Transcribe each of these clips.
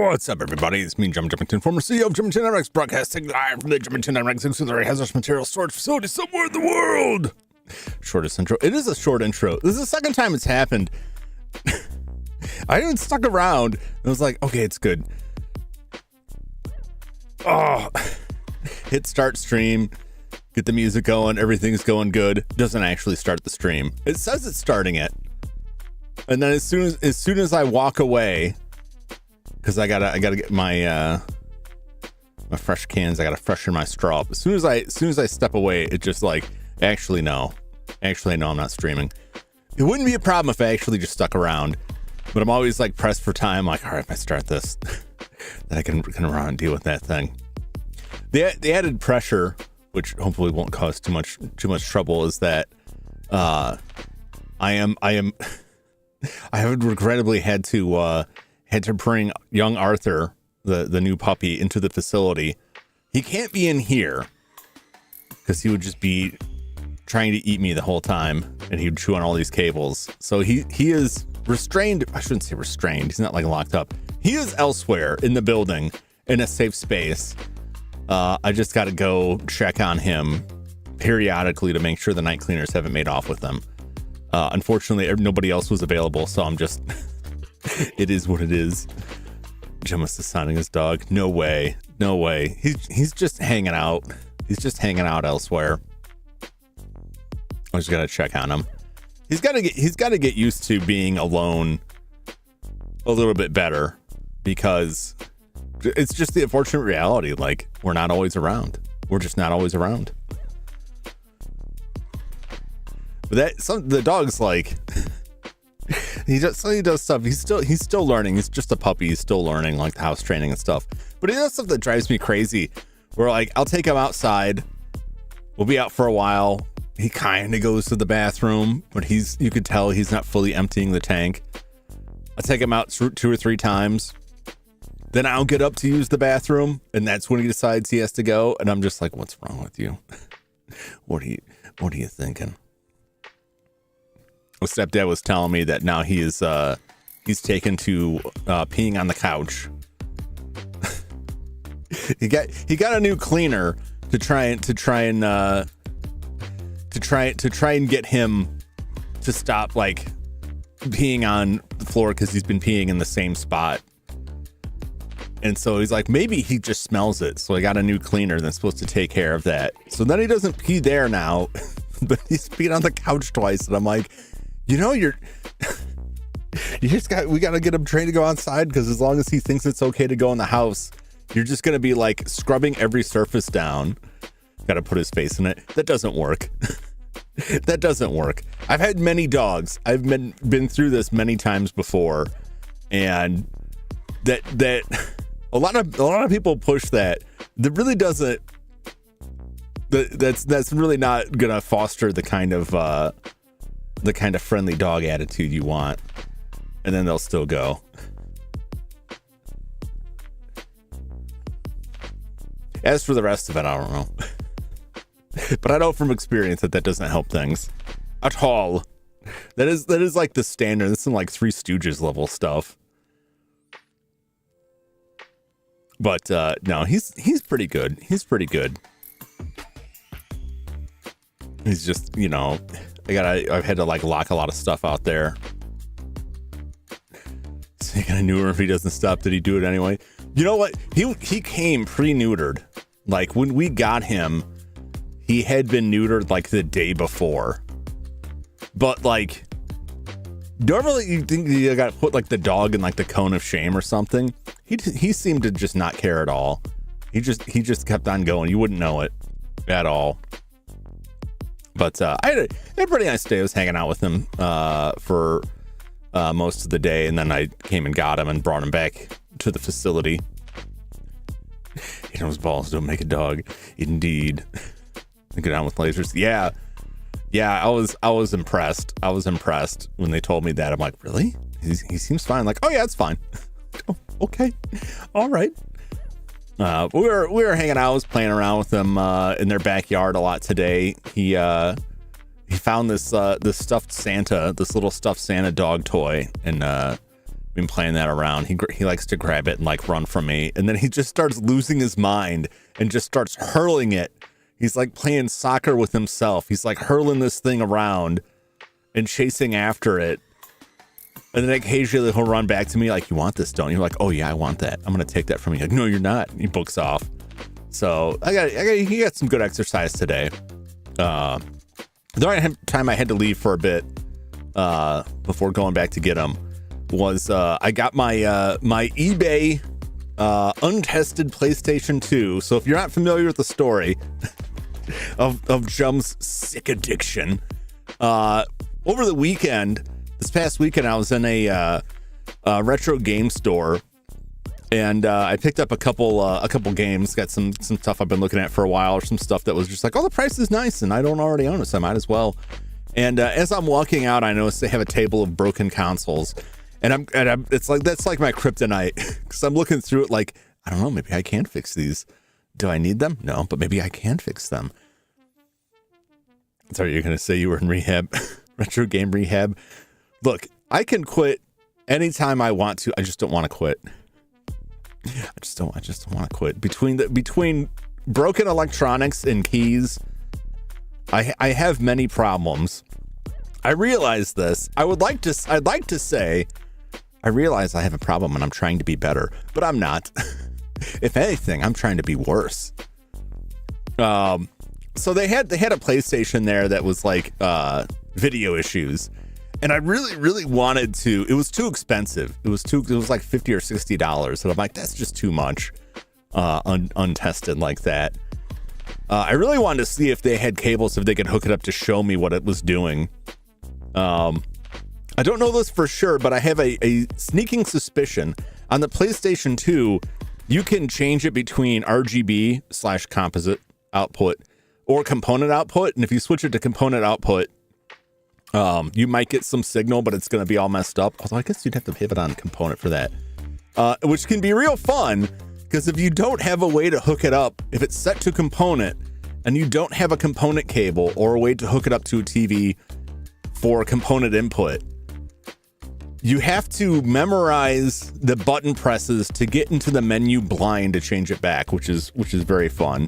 What's up, everybody? It's me, Jum Jumington, former CEO of Jumington Dynamics, broadcasting live from the Jumington Dynamics auxiliary hazardous material storage facility somewhere in the world. Shortest intro. It is a short intro. This is the second time it's happened. I even stuck around and was like, okay, it's good. Oh, hit start stream, get the music going, everything's going good. Doesn't actually start the stream. It says it's starting it, and then as soon as I walk away, because I gotta get my my fresh cans. I gotta freshen my straw up. As soon as I step away, it just like actually no, I'm not streaming. It wouldn't be a problem if I actually just stuck around, but I'm always like pressed for time. Like, all right, if I start this, then I can run and deal with that thing. The added pressure, which hopefully won't cause too much trouble, is that I have regrettably had to bring young Arthur, the new puppy, into the facility. He can't be in here because he would just be trying to eat me the whole time, and he would chew on all these cables. So he is restrained. I shouldn't say restrained. He's not like locked up. He is elsewhere in the building in a safe space. I just got to go check on him periodically to make sure the night cleaners haven't made off with him. Unfortunately, nobody else was available, so I'm just... It is what it is. Jim is assigning his dog. No way. He's just hanging out. He's just hanging out elsewhere. I just gotta check on him. He's gotta get used to being alone a little bit better, because it's just the unfortunate reality. Like, we're not always around. We're just not always around. But the dog's like. He does stuff. He's still learning. He's just a puppy. He's still learning, like the house training and stuff. But he does stuff that drives me crazy. Where like I'll take him outside. We'll be out for a while. He kind of goes to the bathroom, but you could tell he's not fully emptying the tank. I take him out 2 or 3 times. Then I'll get up to use the bathroom, and that's when he decides he has to go. And I'm just like, "What's wrong with you? What are you thinking?" My stepdad was telling me that now he's taken to peeing on the couch. he got a new cleaner to try and get him to stop like peeing on the floor, because he's been peeing in the same spot. And so he's like, maybe he just smells it. So I got a new cleaner that's supposed to take care of that. So then he doesn't pee there now, but he's peed on the couch twice, and I'm like, we got to get him trained to go outside, because as long as he thinks it's okay to go in the house, you're just going to be like scrubbing every surface down. Got to put his face in it. That doesn't work. That doesn't work. I've had many dogs. I've been through this many times before, and that a lot of people push that. That really doesn't. That's really not going to foster the kind of friendly dog attitude you want, and then they'll still go. As for the rest of it, I don't know. But I know from experience that doesn't help things at all. That is like the standard. This is like Three Stooges level stuff. But no, he's pretty good. He's pretty good. He's just, I've had to like lock a lot of stuff out there. So I knew if he doesn't stop, did he do it anyway? You know what? He came pre-neutered. Like when we got him, he had been neutered like the day before. But like, normally you think you got to put like the dog in like the cone of shame or something. He seemed to just not care at all. He just kept on going. You wouldn't know it at all. But I had a pretty nice day. I was hanging out with him for most of the day, and then I came and got him and brought him back to the facility. His balls don't make a dog. Indeed. Get on with lasers. Yeah. I was impressed. I was impressed when they told me that. I'm like, really? He seems fine. Like, oh yeah, it's fine. Oh, okay. All right. We were hanging out. I was playing around with them in their backyard a lot today. He found this stuffed Santa, this little stuffed Santa dog toy, and been playing that around. He likes to grab it and like run from me, and then he just starts losing his mind and just starts hurling it. He's like playing soccer with himself. He's like hurling this thing around and chasing after it. And then occasionally he'll run back to me like, "You want this, don't you?" Like, "Oh yeah, I want that. I'm gonna take that from you." Like, "No, you're not." And he books off. So he got some good exercise today. The only time I had to leave for a bit before going back to get him was I got my my eBay untested PlayStation 2. So if you're not familiar with the story of Jum's sick addiction, over the weekend, this past weekend, I was in a retro game store, and I picked up a couple games. Got some stuff I've been looking at for a while, or some stuff that was just like, "Oh, the price is nice, and I don't already own it, so I might as well." And as I'm walking out, I noticed they have a table of broken consoles, and it's like that's like my kryptonite, because I'm looking through it like, I don't know, maybe I can fix these. Do I need them? No, but maybe I can fix them. Sorry, you're gonna say you were in rehab, retro game rehab. Look, I can quit anytime I want to. I just don't want to quit. I just don't want to quit. Between broken electronics and keys, I have many problems. I realize this. I'd like to say I realize I have a problem and I'm trying to be better, but I'm not. If anything, I'm trying to be worse. So they had a PlayStation there that was like video issues. And I really wanted to. It was too expensive. It was like $50 or $60. And I'm like, that's just too much, untested like that. I really wanted to see if they had cables, if they could hook it up to show me what it was doing. I don't know this for sure, but I have a sneaking suspicion on the PlayStation 2. You can change it between RGB/composite output or component output, and if you switch it to component output, you might get some signal, but it's going to be all messed up. Although I guess you'd have to pivot on component for that, which can be real fun, because if you don't have a way to hook it up, if it's set to component and you don't have a component cable or a way to hook it up to a TV for component input, you have to memorize the button presses to get into the menu blind to change it back, which is very fun.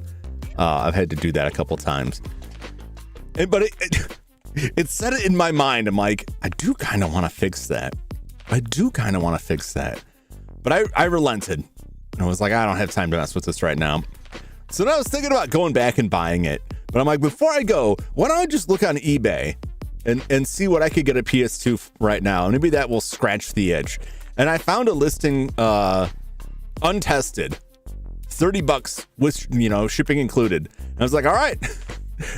I've had to do that a couple times, but it set it in my mind. I'm like, I do kind of want to fix that. But I relented. I was like, I don't have time to mess with this right now. So then I was thinking about going back and buying it. But I'm like, before I go, why don't I just look on eBay and see what I could get a PS2 right now? Maybe that will scratch the itch. And I found a listing, untested, $30 with, shipping included. And I was like, all right,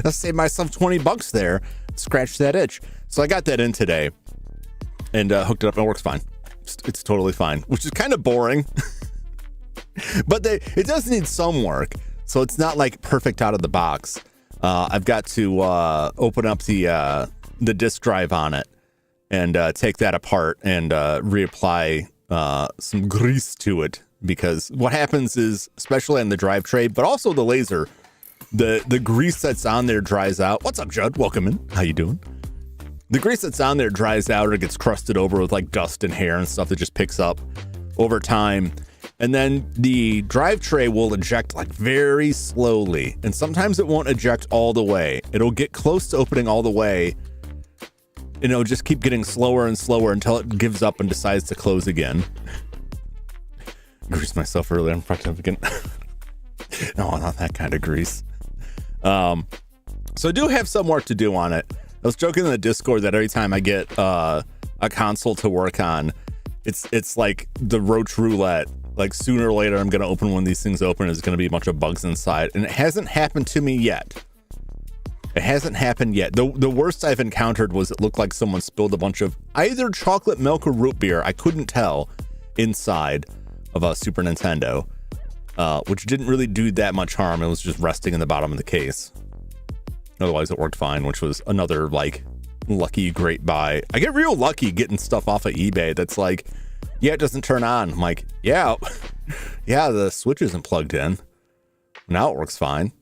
let's save myself $20 there. Scratch that itch. So I got that in today and hooked it up, and it works fine. It's totally fine, which is kind of boring. But it does need some work, so it's not like perfect out of the box. I've got to open up the disk drive on it and take that apart and reapply some grease to it, because what happens is, especially on the drive tray, but also the laser, the grease that's on there dries out. What's up, Judd? Welcome in. How you doing? The grease that's on there dries out, or it gets crusted over with like dust and hair and stuff that just picks up over time. And then the drive tray will eject like very slowly. And sometimes it won't eject all the way. It'll get close to opening all the way, and it'll just keep getting slower and slower until it gives up and decides to close again. Grease myself earlier. I'm fucking again. No, not that kind of grease. So I do have some work to do on it. I was joking in the Discord that every time I get a console to work on, it's like the roach roulette. Like sooner or later, I'm going to open one of these things open, and there's going to be a bunch of bugs inside. And it hasn't happened to me yet. The worst I've encountered was it looked like someone spilled a bunch of either chocolate milk or root beer, I couldn't tell, inside of a Super Nintendo, which didn't really do that much harm. It was just resting in the bottom of the case. Otherwise, it worked fine, which was another like lucky great buy. I get real lucky getting stuff off of eBay that's like, yeah, it doesn't turn on. I'm like, yeah, the switch isn't plugged in. Now it works fine.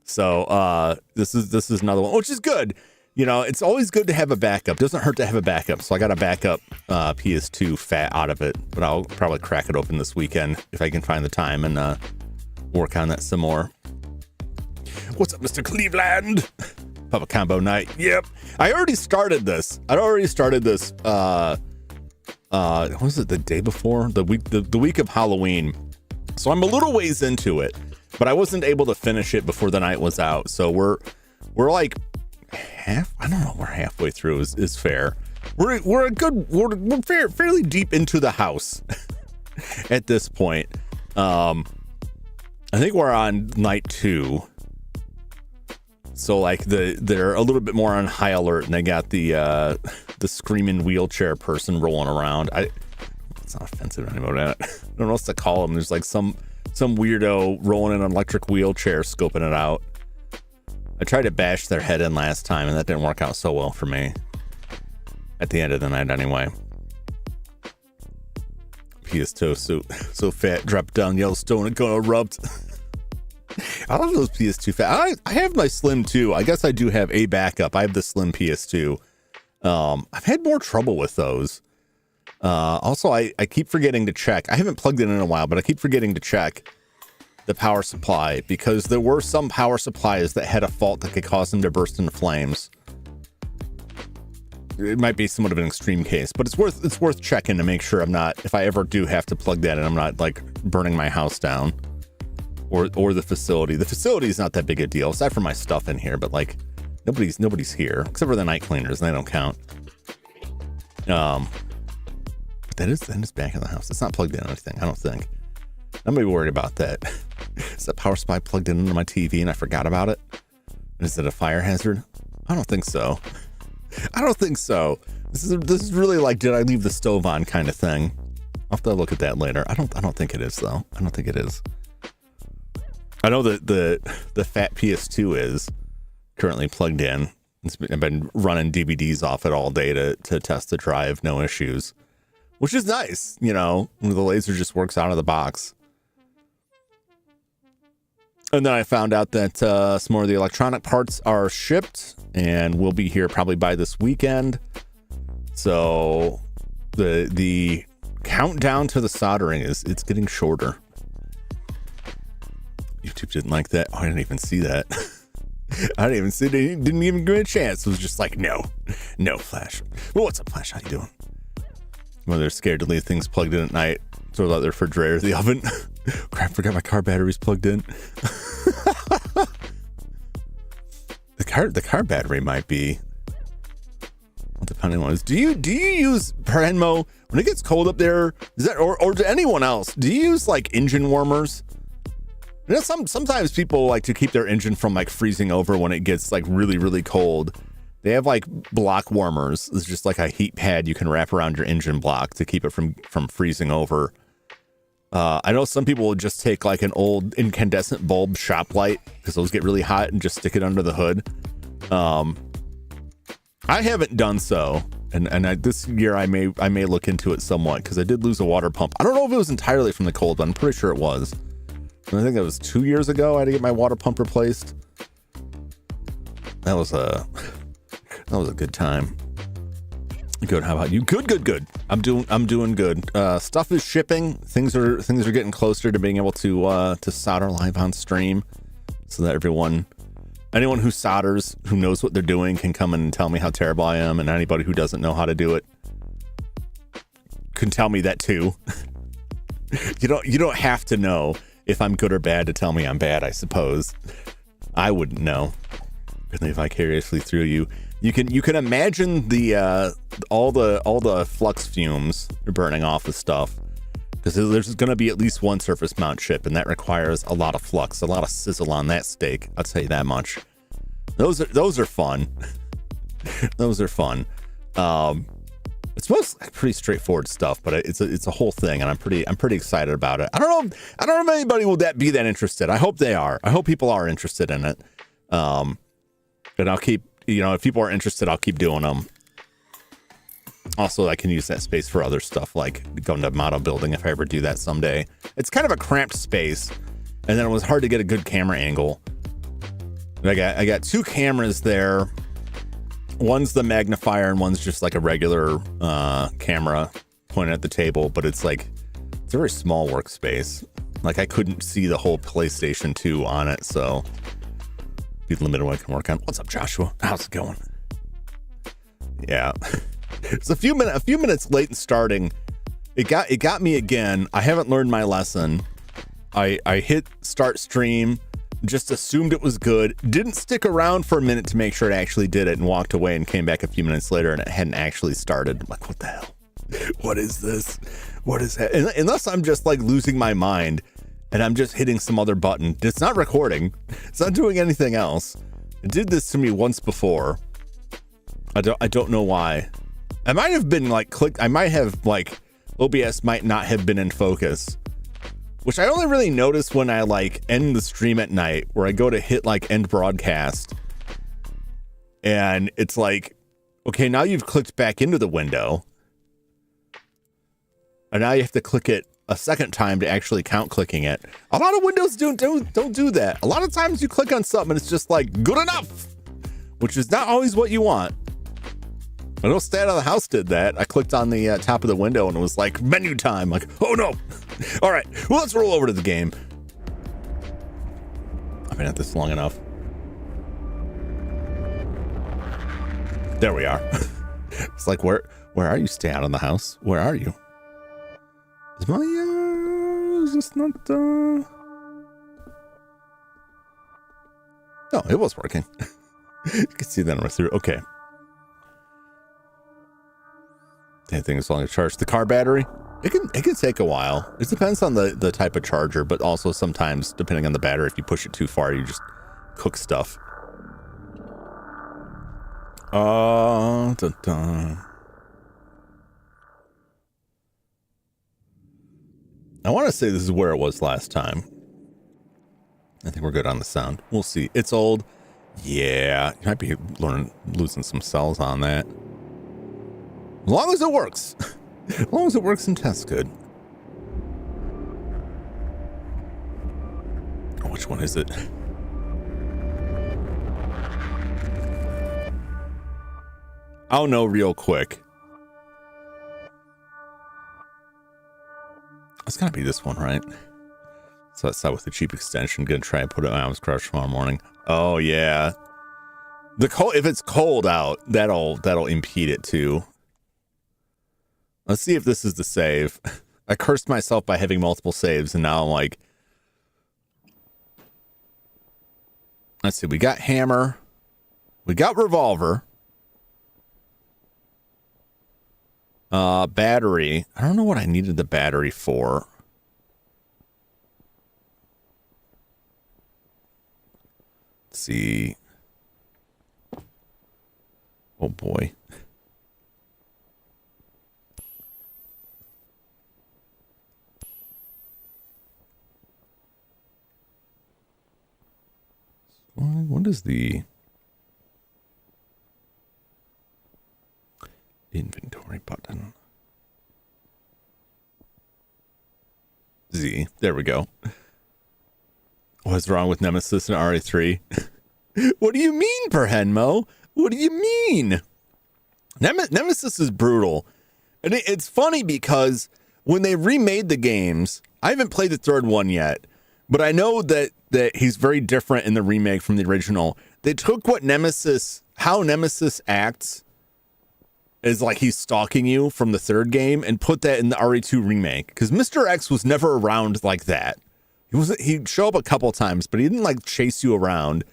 So this is another one, which is good. it's always good to have a backup. Doesn't hurt to have a backup. So I got a backup PS2 fat out of it, but I'll probably crack it open this weekend if I can find the time and work on that some more. What's up, Mr. Cleveland? Public combo night. Yep. I already started this. What was it, the day before? The week of Halloween. So I'm a little ways into it, but I wasn't able to finish it before the night was out. So we're like we're halfway through is fair. We're fairly deep into the house at this point. I think we're on night 2. So like they're a little bit more on high alert, and they got the screaming wheelchair person rolling around. It's not offensive anymore. I don't know what else to call them. There's like some weirdo rolling in an electric wheelchair, scoping it out. I tried to bash their head in last time, and that didn't work out so well for me. At the end of the night, anyway. PS2 so fat, drop down Yellowstone and gonna erupt. I love those PS2 fat. I have my Slim too. I guess I do have a backup. I have the Slim PS2. I've had more trouble with those. Also, I keep forgetting to check. I haven't plugged it in a while, but I keep forgetting to check the power supply, because there were some power supplies that had a fault that could cause them to burst into flames. It might be somewhat of an extreme case, but it's worth checking to make sure if I ever do have to plug that in, I'm not like burning my house down or the facility. The facility is not that big a deal, aside from my stuff in here, but like nobody's here except for the night cleaners, and they don't count. But that is back in the house. It's not plugged in or anything, I don't think. I'm maybe worried about that. Is that power supply plugged into my TV and I forgot about it? Is it a fire hazard? I don't think so. This is really like, did I leave the stove on kind of thing. I'll have to look at that later. I don't think it is though. I don't think it is. I know that the fat PS2 is currently plugged in. I've been running DVDs off it all day to test the drive, no issues, which is nice. When the laser just works out of the box. And then I found out that some more of the electronic parts are shipped and will be here probably by this weekend. So the countdown to the soldering it's getting shorter. YouTube didn't like that. Oh, I didn't even see that. I didn't even see it. Didn't even give me a chance. It was just like, no, Flash. Well, what's up, Flash? How you doing? Well, they're scared to leave things plugged in at night. Throw out their refrigerator, the oven. Crap, forgot my car battery's plugged in. The car battery might be, depending on what it is. Do you use Prenmo when it gets cold up there? Is that or to anyone else? Do you use like engine warmers? Sometimes people like to keep their engine from like freezing over when it gets like really, really cold. They have like block warmers. It's just like a heat pad you can wrap around your engine block to keep it from freezing over. I know some people will just take like an old incandescent bulb shop light, because those get really hot, and just stick it under the hood. I haven't done so, and this year I may look into it somewhat, because I did lose a water pump. I don't know if it was entirely from the cold, but I'm pretty sure it was. And I think that was 2 years ago. I had to get my water pump replaced. That was a good time. Good. How about you? Good. I'm doing good. Stuff is shipping. Things are getting closer to being able to solder live on stream, so that anyone who solders, who knows what they're doing, can come in and tell me how terrible I am, and anybody who doesn't know how to do it can tell me that too. You don't have to know if I'm good or bad to tell me I'm bad, I suppose. I wouldn't know. Could live vicariously through you. You can imagine the all the flux fumes burning off the stuff, because there's going to be at least one surface mount chip, and that requires a lot of flux, a lot of sizzle on that steak. I'll tell you that much. Those are fun. Those are fun. It's mostly pretty straightforward stuff, but it's a whole thing, and I'm pretty excited about it. I don't know if anybody will be that interested. I hope they are. I hope people are interested in it. And I'll keep, if people are interested, I'll keep doing them. Also, I can use that space for other stuff, like going to model building if I ever do that someday. It's kind of a cramped space, and then it was hard to get a good camera angle. I got 2 cameras there. One's the magnifier and one's just like a regular camera pointed at the table, but it's like, it's a very small workspace. Like I couldn't see the whole PlayStation 2 on it, so be limited what I can work on. What's up, Joshua? How's it going? Yeah. It's a few minutes late in starting. It got me again. I haven't learned my lesson. I hit start stream, just assumed it was good, didn't stick around for a minute to make sure it actually did it, and walked away and came back a few minutes later and it hadn't actually started. I'm like, what the hell? What is this? What is that? Unless I'm just like losing my mind and I'm just hitting some other button. It's not recording. It's not doing anything else. It did this to me once before. I don't know why. I might have been like I might have like OBS might not have been in focus, which I only really notice when I like end the stream at night, where I go to hit like end broadcast and it's like, okay, now you've clicked back into the window and now you have to click it a second time to actually count clicking it. A lot of windows don't do that. A lot of times you click on something and it's just like good enough, which is not always what you want. I know Stat of the House did that. I clicked on the top of the window and it was like menu time. Like, oh no. All right, well, let's roll over to the game. I've been at this long enough. There we are. It's like, where are you, Stat on the House? Where are you? Is my, is this not, no, it was working. You can see that right through. Okay. That thing is long to charge. The car battery, it can take a while. It depends on the type of charger, but also sometimes depending on the battery, if you push it too far, you just cook stuff. Dun, dun. I want to say this is where it was last time. I think we're good on the sound. We'll see. It's old. Yeah, you might be losing some cells on that. As long as it works. As long as it works and tests good. Oh, which one is it? I'll know real quick. It's gotta be this one, right? So that's out with the cheap extension. Gonna try and put it on Mom's Crush tomorrow morning. Oh yeah. If it's cold out, that'll impede it too. Let's see if this is the save. I cursed myself by having multiple saves, and now I'm like, let's see, we got hammer, we got revolver, battery. I don't know what I needed the battery for. Let's see. Oh boy. What is the inventory button? Z. There we go. What's wrong with Nemesis and RE3? What do you mean, Perhenmo? What do you mean? Nemesis is brutal. And it's funny because when they remade the games, I haven't played the third one yet, but I know that he's very different in the remake from the original. They took how Nemesis acts is like he's stalking you from the third game and put that in the RE2 remake. Because Mr. X was never around like that. He'd show up a couple times, but he didn't like chase you around.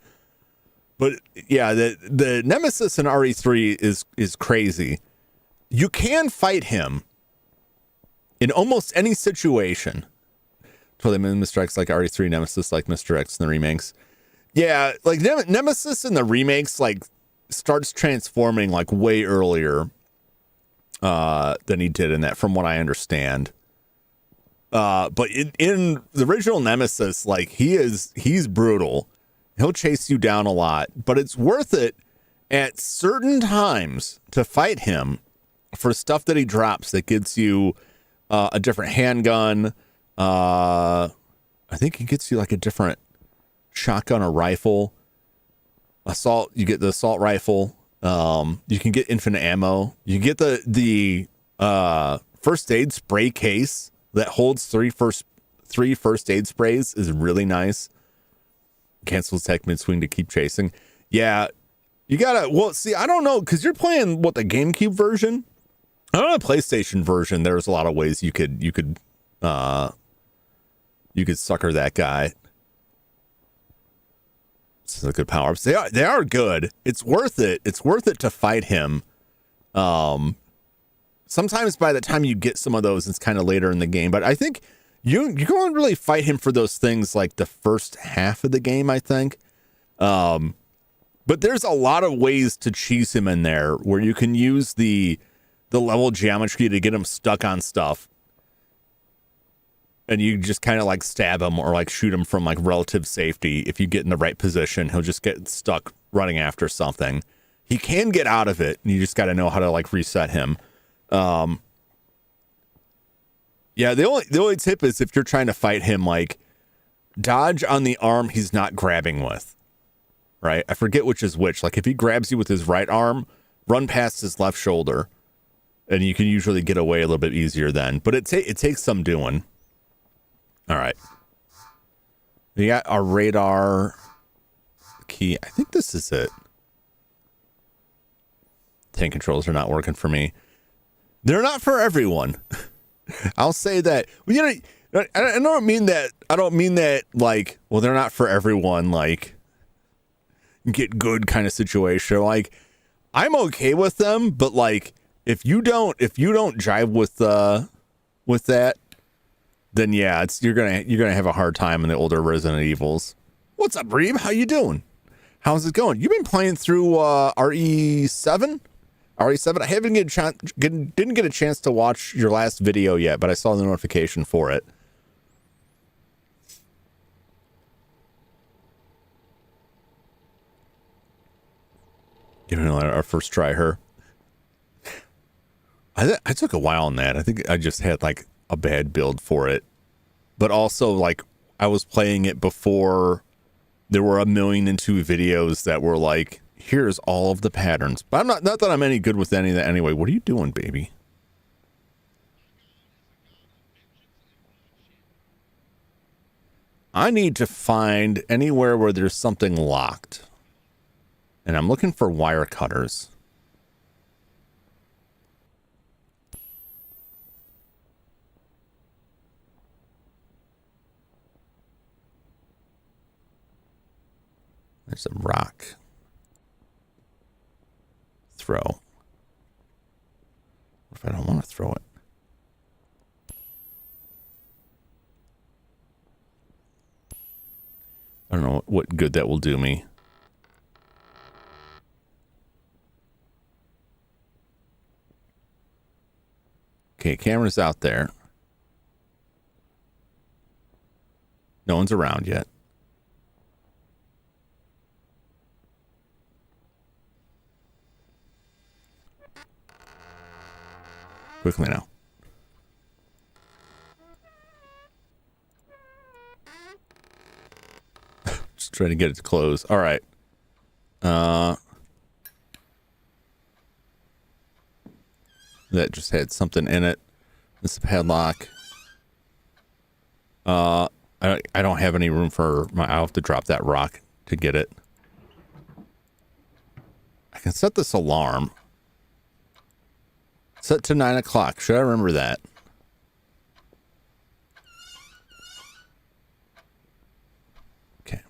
But yeah, the Nemesis in RE3 is crazy. You can fight him in almost any situation. So they made Mr. X like RE3, Nemesis like Mr. X in the remakes. Yeah, like Nemesis in the remakes like starts transforming like way earlier than he did in that, from what I understand. But in the original Nemesis, like he's brutal. He'll chase you down a lot, but it's worth it at certain times to fight him for stuff that he drops that gets you a different handgun. I think he gets you like a different shotgun or rifle. You get the assault rifle. You can get infinite ammo. You get the first aid spray case that holds three first aid sprays is really nice. Cancel attack mid-swing to keep chasing. Yeah, you gotta, well, see, I don't know, because you're playing, what, the GameCube version? I don't know, the PlayStation version, there's a lot of ways you could sucker that guy. This is a good power-ups. They are good. It's worth it. It's worth it to fight him. Sometimes by the time you get some of those, it's kind of later in the game, but I think you can't really fight him for those things like the first half of the game, I think. But there's a lot of ways to cheese him in there where you can use the level geometry to get him stuck on stuff. And you just kind of like stab him or like shoot him from like relative safety. If you get in the right position, he'll just get stuck running after something. He can get out of it, and you just got to know how to like reset him. Yeah, the only tip is if you're trying to fight him, like dodge on the arm he's not grabbing with, right? I forget which is which. Like if he grabs you with his right arm, run past his left shoulder, and you can usually get away a little bit easier then. But it takes some doing. All right. We got our radar key. I think this is it. Tank controls are not working for me. They're not for everyone. I'll say that. You know, I don't mean that. I don't mean that like, well, they're not for everyone. Like, get good kind of situation. Like, I'm okay with them, but like, if you don't jive with that, then yeah, you're gonna have a hard time in the older Resident Evils. What's up, Reeb? How you doing? How's it going? You've been playing through RE7? RE7. I didn't get a chance to watch your last video yet, but I saw the notification for it. You know, our first try her. I took a while on that. I think I just had like a bad build for it, but also like I was playing it before there were 1,000,002 videos that were like, here's all of the patterns. But I'm not that I'm any good with any of that anyway. What are you doing, baby? I need to find anywhere where there's something locked. And I'm looking for wire cutters. There's a rock. Throw. What if I don't want to throw it? I don't know what good that will do me. Okay, camera's out there. No one's around yet. Quickly now. Just trying to get it to close. All right. That just had something in it. It's a padlock. I don't have any room for my. I'll have to drop that rock to get it. I can set this alarm. Set to 9 o'clock. Should I remember that? Okay.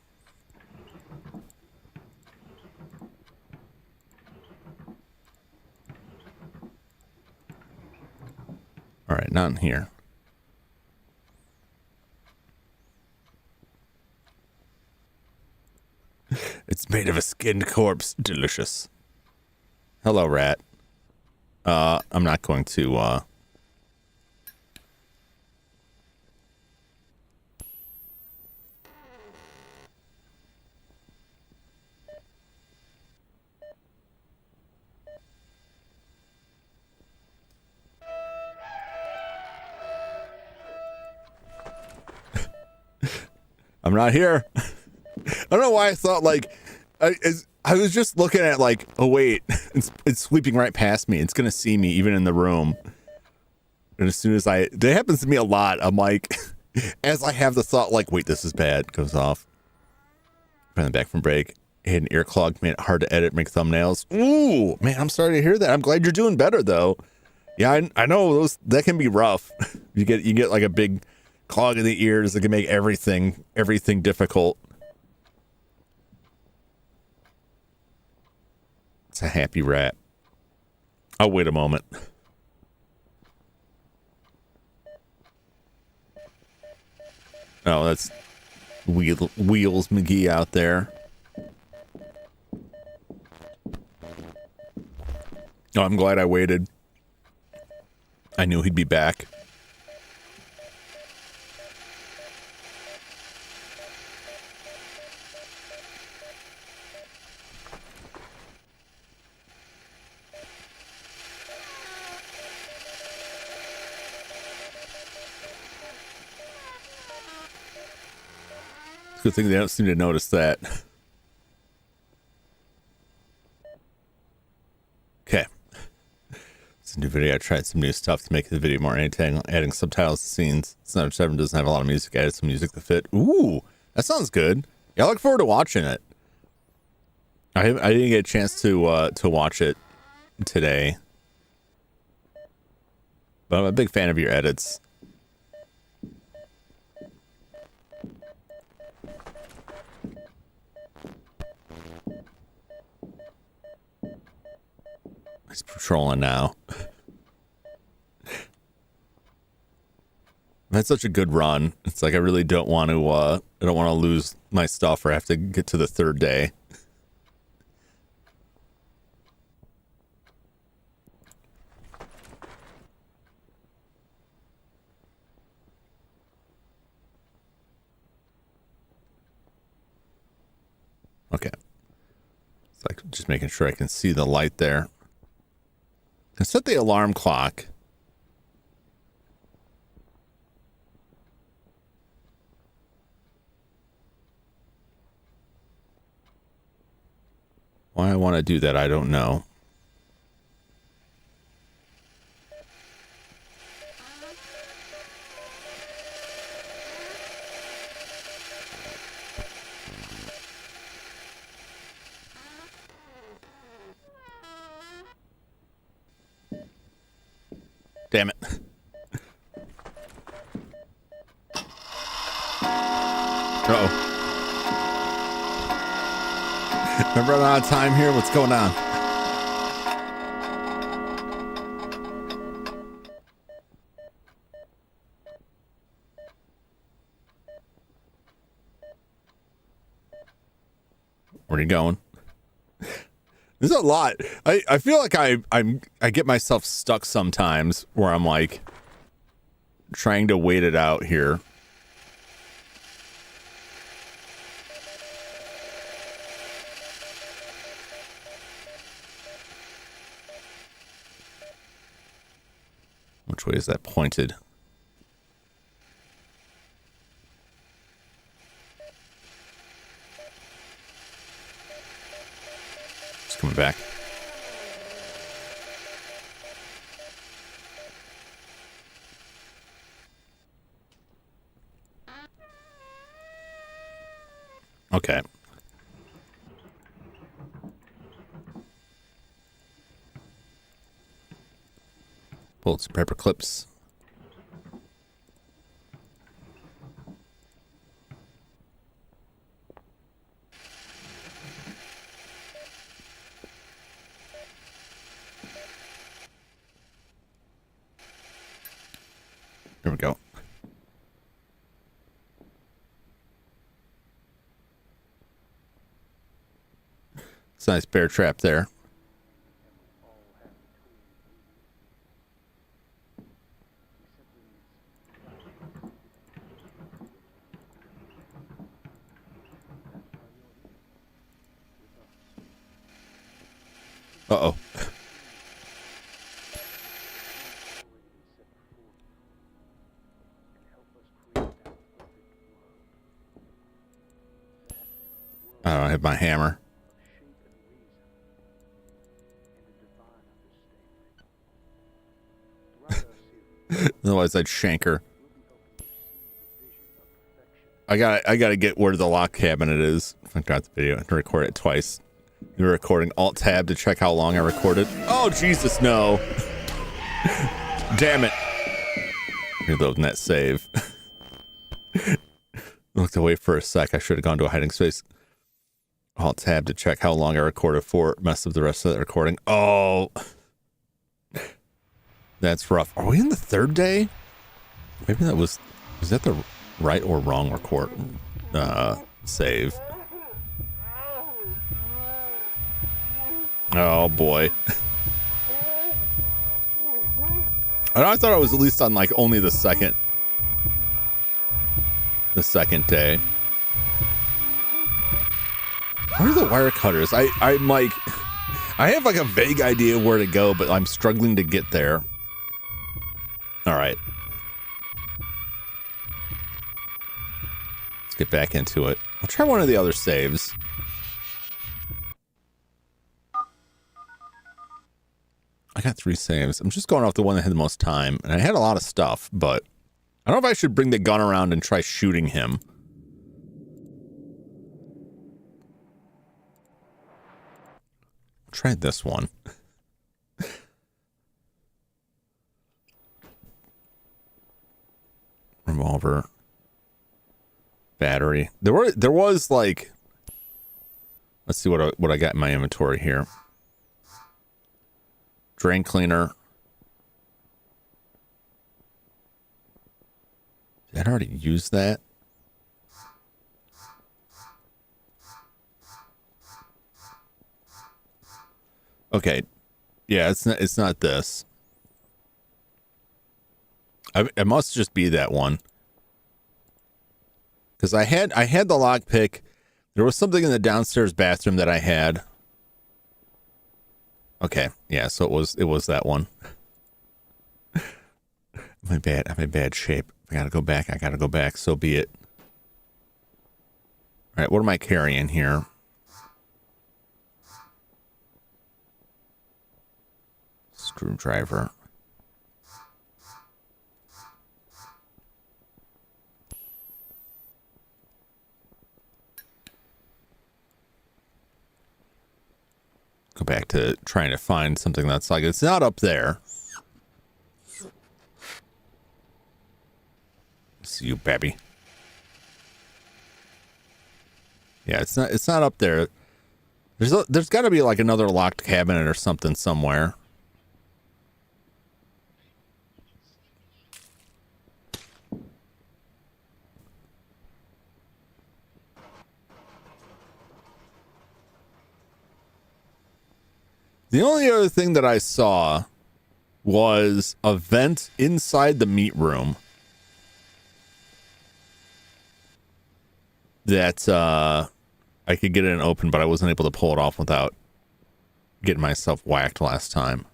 All right, not in here. It's made of a skinned corpse. Delicious. Hello, rat. I'm not going to, I'm not here. I don't know why I thought like, I was just looking at like, oh wait, it's sweeping right past me. It's gonna see me even in the room. And as soon as that happens to me a lot, I'm like, as I have the thought, like, wait, this is bad, goes off. Running back from break. Had an ear clog, made it hard to edit, make thumbnails. Ooh, man, I'm sorry to hear that. I'm glad you're doing better though. Yeah, I know that can be rough. You get like a big clog in the ears that can make everything difficult. It's a happy rat. I'll wait a moment. Oh, that's Wheels McGee out there. Oh, I'm glad I waited. I knew he'd be back. Good thing they don't seem to notice that. Okay. It's a new video. I tried some new stuff to make the video more entertaining, adding subtitles to scenes. Snapchat 7 doesn't have a lot of music. Added some music to fit. Ooh, that sounds good. Yeah, I look forward to watching it. I didn't get a chance to watch it today, but I'm a big fan of your edits. He's patrolling now. I've had such a good run. It's like I really don't want to. I don't want to lose my stuff or have to get to the third day. Okay. It's like just making sure I can see the light there. I set the alarm clock. Why I want to do that, I don't know. Damn it. Uh-oh. I'm running out of time here. What's going on? Where are you going? There's a lot. I feel like I get myself stuck sometimes where I'm like trying to wait it out here. Which way is that pointed? It's coming back. Okay. Pulled some paper clips. There we go. It's a nice bear trap there. Uh-oh. I don't have my hammer. Otherwise, I'd shank her. I gotta get where the lock cabinet is. I got the video to record it twice. You're recording Alt Tab to check how long I recorded. Oh Jesus, no! Damn it! Reloading that save. Looked away for a sec. I should have gone to a hiding space. Alt Tab to check how long I recorded for. Messed up the rest of the recording. Oh, that's rough. Are we in the third day? Maybe that was that the right or wrong record save? Oh boy. I thought I was at least on like only the second day. Where are the wire cutters? I'm like, I have like a vague idea where to go, but I'm struggling to get there. All right. Let's get back into it. I'll try one of the other saves. I got 3 saves. I'm just going off the one that had the most time, and I had a lot of stuff, but I don't know if I should bring the gun around and try shooting him. Try this one. Revolver. Battery. There was like, let's see what I got in my inventory here. Drain cleaner. Did I already use that? Okay. Yeah, it's not this. It must just be that one. Because I had the lockpick. There was something in the downstairs bathroom that I had. Okay, yeah, so it was that one. I'm in bad shape. I gotta go back. So be it. All right, what am I carrying here? Screwdriver. Go back to trying to find something that's like, it's not up there. See you, baby. Yeah, it's not up there. There's got to be like another locked cabinet or something somewhere. The only other thing that I saw was a vent inside the meat room that I could get it open, but I wasn't able to pull it off without getting myself whacked last time.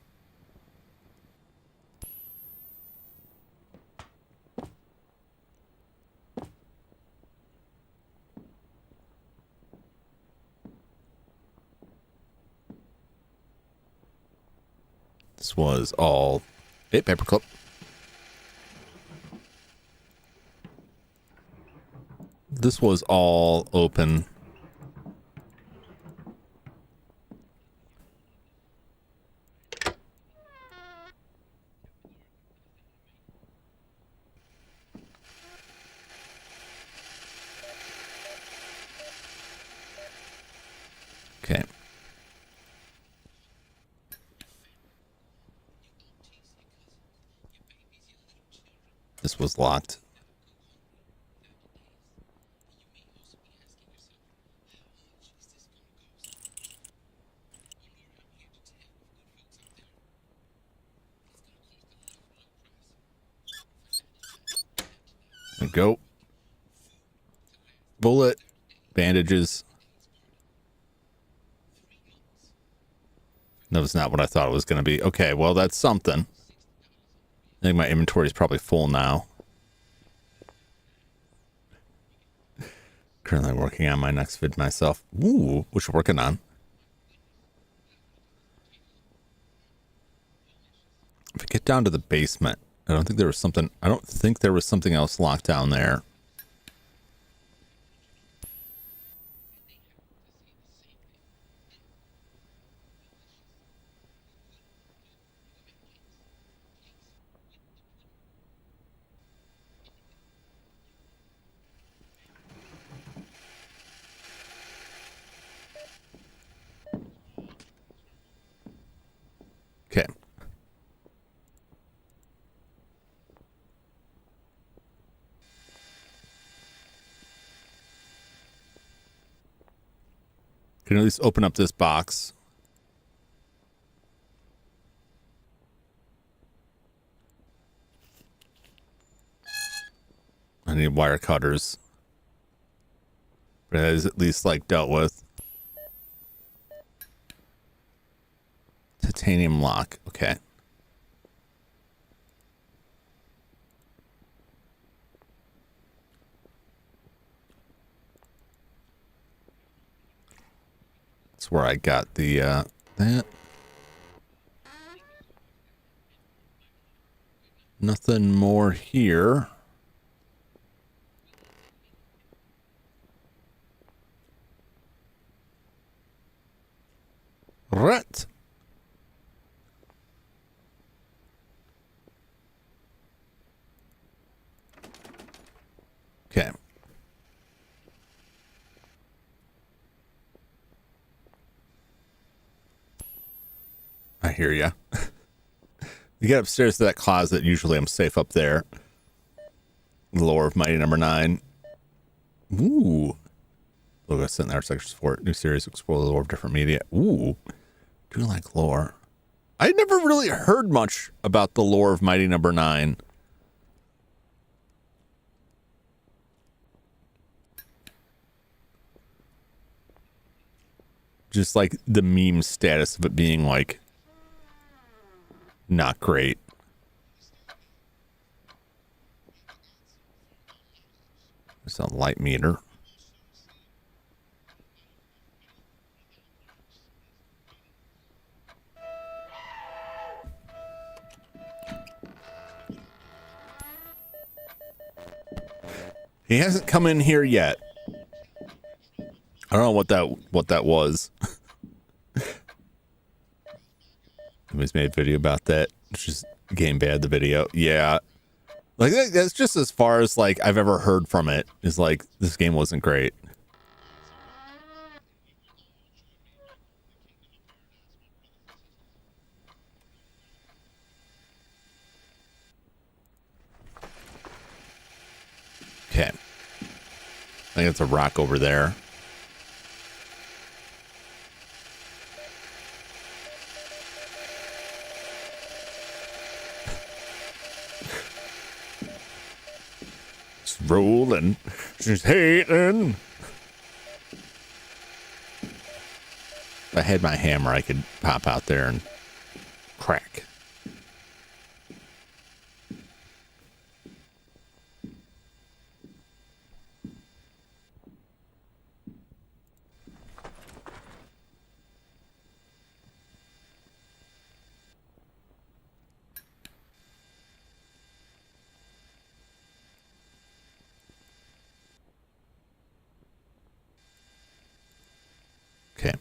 This was all... Hey, paperclip. This was all open. Okay. This was locked. There we go. Bullet. Bandages. That was not what I thought it was going to be. Okay, well, that's something. I think my inventory is probably full now. Currently working on my next vid myself. Ooh, what you working on? If I get down to the basement, I don't think there was something. I don't think there was something else locked down there. Okay. Can at least open up this box. I need wire cutters. But that is at least like dealt with. Titanium lock. Okay. That's where I got the that. Nothing more here. Right. Okay. I hear ya. You get upstairs to that closet. Usually I'm safe up there. The lore of Mighty Number 9. Ooh. Logo sent there. Section support. New series. Explore the lore of different media. Ooh. Do you like lore? I never really heard much about the lore of Mighty Number 9. Just like the meme status of it being like not great. There's a light meter. He hasn't come in here yet. I don't know what that was. Somebody's made a video about that. It's just game bad, the video. Yeah. Like that's just as far as like I've ever heard from it. Is like this game wasn't great. Okay. I think it's a rock over there. Just rolling. Just hating. If I had my hammer, I could pop out there and crack. Okay.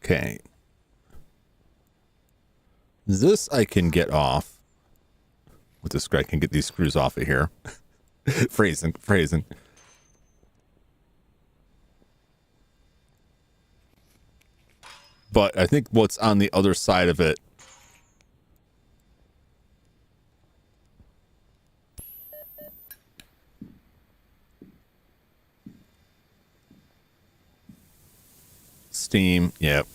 Okay. This I can get off. With this, I can get these screws off of here. Phrasing. But I think what's on the other side of it. Steam. Yep.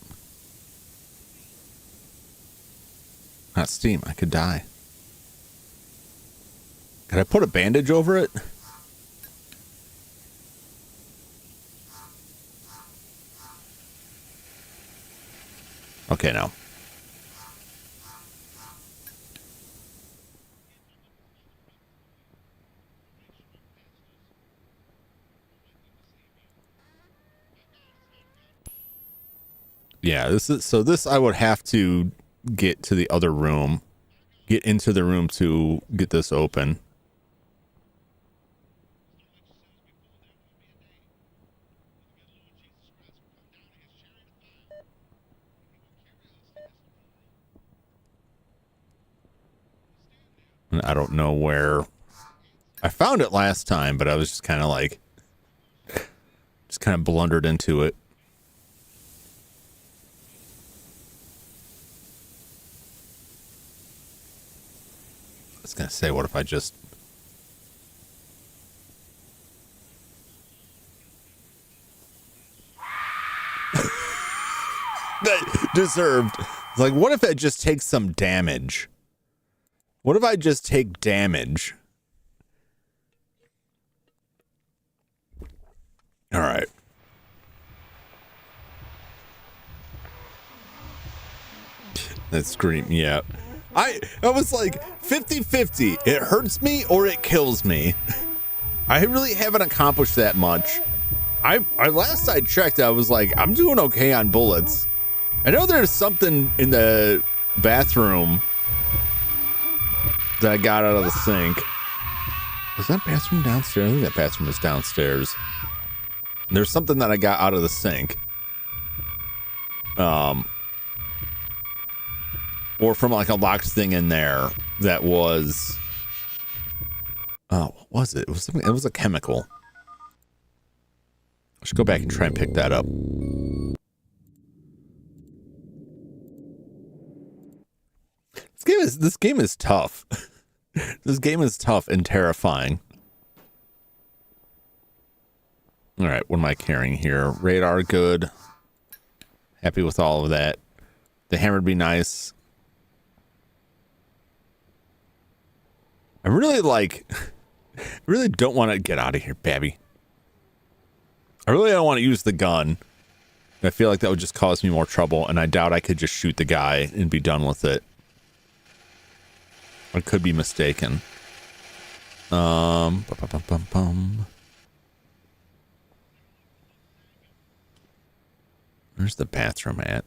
Not steam. I could die. Could I put a bandage over it? Okay, no. Yeah, this I would have to get to the other room, get into the room to get this open. And I don't know where I found it last time, but I was just kind of like, just kind of blundered into it. I was going to say, what if I just... that deserved. Like, what if it just takes some damage? What if I just take damage? All right. That scream, yeah. I was like 50-50. It hurts me or it kills me. I really haven't accomplished that much. I last I checked, I was like, I'm doing okay on bullets. I know there's something in the bathroom that I got out of the sink. Was that bathroom downstairs? I think that bathroom is downstairs. There's something that I got out of the sink. Or from like a locked thing in there that was... Oh, what was it? It was something, it was a chemical. I should go back and try and pick that up. This game is tough. This game is tough and terrifying. All right, what am I carrying here? Radar, good. Happy with all of that. The hammer would be nice. I really really don't want to get out of here, Babby. I really don't want to use the gun. I feel like that would just cause me more trouble, and I doubt I could just shoot the guy and be done with it. I could be mistaken. Where's the bathroom at?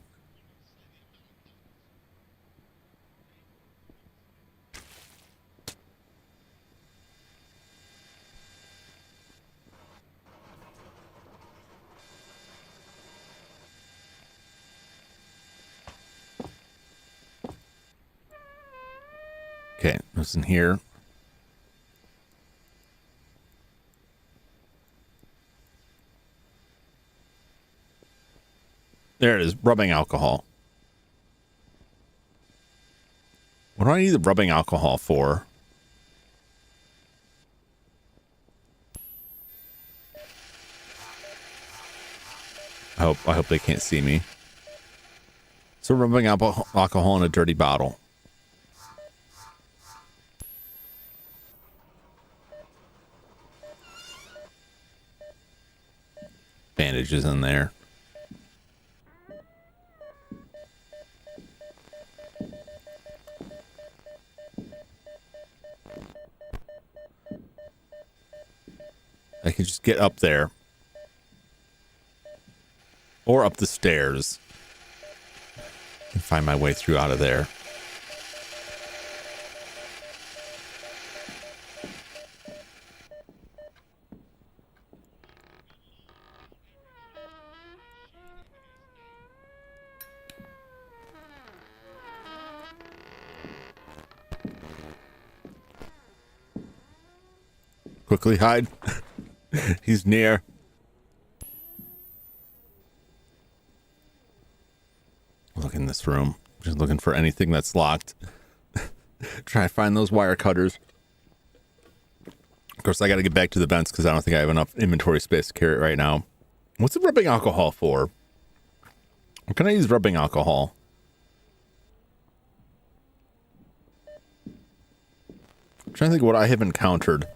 Okay, what's in here? There it is, rubbing alcohol. What do I need the rubbing alcohol for? I hope they can't see me. So rubbing alcohol in a dirty bottle. Bandages in there. I can just get up there. Or up the stairs. And find my way through out of there. Quickly hide. He's near. Look in this room. Just looking for anything that's locked. Try to find those wire cutters. Of course, I got to get back to the vents because I don't think I have enough inventory space to carry it right now. What's the rubbing alcohol for? What can I use rubbing alcohol? I'm trying to think of what I have encountered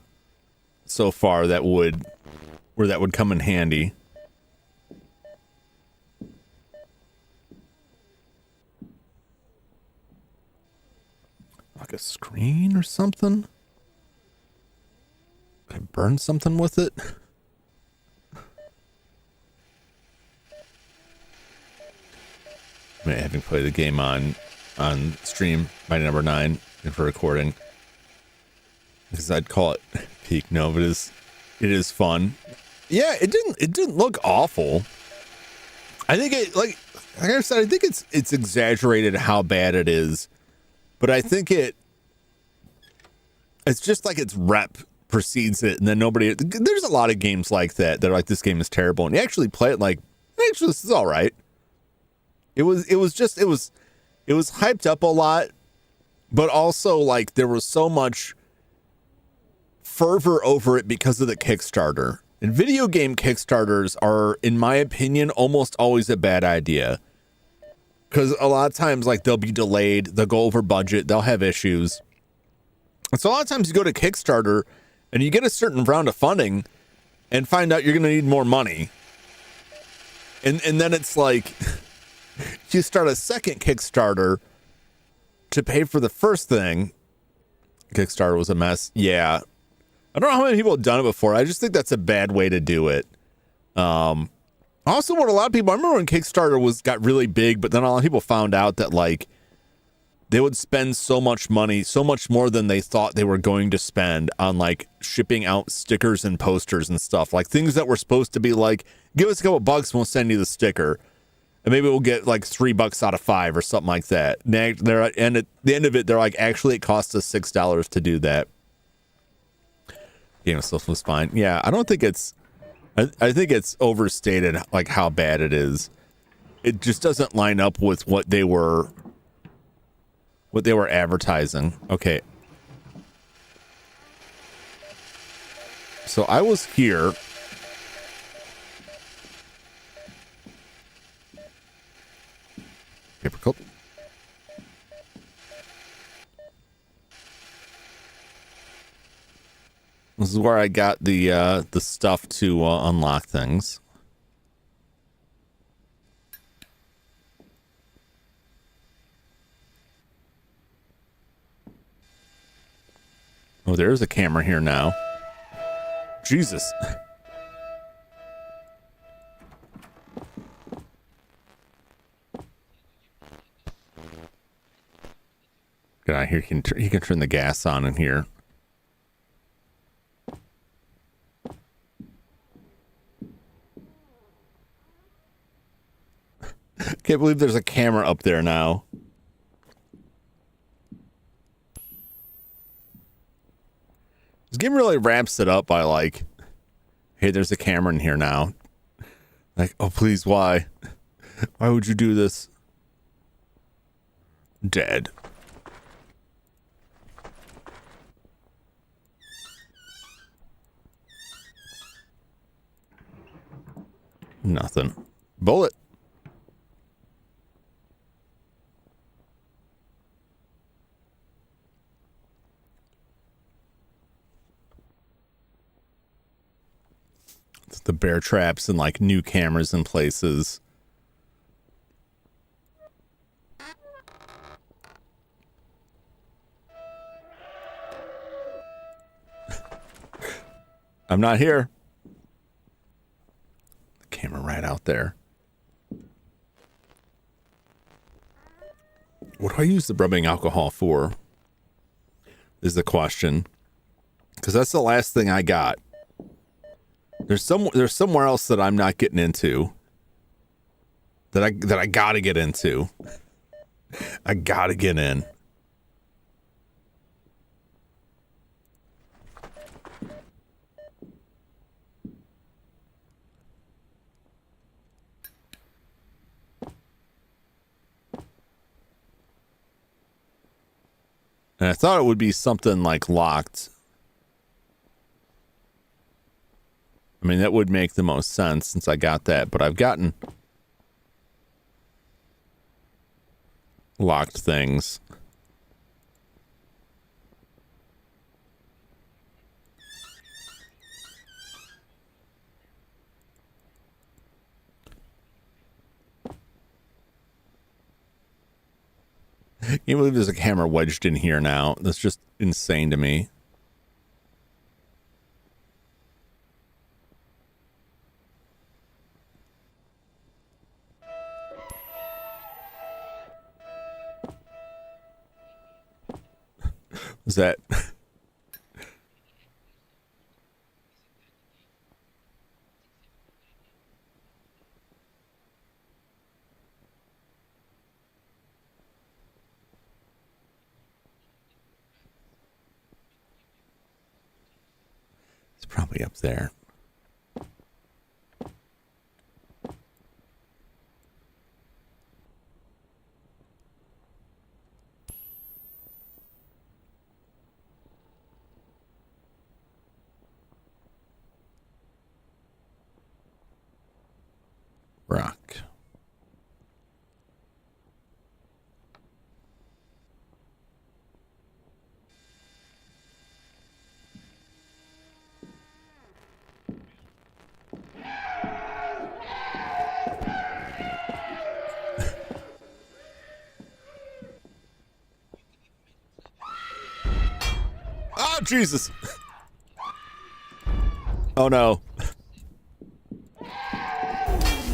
so far that would come in handy. Like a screen or something? Can I burn something with it? having played the game on stream by number 9 and for recording, because I'd call it peak. No, but it is fun. Yeah, it didn't look awful. I think it, like I said, I think it's exaggerated how bad it is, but I think it's just like its rep precedes it, and then nobody. There's a lot of games like that that are like, this game is terrible, and you actually play it like, actually this is all right. It was hyped up a lot, but also like there was so much fervor over it because of the Kickstarter. And video game Kickstarters are, in my opinion, almost always a bad idea. Because a lot of times, like, they'll be delayed, they'll go over budget, they'll have issues. And so a lot of times you go to Kickstarter and you get a certain round of funding and find out you're going to need more money. And then it's like, you start a second Kickstarter to pay for the first thing. Kickstarter was a mess. Yeah. I don't know how many people have done it before. I just think that's a bad way to do it. Also, what a lot of people, I remember when Kickstarter got really big, but then a lot of people found out that like they would spend so much money, so much more than they thought they were going to spend on like shipping out stickers and posters and stuff, like things that were supposed to be like, give us a couple bucks and we'll send you the sticker. And maybe we'll get like $3 out of 5 or something like that. And at the end of it, they're like, actually, it cost us $6 to do that. Game itself was fine. Yeah, I don't think it's. I think it's overstated like how bad it is. It just doesn't line up with what they were advertising. Okay. So I was here. Paper clip. This is where I got the stuff to unlock things. Oh, there is a camera here now. Jesus. Get out here. He can turn the gas on in here. Can't believe there's a camera up there now. This game really ramps it up by like, hey, there's a camera in here now. Like, oh, please, why? Why would you do this? Dead. Nothing. Bullet. It's the bear traps and like new cameras in places. I'm not here. The camera right out there. What do I use the rubbing alcohol for? Is the question. Because that's the last thing I got. There's somewhere else that I'm not getting into. That I gotta get into. I gotta get in. And I thought it would be something like locked. I mean, that would make the most sense since I got that, but I've gotten locked things. Can you believe there's a camera wedged in here now? That's just insane to me. Is that... It's probably up there. Rock. Oh, Jesus. Oh, no.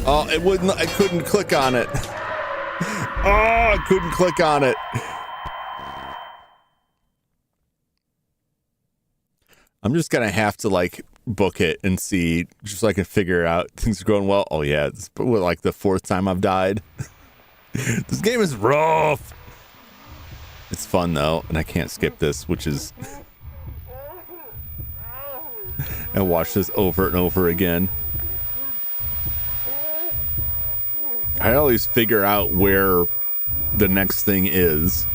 Oh, it wouldn't. I couldn't click on it. Oh, I couldn't click on it. I'm just going to have to, like, book it and see, just so I can figure out things are going well. Oh, yeah. It's like the 4th time I've died. This game is rough. It's fun, though, and I can't skip this, which is... I watch this over and over again. I always figure out where the next thing is.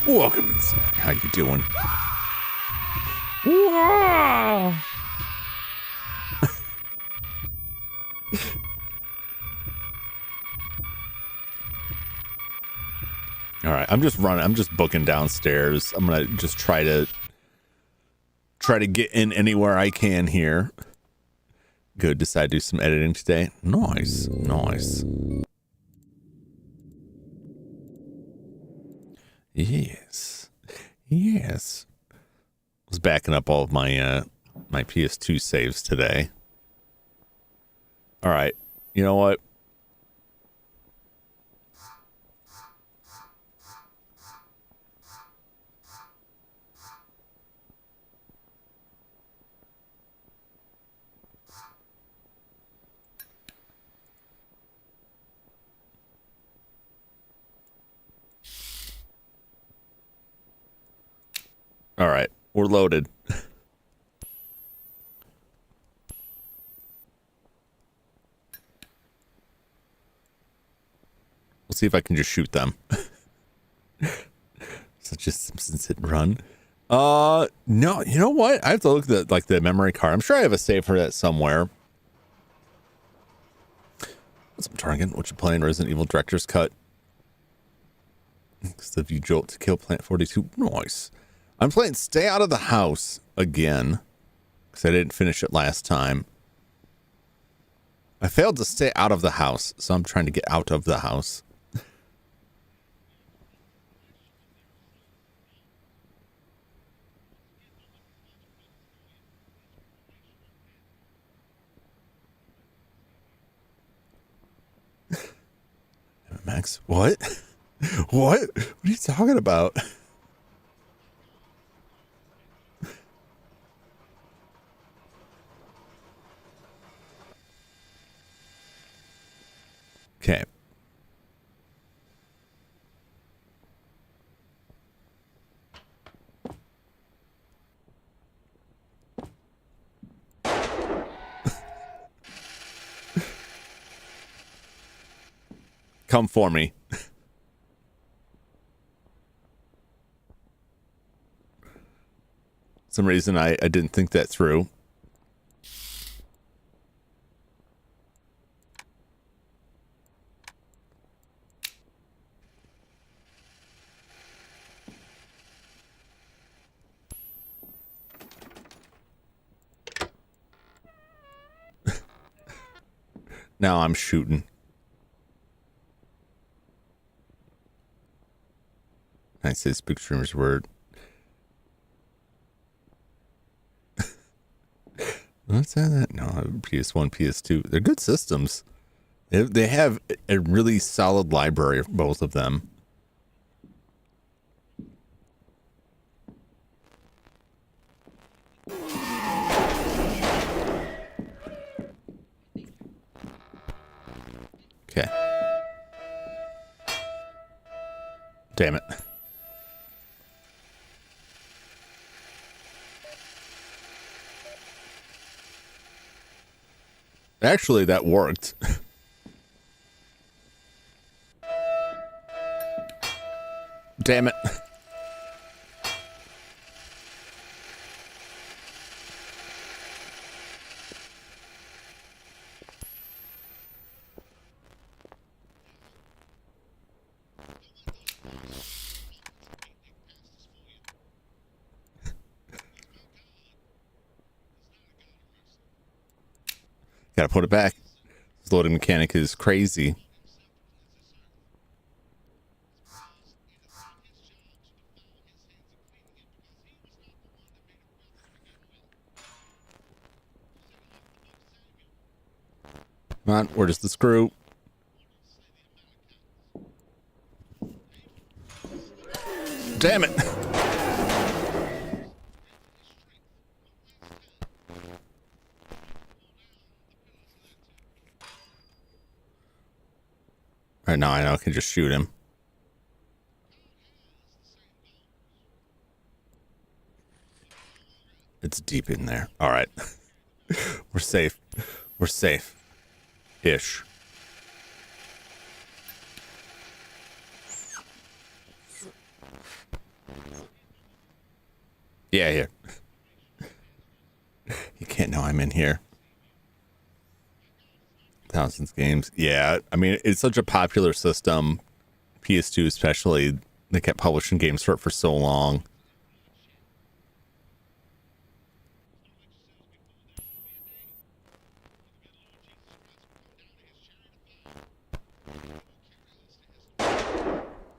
Welcome inside. How you doing? Wow. All right, I'm just running. I'm just booking downstairs. I'm gonna just try to get in anywhere I can here. Good. Decide to do some editing today. Nice, nice. Yes, yes. I was backing up all of my my PS2 saves today. All right, you know what? All right, we're loaded. We'll see if I can just shoot them. Such a Simpsons hit and run. No, you know what? I have to look at the memory card. I'm sure I have a save for that somewhere. What's up, Target? What you playing? Resident Evil Director's Cut. It's the View Jolt to Kill Plant 42. Nice. I'm playing Stay Out of the House again because I didn't finish it last time. I failed to stay out of the house, so I'm trying to get out of the house. Max, what? What? What are you talking about? Okay. Come for me. Some reason I didn't think that through. Now I'm shooting. I say speak streamer's word. What's that? No, PS1, PS2. They're good systems. They have a really solid library, both of them. Okay. Damn it. Actually, that worked. Damn it. Gotta put it back. This loading mechanic is crazy. Come on, where's the screw? Damn it. Right now, I know I can just shoot him. It's deep in there. All right. We're safe. We're safe. Ish. Yeah, here. You can't know I'm in here. Thousands of games. Yeah, I mean, it's such a popular system. PS2 especially. They kept publishing games for it for so long.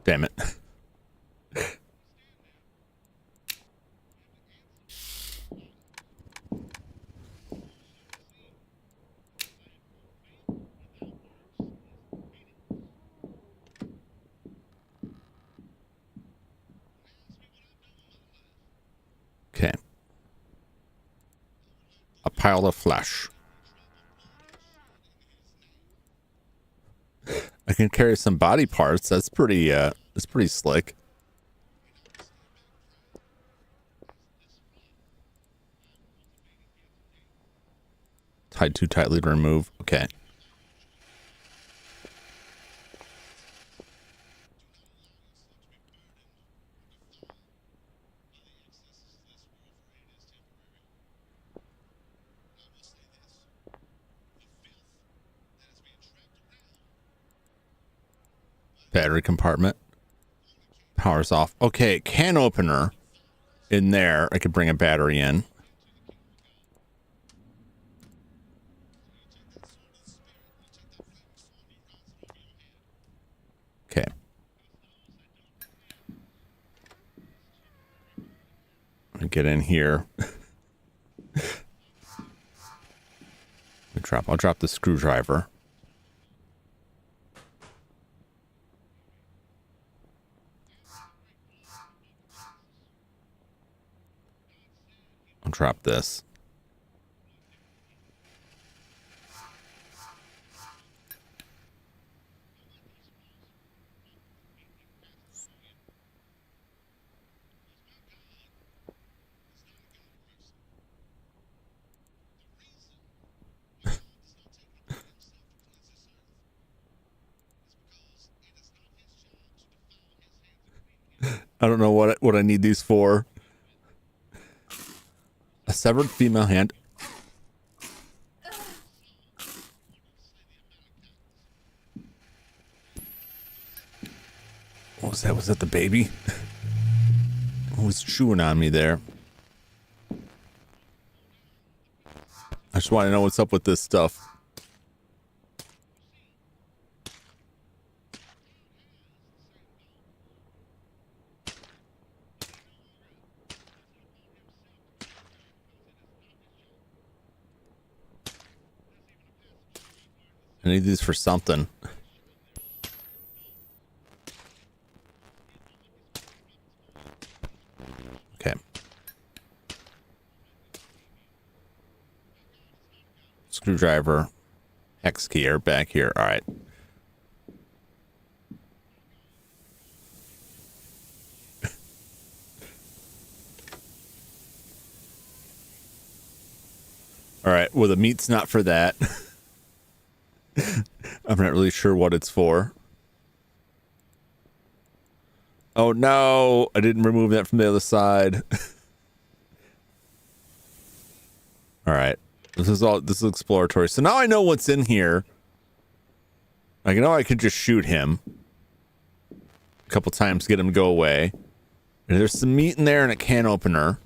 Damn it. Okay. A pile of flesh. I can carry some body parts. That's pretty slick. Tied too tightly to remove. Okay. Battery compartment. Power's off. Okay, can opener. In there, I could bring a battery in. Okay. Get in here. I'll drop the screwdriver. I'll drop this. I don't know what I need these for. A severed female hand. What was that? Was that the baby? Who was chewing on me there? I just want to know what's up with this stuff. I need these for something. Okay. Screwdriver. Hex key are back here. All right. All right. Well, the meat's not for that. I'm not really sure what it's for. Oh no, I didn't remove that from the other side. All right. This is exploratory. So now I know what's in here. I know I could just shoot him a couple times, get him to go away. And there's some meat in there and a can opener.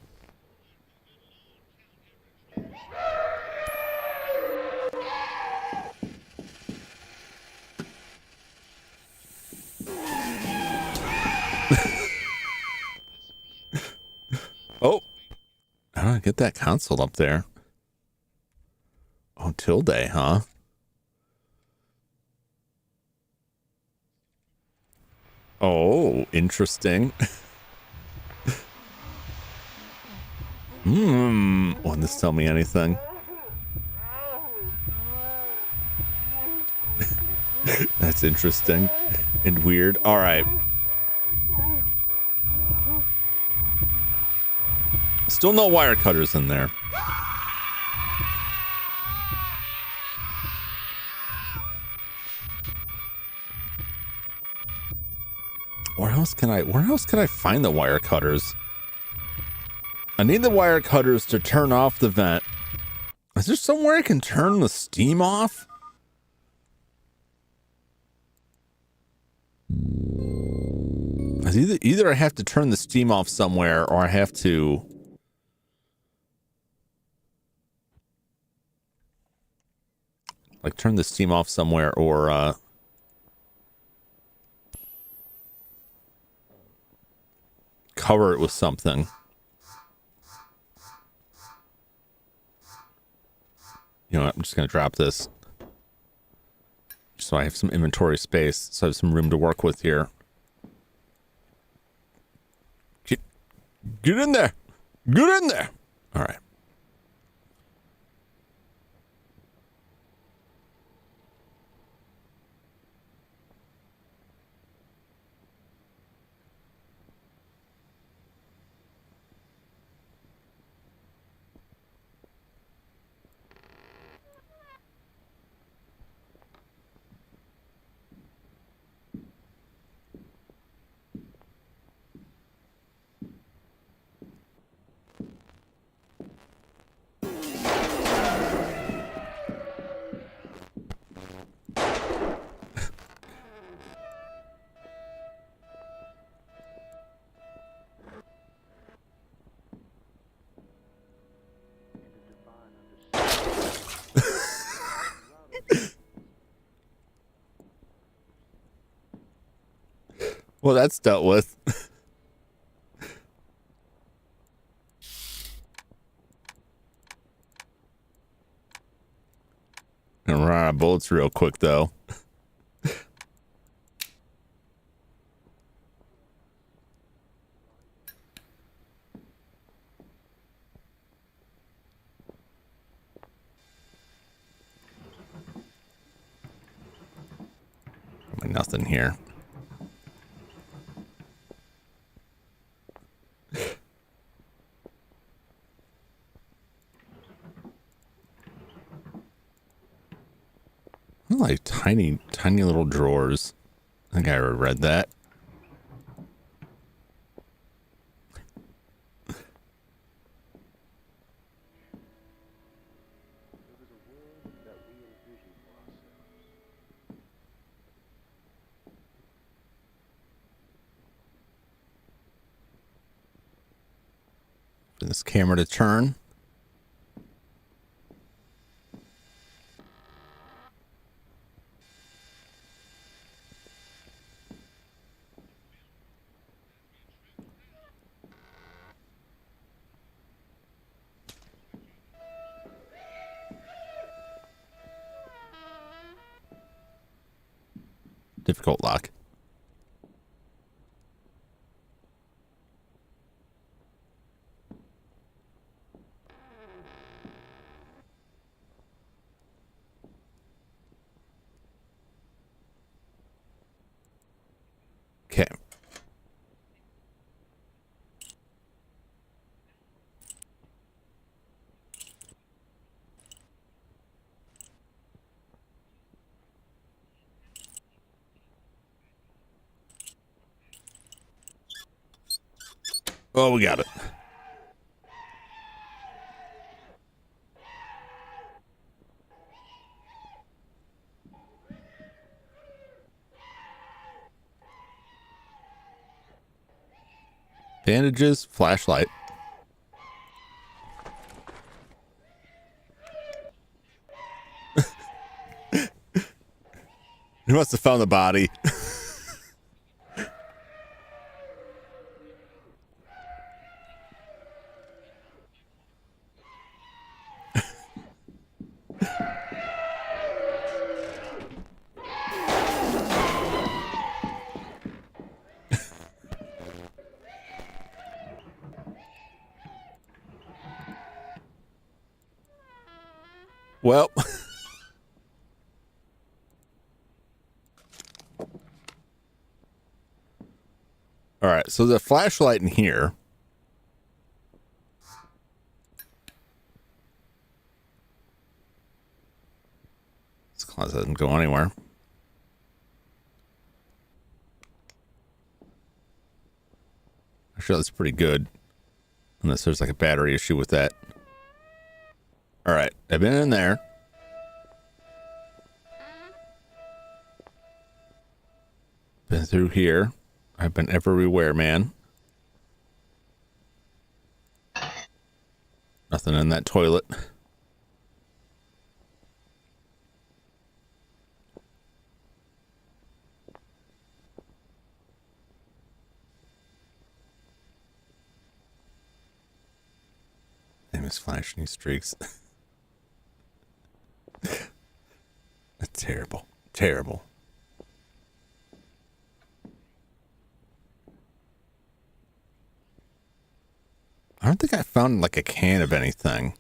Oh, how do I get that console up there? Oh, tilde, huh? Oh, interesting. Wouldn't this tell me anything? That's interesting and weird. All right. Still no wire cutters in there. Where else can I find the wire cutters? I need the wire cutters to turn off the vent. Is there somewhere I can turn the steam off? Either I have to turn the steam off somewhere or I have to like turn the steam off somewhere or cover it with something. You know what? I'm just going to drop this so I have some inventory space, so I have some room to work with here. Get in there. Get in there. All right. Well, that's dealt with. Gonna run out of bullets real quick, though. Nothing here. Like tiny little drawers. I think I already read that. For this camera to turn. Difficult lock. Oh, we got it. Bandages, flashlight. He must have found the body. Well, all right. So the flashlight in here. This closet doesn't go anywhere. Actually, that's pretty good. Unless there's like a battery issue with that. All right. I've been in there. Been through here. I've been everywhere, man. Nothing in that toilet. Name is flashing streaks. That's terrible. Terrible. I don't think I found like a can of anything.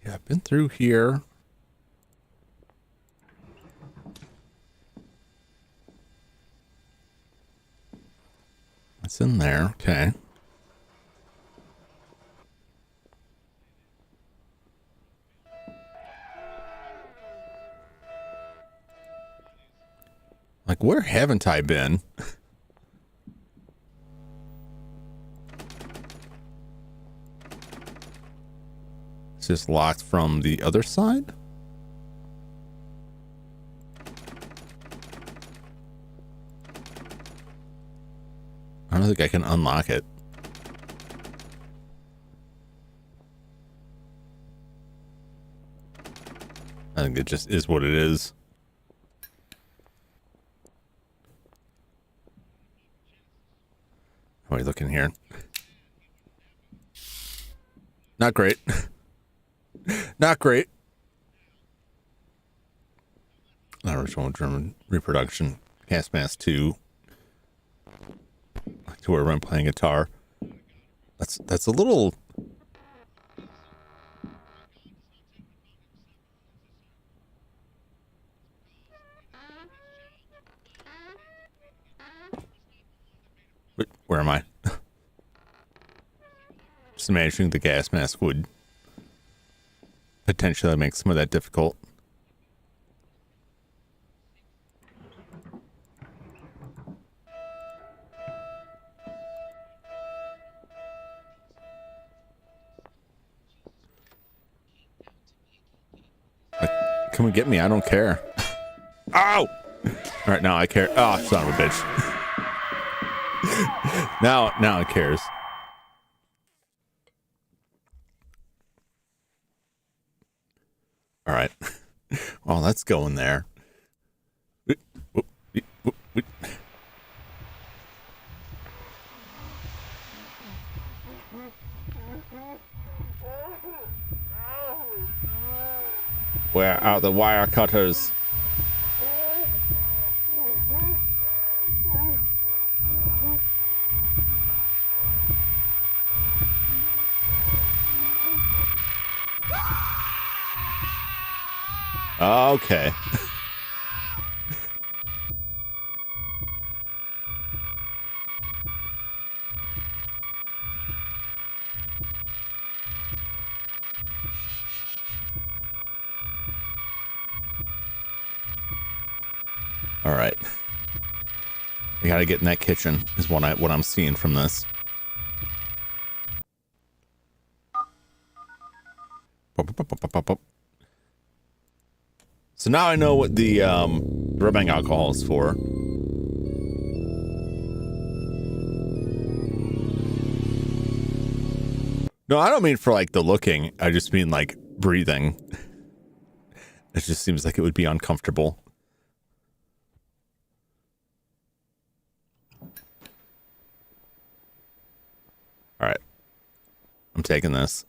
Yeah, I've been through here. What's in there? Okay. Like, where haven't I been? It's just locked from the other side? I don't think I can unlock it. I think it just is what it is. How are you looking here? Not great. Not great. Original German reproduction. Cast Mass 2. To where I'm playing guitar. That's a little... Where am I? Just imagining the gas mask would potentially make some of that difficult. Like, come and get me. I don't care. Ow! All right, now I care. Oh, son of a bitch. now it cares. All right. Well, let's go in there. Where are the wire cutters? Okay. All right. I gotta get in that kitchen is what I'm seeing from this. So now I know what the rubbing alcohol is for. No, I don't mean for like the looking. I just mean like breathing. It just seems like it would be uncomfortable. All right. I'm taking this.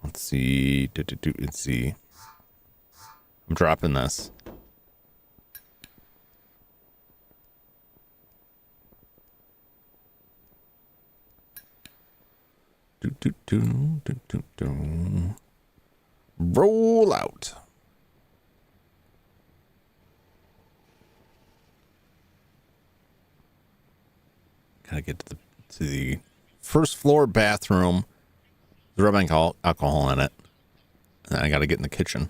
Let's see. Let's see. I'm dropping this. Roll out. Gotta get to the first floor bathroom. The rubbing alcohol in it. And then I gotta get in the kitchen.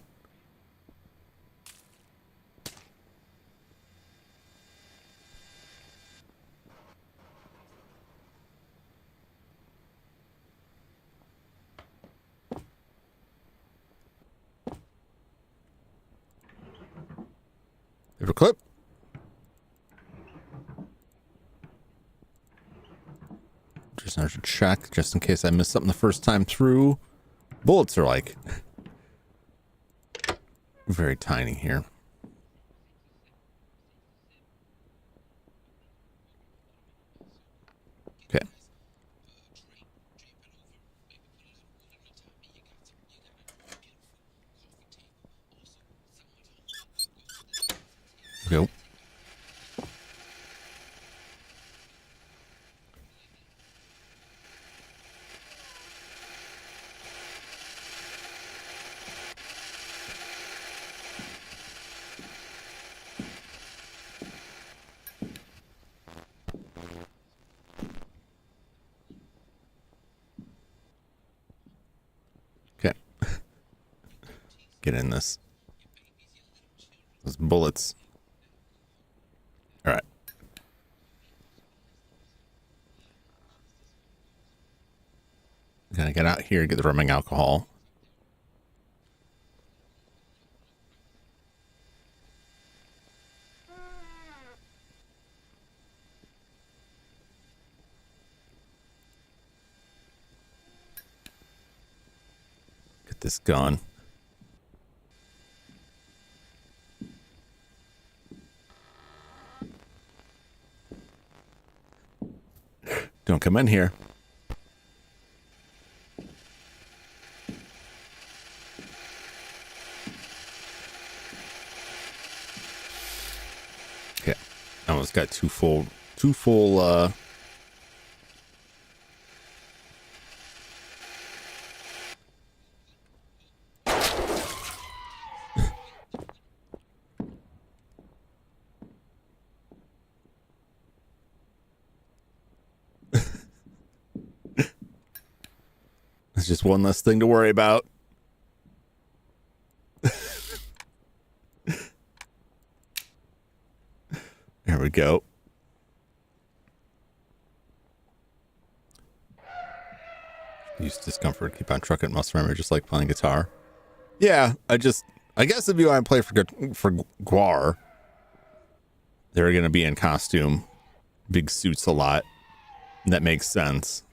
Paper clip. Just another check, just in case I missed something the first time through. Bullets are like very tiny here. Okay. Go. Okay. Get in this. Those bullets. All right. Gotta get out here, get the rubbing alcohol. Get this gun. Don't come in here. Okay. I almost got two full It's just one less thing to worry about. There we go. Use discomfort, keep on trucking muscle memory, just like playing guitar. Yeah, I guess if you want to play for Guar, they're going to be in costume, big suits a lot. That makes sense.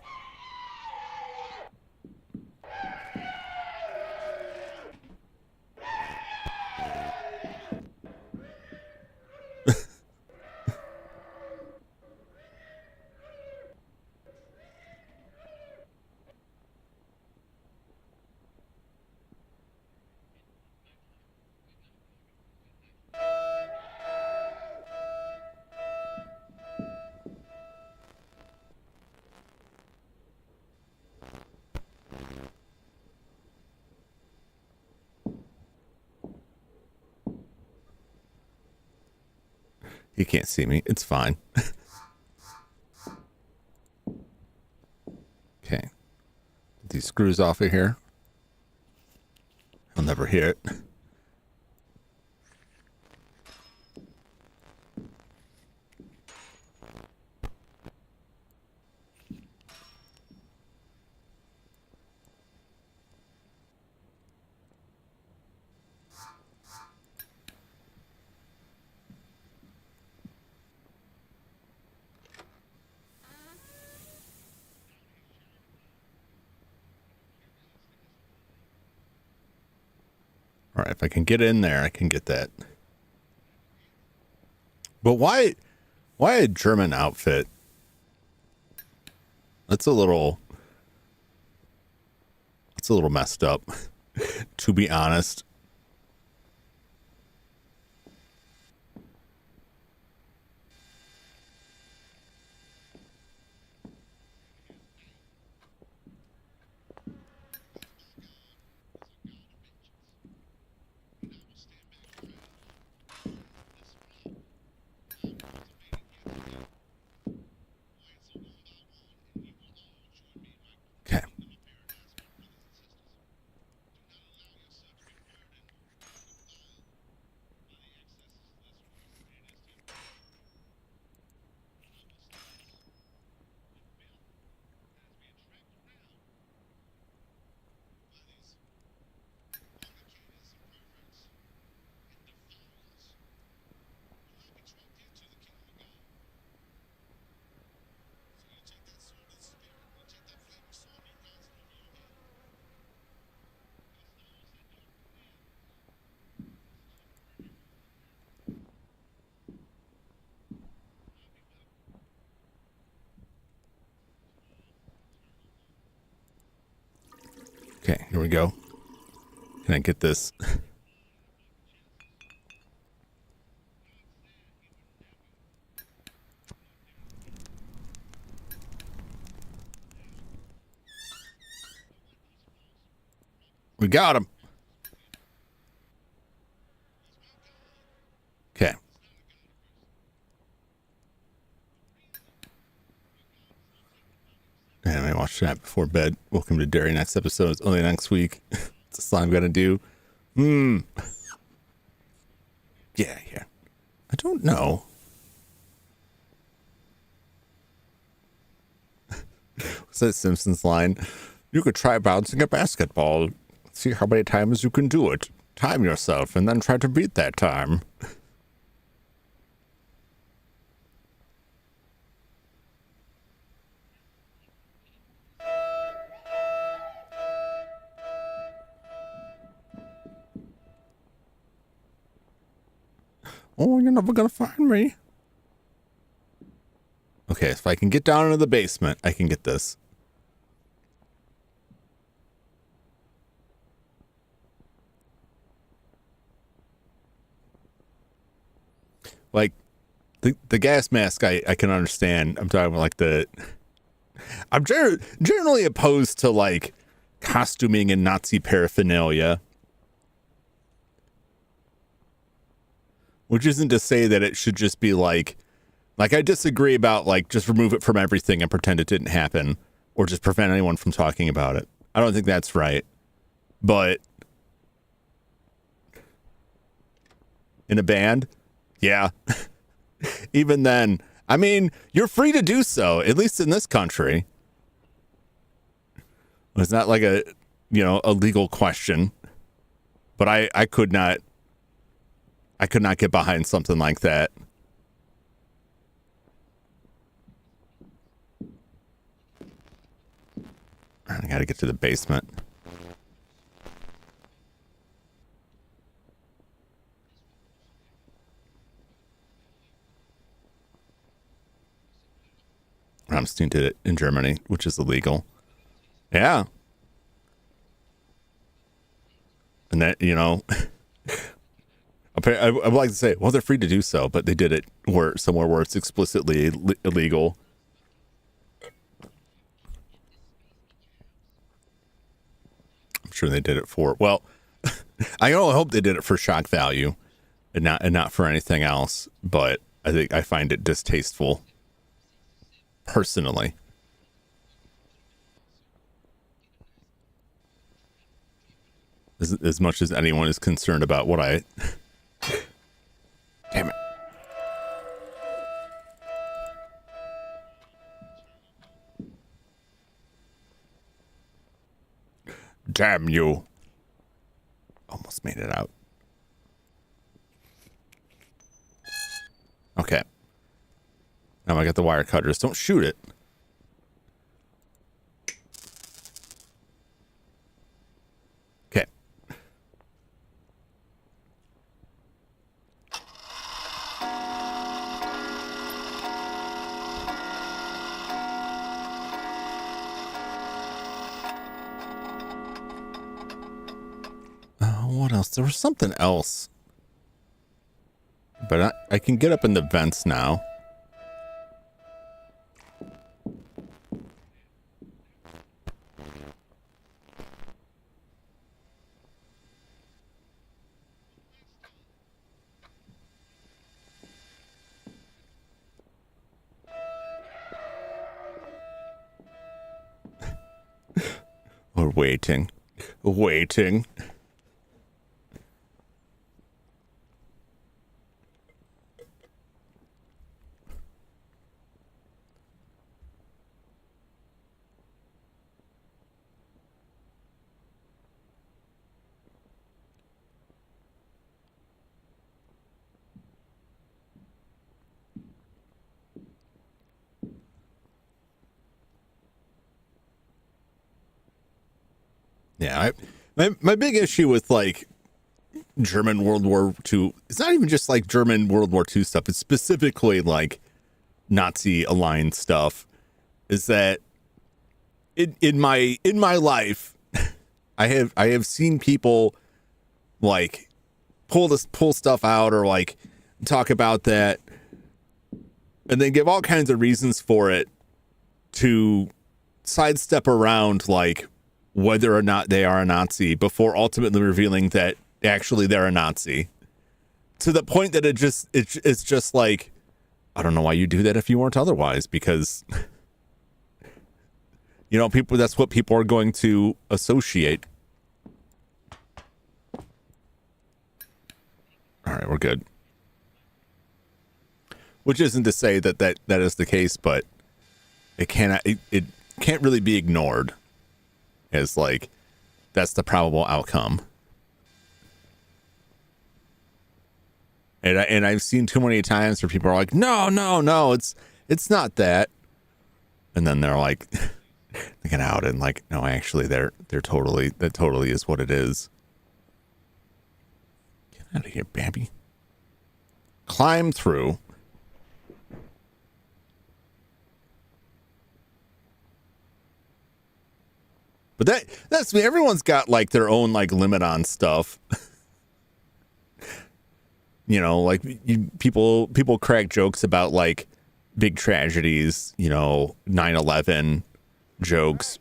He can't see me. It's fine. Okay. Get these screws off of here. I'll never hear it. right, if I can get in there, I can get that. But why a German outfit? That's a little messed up, to be honest. Okay. Okay, here we go. Can I get this? We got him. Okay. And I watched that before bed. Welcome to Dairy. Next episode is only next week. It's a slime gonna do. Yeah. I don't know. What's that Simpsons line? You could try bouncing a basketball. See how many times you can do it. Time yourself and then try to beat that time. Oh, you're never gonna find me. Okay, if I can get down into the basement, I can get this. Like, the gas mask, I can understand. I'm talking about, like, I'm generally opposed to, like, costuming and Nazi paraphernalia. Which isn't to say that it should just be like I disagree about, like, just remove it from everything and pretend it didn't happen, or just prevent anyone from talking about it. I don't think that's right. But in a band, yeah. Even then, I mean, you're free to do so, at least in this country. It's not like a legal question. But I could not get behind something like that. I gotta get to the basement. Ramstein did it in Germany, which is illegal. Yeah. And that, I would like to say, well, they're free to do so, but they did it somewhere where it's explicitly illegal. I'm sure they did it for, well, I only hope they did it for shock value and not for anything else, but I find it distasteful personally. As much as anyone is concerned about what I damn it. Damn you. Almost made it out. Okay. Now I got the wire cutters. Don't shoot it. Okay. what else? There was something else. But I can get up in the vents now. We're waiting. Waiting. Yeah, my big issue with like German World War II, it's not even just like German World War II stuff. It's specifically like Nazi aligned stuff. Is that in my life, I have seen people like pull stuff out or like talk about that, and then give all kinds of reasons for it to sidestep around like whether or not they are a Nazi before ultimately revealing that actually they're a Nazi, to the point that it's just like, I don't know why you do that if you weren't otherwise, because you know, people, that's what people are going to associate. All right, we're good. Which isn't to say that is the case, but it can't really be ignored as like that's the probable outcome. And I've seen too many times where people are like, no, it's not that, and then they're like they get out and like, no, actually that totally is what it is. Get out of here, Babby. Climb through. But that's me. Everyone's got like their own like limit on stuff. You know, like people crack jokes about like big tragedies, you know, 9/11 jokes.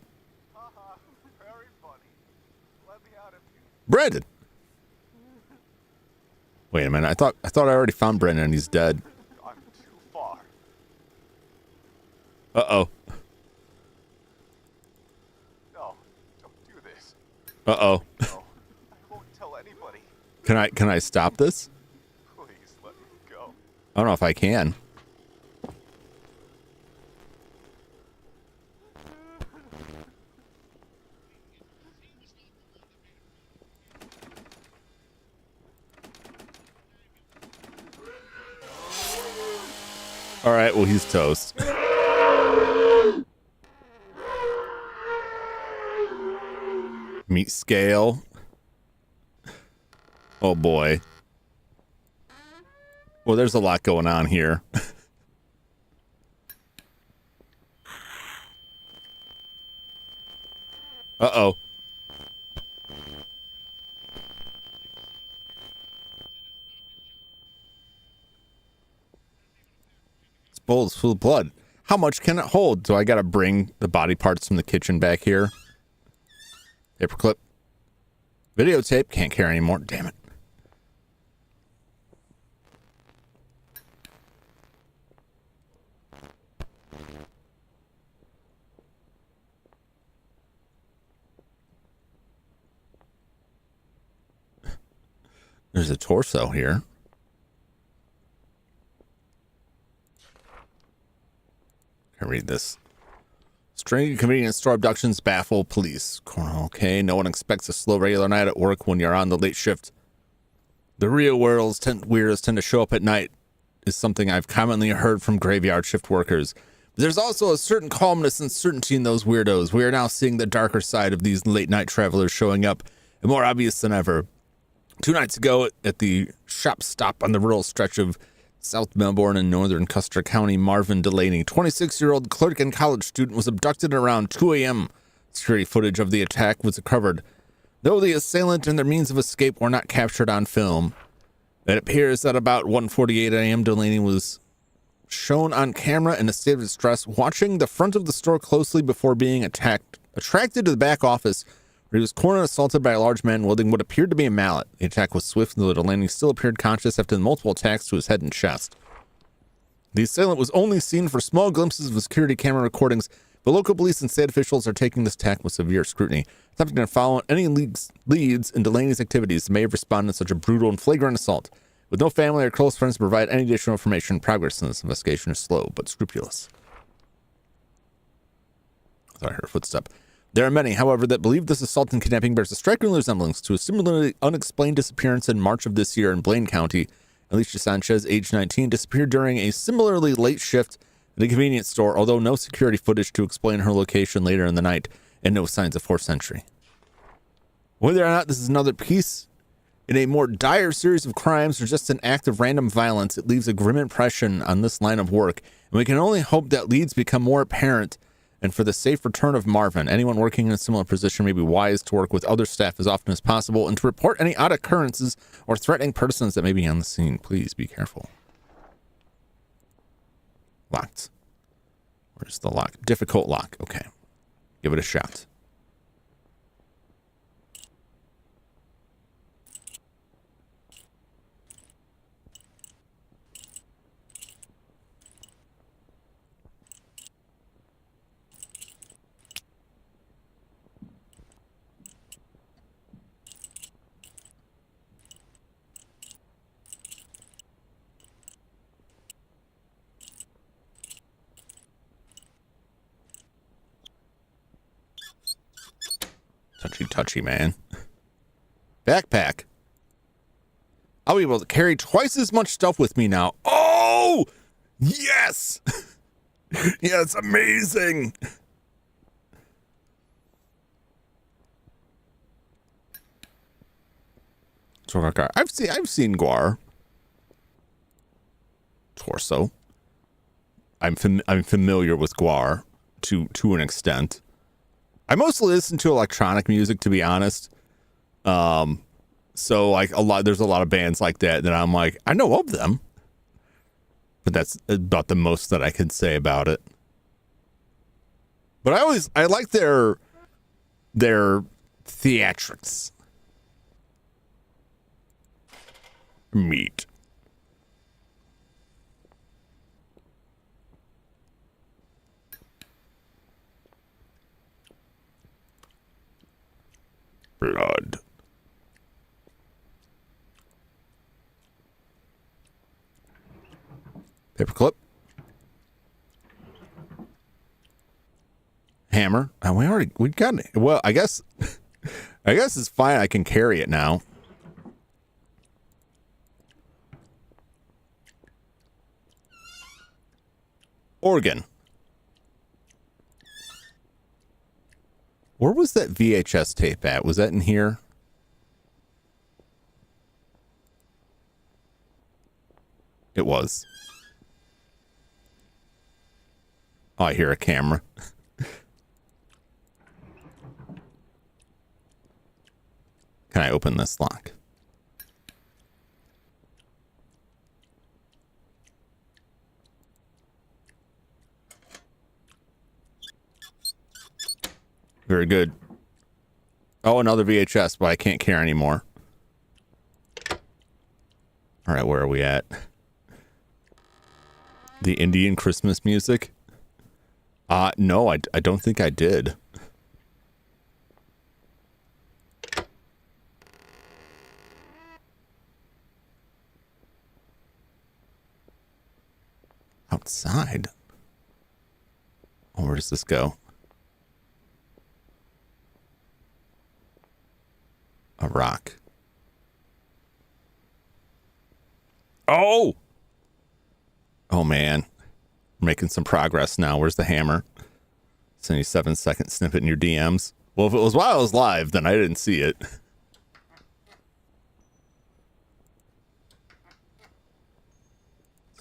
Very funny. Let me out of here. Brendan. Wait a minute. I thought I already found Brendan and he's dead. I'm too far. Uh-oh. No, don't do this. Uh-oh. No, I won't tell anybody. Can I stop this? Please let me go. I don't know if I can. All right, well, he's toast. Meet scale. Oh boy. Well, there's a lot going on here. Uh-oh. This bowl is full of blood. How much can it hold? Do I gotta bring the body parts from the kitchen back here? Paperclip. Videotape. Can't carry anymore. Damn it. There's a torso here. Can I read this? Strange convenience store abductions baffle police. Okay, no one expects a slow regular night at work when you're on the late shift. The real weirdos tend to show up at night is something I've commonly heard from graveyard shift workers. But there's also a certain calmness and certainty in those weirdos. We are now seeing the darker side of these late night travelers showing up, and more obvious than ever. 2 nights ago at the shop stop on the rural stretch of South Melbourne and northern Custer County, Marvin Delaney, 26-year-old clerk and college student, was abducted around 2 a.m. Security footage of the attack was recovered Though the assailant and their means of escape were not captured on film, it appears that about 1:48 a.m. Delaney was shown on camera in a state of distress, watching the front of the store closely before being attracted to the back office, where he was cornered and assaulted by a large man wielding what appeared to be a mallet. The attack was swift, though Delaney still appeared conscious after the multiple attacks to his head and chest. The assailant was only seen for small glimpses of the security camera recordings, but local police and state officials are taking this attack with severe scrutiny, attempting to follow any leads in Delaney's activities that may have responded to such a brutal and flagrant assault. With no family or close friends to provide any additional information, progress in this investigation is slow but scrupulous. I thought I heard a footstep. There are many, however, that believe this assault and kidnapping bears a striking resemblance to a similarly unexplained disappearance in March of this year in Blaine County. Alicia Sanchez, age 19, disappeared during a similarly late shift at a convenience store, although no security footage to explain her location later in the night, and no signs of forced entry. Whether or not this is another piece in a more dire series of crimes or just an act of random violence, it leaves a grim impression on this line of work, and we can only hope that leads become more apparent. And for the safe return of Marvin, anyone working in a similar position may be wise to work with other staff as often as possible and to report any odd occurrences or threatening persons that may be on the scene. Please be careful. Locked. Where's the lock? Difficult lock. Okay. Give it a shot. Touchy, man. Backpack. I'll be able to carry twice as much stuff with me now. Oh! Yes! Yes, amazing! I've seen Guar. Torso. I'm familiar with Guar to an extent. I mostly listen to electronic music, to be honest. So like there's a lot of bands like that I'm like, I know of them, but that's about the most that I can say about it. But I like their theatrics. Meat. Blood. Paperclip. Hammer. Oh, we got it. Well, I guess it's fine. I can carry it now. Organ. Where was that VHS tape at? Was that in here? It was. Oh, I hear a camera. Can I open this lock? Very good. Oh, another VHS, but I can't carry anymore. All right, where are we at? The Indian Christmas music? No, I don't think I did. Outside? Oh, where does this go? A rock. Oh! Oh, man. We're making some progress now. Where's the hammer? 77-second snippet in your DMs. Well, if it was while I was live, then I didn't see it.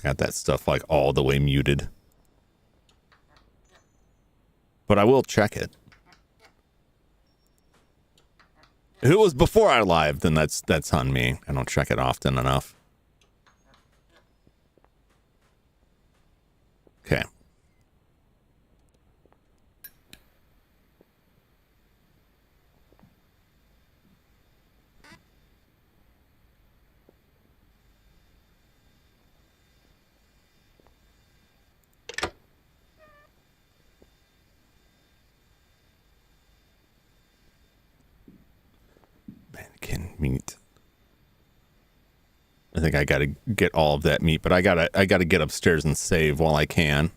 Got that stuff like all the way muted. But I will check it. If it was before I live, then that's on me. I don't check it often enough. Okay. Mannequin meat. I think I gotta get all of that meat, but I gotta get upstairs and save while I can.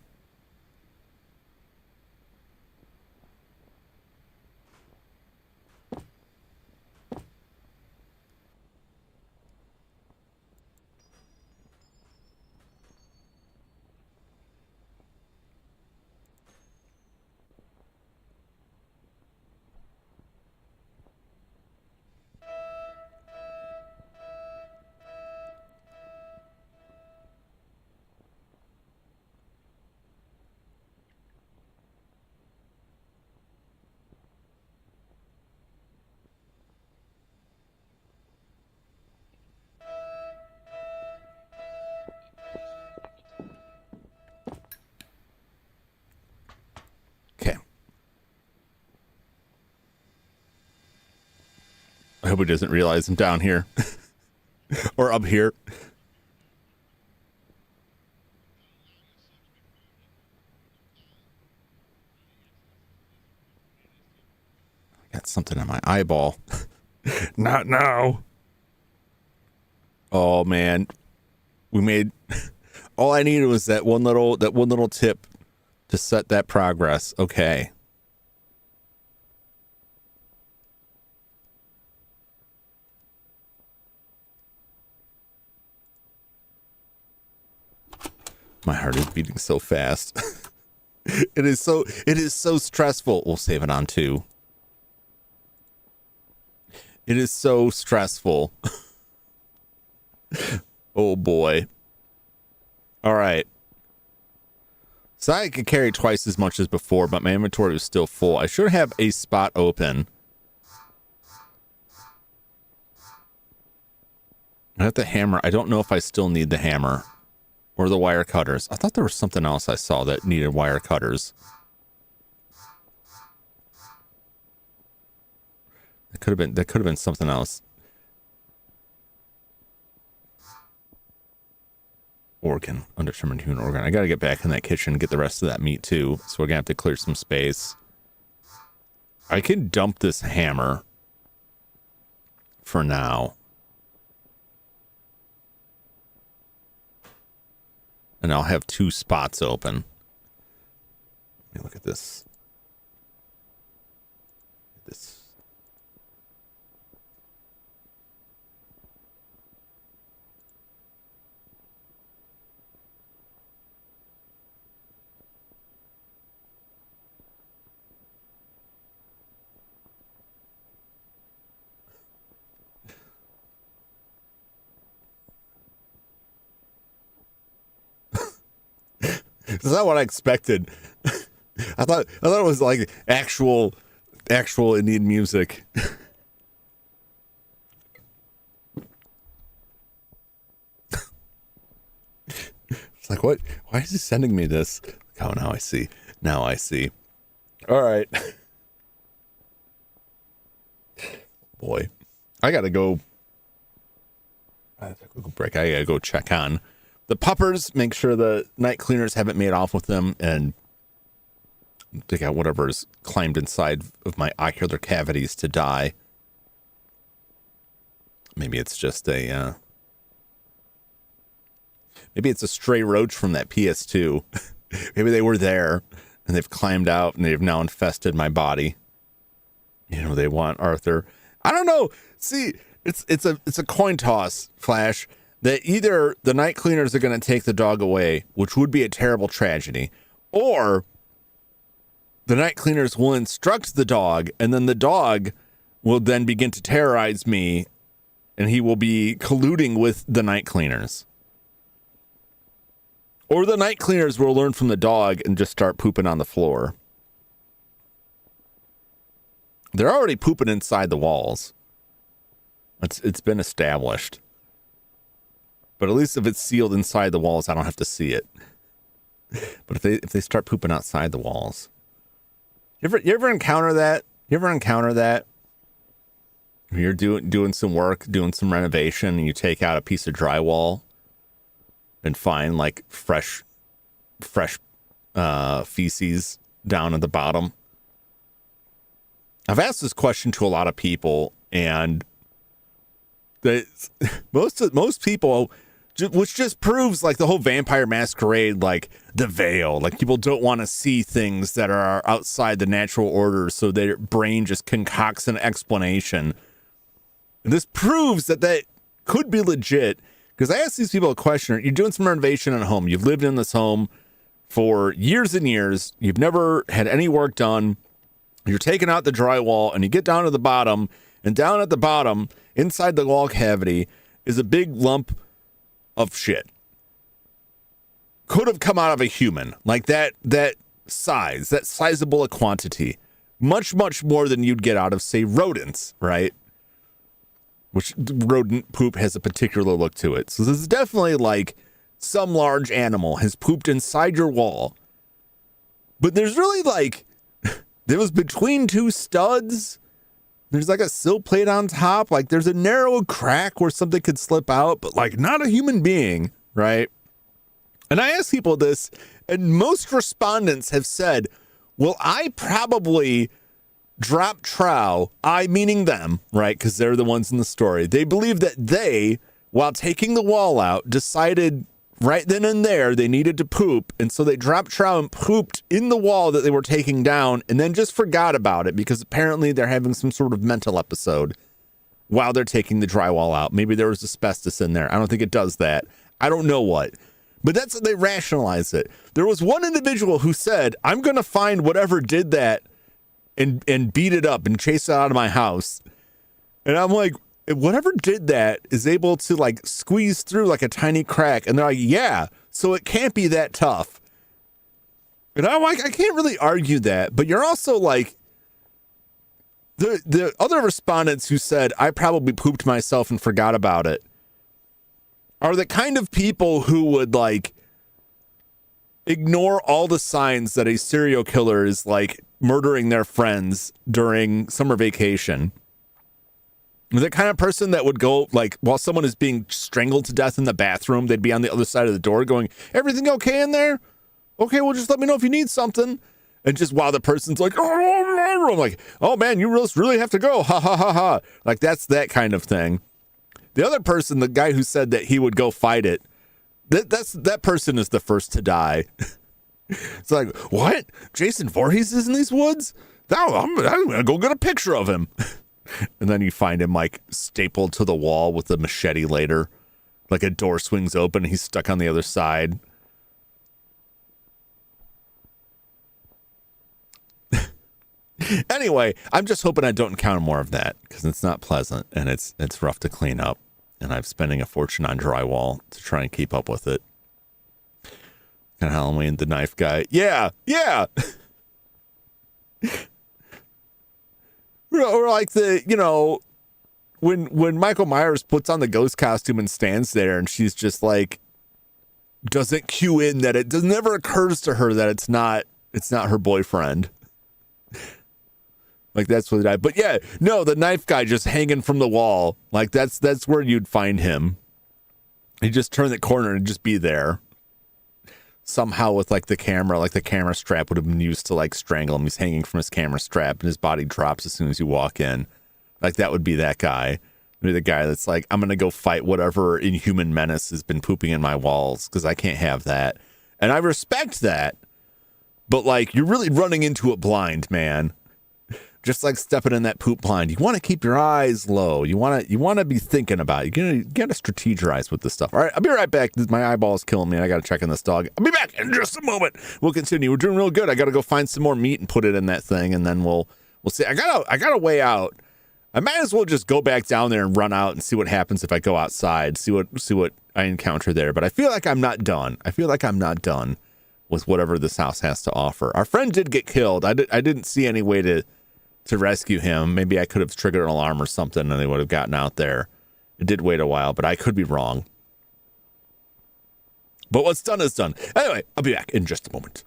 Okay. I hope he doesn't realize I'm down here or up here. I got something on my eyeball. Not now. Oh man, we made. All I needed was that one little tip to set that progress. Okay. My heart is beating so fast. It is so stressful. We'll save it on 2. It is so stressful. Oh boy. All right. So I could carry twice as much as before, but my inventory was still full. I should have a spot open. I have the hammer. I don't know if I still need the hammer or the wire cutters. I thought there was something else I saw that needed wire cutters. That could have been something else. Organ, undetermined human organ. I gotta get back in that kitchen and get the rest of that meat too. So we're gonna have to clear some space. I can dump this hammer for now. And I'll have 2 spots open. Let me look at this. That's not what I expected. I thought it was like actual Indian music. It's like, what? Why is he sending me this? Oh, now I see. Now I see. All right. Boy, I gotta go. I have to go break. I gotta go check on the puppers, make sure the night cleaners haven't made off with them, and take out whatever's climbed inside of my ocular cavities to die. Maybe it's just a maybe it's a stray roach from that PS2. Maybe they were there and they've climbed out and they've now infested my body. You know, they want Arthur. I don't know. See, it's a coin toss, Flash, that either the night cleaners are going to take the dog away, which would be a terrible tragedy, or the night cleaners will instruct the dog, and then the dog will then begin to terrorize me, and he will be colluding with the night cleaners. Or the night cleaners will learn from the dog and just start pooping on the floor. They're already pooping inside the walls. It's been established. But at least if it's sealed inside the walls, I don't have to see it. But if they start pooping outside the walls, you ever encounter that? You ever encounter that? You're doing some work, doing some renovation, and you take out a piece of drywall and find like fresh feces down at the bottom. I've asked this question to a lot of people, and most people, which just proves like the whole Vampire Masquerade, like the veil, like people don't want to see things that are outside the natural order, so their brain just concocts an explanation. And this proves that could be legit, because I asked these people a question. You're doing some renovation at home. You've lived in this home for years and years. You've never had any work done. You're taking out the drywall, and you get down to the bottom, and down at the bottom, inside the wall cavity, is a big lump of shit. Could have come out of a human, like that size, that sizable a quantity. Much, much more than you'd get out of, say, rodents, right? Which rodent poop has a particular look to it. So this is definitely like some large animal has pooped inside your wall. But there's really like, there was between two studs. There's like a sill plate on top. Like there's a narrow crack where something could slip out, but like not a human being, right? And I asked people this, and most respondents have said, well, I probably drop trow, I meaning them, right? Because they're the ones in the story. They believe that they, while taking the wall out, decided right then and there they needed to poop. And so they dropped trow and pooped in the wall that they were taking down, and then just forgot about it because apparently they're having some sort of mental episode while they're taking the drywall out. Maybe there was asbestos in there. I don't think it does that. I don't know what. But that's how they rationalize it. There was one individual who said, I'm going to find whatever did that and beat it up and chase it out of my house. And I'm like, whatever did that is able to like squeeze through like a tiny crack. And they're like, yeah, so it can't be that tough. And I'm like, I can't really argue that. But you're also like, the other respondents who said, I probably pooped myself and forgot about it, are the kind of people who would like ignore all the signs that a serial killer is like murdering their friends during summer vacation. The kind of person that would go like while someone is being strangled to death in the bathroom, they'd be on the other side of the door going, everything okay in there? Okay, well, just let me know if you need something. And just while the person's like, oh, I'm like, oh man, you really have to go. Ha ha ha ha. Like that's that kind of thing. The other person, the guy who said that he would go fight it, that person is the first to die. It's like, what? Jason Voorhees is in these woods? I'm going to go get a picture of him. And then you find him like stapled to the wall with a machete later. Like a door swings open and he's stuck on the other side. Anyway, I'm just hoping I don't encounter more of that because it's not pleasant and it's rough to clean up. And I'm spending a fortune on drywall to try and keep up with it. And Halloween, the knife guy. Yeah. Or like when Michael Myers puts on the ghost costume and stands there and she's just like, doesn't cue in that it never occurs to her that it's not her boyfriend. Like that's what I, but yeah, no, the knife guy just hanging from the wall. Like that's where you'd find him. He'd just turn the corner and just be there. Somehow with like the camera strap would have been used to like strangle him. He's hanging from his camera strap and his body drops as soon as you walk in. Like that would be that guy. Be the guy that's like, I'm going to go fight whatever inhuman menace has been pooping in my walls because I can't have that. And I respect that. But like, you're really running into it blind, man. Just like stepping in that poop blind. You want to keep your eyes low. You want to be thinking about it. You got to strategize with this stuff. All right, I'll be right back. My eyeball is killing me. I got to check on this dog. I'll be back in just a moment. We'll continue. We're doing real good. I got to go find some more meat and put it in that thing, and then we'll see. I got a way out. I might as well just go back down there and run out and see what happens if I go outside. See what I encounter there. But I feel like I'm not done. With whatever this house has to offer. Our friend did get killed. I didn't see any way to to rescue him. Maybe I could have triggered an alarm or something and they would have gotten out there. It did wait a while, but I could be wrong. But what's done is done. Anyway, I'll be back in just a moment.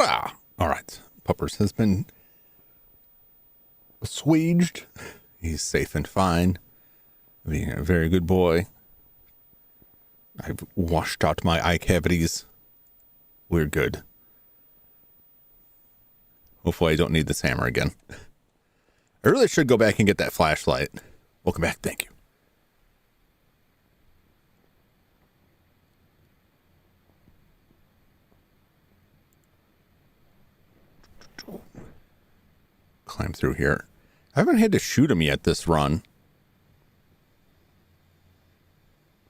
Ah, all right. Puppers has been assuaged. He's safe and fine. Being a very good boy. I've washed out my eye cavities. We're good. Hopefully I don't need this hammer again. I really should go back and get that flashlight. Welcome back. Thank you. Climb through here. I haven't had to shoot him yet this run,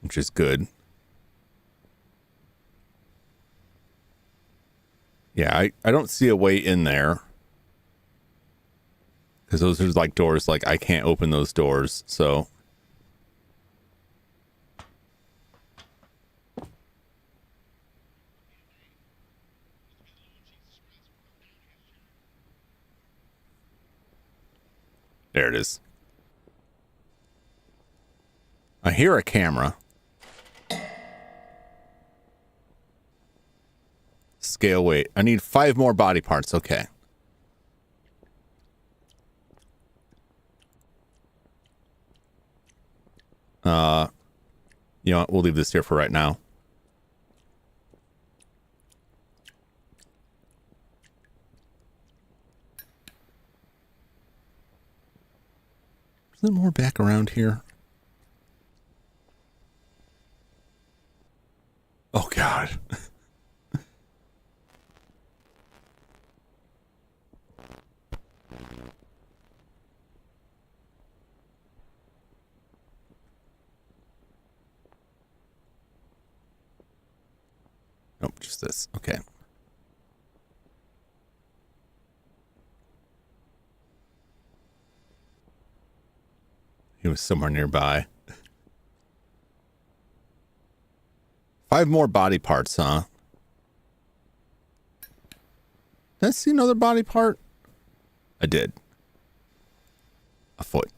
which is good. Yeah, I don't see a way in there. Because those are like doors, like I can't open those doors, so. There it is. I hear a camera. Scale weight. I need 5 more body parts. Okay. You know what? We'll leave this here for right now. Is there more back around here? Oh, God. Nope, just this. Okay. He was somewhere nearby. 5 more body parts, huh? Did I see another body part? I did. A foot.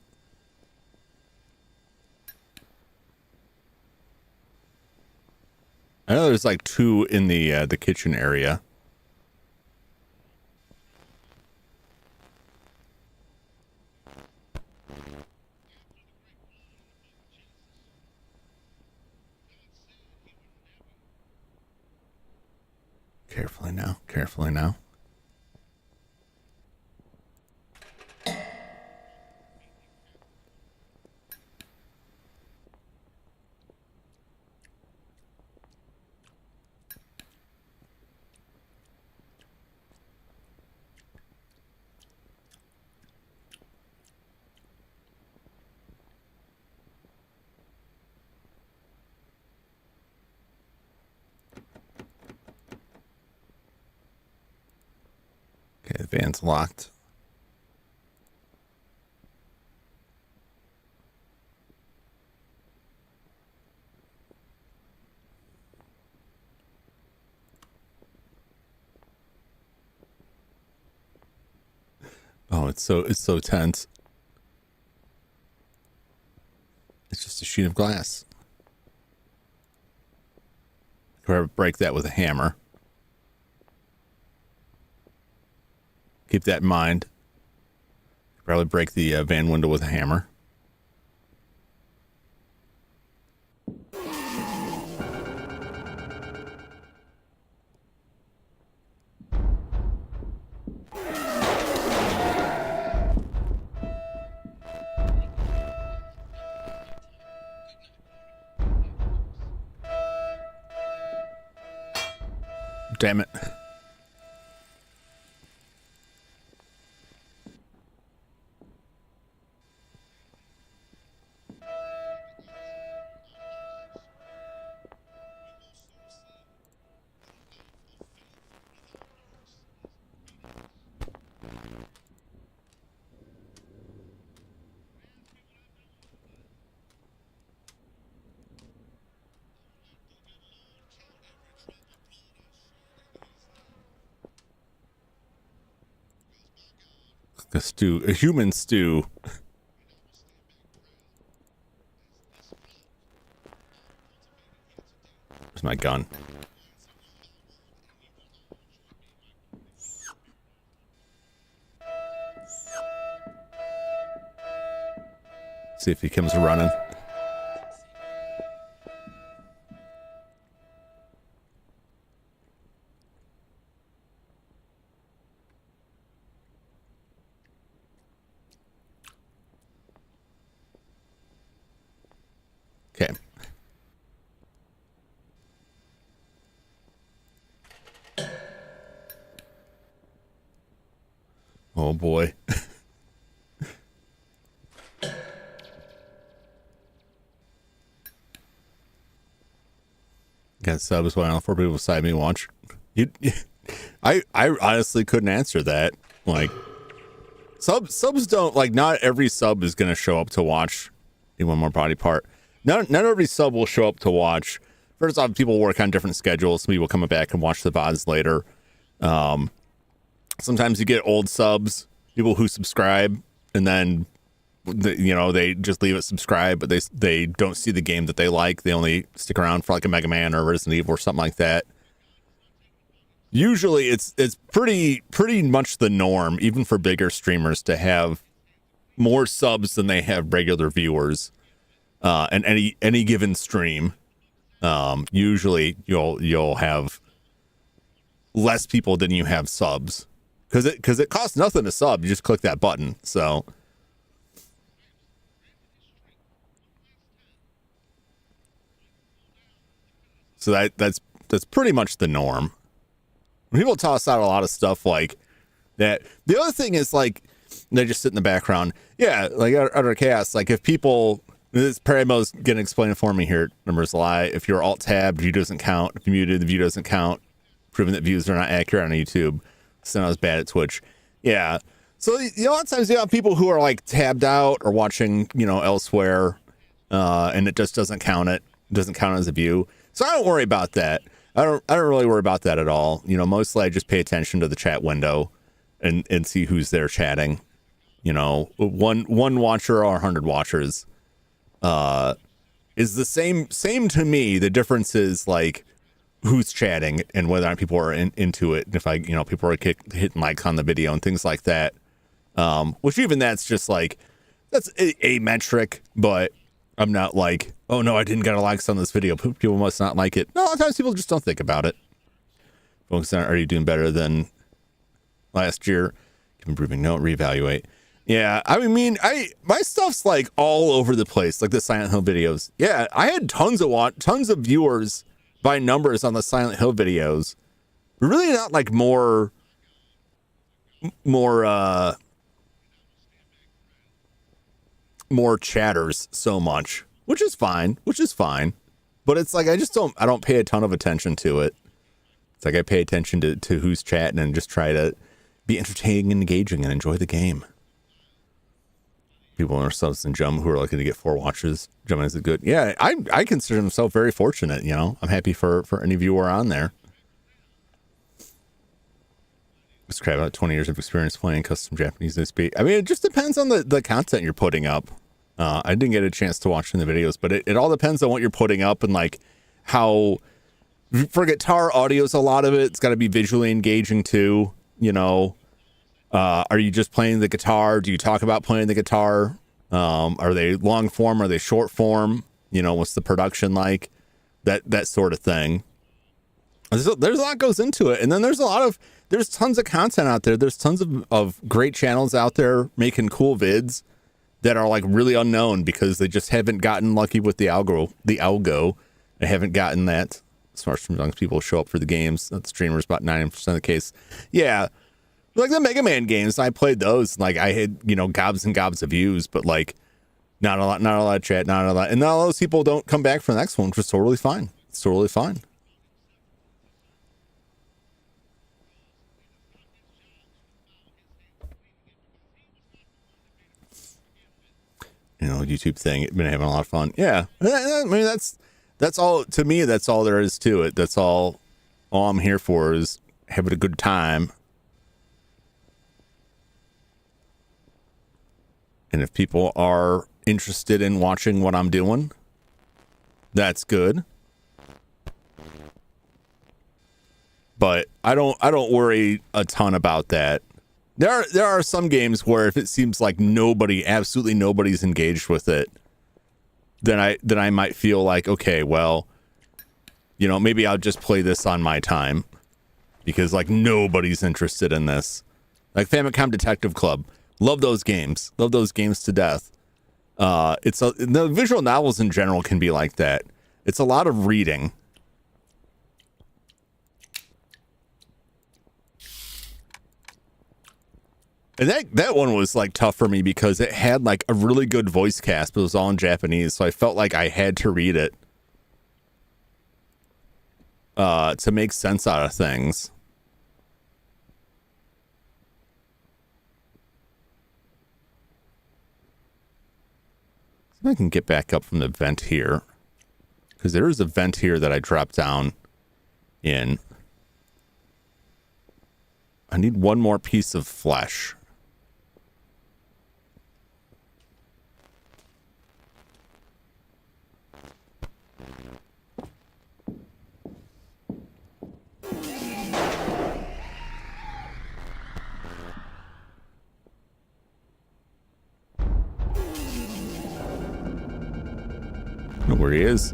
I know there's like 2 in the kitchen area. Carefully now. Carefully now. Okay, the van's locked. Oh, it's so tense. It's just a sheet of glass. Could break that with a hammer. Keep that in mind. Probably break the van window with a hammer. Damn it. A stew, a human stew. Where's my gun? See if he comes running. Okay. Oh boy. Got subs while on 4 people beside me watch. I honestly couldn't answer that. Like subs don't, like, not every sub is gonna show up to watch in one more body part. Not every sub will show up to watch. First off, people work on different schedules. Some people come back and watch the VODs later. Sometimes you get old subs, people who subscribe, and then they just leave it subscribed, but they don't see the game that they like. They only stick around for like a Mega Man or Resident Evil or something like that. Usually it's pretty much the norm, even for bigger streamers, to have more subs than they have regular viewers. And any given stream, usually you'll have less people than you have subs, because it costs nothing to sub. You just click that button. So that's pretty much the norm. People toss out a lot of stuff like that. The other thing is, like, they just sit in the background. Yeah, like Utter Chaos. Like, if people, this Paramo's gonna explain it for me here. Numbers lie. If you're alt tabbed, view doesn't count. If you're muted, the view doesn't count. Proving that views are not accurate on YouTube. So I was bad at Twitch. Yeah. So a lot of times you have people who are like tabbed out or watching, elsewhere, and it just doesn't count it. It doesn't count as a view. So I don't worry about that. I don't really worry about that at all. Mostly I just pay attention to the chat window and see who's there chatting. One watcher or 100 watchers is the same to me. The difference is like who's chatting and whether or not people are into it. If people are hitting likes on the video and things like that. Which even that's just like, that's a metric, but I'm not like, oh no, I didn't get a likes on this video, people must not like it. No, a lot of times people just don't think about it. Folks, are you doing better than last year? Keep improving. No, reevaluate. Yeah, I mean, my stuff's like all over the place, like the Silent Hill videos. Yeah, I had tons of viewers by numbers on the Silent Hill videos. Really not like more chatters so much, which is fine. But it's like, I don't pay a ton of attention to it. It's like I pay attention to who's chatting and just try to be entertaining and engaging and enjoy the game. People in our subs and Jum who are looking to get 4 watches. Jum is good. Yeah, I consider myself very fortunate. I'm happy for any viewer on there. Describe about 20 years of experience playing custom Japanese newspeak. I mean, it just depends on the content you're putting up. I didn't get a chance to watch in the videos, but it all depends on what you're putting up and like how. For guitar audios, a lot of it's got to be visually engaging too. Are you just playing the guitar? Do you talk about playing the guitar? Are they long form? Are they short form? What's the production like? That sort of thing. There's a lot goes into it, and then there's tons of content out there. There's tons of great channels out there making cool vids that are like really unknown because they just haven't gotten lucky with the algo. They haven't gotten that. Smart streamers, people show up for the games. That streamers about 90% of the case. Yeah. Like the Mega Man games, I played those. Like I had, gobs and gobs of views, but like not a lot of chat, not a lot. And not all those people don't come back for the next one, which is totally fine. It's totally fine. YouTube thing. Been having a lot of fun. Yeah. I mean, that's all to me. That's all there is to it. That's all I'm here for is having a good time. And if people are interested in watching what I'm doing, that's good. But I don't worry a ton about that. There are some games where if it seems like absolutely nobody's engaged with it, then I might feel like, okay, well, you know, maybe I'll just play this on my time because like nobody's interested in this. Like Famicom Detective Club, love those games to death. The visual novels in general can be like that. It's a lot of reading. And that one was like tough for me because it had like a really good voice cast, but it was all in Japanese, so I felt like I had to read it to make sense out of things. See if I can get back up from the vent here, because there is a vent here that I dropped down in. I need one more piece of flesh. Know where he is.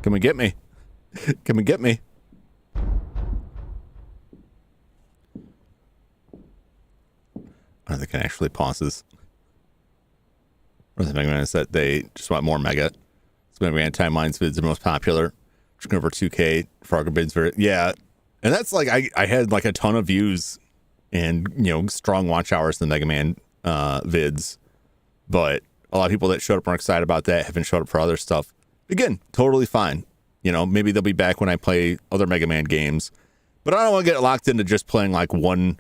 Come and get me. Come and get me. I don't think it actually pauses. Or the Mega Man is that they just want more Mega. So Mega Man Timelines vids are most popular. Just over 2K. Frogger bids for it. Yeah. And that's like, I had like a ton of views and, you know, strong watch hours in the Mega Man vids. But a lot of people that showed up are excited about that, haven't showed up for other stuff. Again, totally fine. You know, maybe they'll be back when I play other Mega Man games. But I don't want to get locked into just playing like one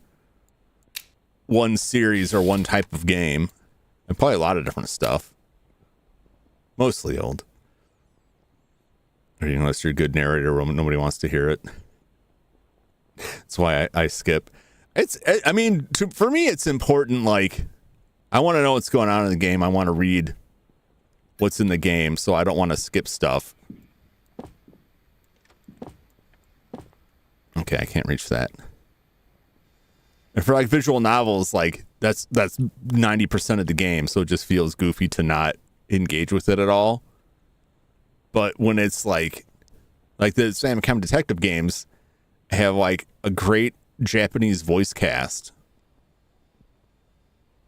series or one type of game. And play a lot of different stuff. Mostly old. Or unless you're a good narrator, nobody wants to hear it. That's why I skip. I mean, for me, it's important. Like, I want to know what's going on in the game. I want to read what's in the game, so I don't want to skip stuff. Okay, I can't reach that. And for like visual novels, like that's 90% of the game, so it just feels goofy to not engage with it at all. But when it's like the Famicom Detective games have like a great Japanese voice cast,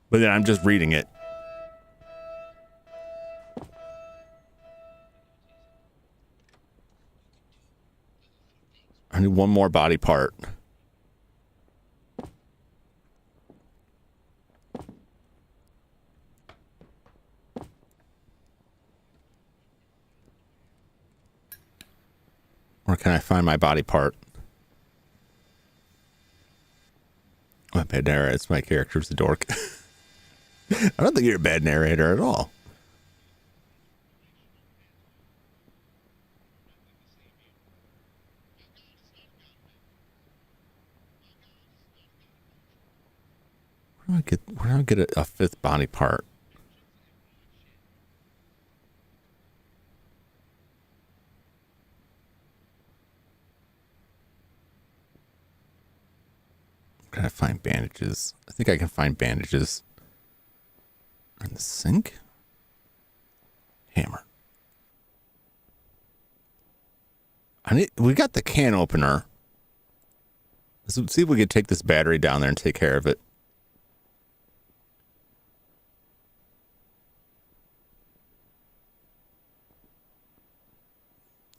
but then I'm just reading it. I need one more body part. Where can I find my body part? Oh, bad narrator. It's my character's a dork. I don't think you're a bad narrator at all. Where do I get a fifth body part? Can I find bandages? I think I can find bandages. In the sink? Hammer. We got the can opener. Let's see if we can take this battery down there and take care of it.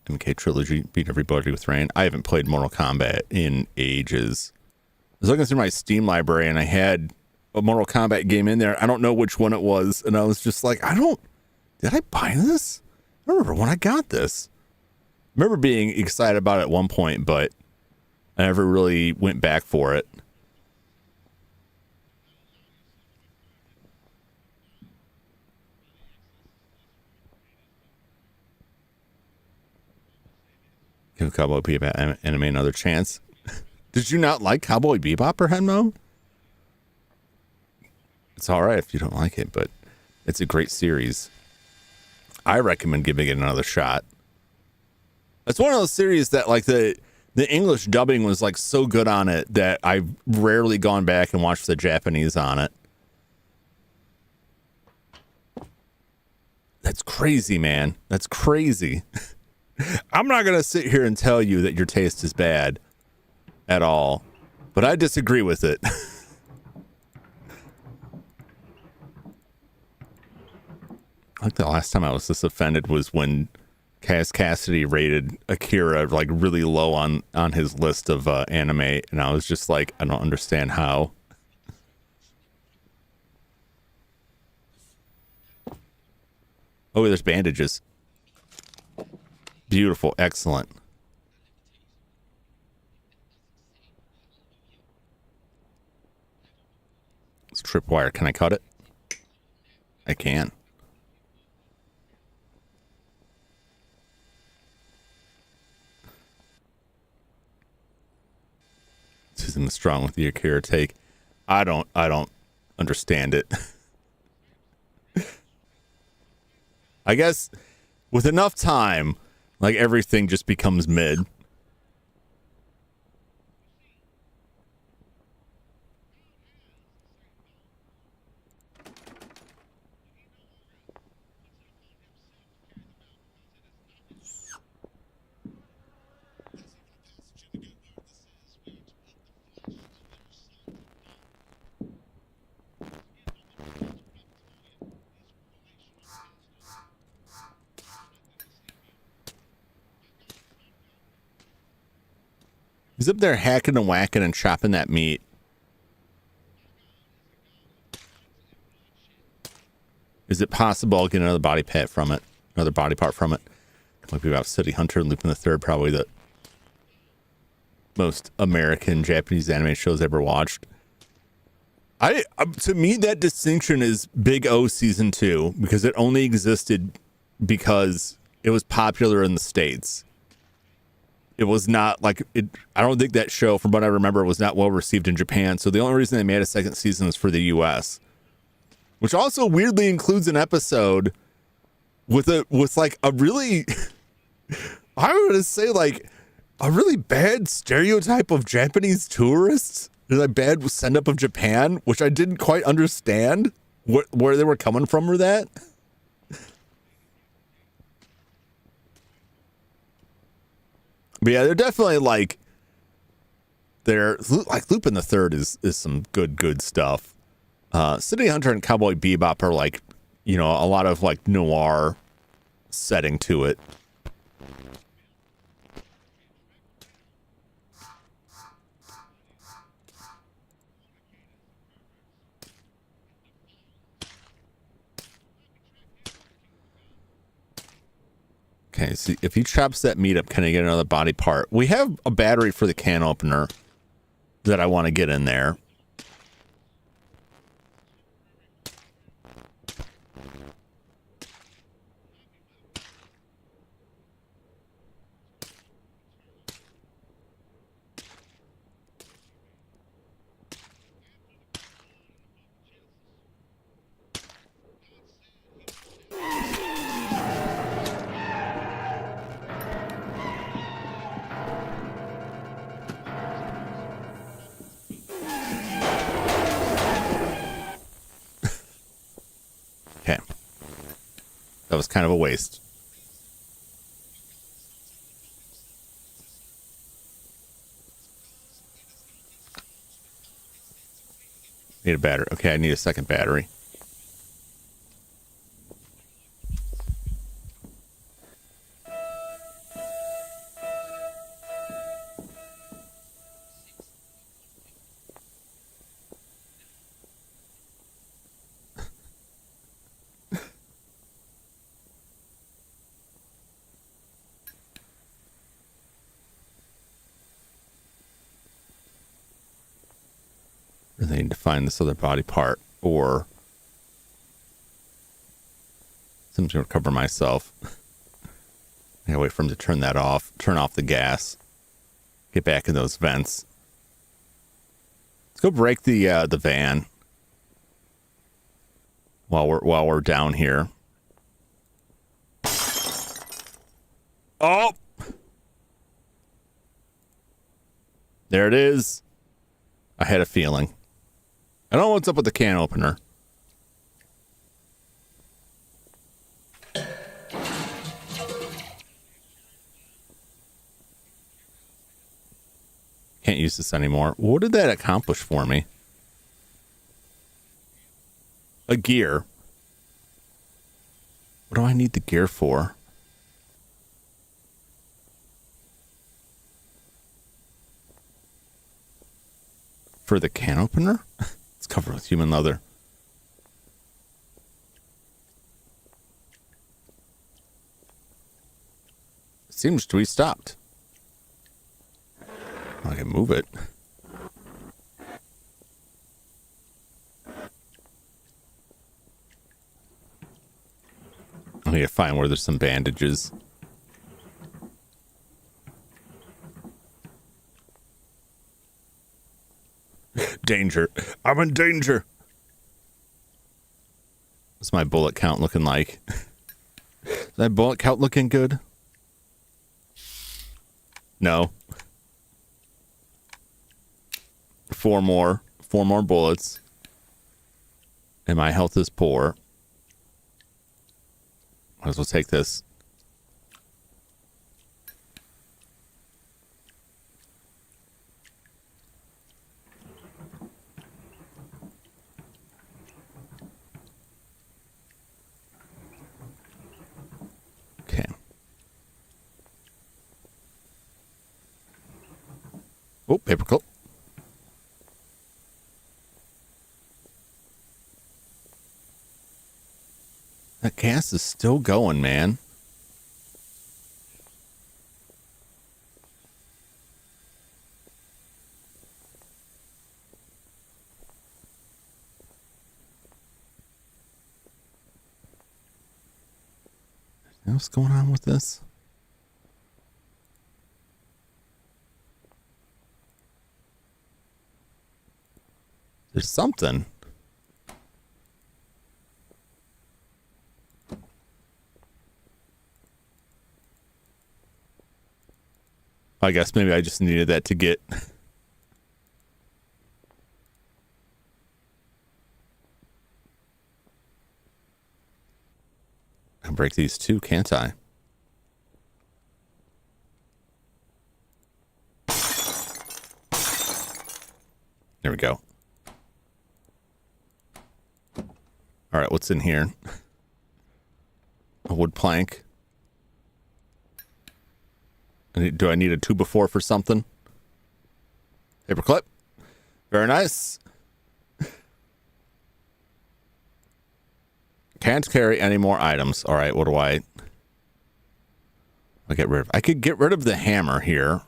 MK Trilogy, beat everybody with rain. I haven't played Mortal Kombat in ages. I was looking through my Steam library and I had a Mortal Kombat game in there. I don't know which one it was. And I was just like, did I buy this? I don't remember when I got this. I remember being excited about it at one point, but I never really went back for it. Give Cowboy Bebop anime another chance. Did you not like Cowboy Bebop or Henmo? It's all right if you don't like it, but it's a great series. I recommend giving it another shot. It's one of those series that like the English dubbing was like so good on it that I've rarely gone back and watched the Japanese on it. That's crazy, man. That's crazy. I'm not going to sit here and tell you that your taste is bad at all, but I disagree with it. I think the last time I was this offended was when Cass Cassidy rated Akira like really low on his list of anime, and I was just like, I don't understand how. Oh, there's bandages. Beautiful, excellent. It's tripwire. Can I cut it? I can. Isn't strong with the Akira take. I don't understand it. I guess with enough time, like everything just becomes mid. He's up there hacking and whacking and chopping that meat. Is it possible I'll get another body part from it? Another body part from it? Might be about City Hunter and Lupin the Third, probably the most American Japanese anime shows ever watched. To me, that distinction is Big O Season 2, because it only existed because it was popular in the States. It was not like it. I don't think that show, from what I remember, was not well received in Japan. So the only reason they made a second season was for the U.S., which also weirdly includes an episode with like a really, I would say like a really bad stereotype of Japanese tourists. There's a bad send up of Japan, which I didn't quite understand where they were coming from with that. But yeah, they're definitely like Lupin the Third is some good stuff. City Hunter and Cowboy Bebop are like, you know, a lot of like noir setting to it. Okay, so if he chops that meat up, can I get another body part? We have a battery for the can opener that I want to get in there. Okay. That was kind of a waste. Need a battery. Okay, I need a second battery. I need to find this other body part, or I'm just going to cover myself. I gotta wait for him to turn that off, turn off the gas, get back in those vents. Let's go break the van while we're down here. Oh! There it is. I had a feeling. I don't know what's up with the can opener. Can't use this anymore. What did that accomplish for me? A gear. What do I need the gear for? For the can opener? It's covered with human leather. Seems to be stopped. I can move it. I need to find where there's some bandages. Danger. I'm in danger. What's my bullet count looking like? Is that bullet count looking good? No. 4 more. 4 more bullets. And my health is poor. Might as well take this. Okay. Oh, paperclip. That gas is still going, man. What's going on with this? There's something. I guess maybe I just needed that to get... I can break these too, can't I? There we go. All right, what's in here? A wood plank. Do I need a 2x4 for something? Paperclip. Very nice. Can't carry any more items. All right, what do I get rid of? I could get rid of the hammer here.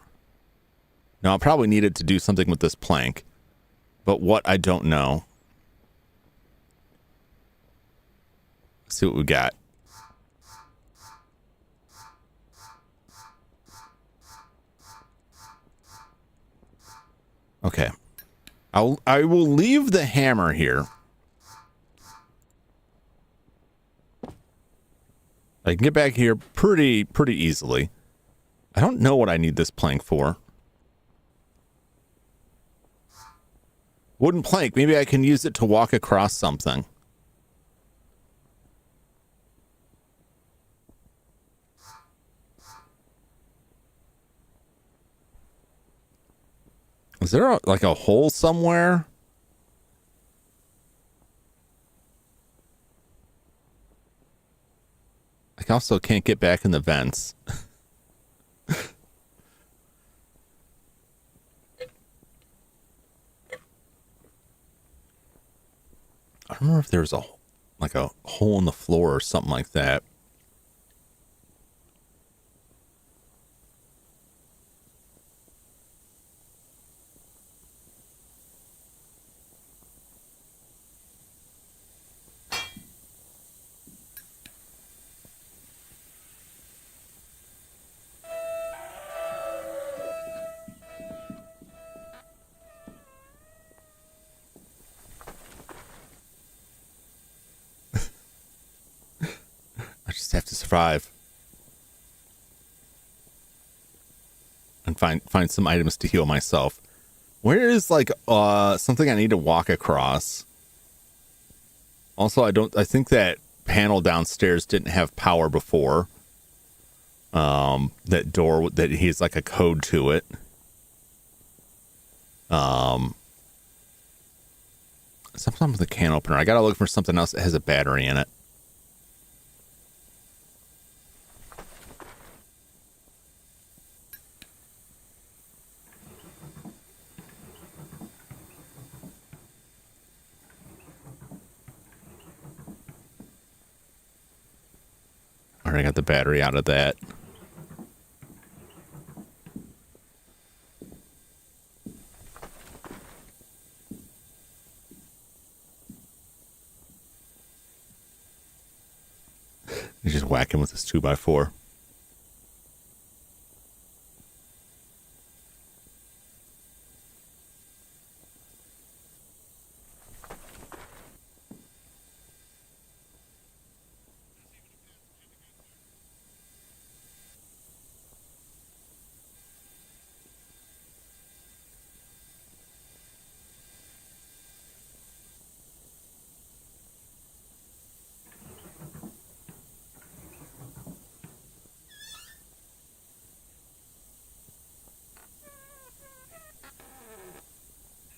Now, I'll probably need it to do something with this plank. But what, I don't know. Let's see what we got. Okay. I will leave the hammer here. I can get back here pretty easily. I don't know what I need this plank for. Wooden plank. Maybe I can use it to walk across something. Is there like a hole somewhere? I also can't get back in the vents. I don't remember if there was a hole in the floor or something like that. I just have to survive. and find some items to heal myself. Where is like something I need to walk across? Also, I think that panel downstairs didn't have power before. That door that he's like a code to it. Something with a can opener. I gotta look for something else that has a battery in it. Alright, I got the battery out of that. He's just whacking with his 2x4.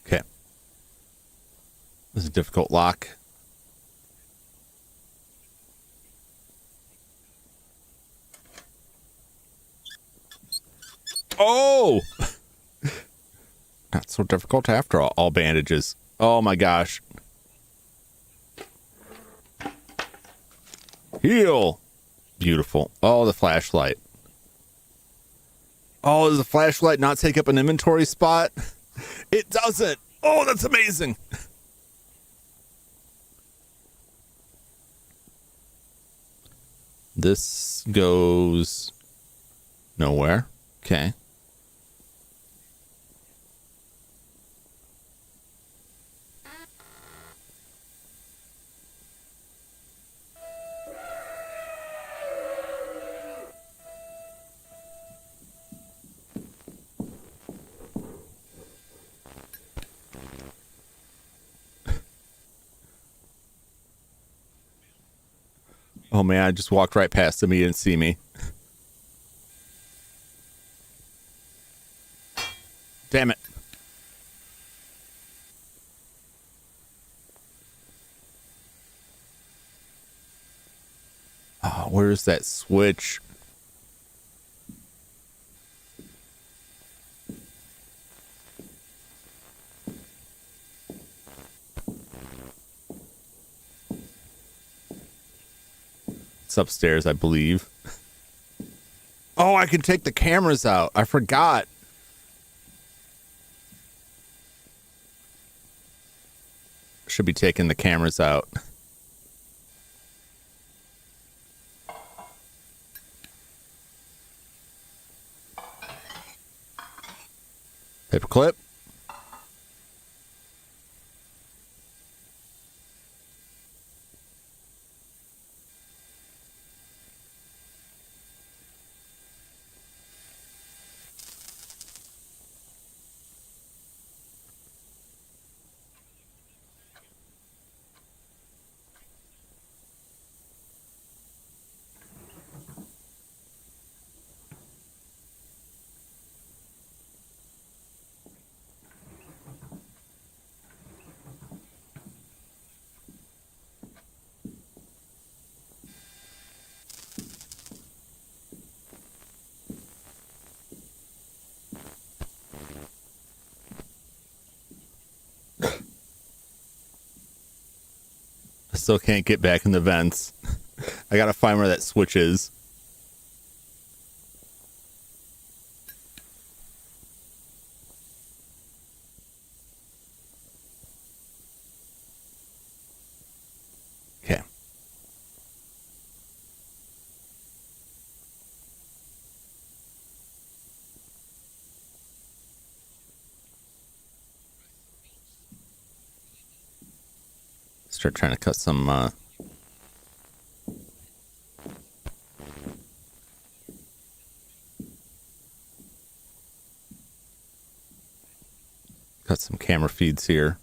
Okay. This is a difficult lock. Oh! Not so difficult after all bandages. Oh my gosh. Heal. Beautiful. Oh, the flashlight. Oh, does the flashlight not take up an inventory spot? It doesn't. Oh, that's amazing. This goes nowhere. Okay. Oh man, I just walked right past him. He didn't see me. Damn it. Oh, where's that switch? It's upstairs, I believe. Oh, I can take the cameras out. I forgot. Should be taking the cameras out. Paperclip. I still can't get back in the vents. I gotta find where that switch is. Okay. Start trying to cut some Got some camera feeds here.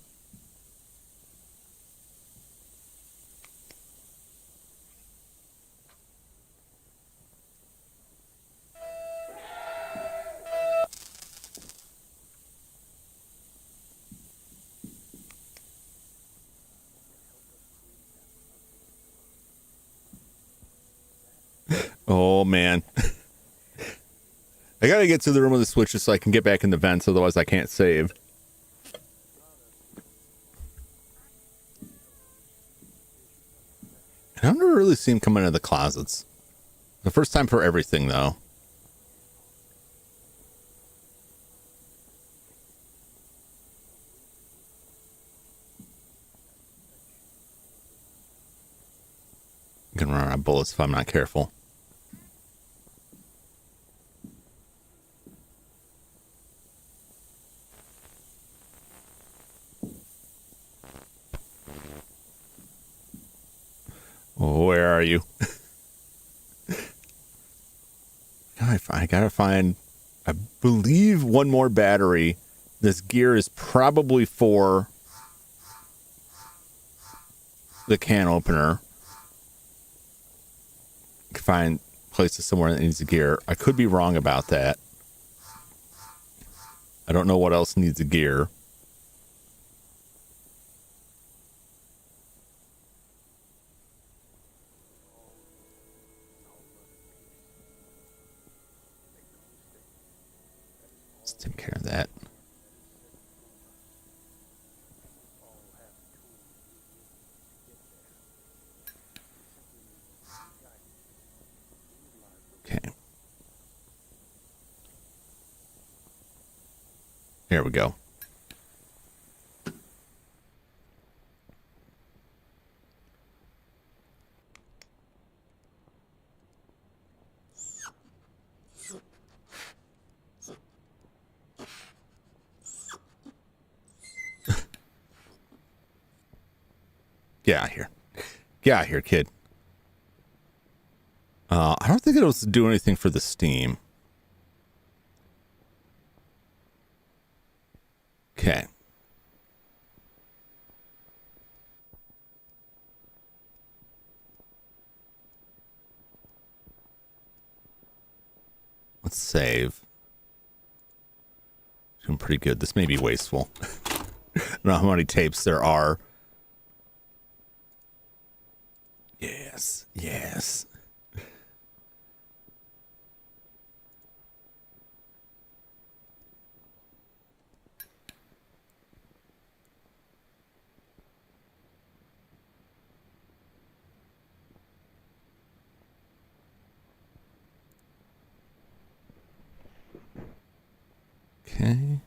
Oh, man. I gotta get to the room with the switches so I can get back in the vents, otherwise I can't save. And I've never really seen him come into the closets. The first time for everything, though. I'm gonna run out of bullets if I'm not careful. Oh, where are you? I gotta find, I believe, one more battery. This gear is probably for the can opener. I can find places somewhere that needs a gear. I could be wrong about that. I don't know what else needs a gear. Let's take care of that. Okay. Here we go. Get out of here. Get out of here, kid. I don't think it was to do anything for the Steam. Okay. Let's save. Doing pretty good. This may be wasteful. I don't know how many tapes there are. Yes. Yes. Okay.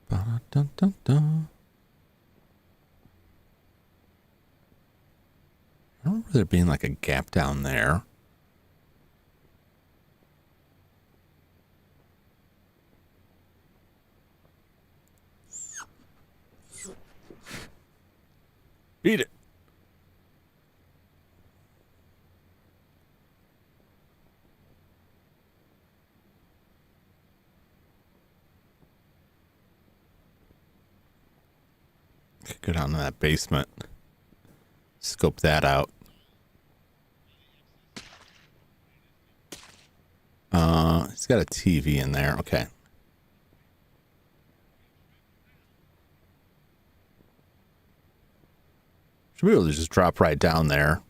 Ba-dun-dun-dun. I don't remember there being like a gap down there. Beat it. Go down to that basement. Scope that out. It's got a TV in there. Okay. Should be able to just drop right down there.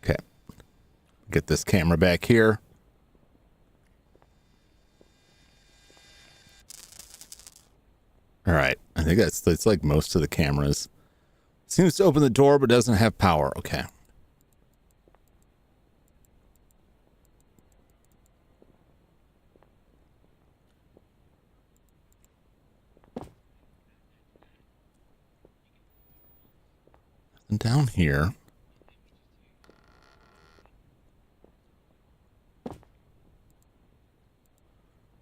Okay. Get this camera back here. All right. I think that's like most of the cameras. Seems to open the door but doesn't have power. Okay. And down here.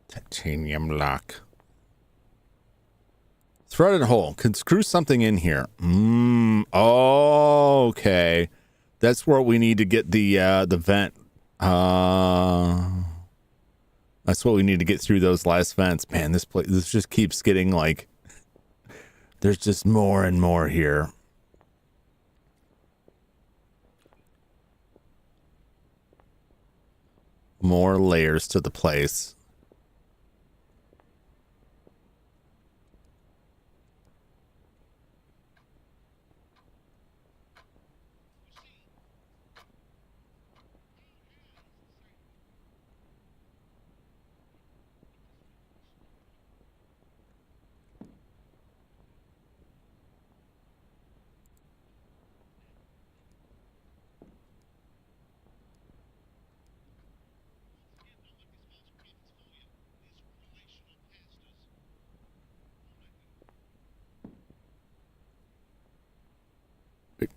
Titanium lock. Threaded hole. Could screw something in here. Oh, okay. That's where we need to get the vent. That's what we need to get through those last vents. Man, this just keeps getting like, there's just more and more here. More layers to the place.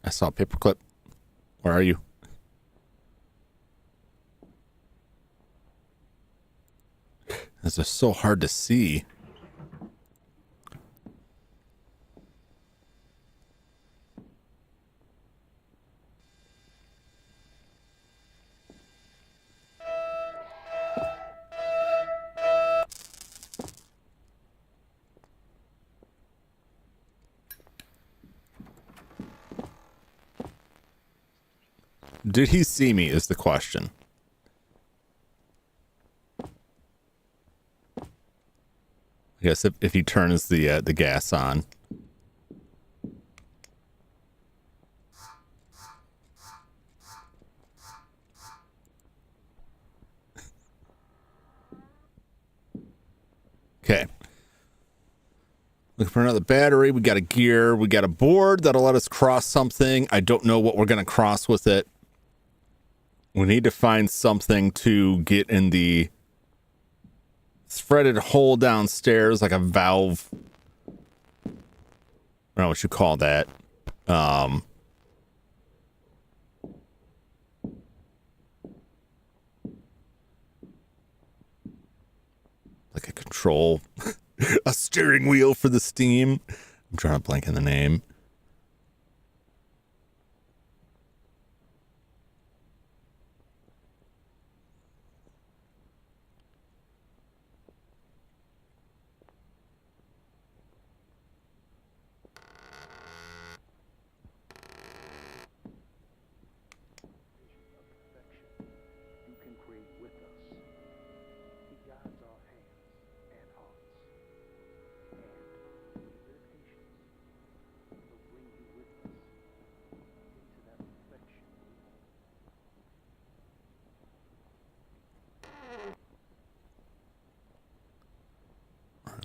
I saw a paperclip. Where are you? This is so hard to see. Did he see me is the question. I guess if he turns the gas on. Okay. Looking for another battery. We got a gear. We got a board that'll let us cross something. I don't know what we're going to cross with it. We need to find something to get in the threaded hole downstairs, like a valve. I don't know what you call that. Like a control, a steering wheel for the steam. I'm trying to blank in the name.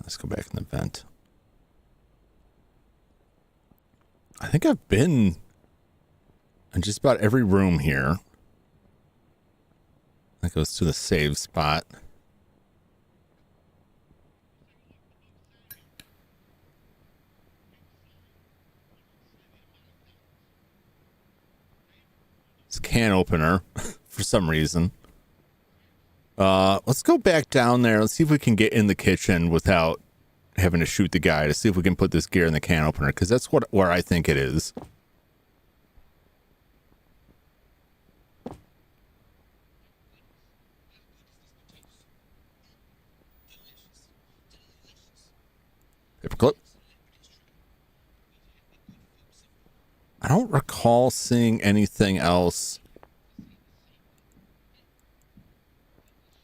Let's go back in the vent. I think I've been in just about every room here. That goes to the save spot. It's a can opener for some reason. Let's go back down there. Let's see if we can get in the kitchen without having to shoot the guy, to see if we can put this gear in the can opener, because that's where I think it is. Paperclip. I don't recall seeing anything else.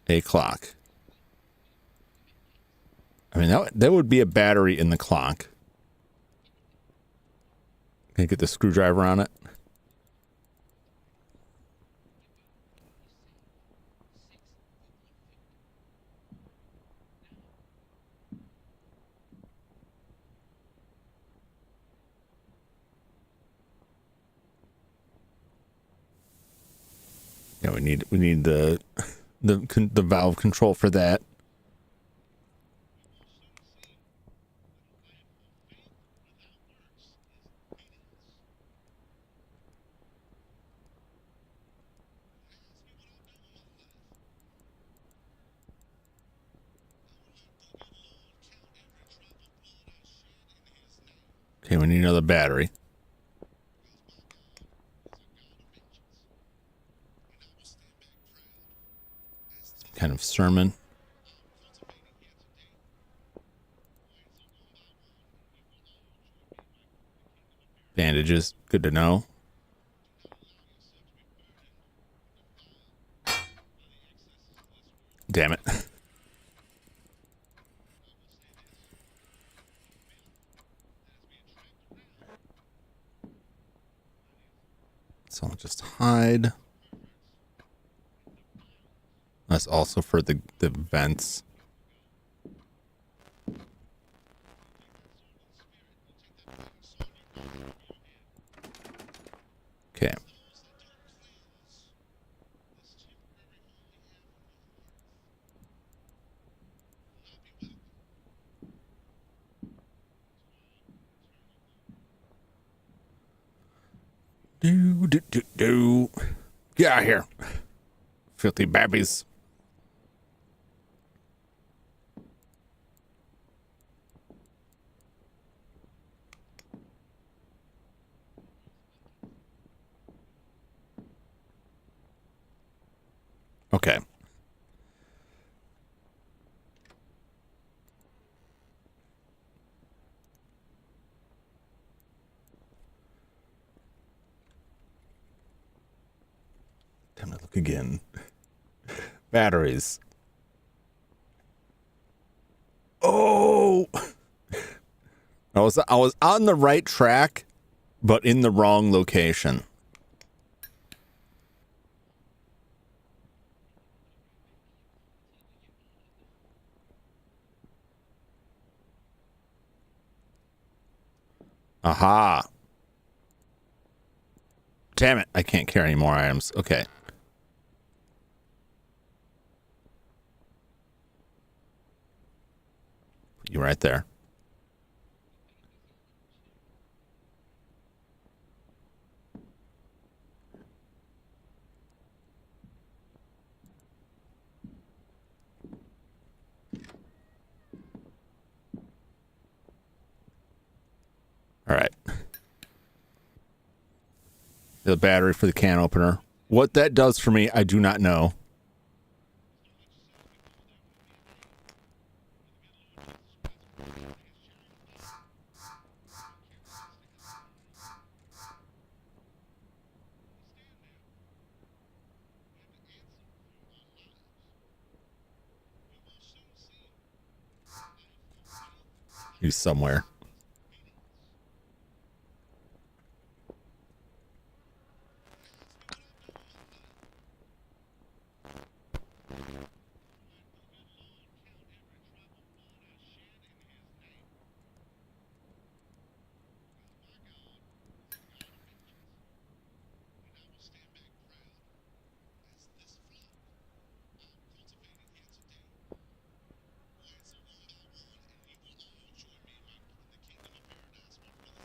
A clock. I mean, that would be a battery in the clock. Can I get the screwdriver on it? Yeah, we need the valve control for that. Okay, we need another battery. Some kind of sermon. Bandages, good to know. Damn it. So I'll just hide. That's also for the vents. Okay. Do. Get out of here. Filthy babbies. Okay. Time to look again. Batteries. Oh, I was on the right track, but in the wrong location. Aha. Damn it, I can't carry any more items. Okay. Put you right there. All right. The battery for the can opener. What that does for me, I do not know. He's somewhere.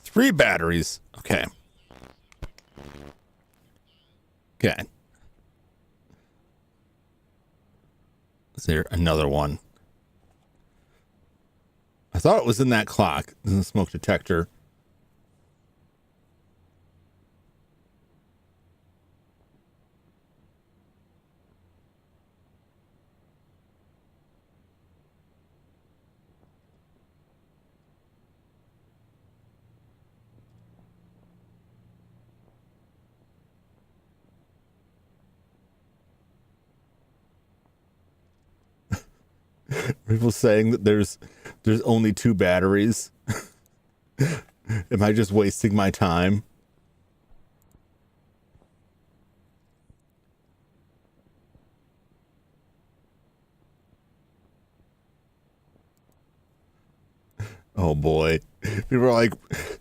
Three batteries. Okay. Okay. Is there another one? I thought it was in that clock. In the smoke detector. People saying that there's only two batteries. Am I just wasting my time? Oh boy. People are like,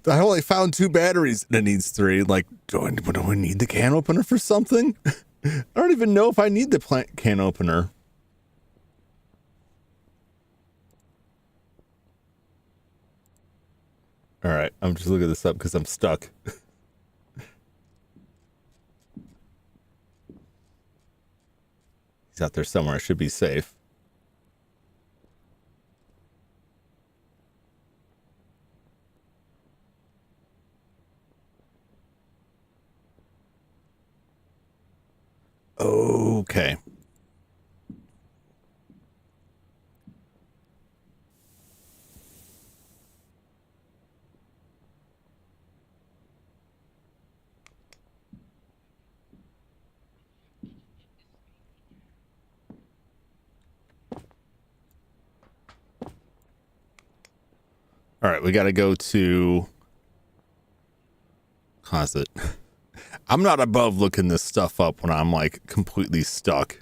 I only found two batteries and it needs three. Like, do I need the can opener for something? I don't even know if I need the can opener. All right, I'm just looking this up because I'm stuck. He's out there somewhere. I should be safe. Okay. All right, we got to go to closet. I'm not above looking this stuff up when I'm like completely stuck.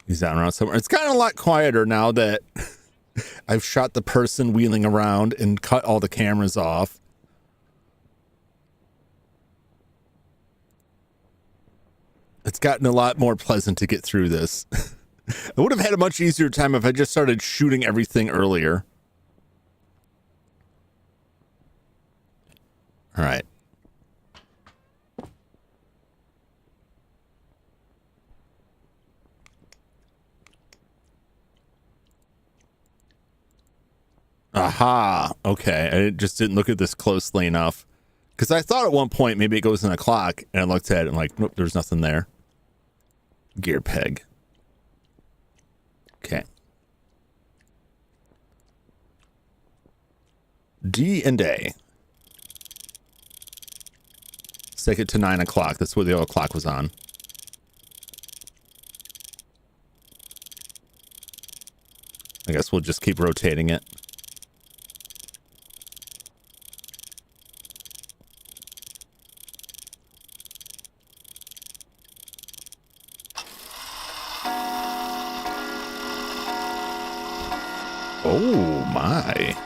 He's down around somewhere. It's gotten a lot quieter now that I've shot the person wheeling around and cut all the cameras off. It's gotten a lot more pleasant to get through this. I would have had a much easier time if I just started shooting everything earlier. All right. Aha. Okay. I just didn't look at this closely enough. Because I thought at one point maybe it goes in a clock, and I looked at it and like, nope, there's nothing there. Gear peg. Okay. D and A. Stick it to 9 o'clock. That's where the old clock was on. I guess we'll just keep rotating it. Oh my.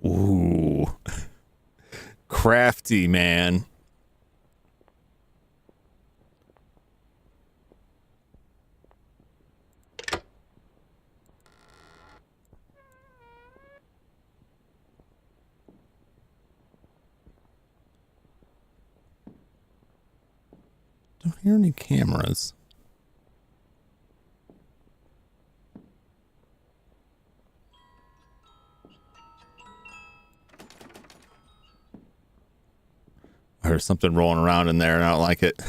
Ooh. Crafty, man. Don't hear any cameras. I heard something rolling around in there and I don't like it.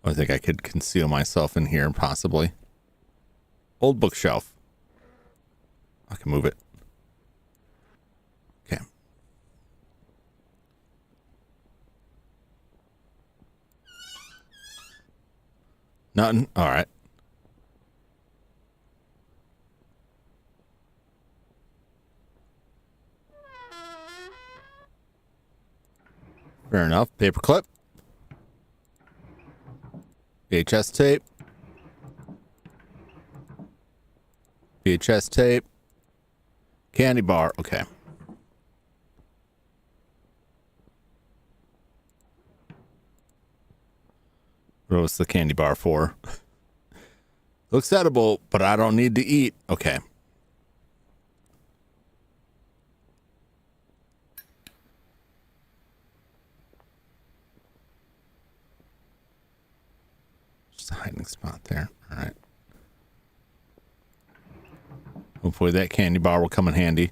I think I could conceal myself in here, possibly. Old bookshelf. I can move it. Okay. Nothing? All right. Fair enough. Paperclip. VHS tape. VHS tape. Candy bar. Okay. What was the candy bar for? Looks edible, but I don't need to eat. Okay. Just a hiding spot there. All right. Hopefully that candy bar will come in handy.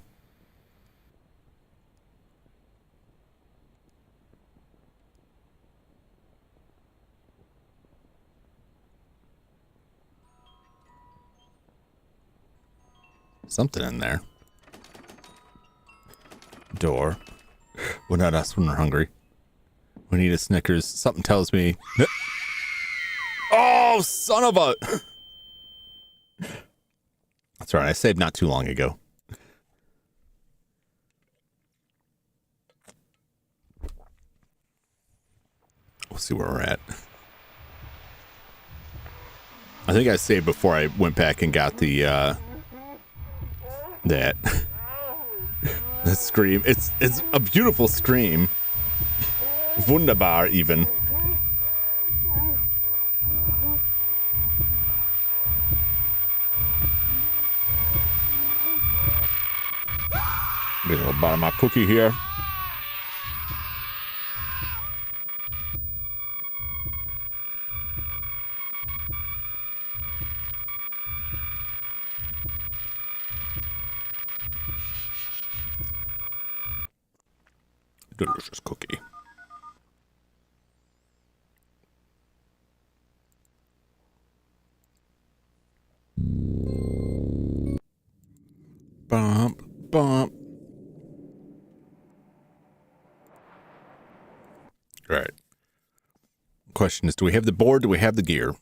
Something in there. Door. We're not us when we're hungry. We need a Snickers. Something tells me. Oh, son of a. That's right. I saved not too long ago. We'll see where we're at. I think I saved before I went back and got the that scream. It's a beautiful scream. Wunderbar even. Get a little bite of my cookie here. Delicious cookie. Bump, bump. All right. Question is, do we have the board? Do we have the gear?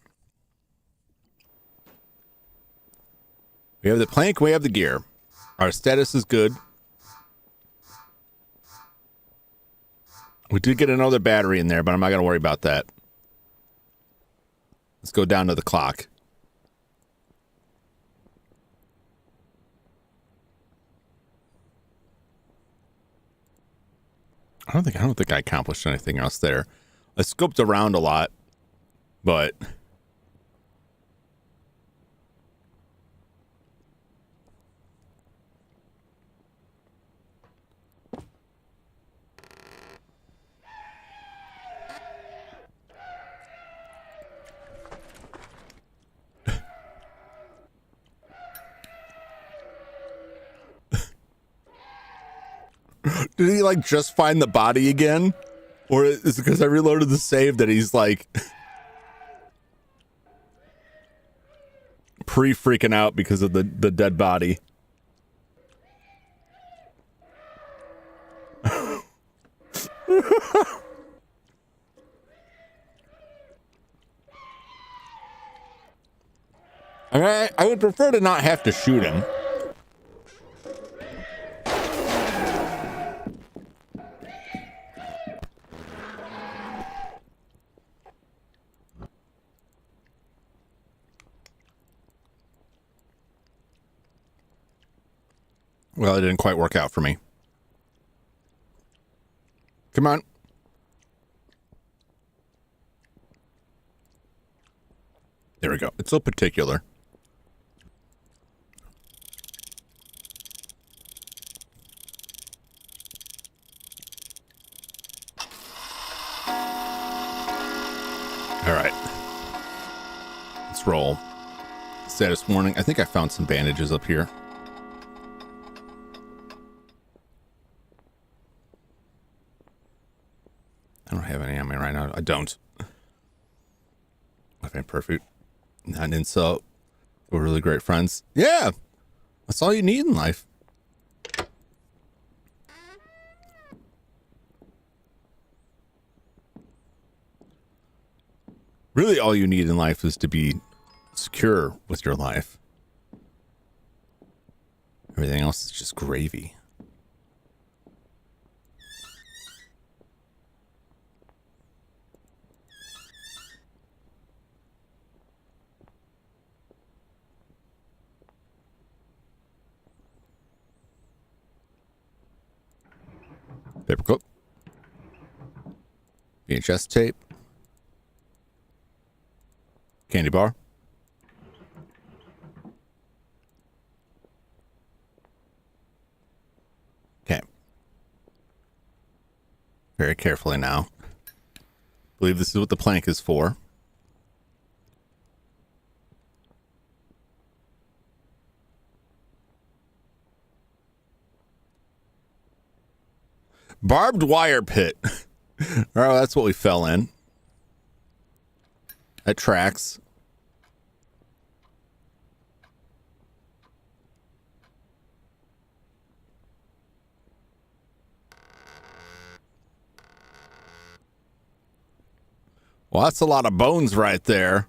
We have the plank. We have the gear. Our status is good. We did get another battery in there, but I'm not going to worry about that. Let's go down to the clock. I don't think I accomplished anything else there. I scoped around a lot, but did he like just find the body again? Or is it because I reloaded the save that he's like pre-freaking out because of the dead body? I would prefer to not have to shoot him. Well, it didn't quite work out for me. Come on. There we go. It's so particular. All right. Let's roll. Status warning. I think I found some bandages up here. I don't have any on me right now. I don't. Okay, perfect. Not an insult. We're really great friends. Yeah. That's all you need in life. Really, all you need in life is to be secure with your life. Everything else is just gravy. Paper clip. VHS tape. Candy bar. Okay. Very carefully now. I believe this is what the plank is for. Barbed wire pit. Oh, that's what we fell in. That tracks. Well, that's a lot of bones right there.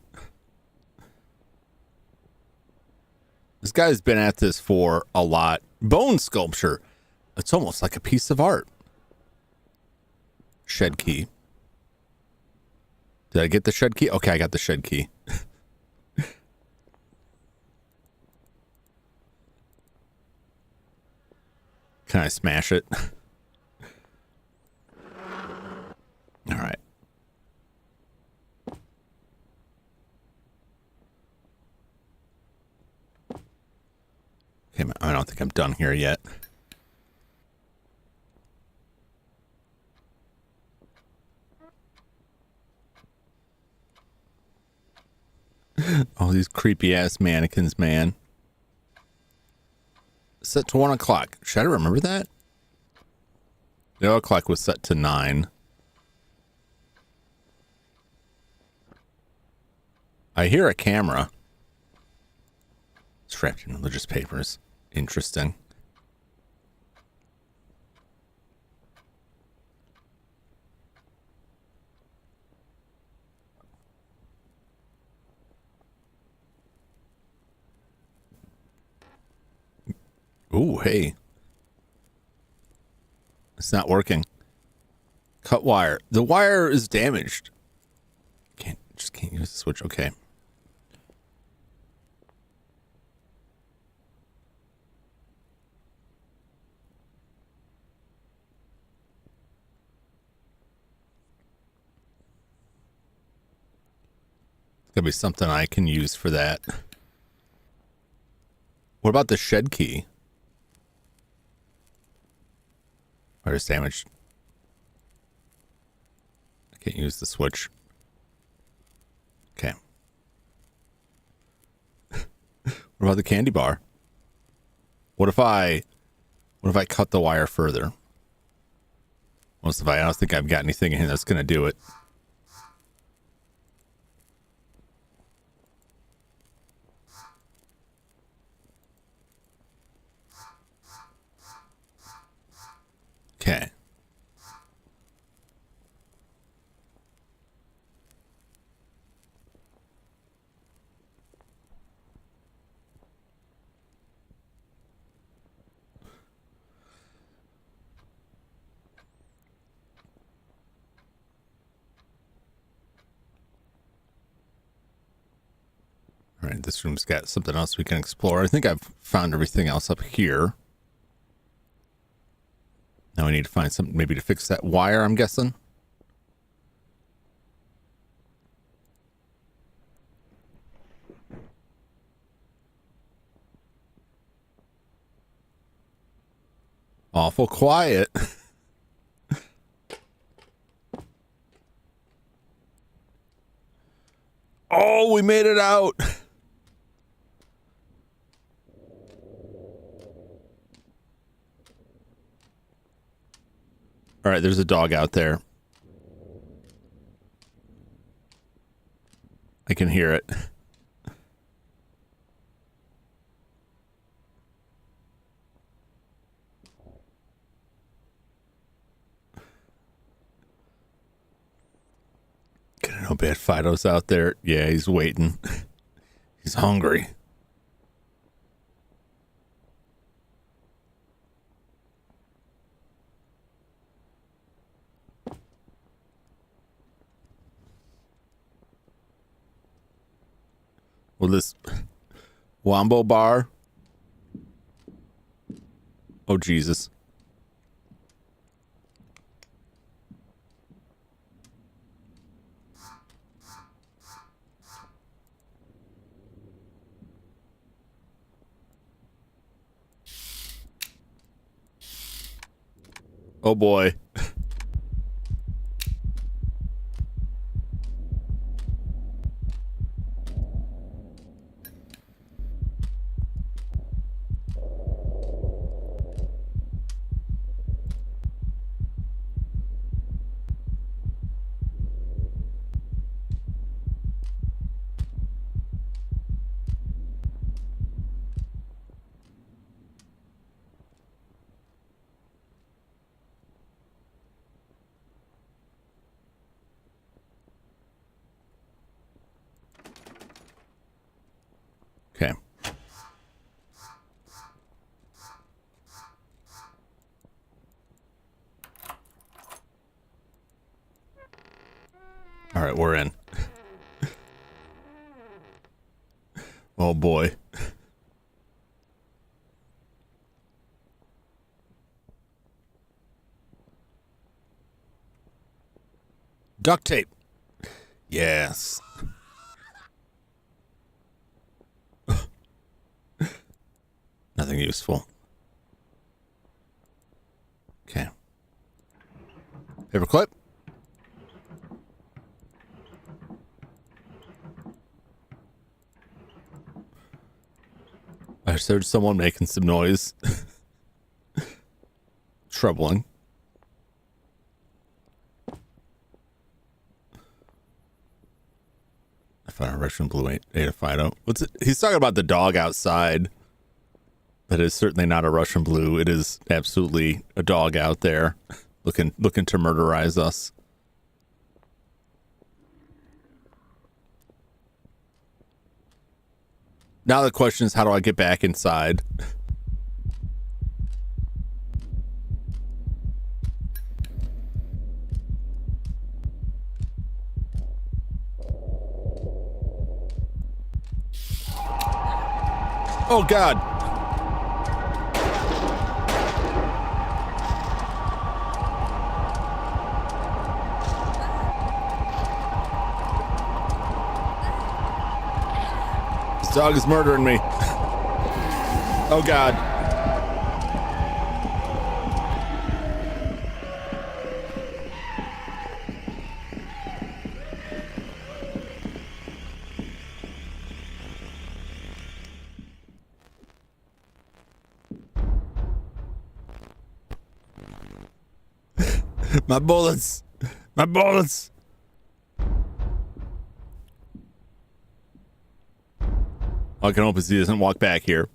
This guy's been at this for a lot. Bone sculpture. It's almost like a piece of art. Shed key. Did I get the shed key? Okay, I got the shed key. Can I smash it? All right. Okay, I don't think I'm done here yet. Oh, these creepy ass mannequins, man. Set to 1 o'clock. Should I remember that? The other clock was set to 9. I hear a camera. Strapped in religious papers. Interesting. Ooh, hey. It's not working. Cut wire. The wire is damaged. Just can't use the switch. Okay. There's gotta be something I can use for that. What about the shed key? Wire is damaged. I can't use the switch. Okay. What about the candy bar? What if I cut the wire further? Most of I don't think I've got anything in here that's gonna do it. Okay. All right, this room's got something else we can explore. I think I've found everything else up here. Now we need to find something maybe to fix that wire, I'm guessing. Awful quiet. Oh, we made it out. All right, there's a dog out there. I can hear it. I know bad Fido's out there. Yeah, he's waiting. He's hungry. Well, this Wombo bar. Oh, Jesus. Oh, boy. Okay. All right, we're in. Oh, boy. Duct tape. Yes. Nothing useful. Okay. Paperclip. I just heard someone making some noise. Troubling. I found a Russian blue ate a Fido. What's it? He's talking about the dog outside. That is certainly not a Russian blue. It is absolutely a dog out there looking to murderize us. Now the question is, how do I get back inside? Oh, God. This dog is murdering me. Oh, God. My bullets. My bullets. All I can hope is he doesn't walk back here.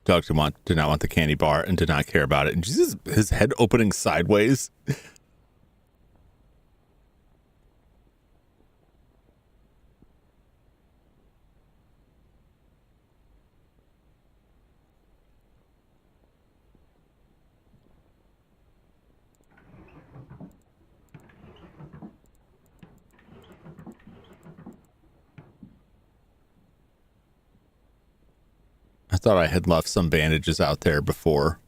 Dog did not want the candy bar and did not care about it. And Jesus, his head opening sideways. I thought I had left some bandages out there before.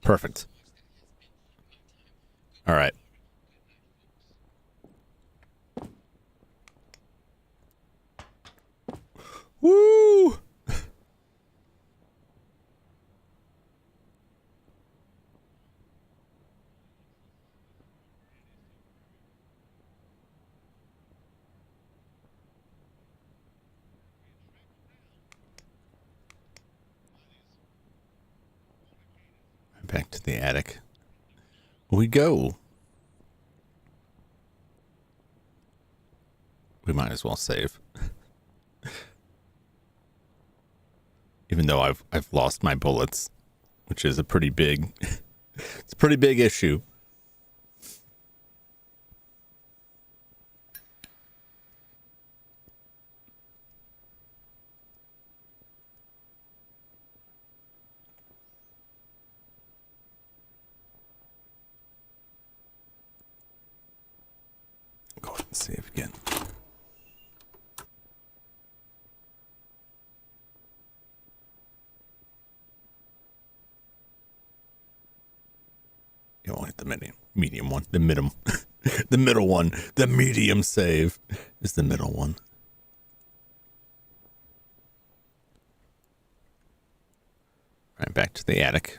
Perfect. All right. Woo! Back to the attic we go. We might as well save. Even though I've lost my bullets, which is a pretty big it's a pretty big issue. Go ahead and save again. You won't hit the medium one. The middle, the middle one. The medium save is the middle one. All right, back to the attic.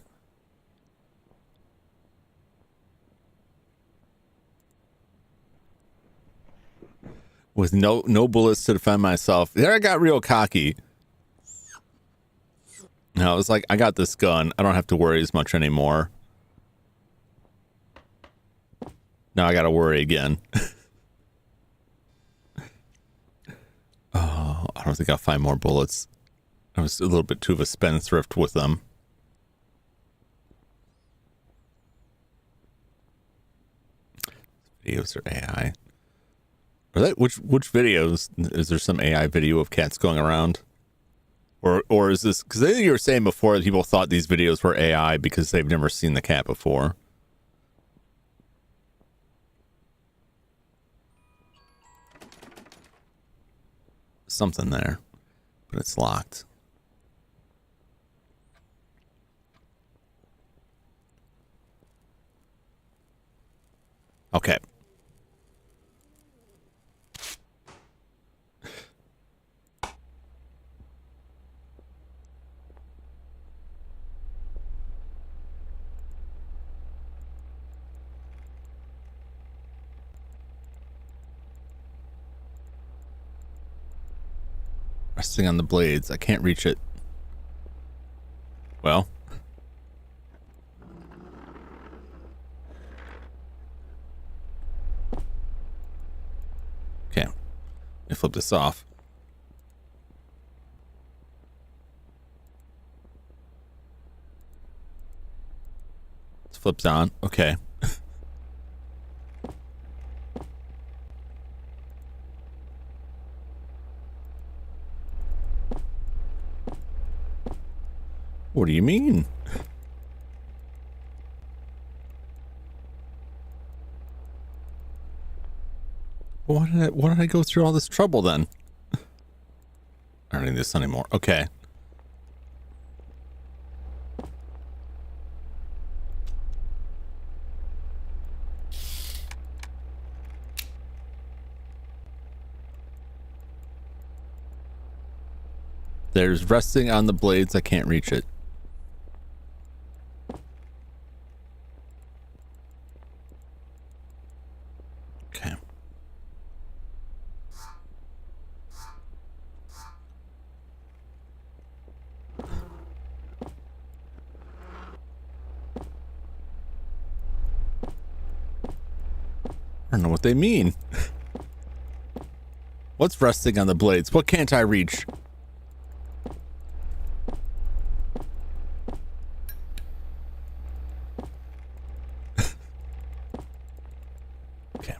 With no bullets to defend myself. There I got real cocky. No, I was like, I got this gun. I don't have to worry as much anymore. Now I gotta worry again. Oh, I don't think I'll find more bullets. I was a little bit too of a spendthrift with them. Videos are AI. Are that which videos? Is there some AI video of cats going around? Or is this, because I think you were saying before that people thought these videos were AI because they've never seen the cat before. Something there, but it's locked. Okay. Resting on the blades. I can't reach it. Well. Okay. Let me flip this off. It flips on. Okay. What do you mean? Why did I go through all this trouble then? I don't need this anymore. Okay. There's resting on the blades. I can't reach it. Okay. I don't know what they mean. What's resting on the blades? What can't I reach? Okay.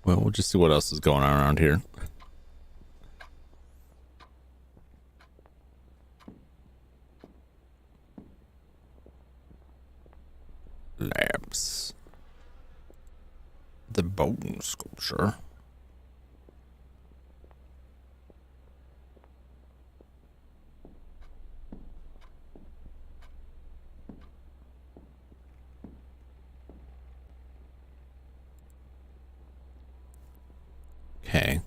Well, we'll just see what else is going on around here. Labs. The bone sculpture. Okay.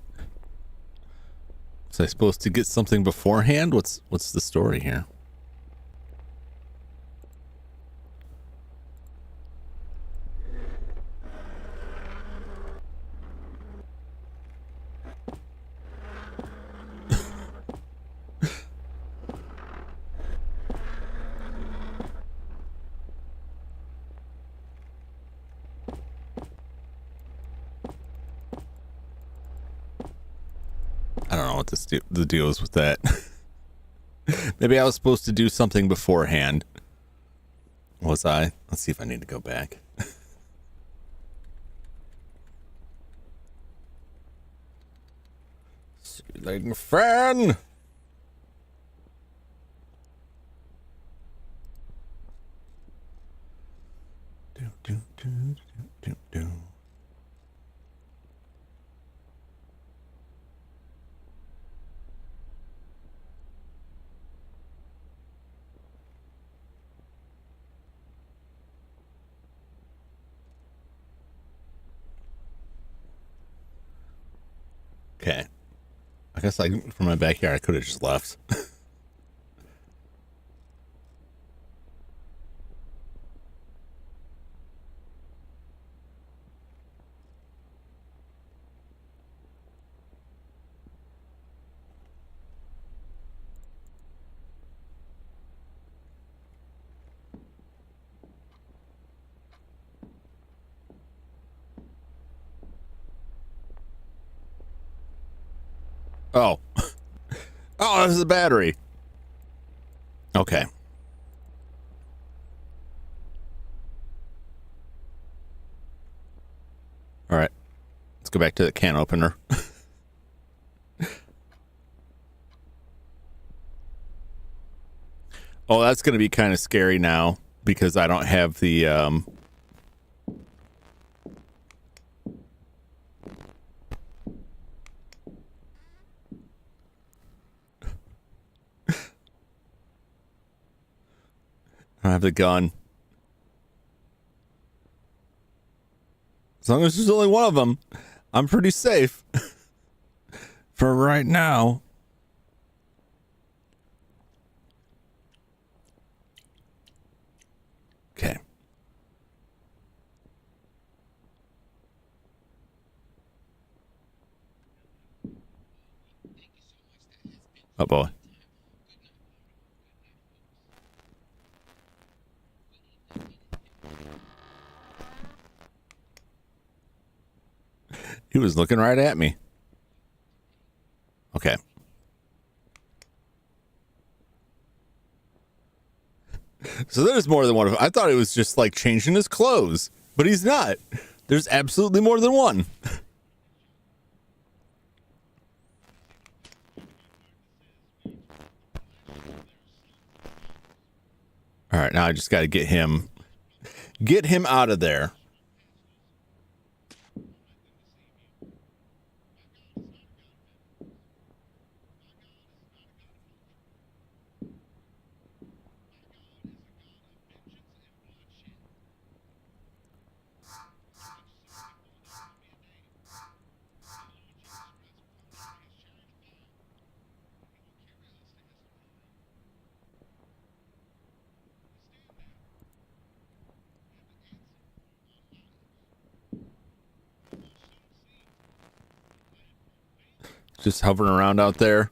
Was I supposed to get something beforehand? What's the story here? I don't know what the deal is with that. Maybe I was supposed to do something beforehand. Was I? Let's see if I need to go back. Ceiling fan. Do, do, do, do, do, do. Okay. I guess from my backyard, I could have just left. Oh. Oh, this is the battery. Okay. All right. Let's go back to the can opener. Oh, that's going to be kind of scary now because I don't have the I don't have the gun. As long as there's only one of them, I'm pretty safe. For right now. Oh boy. He was looking right at me. Okay. So there's more than one of them. I thought it was just like changing his clothes, but he's not. There's absolutely more than one. All right, now I just got to get him out of there. Just hovering around out there.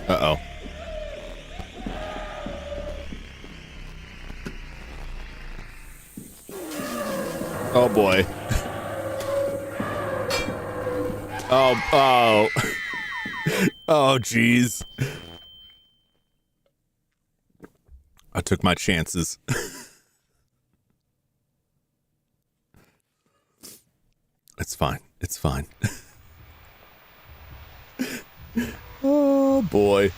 Uh-oh. Oh boy. Oh. Oh, geez. I took my chances. It's fine. It's fine. Oh, boy.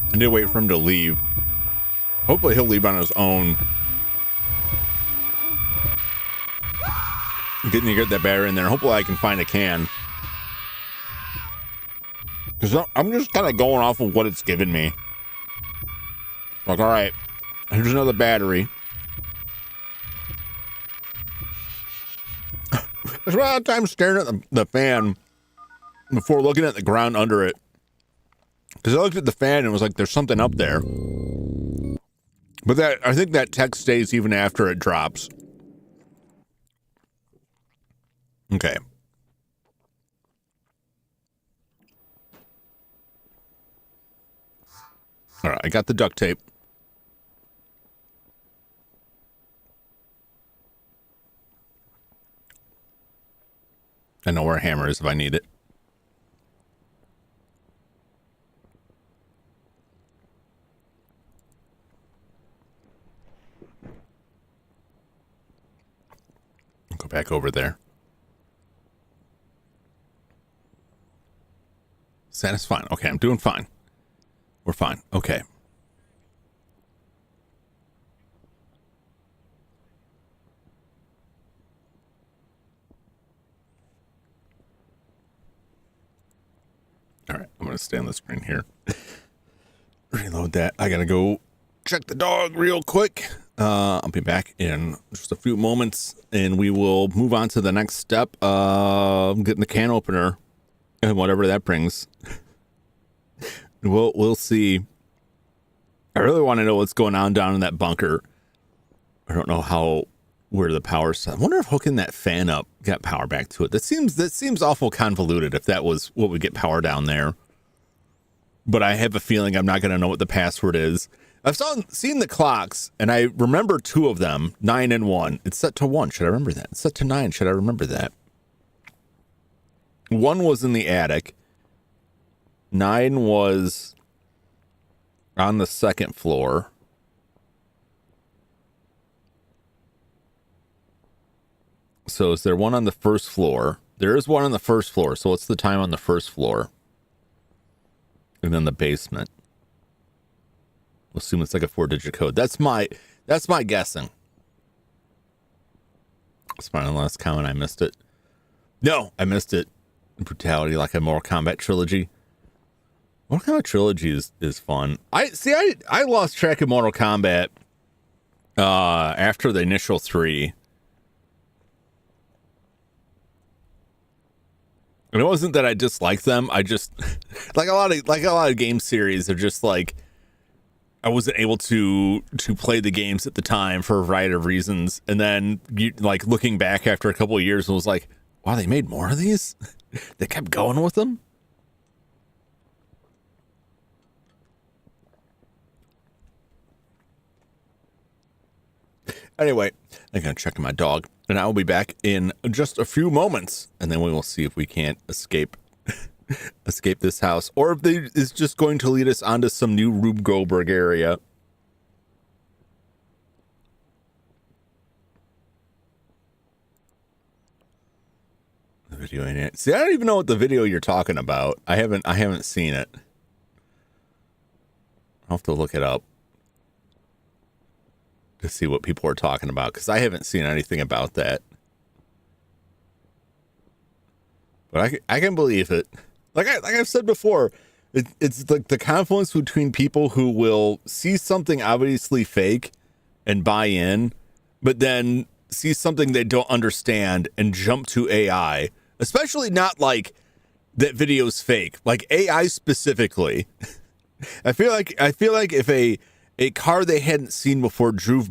I need to wait for him to leave. Hopefully he'll leave on his own. Getting to get that battery in there. Hopefully I can find a can. Because I'm just kind of going off of what it's given me. Like, all right, here's another battery. I spent a lot of time staring at the fan before looking at the ground under it. Because I looked at the fan and was like, there's something up there. But I think that text stays even after it drops. Okay. All right, I got the duct tape. I know where a hammer is if I need it. I'll go back over there. That's fine. Okay, I'm doing fine. We're fine. Okay. All right, I'm going to stay on the screen here. Reload that. I got to go check the dog real quick. I'll be back in just a few moments, and we will move on to the next step. Getting the can opener and whatever that brings. We'll see. I really want to know what's going on down in that bunker. I don't know where the power's. I wonder if hooking that fan up got power back to it. That seems awful convoluted if that was what would get power down there. But I have a feeling I'm not going to know what the password is. I've seen the clocks, and I remember two of them, 9 and 1. It's set to 1. Should I remember that? It's set to 9. Should I remember that? 1 was in the attic. 9 was on the second floor. So is there one on the first floor? There is one on the first floor. So what's the time on the first floor? And then the basement. We'll assume it's like a 4-digit code. That's my guessing. It's my last comment. I missed it. No, I missed it. Brutality, like a Mortal Kombat trilogy. Mortal Kombat trilogy is fun. I lost track of Mortal Kombat after the initial 3. And it wasn't that I disliked them. I just like a lot of game series are just like I wasn't able to play the games at the time for a variety of reasons. And then like looking back after a couple of years, and was like, wow, they made more of these. They kept going with them. Anyway, I'm going to check on my dog, and I will be back in just a few moments, and then we will see if we can't escape this house, or if it's just going to lead us onto some new Rube Goldberg area. The video ain't it. See, I don't even know what the video you're talking about. I haven't seen it. I'll have to look it up to see what people are talking about, because I haven't seen anything about that. But I can believe it. Like I've said before, it's like the confluence between people who will see something obviously fake and buy in, but then see something they don't understand and jump to AI, especially not like that video's fake, like AI specifically. I feel like if a car they hadn't seen before drove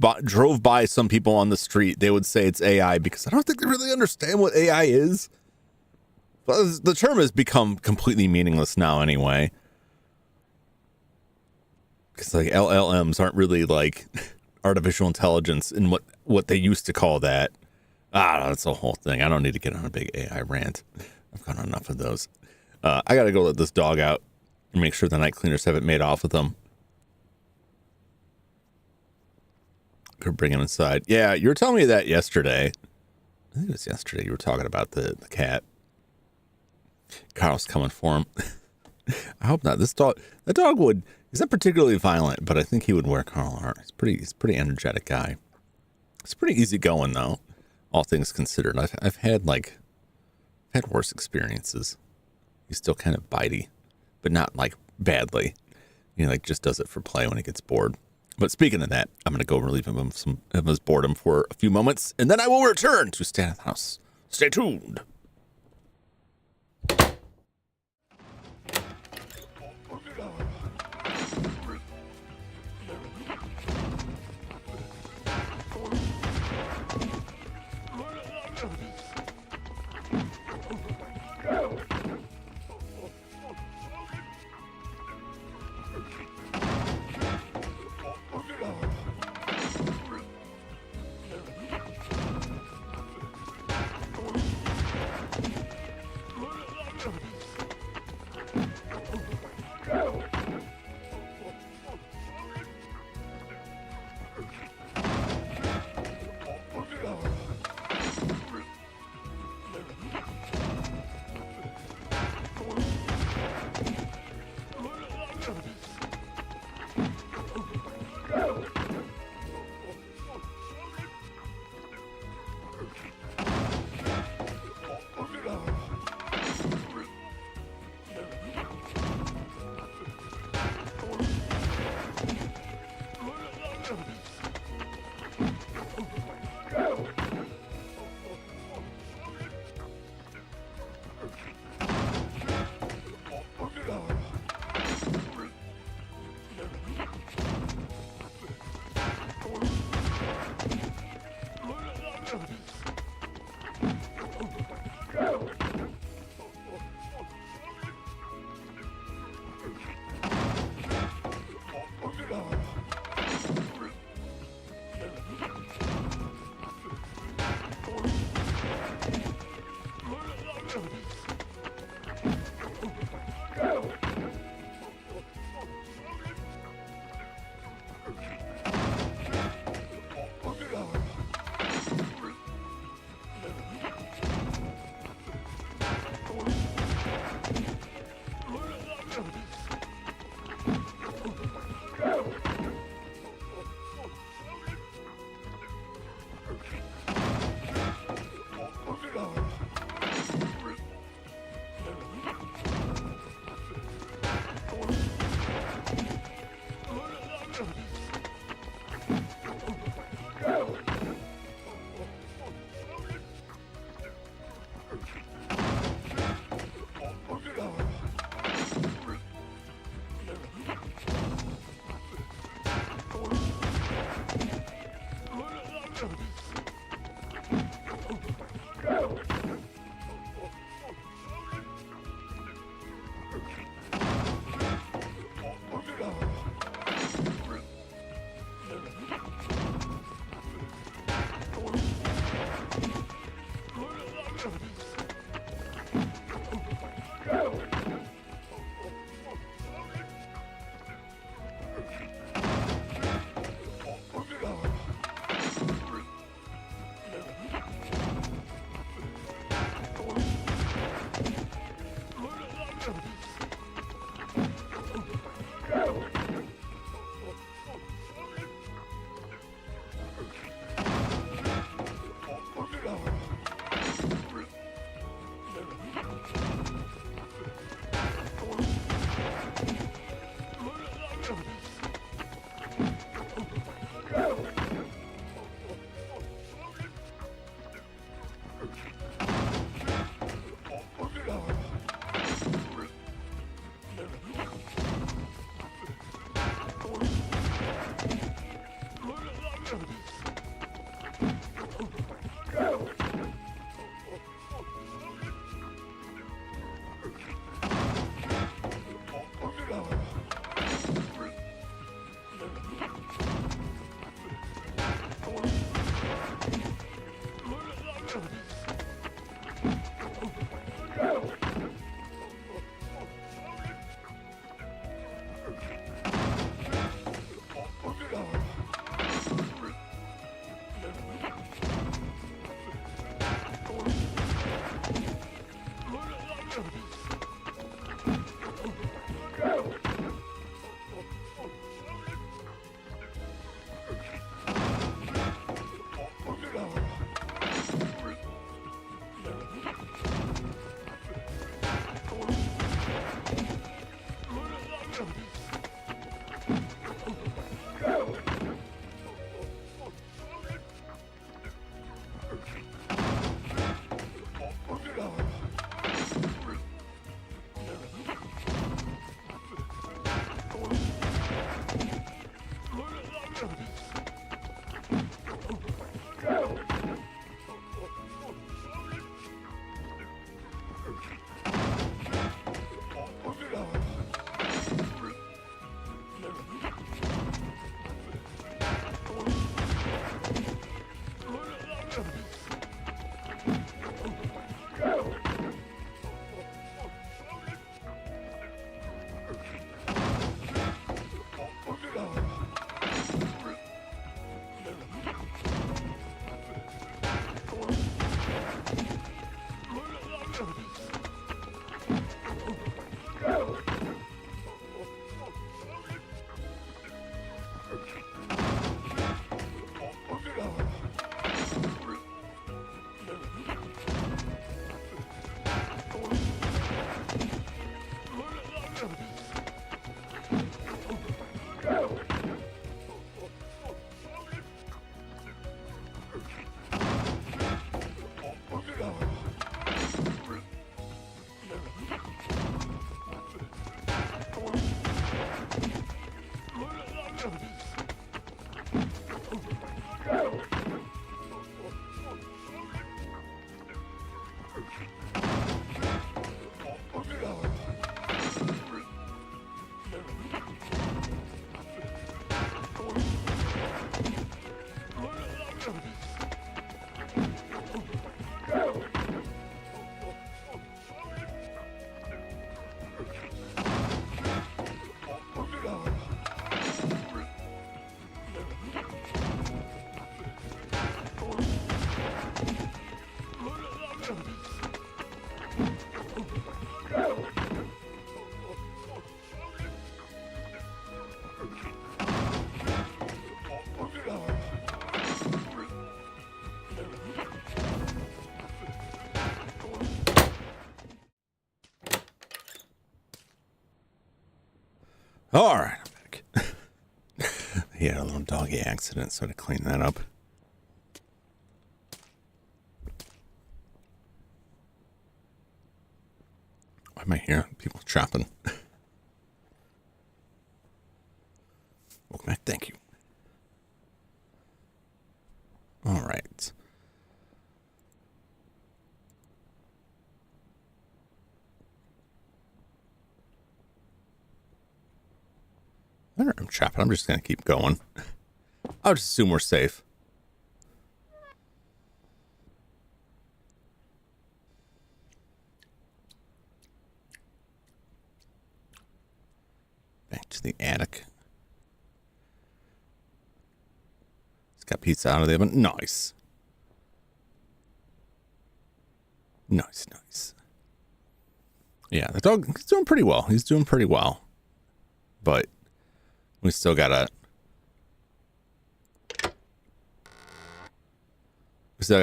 by some people on the street, they would say it's AI, because I don't think they really understand what AI is. But the term has become completely meaningless now anyway. Because like LLMs aren't really like artificial intelligence in what they used to call that. That's a whole thing. I don't need to get on a big AI rant. I've got enough of those. I got to go let this dog out and make sure the night cleaners haven't made off with them. Could bring him inside. Yeah, you were telling me that yesterday. I think it was yesterday. You were talking about the cat. Carl's coming for him. I hope not. The dog he's not particularly violent, but I think he would wear Carl heart. He's a pretty energetic guy. It's pretty easy going though, all things considered. I've had worse experiences. He's still kind of bitey, but not like badly. Like just does it for play when he gets bored. But speaking of that, I'm going to go relieve him of some of his boredom for a few moments, and then I will return to stay at the house. Stay tuned. All right, I'm back. He had a little doggy accident, so to clean that up. Why am I here? People chopping. Welcome back. Thank you. All right. I'm chopping. I'm just going to keep going. I'll just assume we're safe. Back to the attic. It's got pizza out of the oven. Nice. Nice, nice. Yeah, the dog, he's doing pretty well. He's doing pretty well. But we still gotta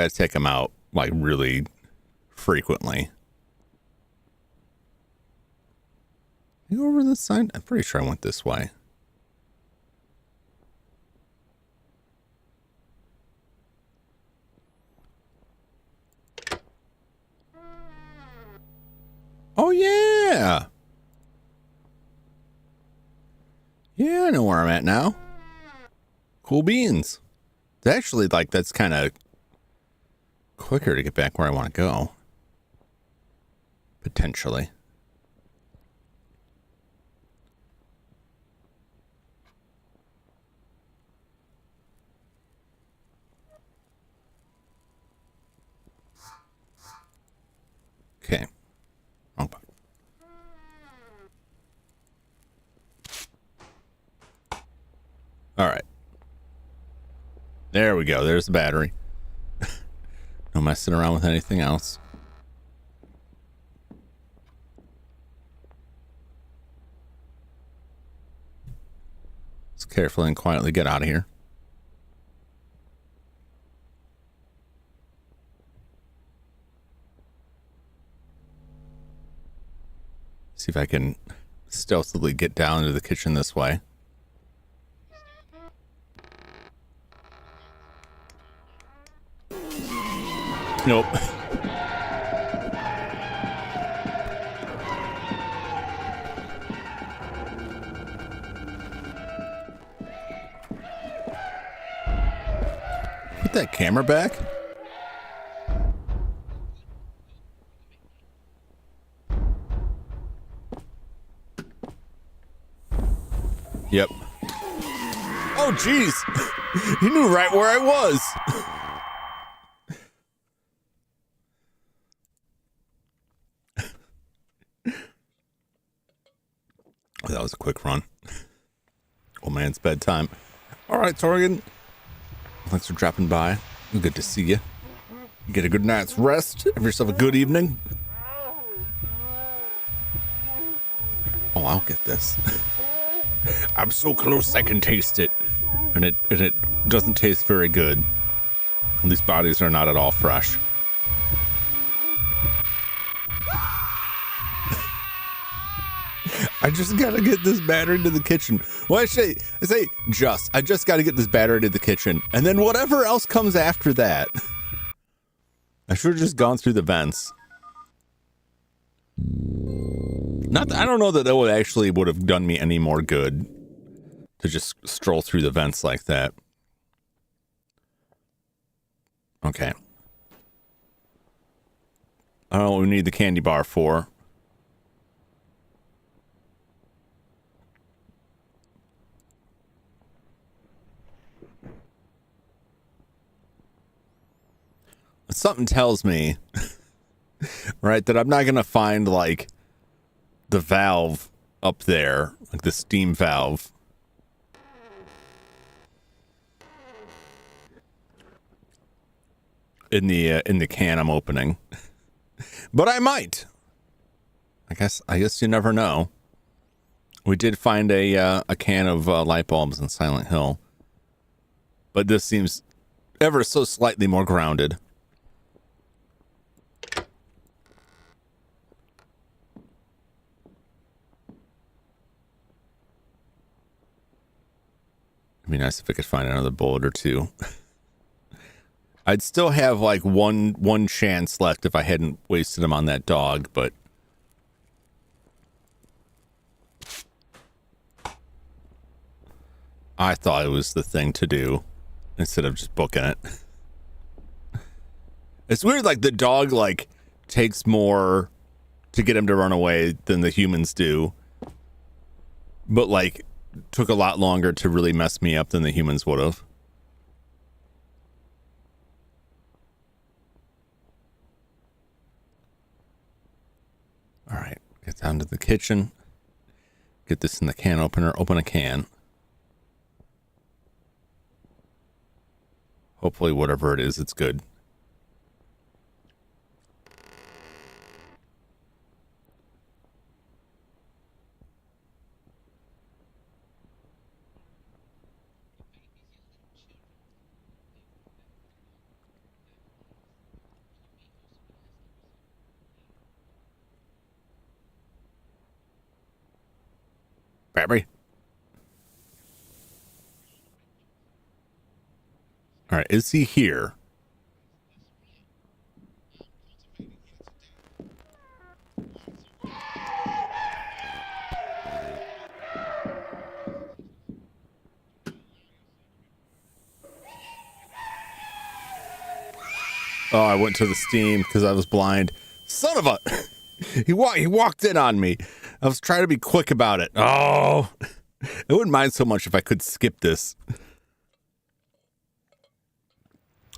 take him out like really frequently. You go over this side? I'm pretty sure I went this way. Oh yeah. Yeah, I know where I'm at now. Cool beans. It's actually like that's kind of quicker to get back where I want to go. Potentially. Okay. Wrong button. All right. There we go. There's the battery. No messing around with anything else. Let's carefully and quietly get out of here. See if I can stealthily get down into the kitchen this way. Nope. Put that camera back. Yep. Oh, jeez. He knew right where I was. That was a quick run. Old man's bedtime. All right, Torgan. Thanks for dropping by. Good to see you. Get a good night's rest. Have yourself a good evening. Oh, I'll get this. I'm so close I can taste it. And it doesn't taste very good. These bodies are not at all fresh. I just gotta get this battery to the kitchen. Well, I say I just gotta get this battery to the kitchen. And then whatever else comes after that. I should have just gone through the vents. I don't know that would have done me any more good to just stroll through the vents like that. Okay. I don't know what we need the candy bar for. Something tells me, right, that I'm not going to find, like, the valve up there, like the steam valve. In the can I'm opening. But I might. I guess you never know. We did find a can of light bulbs in Silent Hill. But this seems ever so slightly more grounded. It'd be nice if I could find another bullet or two. I'd still have like one chance left if I hadn't wasted them on that dog, but I thought it was the thing to do instead of just booking it. It's weird, like the dog like takes more to get him to run away than the humans do, but like took a lot longer to really mess me up than the humans would have. All right, get down to the kitchen. Get this in the can opener. Open a can. Hopefully, whatever it is, it's good. Battery. All right, is he here? Oh, I went to the steam because I was blind. Son of a... He walked in on me. I was trying to be quick about it. Oh, I wouldn't mind so much if I could skip this.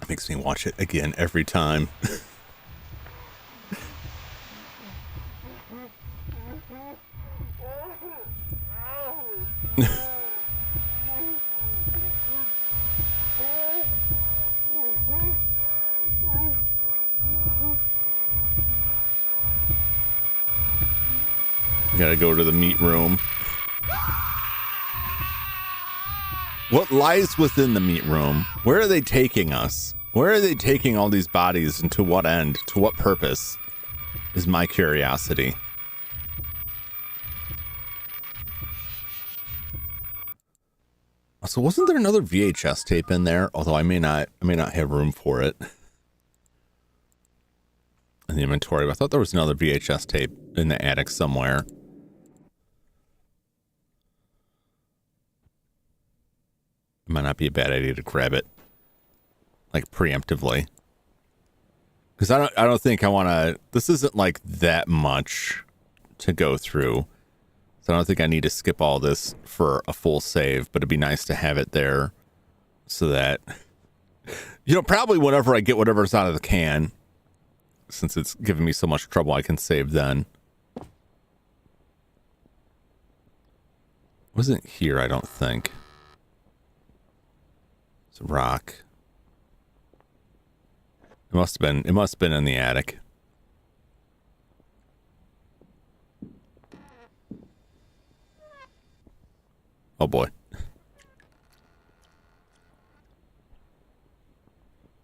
It makes me watch it again every time. Gotta go to the meat room. What lies within the meat room? Where are they taking us? Where are they taking all these bodies and to what end? To what purpose? Is my curiosity. So wasn't there another VHS tape in there? Although I may not have room for it in the inventory. But I thought there was another VHS tape in the attic somewhere. It might not be a bad idea to grab it, like preemptively, because I don't think I want to. This isn't like that much to go through, so I don't think I need to skip all this for a full save. But it'd be nice to have it there, so that probably whenever I get whatever's out of the can, since it's giving me so much trouble, I can save then. Wasn't here, I don't think. It's a rock. It must have been in the attic. Oh boy.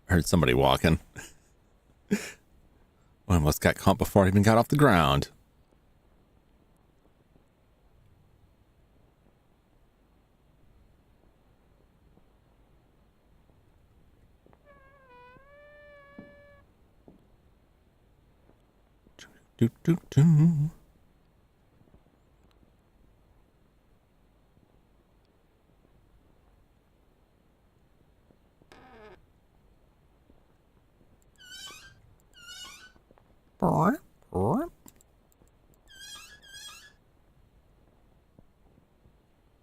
I heard somebody walking. Well, I almost got caught before I even got off the ground. Do, do, do.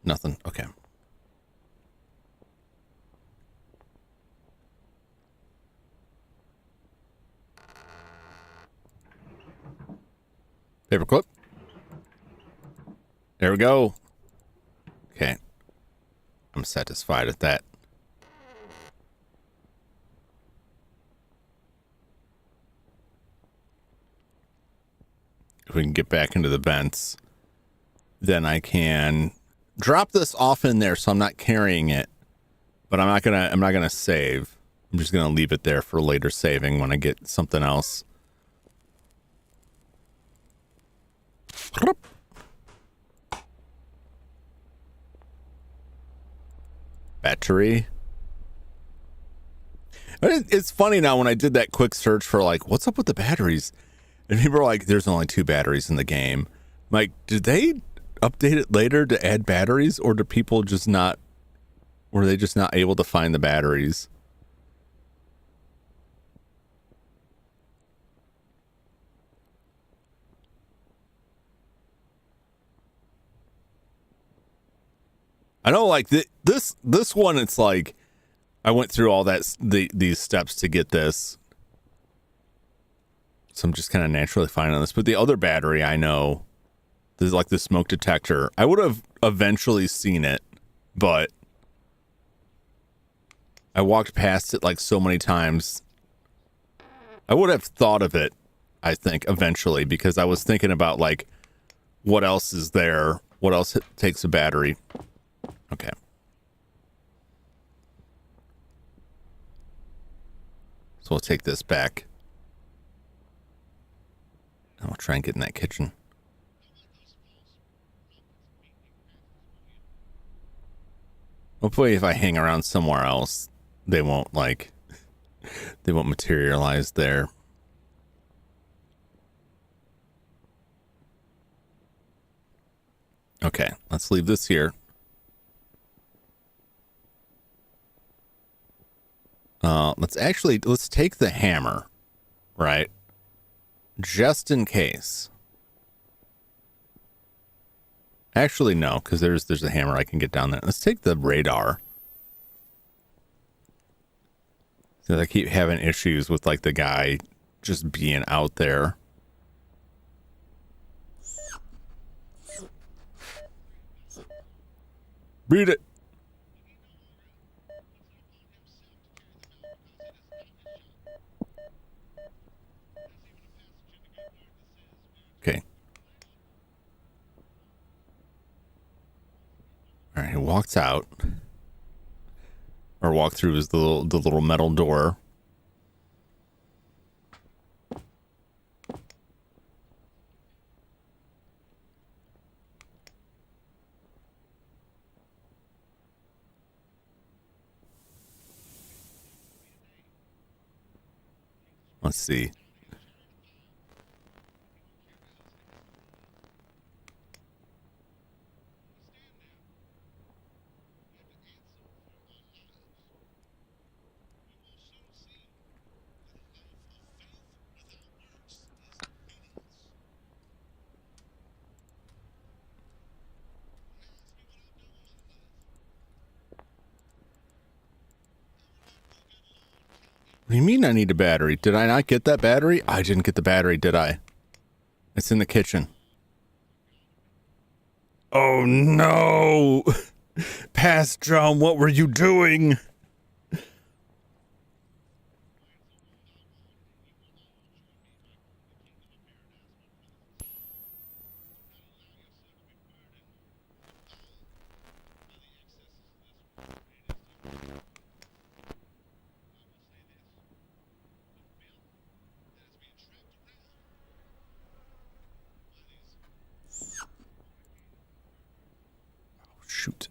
Nothing. Okay. Paperclip. There we go. Okay. I'm satisfied at that. If we can get back into the vents, then I can drop this off in there so I'm not carrying it. But I'm not gonna save. I'm just gonna leave it there for later saving when I get something else. Battery. It's funny now when I did that quick search for like, what's up with the batteries? And people are like, there's only 2 batteries in the game. I'm like, did they update it later to add batteries, or do people just not, were they just not able to find the batteries? I know, like this one, it's like I went through all these steps to get this, so I'm just kind of naturally finding this. But the other battery, I know, there's like the smoke detector. I would have eventually seen it, but I walked past it like so many times. I would have thought of it, I think, eventually, because I was thinking about like what else is there, what else takes a battery. Okay. So we'll take this back. And we'll try and get in that kitchen. Hopefully if I hang around somewhere else, they won't materialize there. Okay, let's leave this here. Let's take the hammer, right? Just in case. Actually, no, because there's a hammer I can get down there. Let's take the radar. Because I keep having issues with like the guy just being out there. Beat it. Okay. All right, he walks out. Or walk through his the little metal door. Let's see. What do you mean I need a battery? Did I not get that battery? I didn't get the battery, did I? It's in the kitchen. Oh no! Past Jum, what were you doing? Shoot.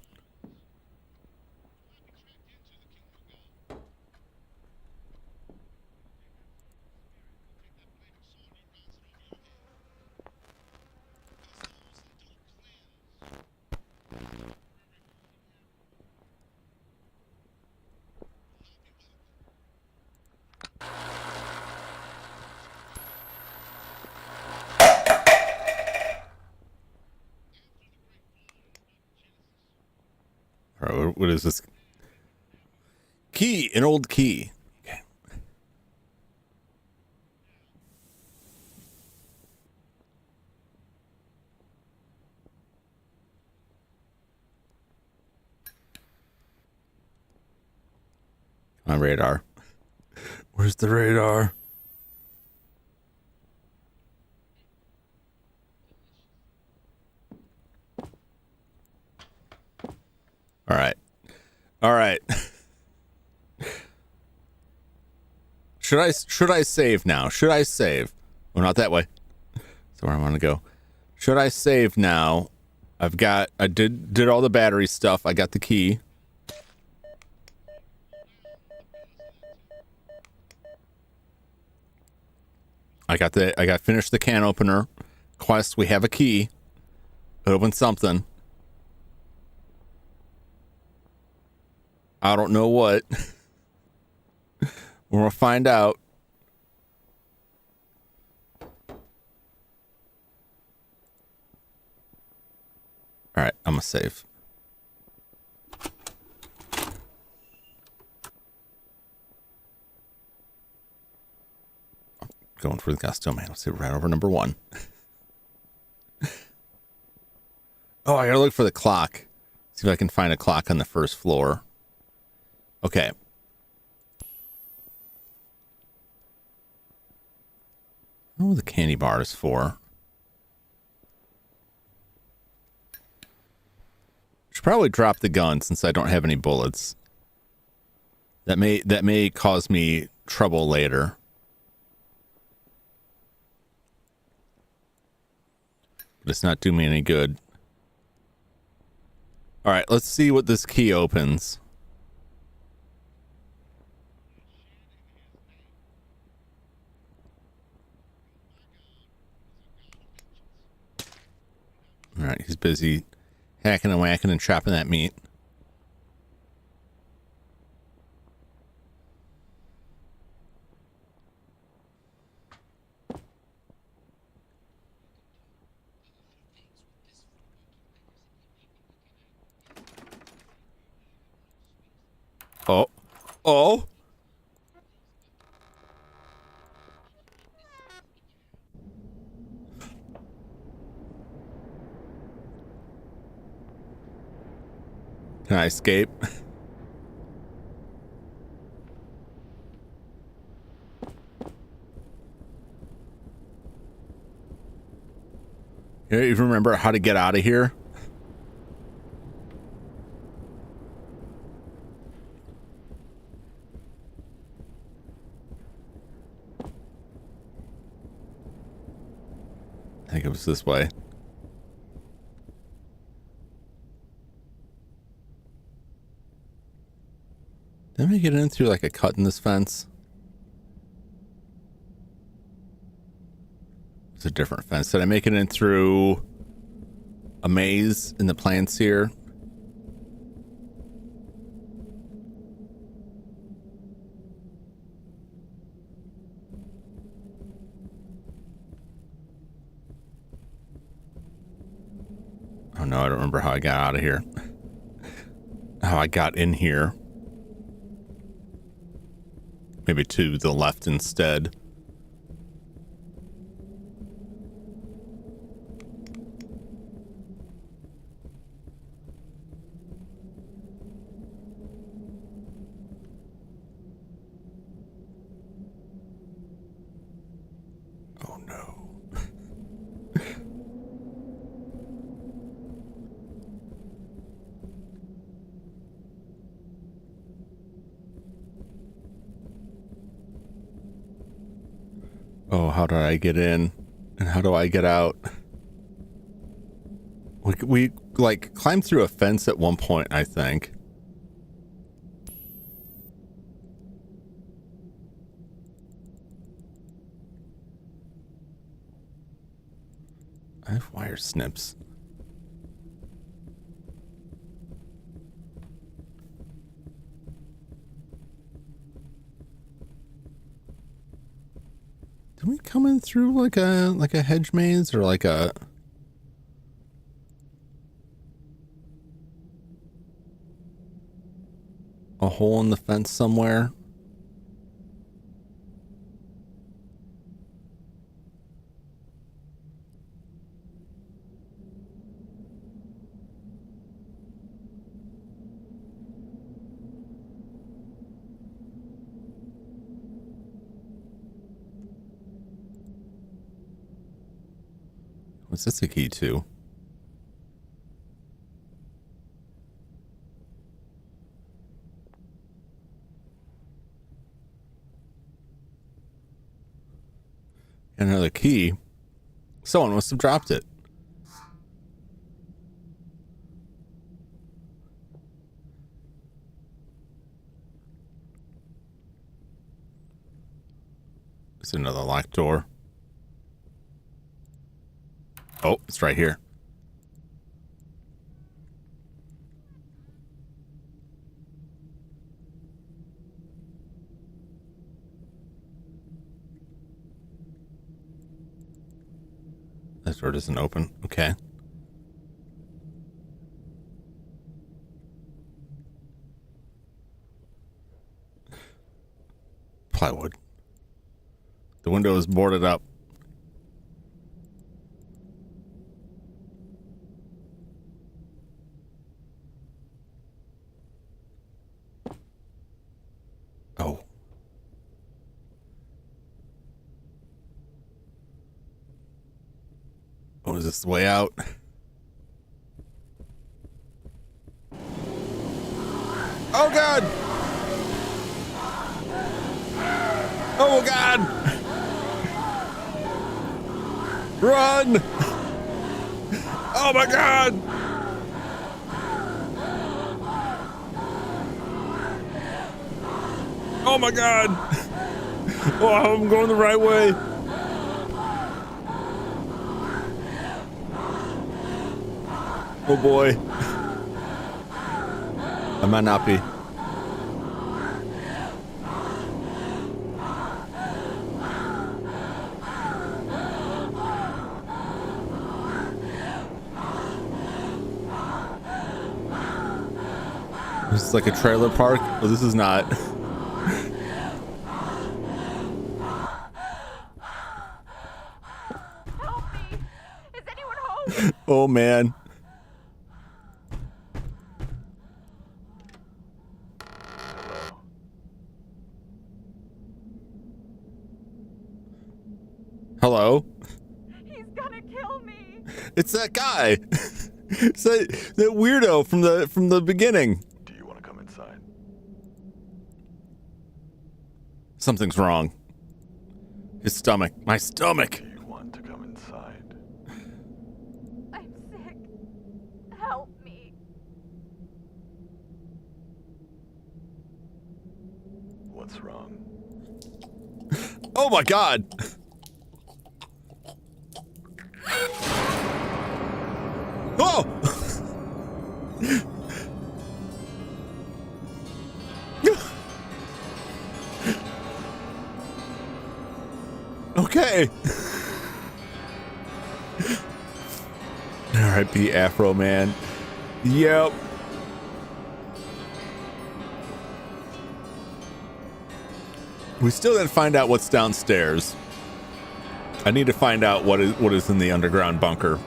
All right, what is this? Key, an old key. Okay. Come on, radar. Where's the radar? All right. All right. Should I save now? Should I save? Oh, not that way. That's where I want to go. Should I save now? I did all the battery stuff. I got the key. I got finished the can opener quest. We have a key. It opens something. I don't know what. We're gonna find out. All right, I'm gonna save. Going for the gusto, man. Let's see, right over number 1. Oh, I gotta look for the clock. See if I can find a clock on the first floor. Okay. I don't know what the candy bar is for. Should probably drop the gun since I don't have any bullets. That may cause me trouble later. But it's not doing me any good. All right, let's see what this key opens. All right, he's busy hacking and whacking and chopping that meat. Oh. Oh. Can I escape? You even remember how to get out of here? I think it was this way. Didn't we get in through like a cut in this fence? It's a different fence. Did I make it in through a maze in the plants here? Oh no, I don't remember how I got out of here. How I got in here. Maybe to the left instead. Oh no. Oh, how did I get in? And how do I get out? We like climbed through a fence at one point, I think. I have wire snips. Did we come in through like a hedge maze or like a hole in the fence somewhere? What's this a key to? Another key. Someone must have dropped it. There's another locked door. Oh, it's right here. That door doesn't open. Okay. Plywood. The window is boarded up. Oh. Oh, is this the way out? Oh, God! Oh, God! Run! Oh, my God! Oh, my God! Oh, I'm going the right way. Oh, boy. I might not be. This is like a trailer park. Oh, this is not. Help me! Is anyone home? Oh, man. Hello? He's gonna kill me. It's that guy. It's that weirdo from the beginning. Do you want to come inside? Something's wrong. His stomach. My stomach. Do you want to come inside? I'm sick. Help me. What's wrong? Oh my god. Oh! Okay. R.I.P. Afro Man. Yep. We still didn't find out what's downstairs. I need to find out what is in the underground bunker.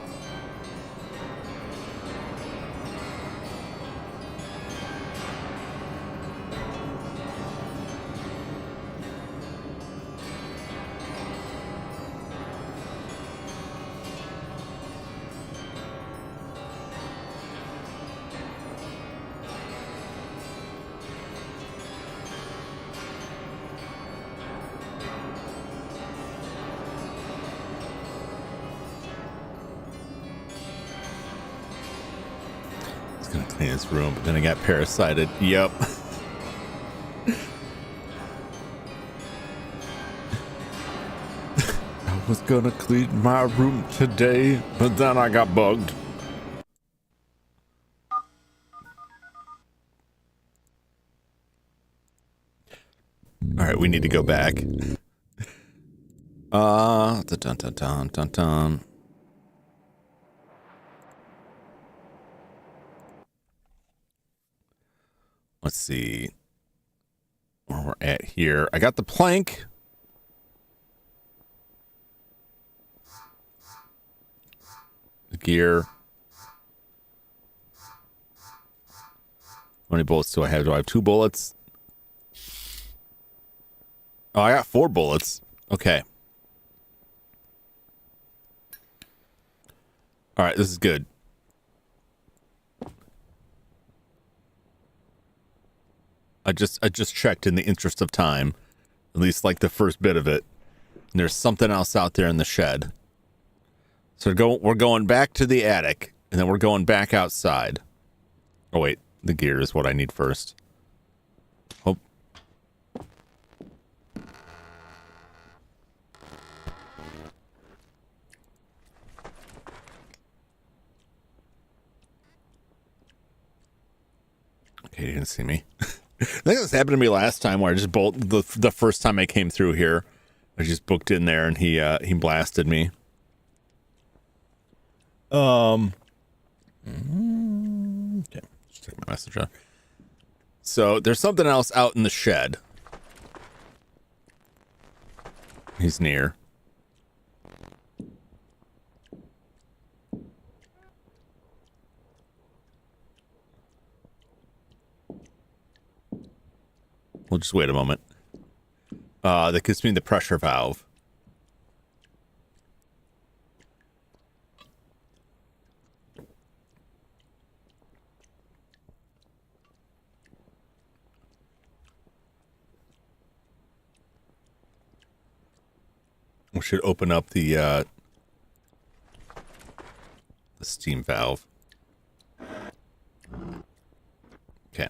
Gonna clean his room, but then I got parasited. Yep. I was gonna clean my room today, but then I got bugged. All right, we need to go back. Dun dun dun dun dun dun. Let's see where we're at here. I got the plank. The gear. How many bullets do I have? Do I have 2 bullets? Oh, I got 4 bullets. Okay. All right, this is good. I just checked in the interest of time, at least like the first bit of it. And there's something else out there in the shed. So we're going back to the attic, and then we're going back outside. Oh wait, the gear is what I need first. Oh. Okay, you didn't see me. I think this happened to me last time, where I just the first time I came through here, I just booked in there and he blasted me. Okay, just check my message out. So there's something else out in the shed. He's near. We'll just wait a moment. That gives me the pressure valve. We should open up the steam valve. Okay.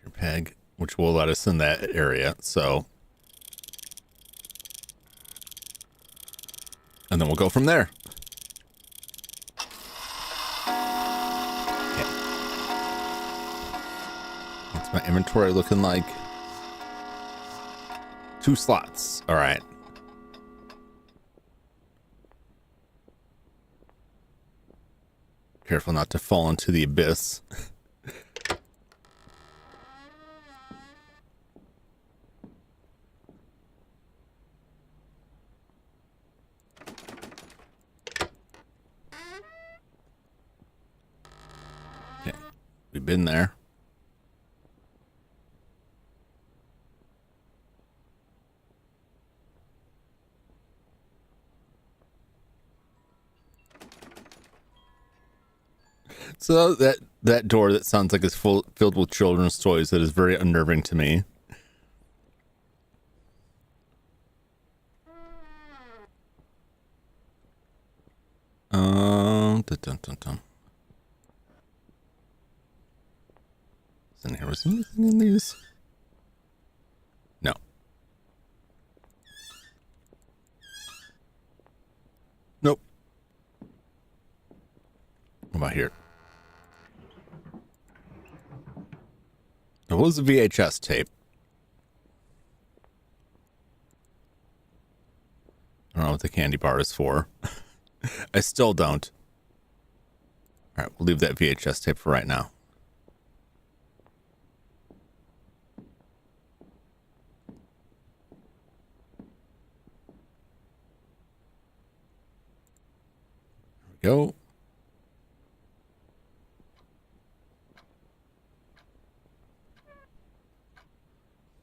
Your peg, which will let us in that area, so. And then we'll go from there. Okay. What's my inventory looking like? 2 slots. All right. Careful not to fall into the abyss. Okay. We've been there. So that door that sounds like it's filled with children's toys, that is very unnerving to me. Dun, dun, dun, dun. Was there anything in these? No. Nope. What about here? What was the VHS tape? I don't know what the candy bar is for. I still don't. All right, we'll leave that VHS tape for right now. There we go.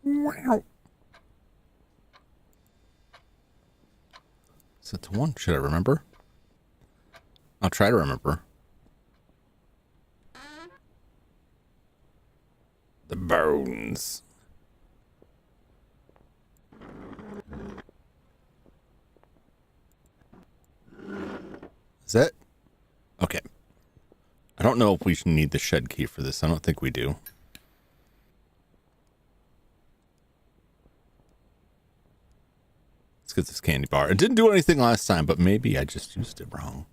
Wow. Is that the one? Should I remember? I'll try to remember. The bones. Is that? Okay. I don't know if we should need the shed key for this. I don't think we do. Let's get this candy bar. It didn't do anything last time, but maybe I just used it wrong.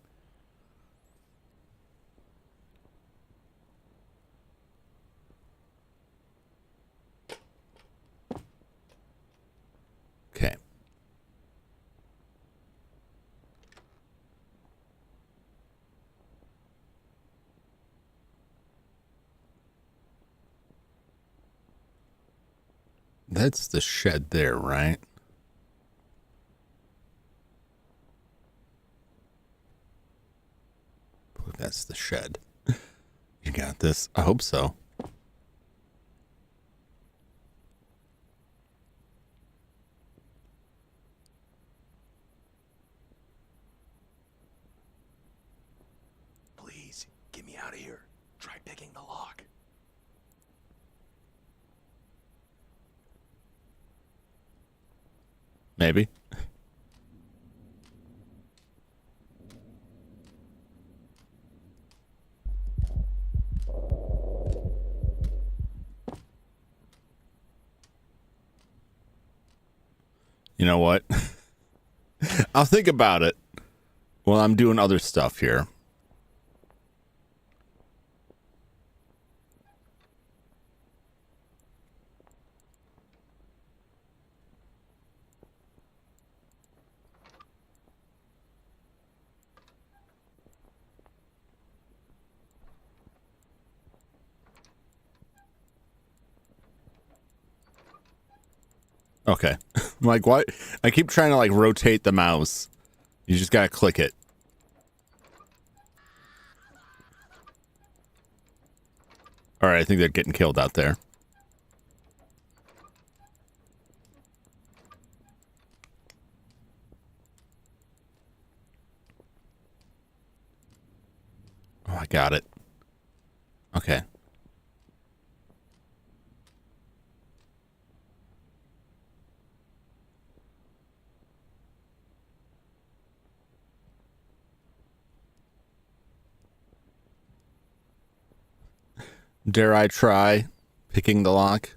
Okay. That's the shed there, right? I believe that's the shed. You got this? I hope so. Please, get me out of here. Try picking the lock. Maybe. You know what? I'll think about it while I'm doing other stuff here. Okay. I'm like, what? I keep trying to like rotate the mouse. You just gotta click it. All right, I think they're getting killed out there. Oh, I got it. Okay. Dare I try picking the lock?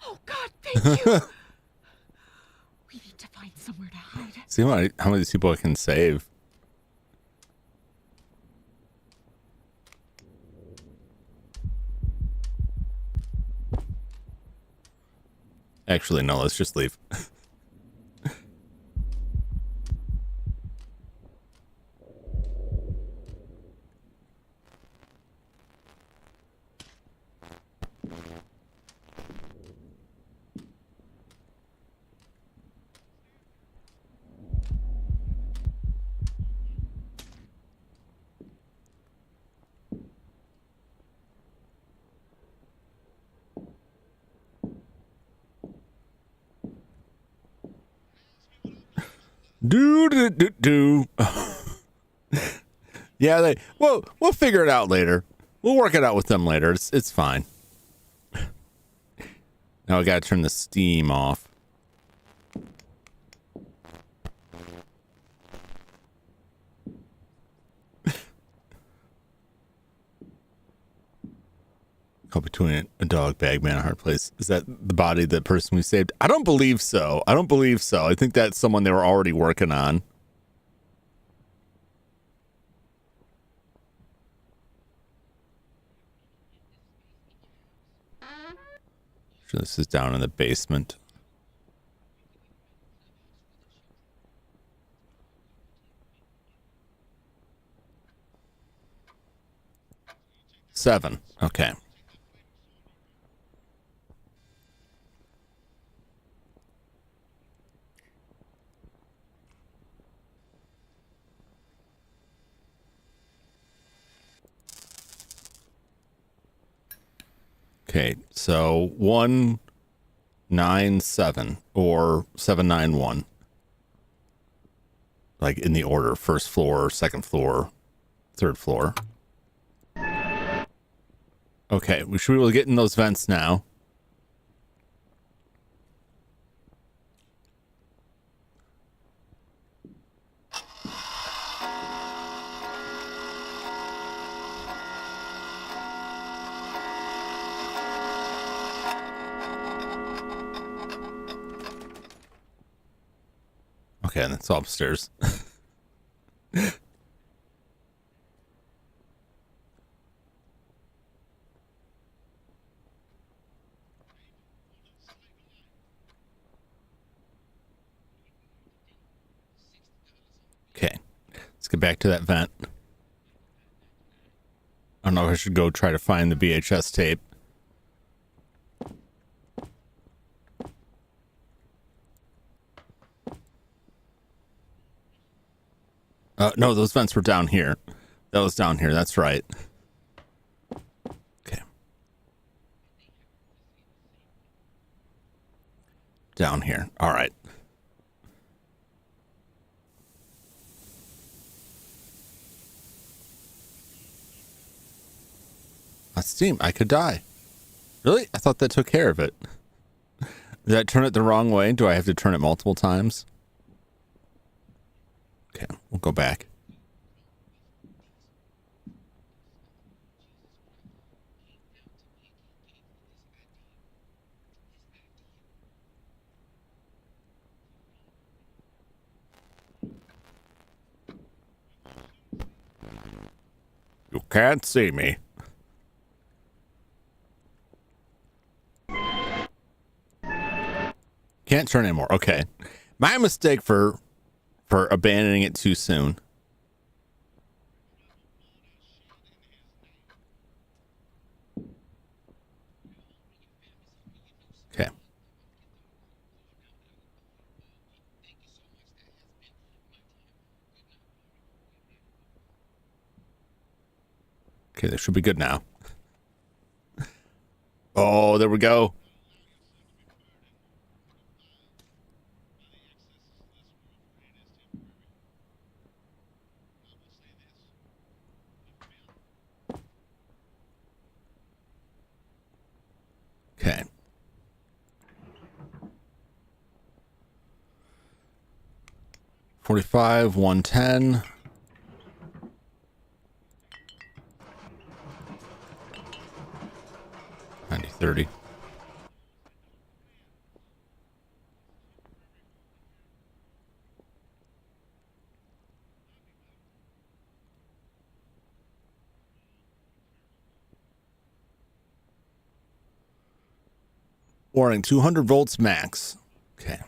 Oh, God, thank you. We need to find somewhere to hide. See how many of these people I can save. Actually, no, let's just leave. Do. Yeah, we'll figure it out later. We'll work it out with them later. It's fine. Now I gotta turn the steam off. Caught between a dog bag, man, a hard place. Is that the body of the person we saved? I don't believe so. I think that's someone they were already working on. Sure, this is down in the basement. Seven. Okay. Okay, so 197 or 791. Like in the order, first floor, second floor, third floor. Okay, we should be able to get in those vents now. Okay, and it's all upstairs. Okay, let's get back to that vent. I don't know if I should go try to find the VHS tape. No, those vents were down here. That was down here. That's right. Okay. Down here. All right. That's steam. I could die. Really? I thought that took care of it. Did I turn it the wrong way? Do I have to turn it multiple times? Okay, we'll go back. You can't see me. Can't turn anymore. Okay. My mistake for abandoning it too soon. Okay. Okay, this should be good now. Oh, there we go. Okay. $45, 110. $90, $30. Warning, 200 volts max. Okay.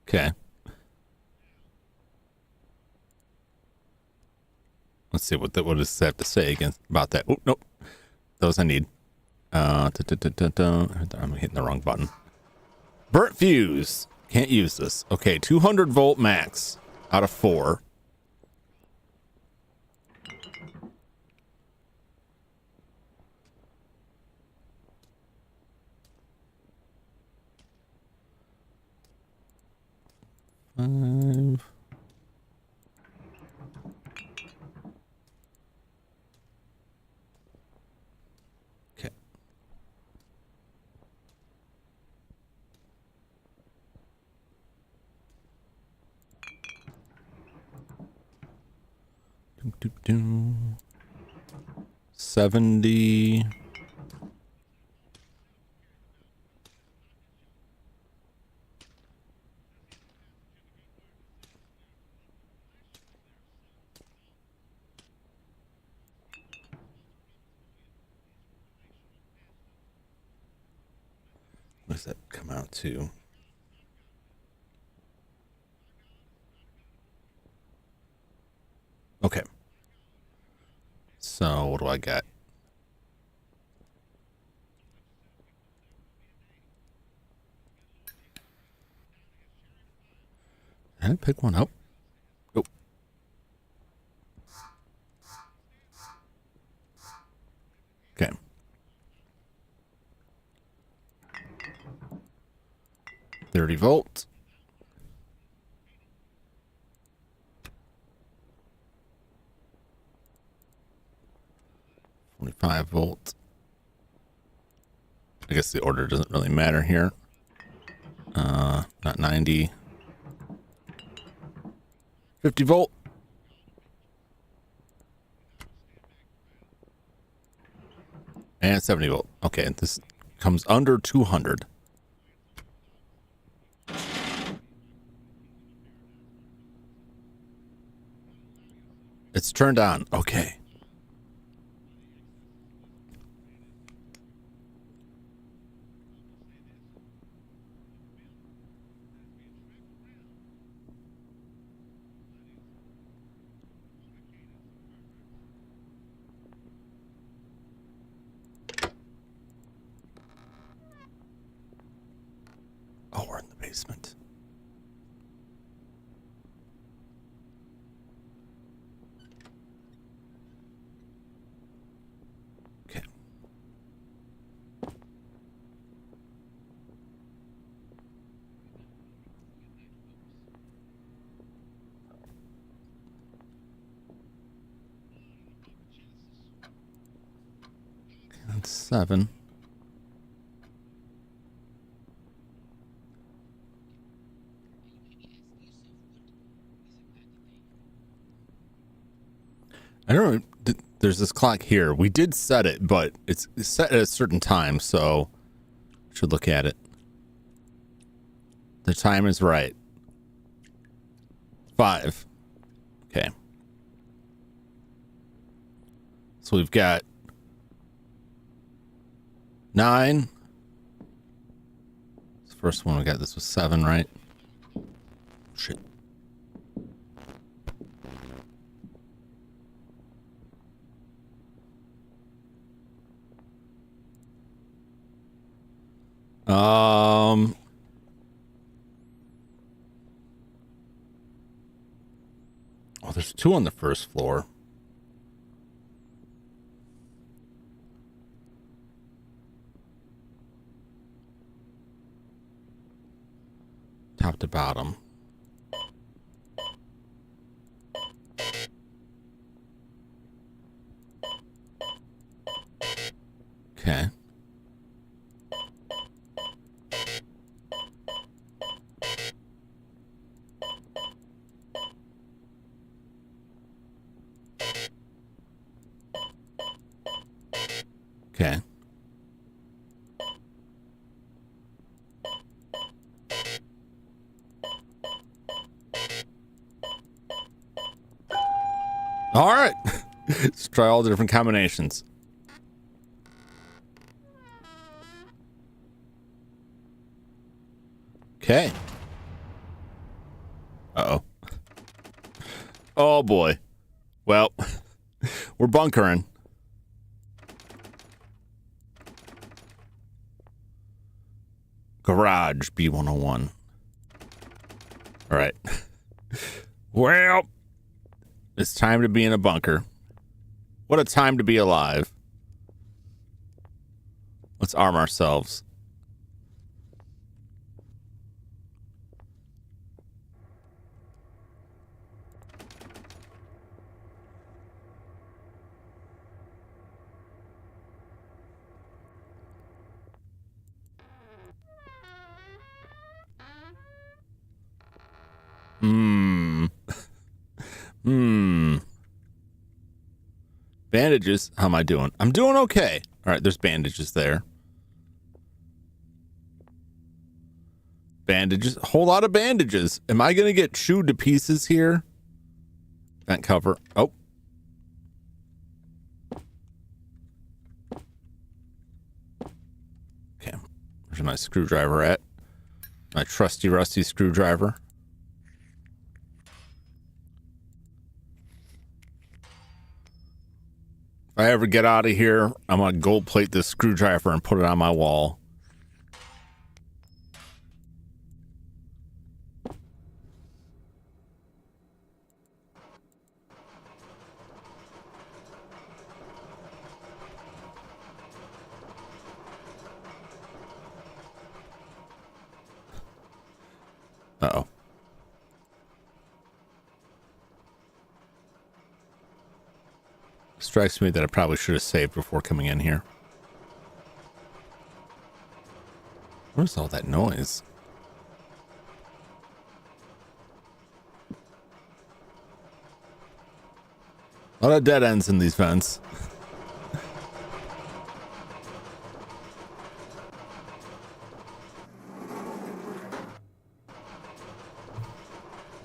Okay. Let's see what does this have to say against about that. Oh, nope. Those I need. I'm hitting the wrong button. Burnt fuse. Can't use this. Okay, 200 volt max out of 4. Five. Okay. Doo, doo, doo. 70. What does that come out to? Okay. So what do I got? Did I pick one up? Oh. Okay. $30 volt. 25 volt. I guess the order doesn't really matter here. Not 90. 50 volt. And 70 volt. Okay, this comes under 200. It's turned on. Okay. Oh, we're in the basement. Okay. That's 7. I don't know. There's this clock here. We did set it, but it's set at a certain time, so should look at it. The time is right. 5. Okay. So we've got 9. The first one we got, this was 7, right? Shit. Oh, there's 2 on the first floor. Top to bottom. Okay. Okay. All right. Let's try all the different combinations. Okay. Uh-oh. Oh, boy. Well, We're bunkering. Garage B101. All right. Well, it's time to be in a bunker. What a time to be alive. Let's arm ourselves. Bandages. How am I doing? I'm doing okay. All right, there's bandages there. Bandages. A whole lot of bandages. Am I going to get chewed to pieces here? Vent cover. Oh. Okay. Where's my screwdriver at? My trusty rusty screwdriver. If I ever get out of here, I'm going to gold plate this screwdriver and put it on my wall. Uh-oh. Strikes me that I probably should have saved before coming in here. What is all that noise? A lot of dead ends in these vents.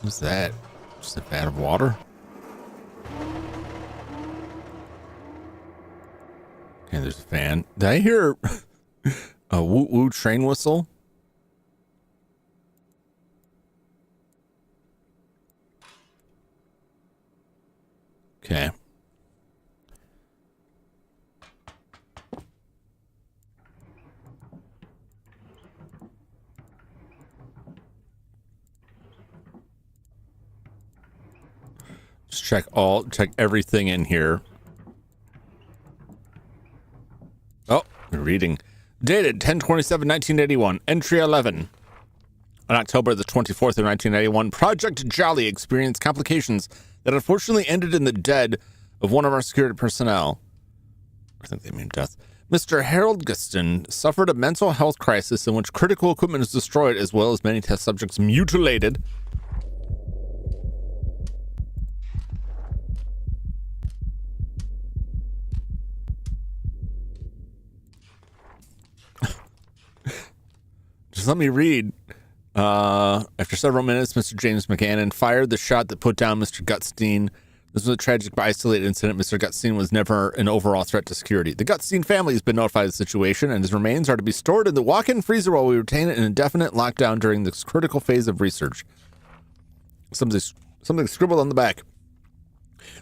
What's that? Just a vat of water? Okay, there's a fan. Did I hear a woo-woo train whistle? Okay. Just check everything in here. Oh, we're reading. Dated 10/27/1981. Entry 11. On October the 24th of 1981, Project Jolly experienced complications that unfortunately ended in the death of one of our security personnel. I think they mean death. Mr. Harold Guston suffered a mental health crisis in which critical equipment was destroyed as well as many test subjects mutilated. Just let me read. After several minutes, Mr. James McGannon fired the shot that put down Mr. Gutstein. This was a tragic but isolated incident. Mr. Gutstein was never an overall threat to security. The Gutstein family has been notified of the situation, and his remains are to be stored in the walk-in freezer while we retain an indefinite lockdown during this critical phase of research. Something scribbled on the back.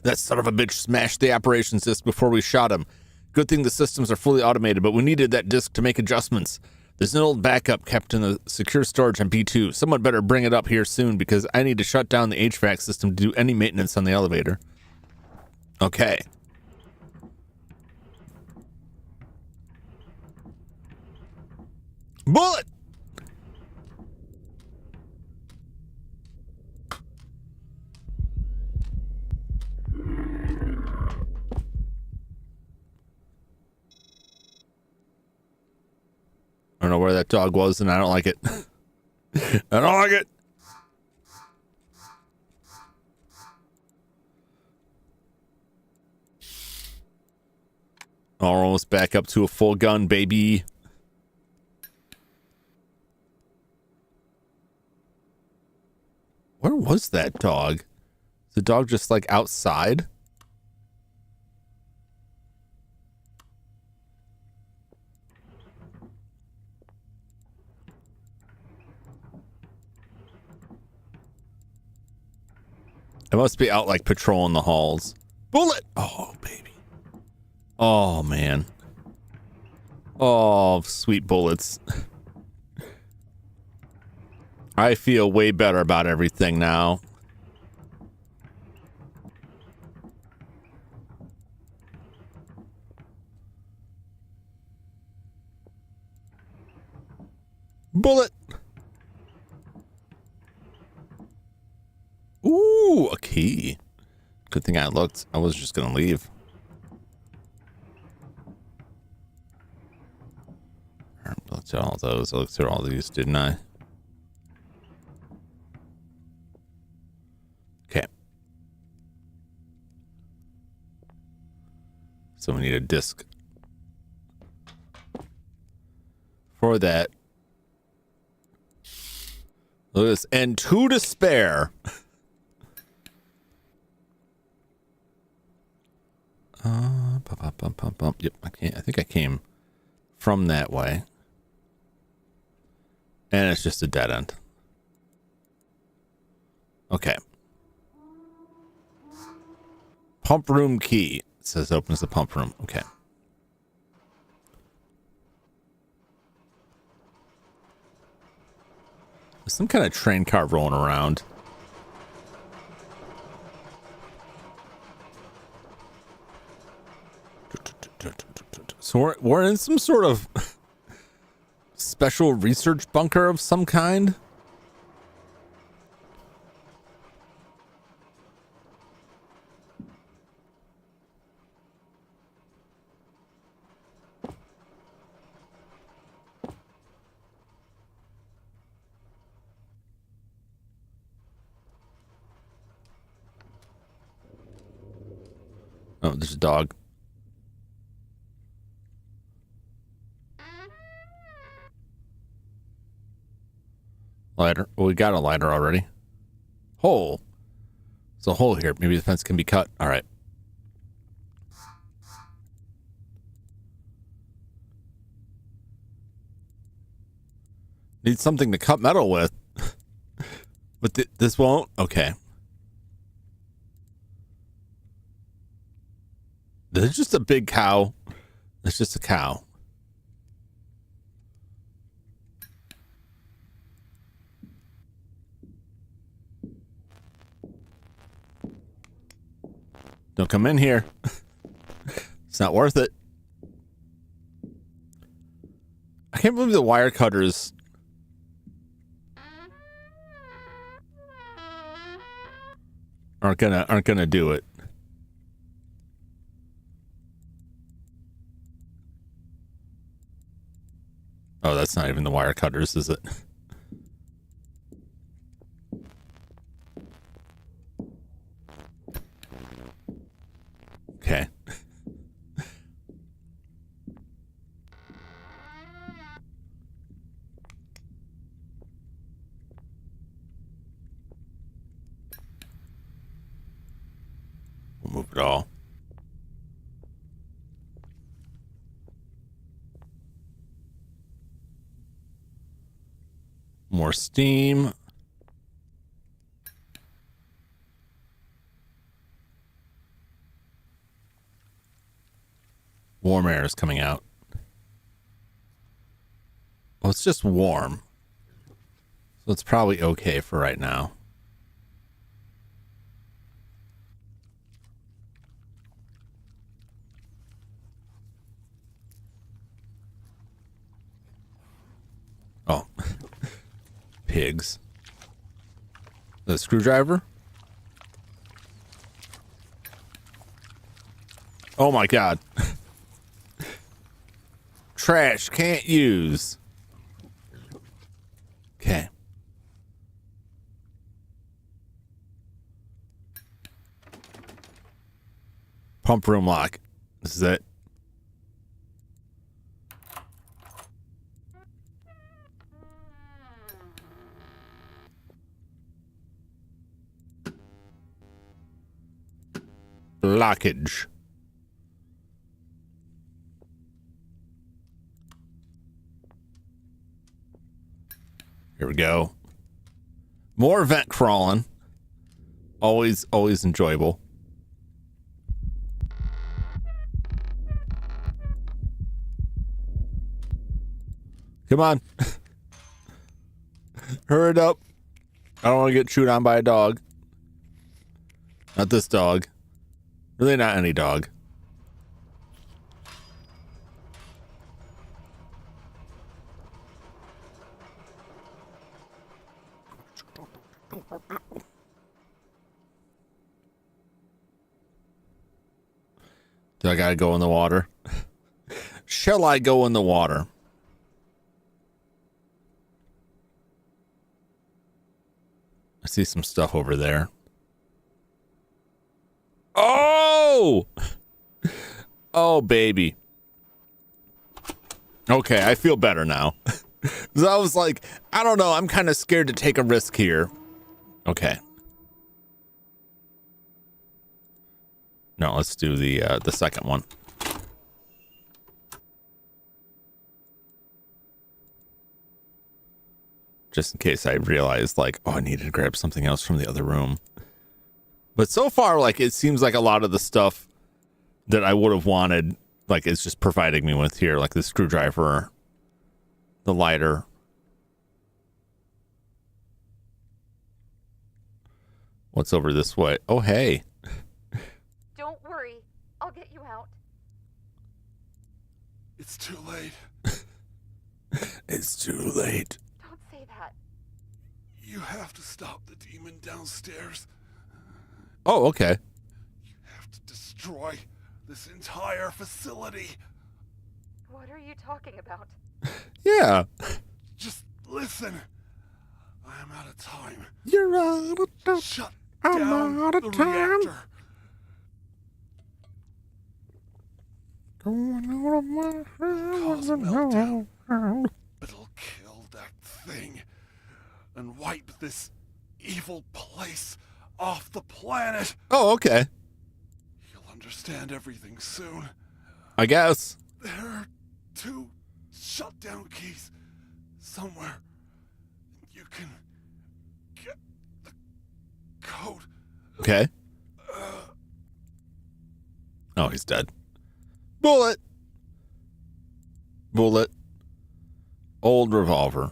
That son of a bitch smashed the operations disk before we shot him. Good thing the systems are fully automated, but we needed that disk to make adjustments. There's an old backup kept in the secure storage on B2. Someone better bring it up here soon because I need to shut down the HVAC system to do any maintenance on the elevator. Okay. Bullet! I don't know where that dog was, and I don't like it. I don't like it. Almost back up to a full gun, baby. Where was that dog? Is the dog just like outside? It must be out like patrolling the halls. Bullet. Oh, baby. Oh, man. Oh, sweet bullets. I feel way better about everything now. Bullet. Ooh, a key. Good thing I looked. I was just gonna leave. I looked at all those. I looked through all these, didn't I? Okay. So we need a disc for that. Look at this. And 2 to spare. Yep, I think I came from that way. And it's just a dead end. Okay. Pump room key. It says opens the pump room. Okay. There's some kind of train car rolling around. So we're in some sort of special research bunker of some kind. Oh, there's a dog. Lighter. Well, we got a lighter already. Hole. There's a hole here. Maybe the fence can be cut. All right. Need something to cut metal with. But this won't? Okay. This is just a big cow. It's just a cow. Don't come in here. It's not worth it. I can't believe the wire cutters aren't gonna do it. Oh, that's not even the wire cutters, is it? Okay. We'll move it all. More steam. Warm air is coming out. Well, it's just warm. So it's probably okay for right now. Oh. Pigs. The screwdriver? Oh my god. Trash, can't use. Okay. Pump room lock. This is it. Lockage. Here we go. More vent crawling. Always enjoyable. Come on. Hurry it up. I don't want to get chewed on by a dog. Not this dog. Really not any dog. Do I gotta go in the water? Shall I go in the water? I see some stuff over there. Oh! Oh, baby. Okay, I feel better now. Because I was like, I don't know, I'm kind of scared to take a risk here. Okay. No, let's do the second one. Just in case I realized, like, oh, I needed to grab something else from the other room. But so far, like, it seems like a lot of the stuff that I would have wanted, like, it's just providing me with here, like the screwdriver, the lighter. What's over this way? Oh, hey. Don't worry. I'll get you out. It's too late. It's too late. Don't say that. You have to stop the demon downstairs. Oh, okay. You have to destroy this entire facility. What are you talking about? Yeah. Just listen. I am out of time. You're out of time. Shut I'm down out of the time. reactor. Going out of my Cause a meltdown. It'll kill that thing and wipe this evil place off the planet. Oh, okay. You'll understand everything soon. I guess. There are 2 shutdown keys somewhere. You can get the code. Okay. Oh, he's dead. Bullet. Bullet. Old revolver.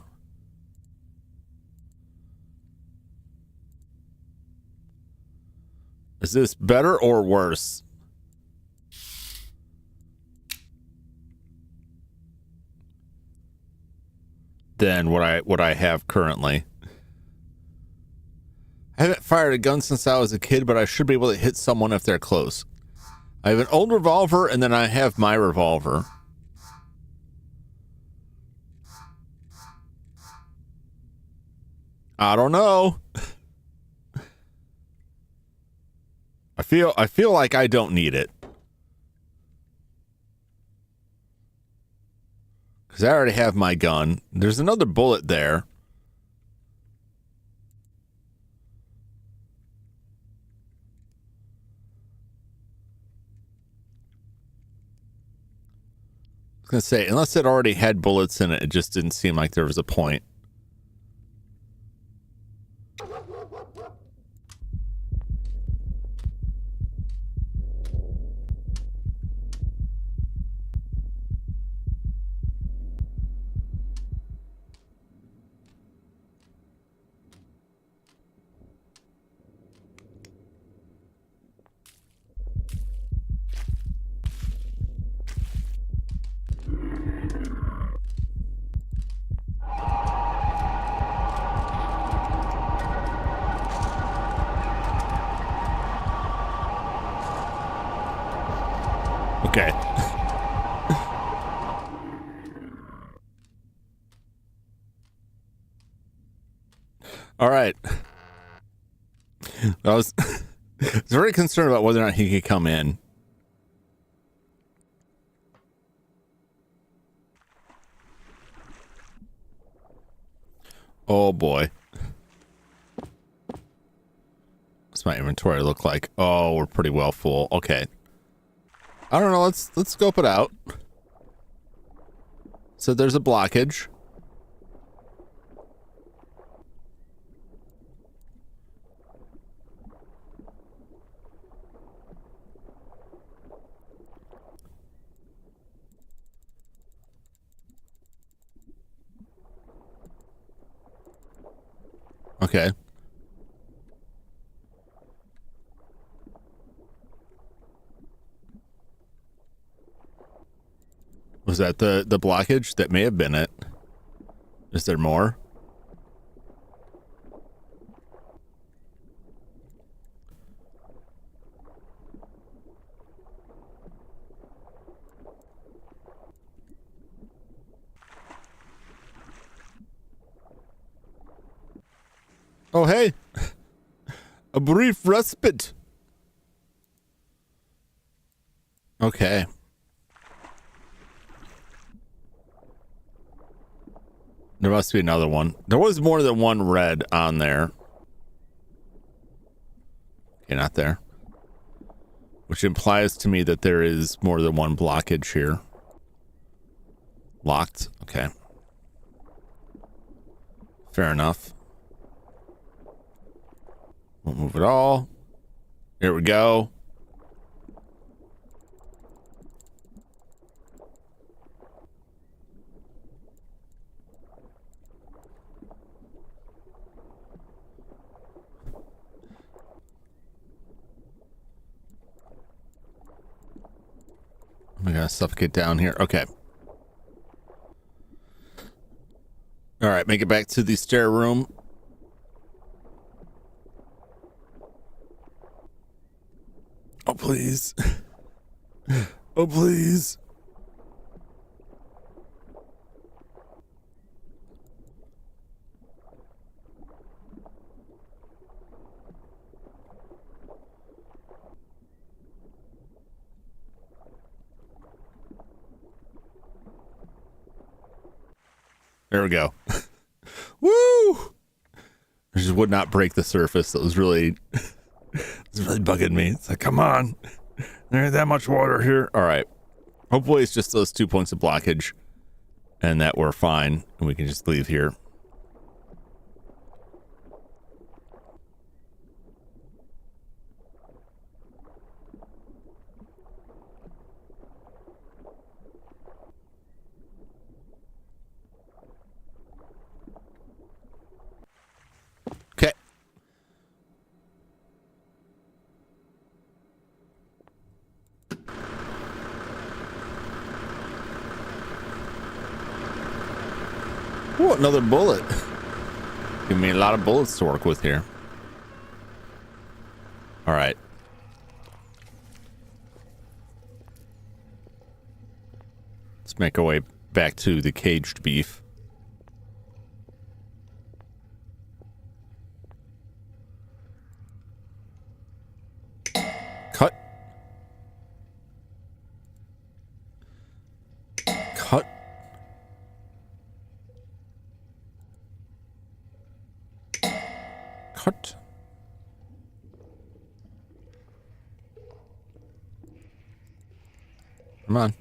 Is this better or worse? Than what I have currently. I haven't fired a gun since I was a kid, but I should be able to hit someone if they're close. I have an old revolver, and then I have my revolver. I don't know. I feel like I don't need it. Because I already have my gun. There's another bullet there. I was going to say, unless it already had bullets in it, it just didn't seem like there was a point. Okay. All right. I was very concerned about whether or not he could come in. Oh boy. What's my inventory look like? Oh, we're pretty well full. Okay. I don't know. Let's scope it out. So there's a blockage. Okay. Was that the blockage? That may have been it. Is there more? Oh, hey. A brief respite. Okay. There must be another one. There was more than one red on there. Okay, not there. Which implies to me that there is more than one blockage here. Locked. Okay. Fair enough. Won't move at all. Here we go. I'm gonna suffocate down here. Okay. All right, make it back to the stair room. Oh, please. Oh, please. There we go. Woo! I just would not break the surface. That was really, it's really bugging me. It's like, come on. There ain't that much water here. All right. Hopefully it's just those 2 points of blockage and that we're fine and we can just leave here. Okay. Ooh, another bullet. Give me a lot of bullets to work with here. All right. Let's make our way back to the caged beef. Cut. Cut. Cut. Come on.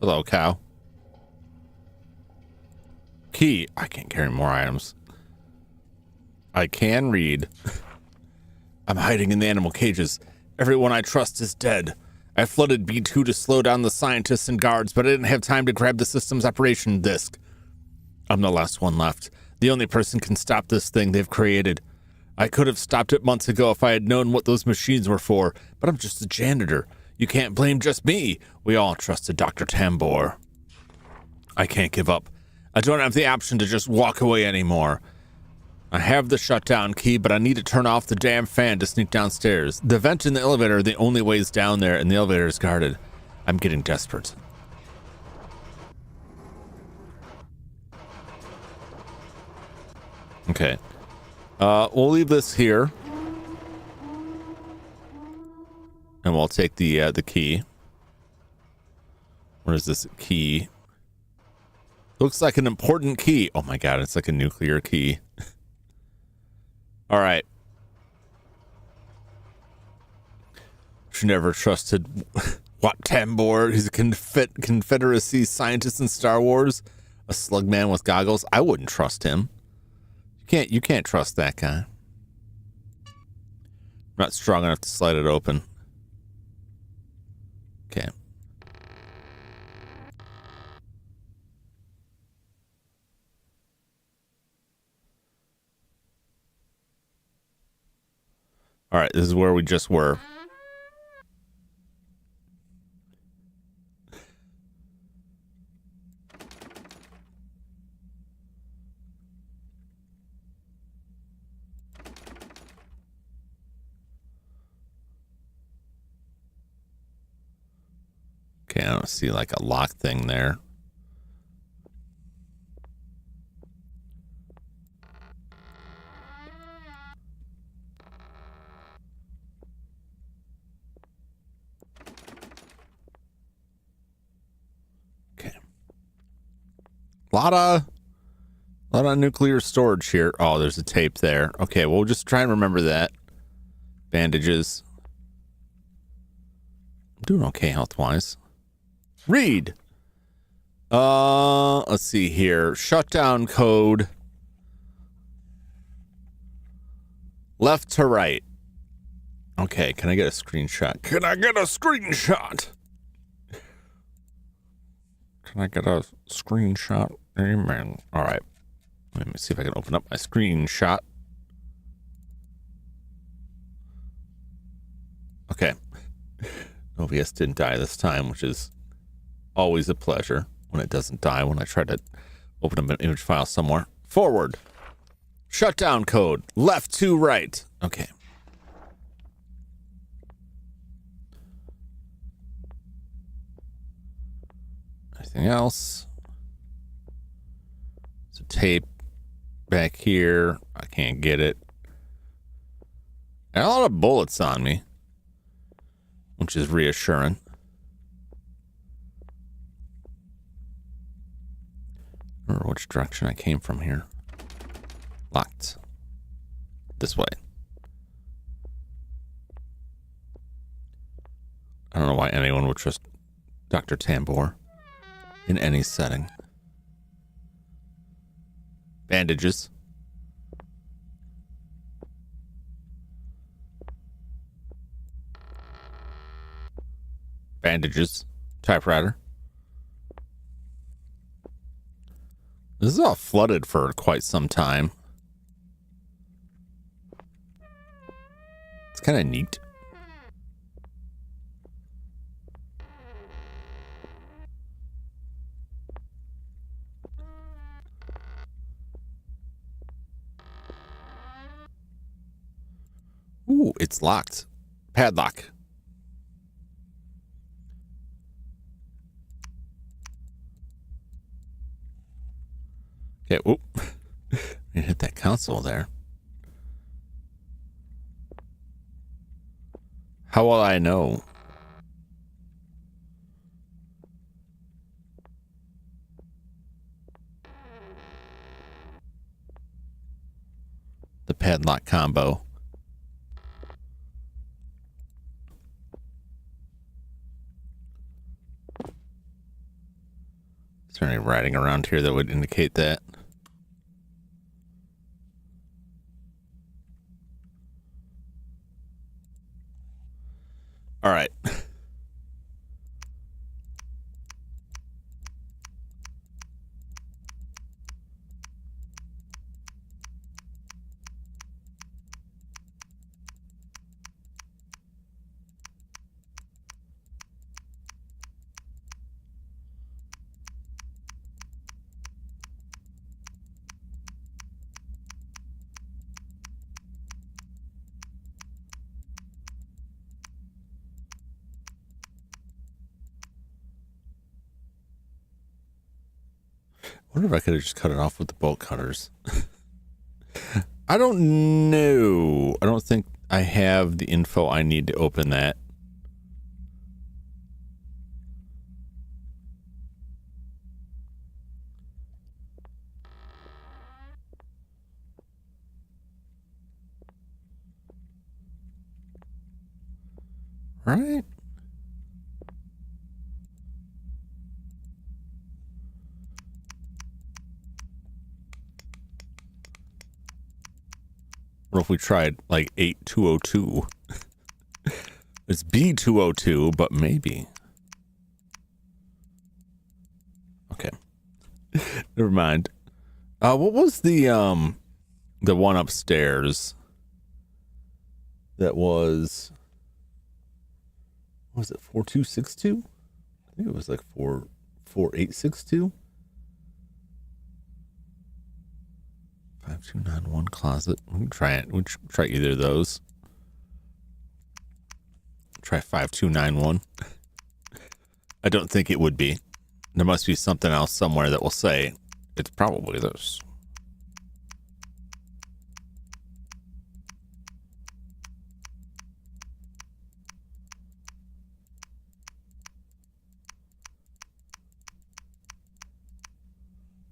Hello, cow. Key. I can't carry more items. I can read. I'm hiding in the animal cages. Everyone I trust is dead. I flooded B2 to slow down the scientists and guards, but I didn't have time to grab the system's operation disk. I'm the last one left. The only person can stop this thing they've created. I could have stopped it months ago if I had known what those machines were for, but I'm just a janitor. You can't blame just me. We all trusted Dr. Tambor. I can't give up. I don't have the option to just walk away anymore. I have the shutdown key, but I need to turn off the damn fan to sneak downstairs. The vent in the elevator are the only ways down there, and the elevator is guarded. I'm getting desperate. Okay. We'll leave this here. And we'll take the key. Where is this key? Looks like an important key. Oh my god, it's like a nuclear key. All right. She never trusted Wat Tambor. He's a Confederacy scientist in Star Wars. A slug man with goggles. I wouldn't trust him. You can't trust that guy. I'm not strong enough to slide it open. Okay. All right, this is where we just were. Okay, I don't see like a lock thing there. Okay. A lot of nuclear storage here. Oh, there's a tape there. Okay, we'll just try and remember that. Bandages. I'm doing okay health-wise. Read. Let's see here. Shutdown code. Left to right. Okay, can I get a screenshot? Can I get a screenshot? Can I get a screenshot? Amen. All right. Let me see if I can open up my screenshot. Okay. OBS didn't die this time, which is always a pleasure when it doesn't die when I try to open up an image file somewhere. Forward. Shutdown code. Left to right. Okay. Anything else? There's a tape back here. I can't get it. And a lot of bullets on me, which is reassuring. I don't remember which direction I came from here. Locked. This way. I don't know why anyone would trust Dr. Tambor in any setting. Bandages. Bandages. Typewriter. This is all flooded for quite some time. It's kind of neat. Ooh, it's locked. Padlock. Okay, whoop. I hit that console there. How will I know? The padlock combo. Is there any writing around here that would indicate that? All right. I wonder if I could have just cut it off with the bolt cutters. I don't know. I don't think I have the info I need to open that. Right? What if we tried like 8202? It's B202, but maybe. Okay. Never mind. What was the one upstairs? That was, what was it, 4262? I think it was like 4862. 5291 closet. We can try it. We can try either of those. Try 5291. I don't think it would be. There must be something else somewhere that will say it's probably this.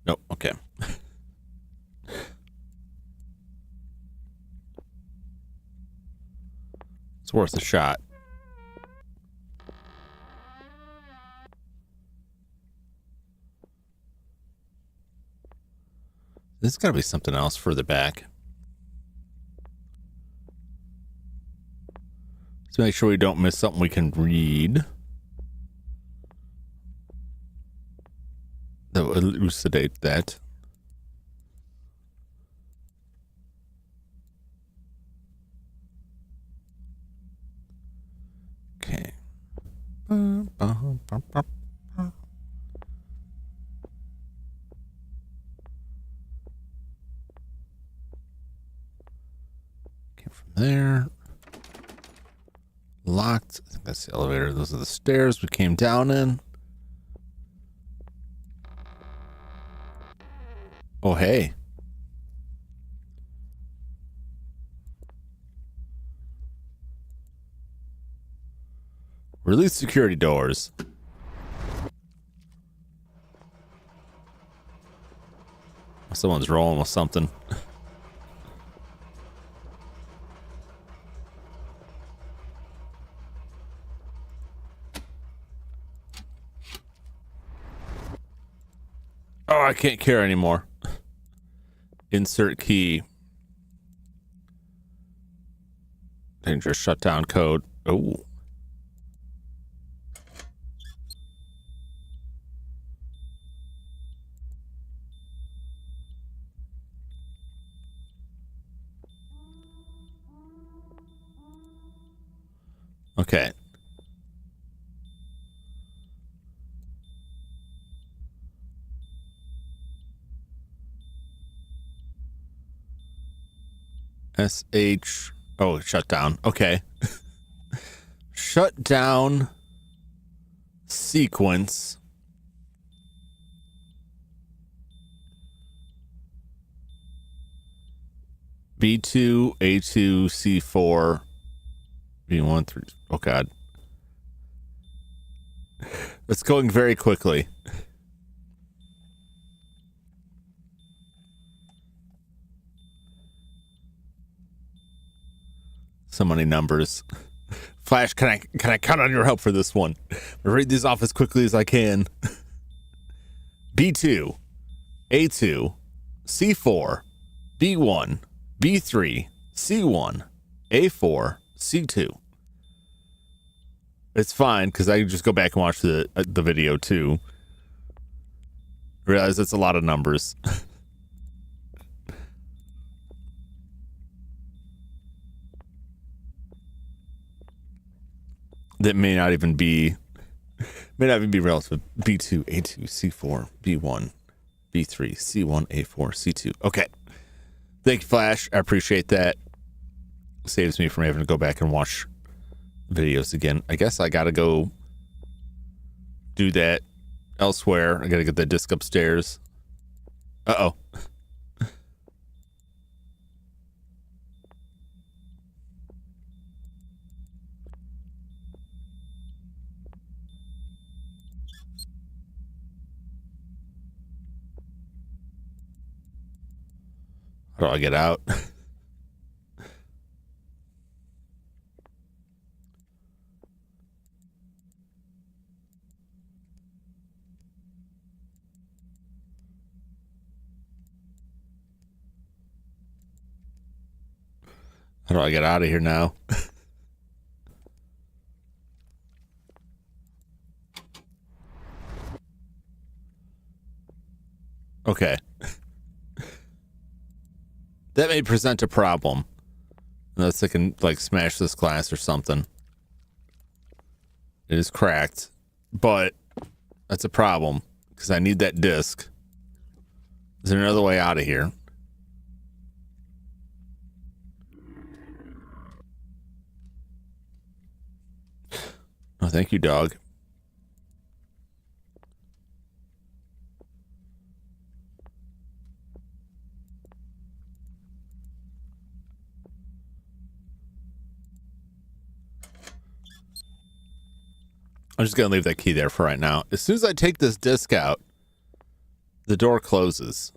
Nope. Okay. It's worth a shot. There's got to be something else further back. Let's make sure we don't miss something we can read that will elucidate that. Okay. Came from there. Locked. I think that's the elevator. Those are the stairs we came down in. Oh, hey. Release security doors. Someone's rolling with something. Oh, I can't care anymore. Insert key. Dangerous shutdown code. Oh. Okay. SH. Oh, shut down. Okay. Shut down sequence. B2, A2, C4, B1, 3. Oh, God. It's going very quickly. So many numbers. Flash, can I count on your help for this one? I'll read these off as quickly as I can. B2, A2, C4, B1, B3, C1, A4, C2. It's fine because I can just go back and watch the video too. Realize it's a lot of numbers. That may not even be relative. B2, A2, C4, B1, B3, C1, A4, C2. Okay. Thank you, Flash. I appreciate that. Saves me from having to go back and watch videos again. I guess I gotta go do that elsewhere. I gotta get that disc upstairs. Uh-oh. How do I get out? How do I get out of here now? Okay. That may present a problem. Unless I can like smash this glass or something. It is cracked, but that's a problem because I need that disc. Is there another way out of here? Oh, thank you, dog. I'm just going to leave that key there for right now. As soon as I take this disc out, the door closes.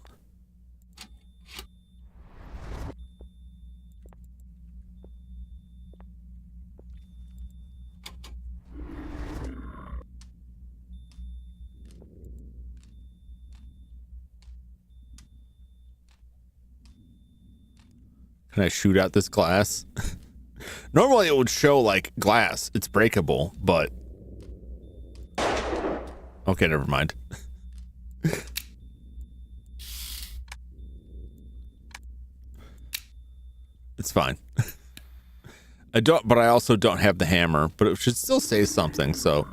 Can I shoot out this glass? Normally it would show like glass. It's breakable, but... Okay, never mind. It's fine. But I also don't have the hammer, but it should still say something, so...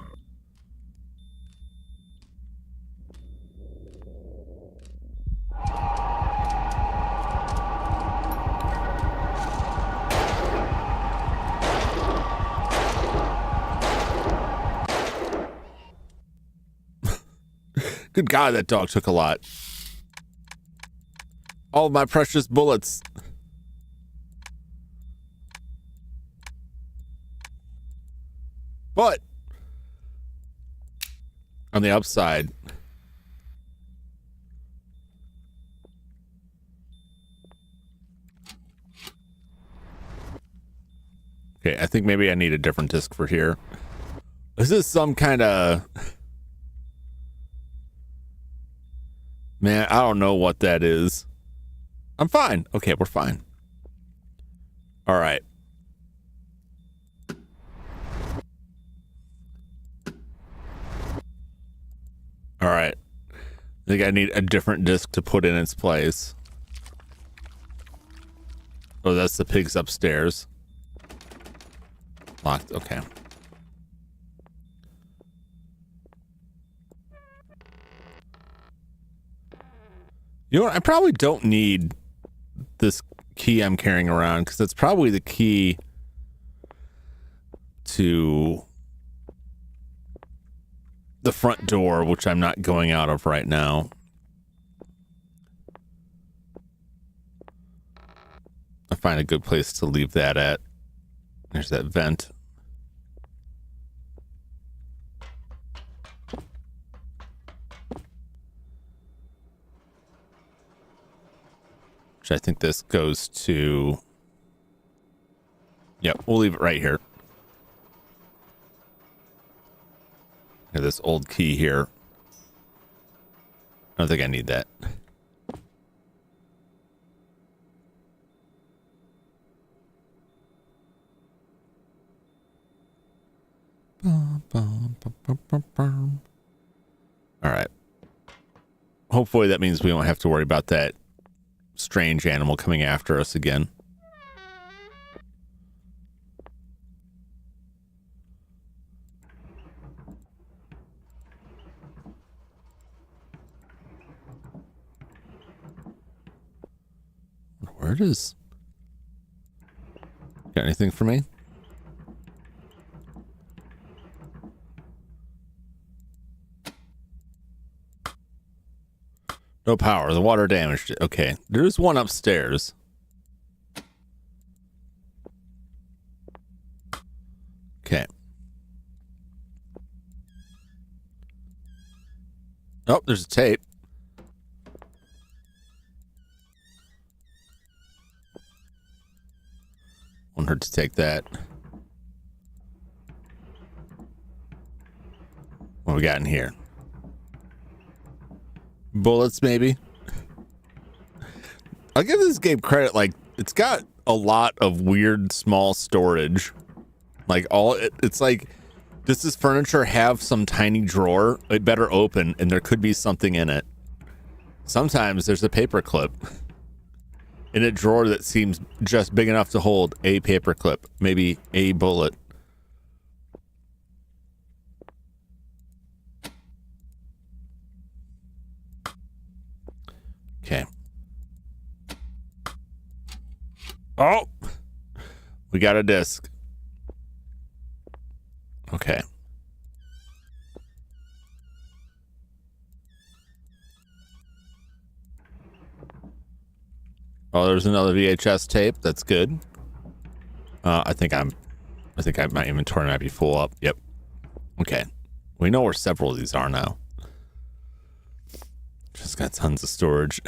Good God, that dog took a lot. All of my precious bullets. But on the upside, okay, I think maybe I need a different disc for here. Is this some kind of... Man, I don't know what that is. I'm fine. Okay, we're fine. All right. All right. I think I need a different disc to put in its place. Oh, that's the pigs upstairs. Locked. Okay. You know what? I probably don't need this key I'm carrying around because it's probably the key to the front door, which I'm not going out of right now. I find a good place to leave that at. There's that vent. I think this goes to... Yep, we'll leave it right here. Got this old key here. I don't think I need that. All right. Hopefully that means we don't have to worry about that strange animal coming after us again. Where it is? Got anything for me? No power. The water damaged it. Okay. There's one upstairs. Okay. Oh, there's a tape. Won't hurt to take that. What we got in here? Bullets, maybe. I'll give this game credit. Like, it's got a lot of weird small storage. Like, it's like, does this furniture have some tiny drawer? It better open, and there could be something in it. Sometimes there's a paper clip. in a drawer that seems just big enough to hold a paperclip, maybe a bullet. Okay. Oh, we got a disc. Okay. Oh, there's another VHS tape. That's good. I think my inventory might be full up. Yep. Okay. We know where several of these are now. Just got tons of storage.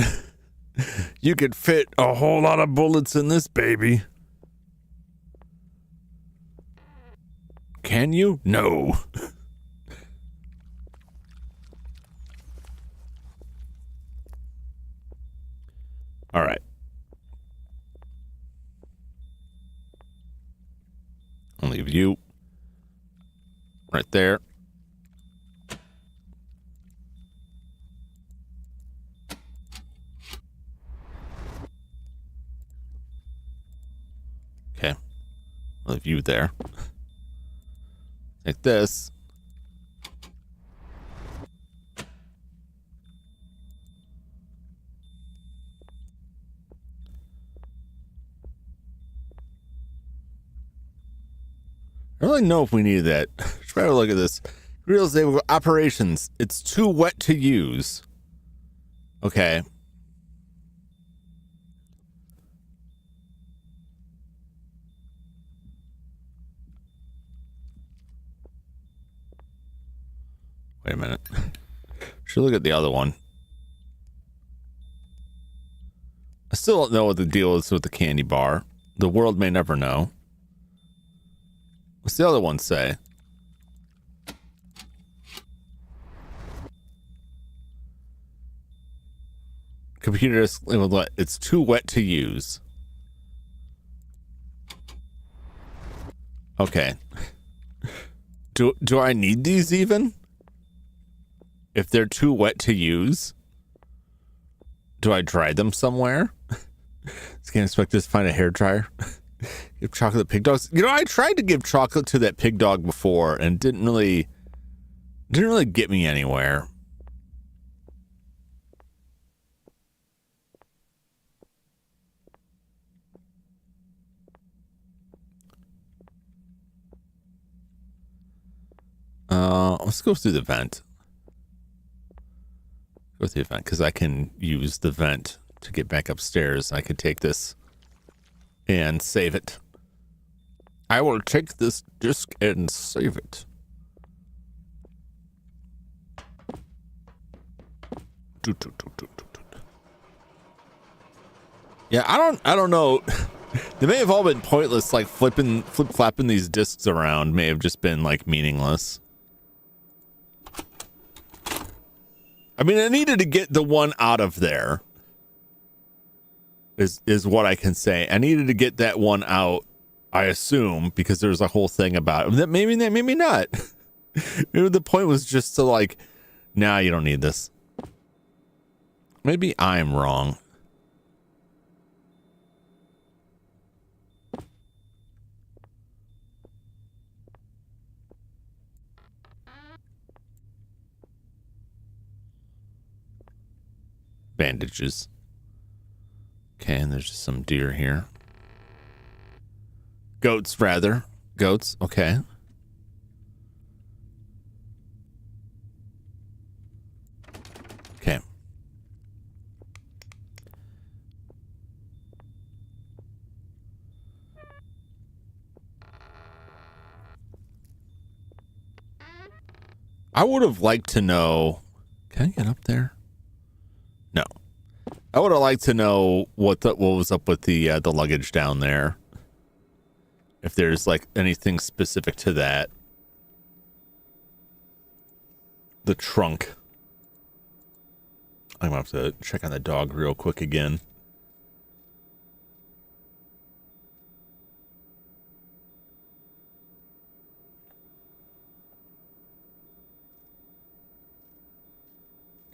You could fit a whole lot of bullets in this baby. Can you? No. All right. I'll leave you right there. Okay. I'll leave you there. Take this. I don't really know if we need that. Try to look at this. Real estate operations. It's too wet to use. Okay. Wait a minute. Should look at the other one. I still don't know what the deal is with the candy bar. The world may never know. What's the other one say? Computer disk labeled what? It's too wet to use. Okay. Do I need these even? If they're too wet to use, do I dry them somewhere? Can't expect us to find a hairdryer. Give chocolate pig dogs. You know, I tried to give chocolate to that pig dog before and didn't really get me anywhere. Let's go through the vent. Go through the vent because I can use the vent to get back upstairs. I could take this and save it. I will take this disc and save it. Yeah, I don't know. They may have all been pointless, like flip-flapping these discs around may have just been like meaningless. I mean, I needed to get the one out of there. Is what I can say. I needed to get that one out, I assume, because there's a whole thing about it. Maybe not. Maybe the point was just to like, nah, you don't need this. Maybe I'm wrong. Bandages. Okay, and there's just some deer here. Goats, rather. Goats, okay. Okay. I would have liked to know. Can I get up there? No. I would have liked to know what was up with the luggage down there. If there's like anything specific to that. The trunk. I'm gonna have to check on the dog real quick again.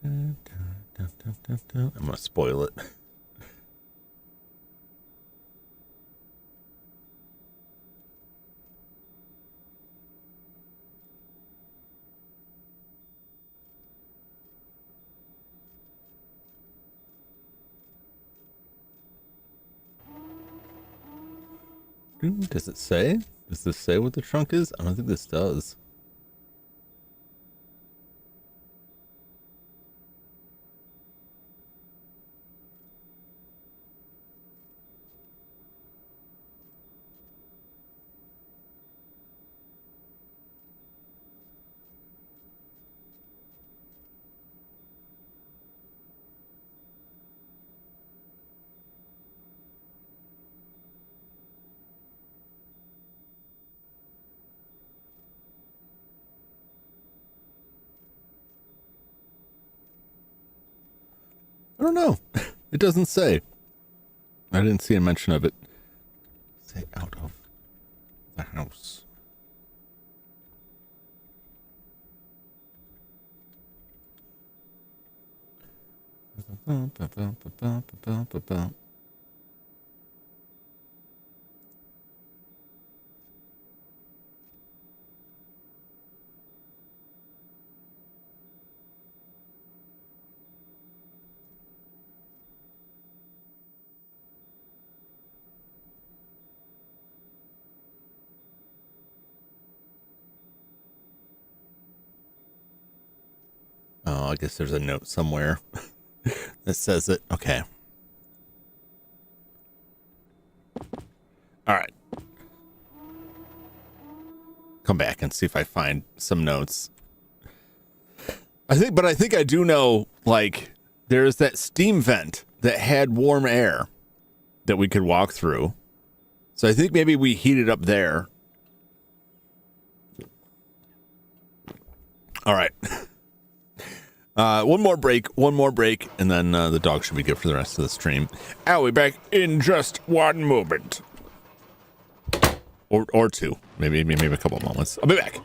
I'm gonna spoil it. Does it say? Does this say what the trunk is? I don't think this does. I don't know. It doesn't say. I didn't see a mention of it. Say out of the house. Oh, I guess there's a note somewhere that says it. Okay. All right. Come back and see if I find some notes. I think I do know, like, there's that steam vent that had warm air that we could walk through. So I think maybe we heated up there. All right. One more break, and then the dog should be good for the rest of the stream. I'll be back in just one moment. Or two. Maybe a couple of moments. I'll be back.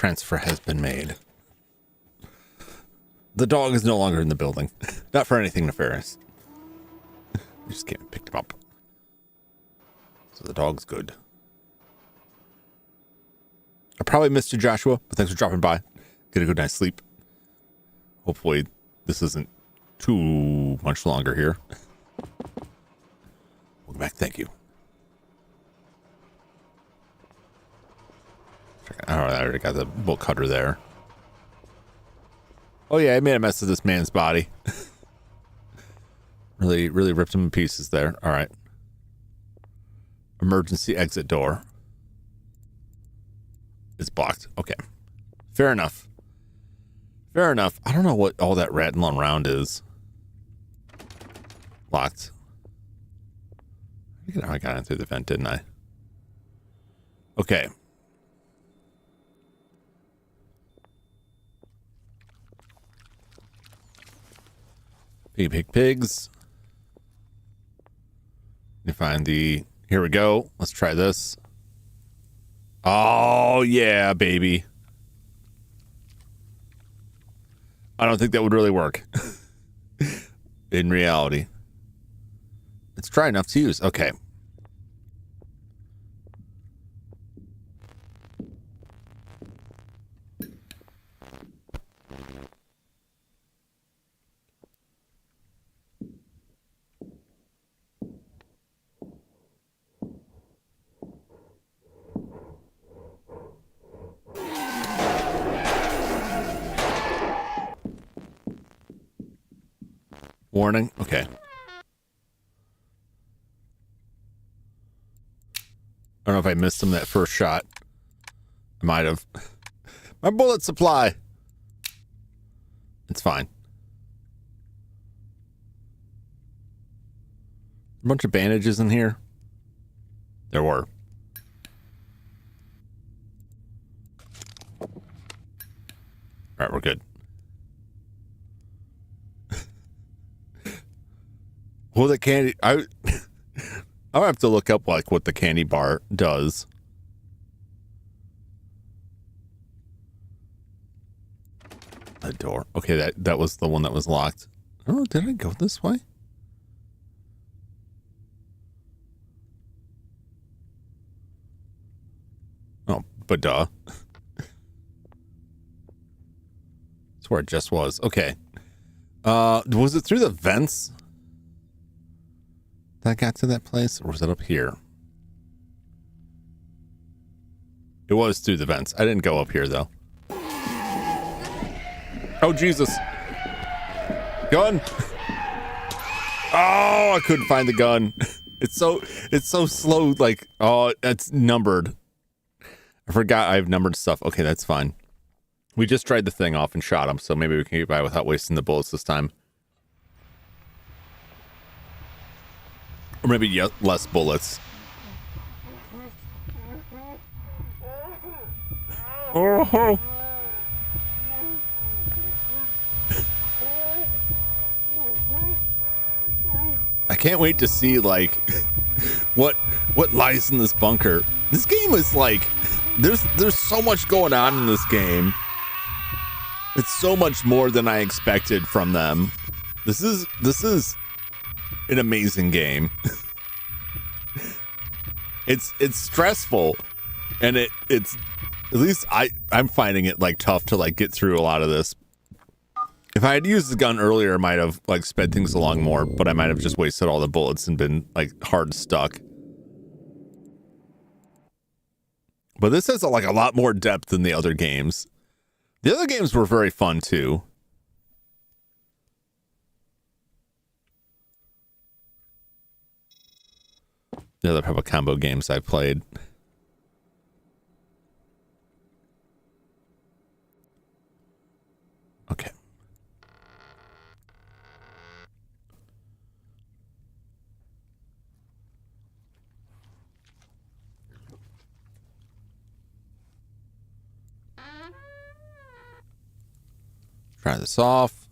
Transfer has been made. The dog is no longer in the building. Not for anything nefarious. We just came and picked him up. So the dog's good. I probably missed you, Joshua, but thanks for dropping by. Get a good night's sleep. Hopefully this isn't too much longer here. Welcome back. Thank you. Oh, I already got the bolt cutter there. Oh yeah, I made a mess of this man's body. really ripped him in pieces there. All right. Emergency exit door. It's blocked. Okay. Fair enough. Fair enough. I don't know what all that rattling around is. Locked. I got in through the vent, didn't I? Okay. Pigs. You find the... Here we go. Let's try this. Oh, yeah, baby. I don't think that would really work. In reality. It's dry enough to use. Okay. Warning. Okay. I don't know if I missed him that first shot. I might have. My bullet supply. It's fine. A bunch of bandages in here. There were. All right, we're good. Well, the candy, I'll have to look up like what the candy bar does. The door. Okay, that was the one that was locked. Oh, did I go this way? Oh, but duh. That's where it just was. Okay. Was it through the vents that got to that place, or was it up here? It was through the vents. I didn't go up here though. Oh Jesus! Gun! Oh, I couldn't find the gun. It's so slow. Like, oh, it's numbered. I forgot I have numbered stuff. Okay, that's fine. We just tried the thing off and shot him, so maybe we can get by without wasting the bullets this time. Or maybe less bullets. Oh. I can't wait to see like what lies in this bunker. This game is like there's so much going on in this game. It's so much more than I expected from them. This is an amazing game. It's stressful, and it's at least I'm finding it like tough to like get through a lot of this. If I had used the gun earlier, I might have like sped things along more, but I might have just wasted all the bullets and been like hard stuck. But this has like a lot more depth than the other games. The other games were very fun too. The other couple combo games I've played. Okay. Try this off.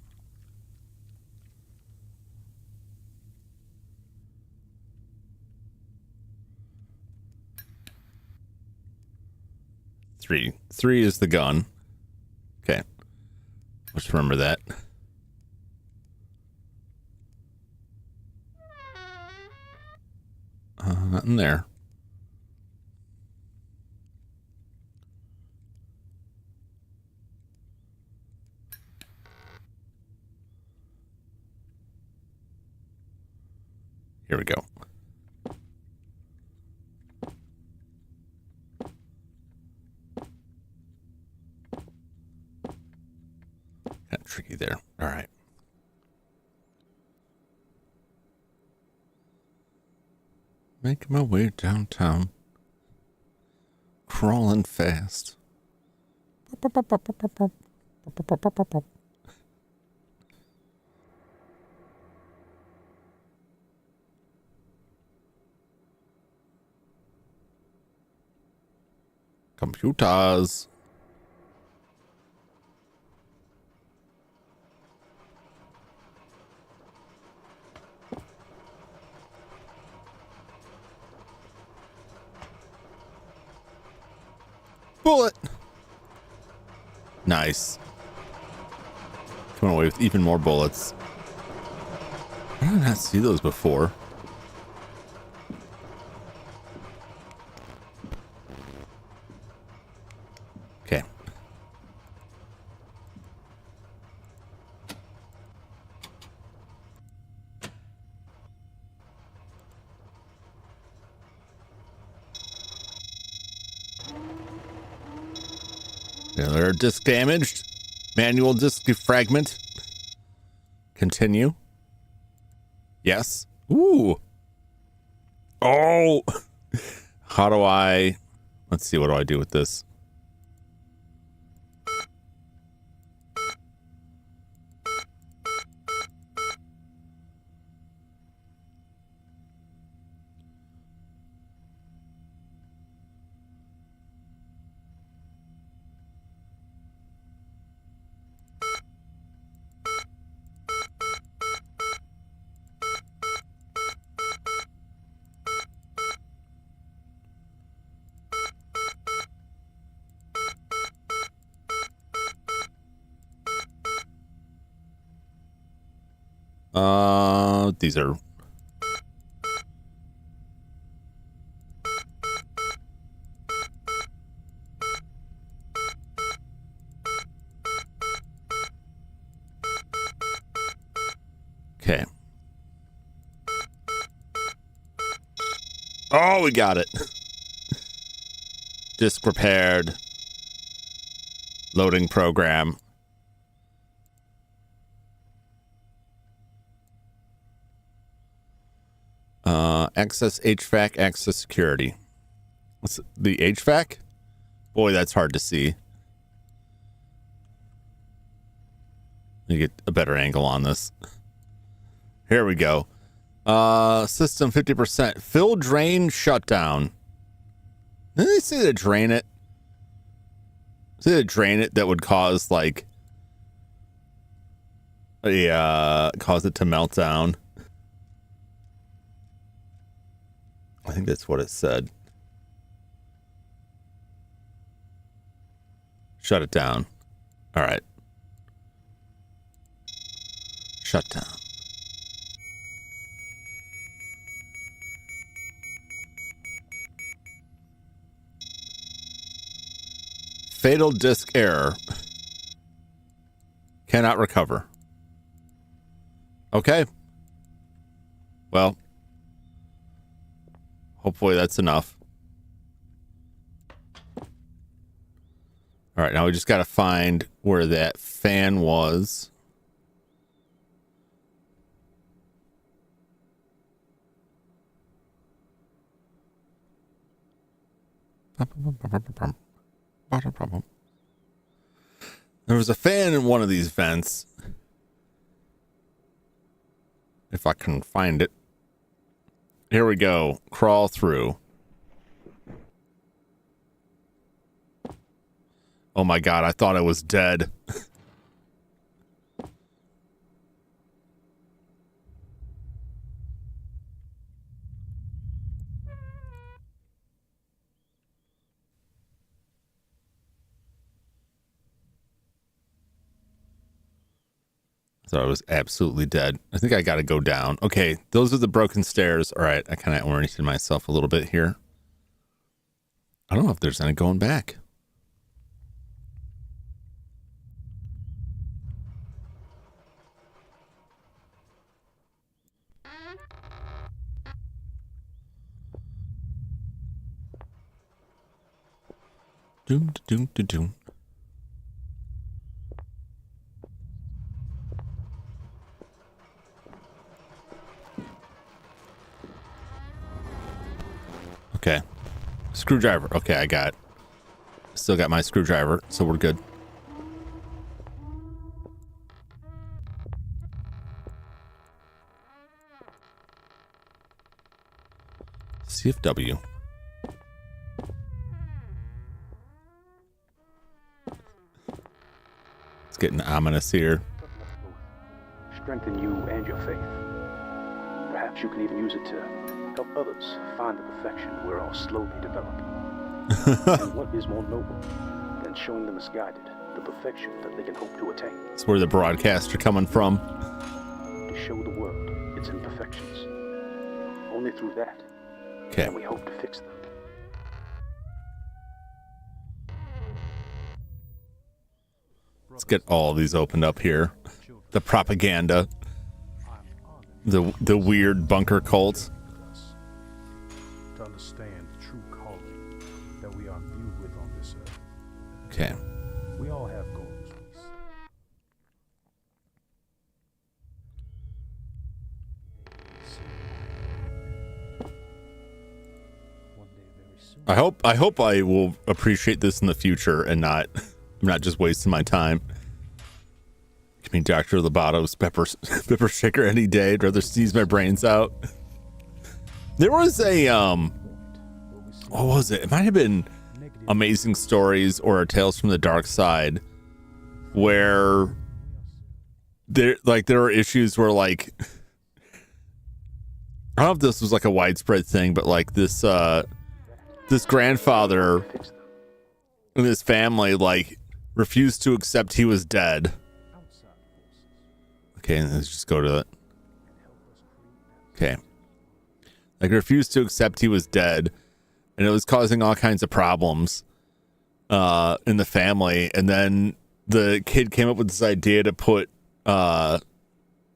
3. 3 is the gun. Okay. Let's remember that. Nothing there. Here we go. Kind of tricky there. All right. Making my way downtown. Crawling fast. Computers. Bullet. Nice. Coming away with even more bullets. I did not see those before. Okay. Another disc damaged. Manual disc fragment. Continue. Yes. Ooh. Oh. How do I... Let's see, what do I do with this? These are... Okay. Oh, we got it. Disk repaired. Loading program. Access HVAC, access security. What's the HVAC? Boy, that's hard to see. Let me get a better angle on this. Here we go. System 50%. Fill, drain, shutdown. Didn't they say to drain it? Say to drain it that would cause like cause it to melt down. I think that's what it said. Shut it down. All right. Shut down. Fatal disk error. Cannot recover. Okay. Well, hopefully that's enough. All right, now we just got to find where that fan was. There was a fan in one of these vents. If I can find it. Here we go. Crawl through. Oh my God, I thought I was dead. So I was absolutely dead. I think I got to go down. Okay, those are the broken stairs. All right, I kind of oriented myself a little bit here. I don't know if there's any going back. Doom, doom, doom, doom. Okay. Screwdriver. Okay, I got. Still got my screwdriver, so we're good. CFW. It's getting ominous here. Strengthen you and your faith. Perhaps you can even use it to help others find the perfection we're all slowly developing. And what is more noble than showing the misguided the perfection that they can hope to attain? That's where the broadcasts are coming from. To show the world its imperfections. Only through that can we hope to fix them. Let's get all these opened up here. The propaganda. The weird bunker cults. To understand the true calling that we are imbued with on this earth. Okay. We all have goals. I hope I will appreciate this in the future and not I'm not just wasting my time. Give me Dr. Lobato's pepper shaker any day. I'd rather sneeze my brains out. There was a what was it? It might have been Amazing Stories or Tales from the Dark Side, where there are issues where like I don't know if this was like a widespread thing, but like this grandfather and his family like refused to accept he was dead. Okay, let's just go to it. Okay. Like refused to accept he was dead, and it was causing all kinds of problems in the family. And then the kid came up with this idea to put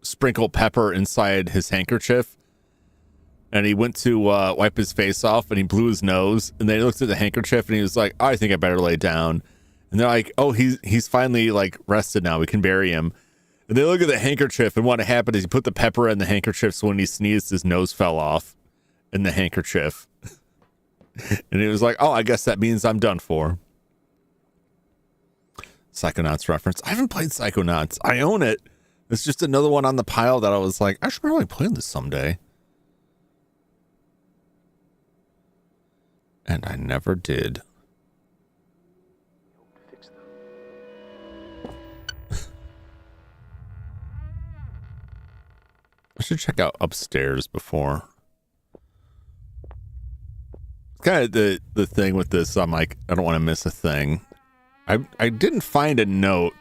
sprinkle pepper inside his handkerchief. And he went to wipe his face off, and he blew his nose. And then he looked at the handkerchief, and he was like, oh, I think I better lay down. And they're like, oh, he's finally like rested now. We can bury him. And they look at the handkerchief, and what happened is he put the pepper in the handkerchief, so when he sneezed, his nose fell off in the handkerchief. And he was like, oh, I guess that means I'm done for. Psychonauts reference. I haven't played Psychonauts. I own it. It's just another one on the pile that I was like, I should probably play this someday. And I never did. I should check out upstairs before. It's kind of the thing with this. I'm like, I don't want to miss a thing. I didn't find a note.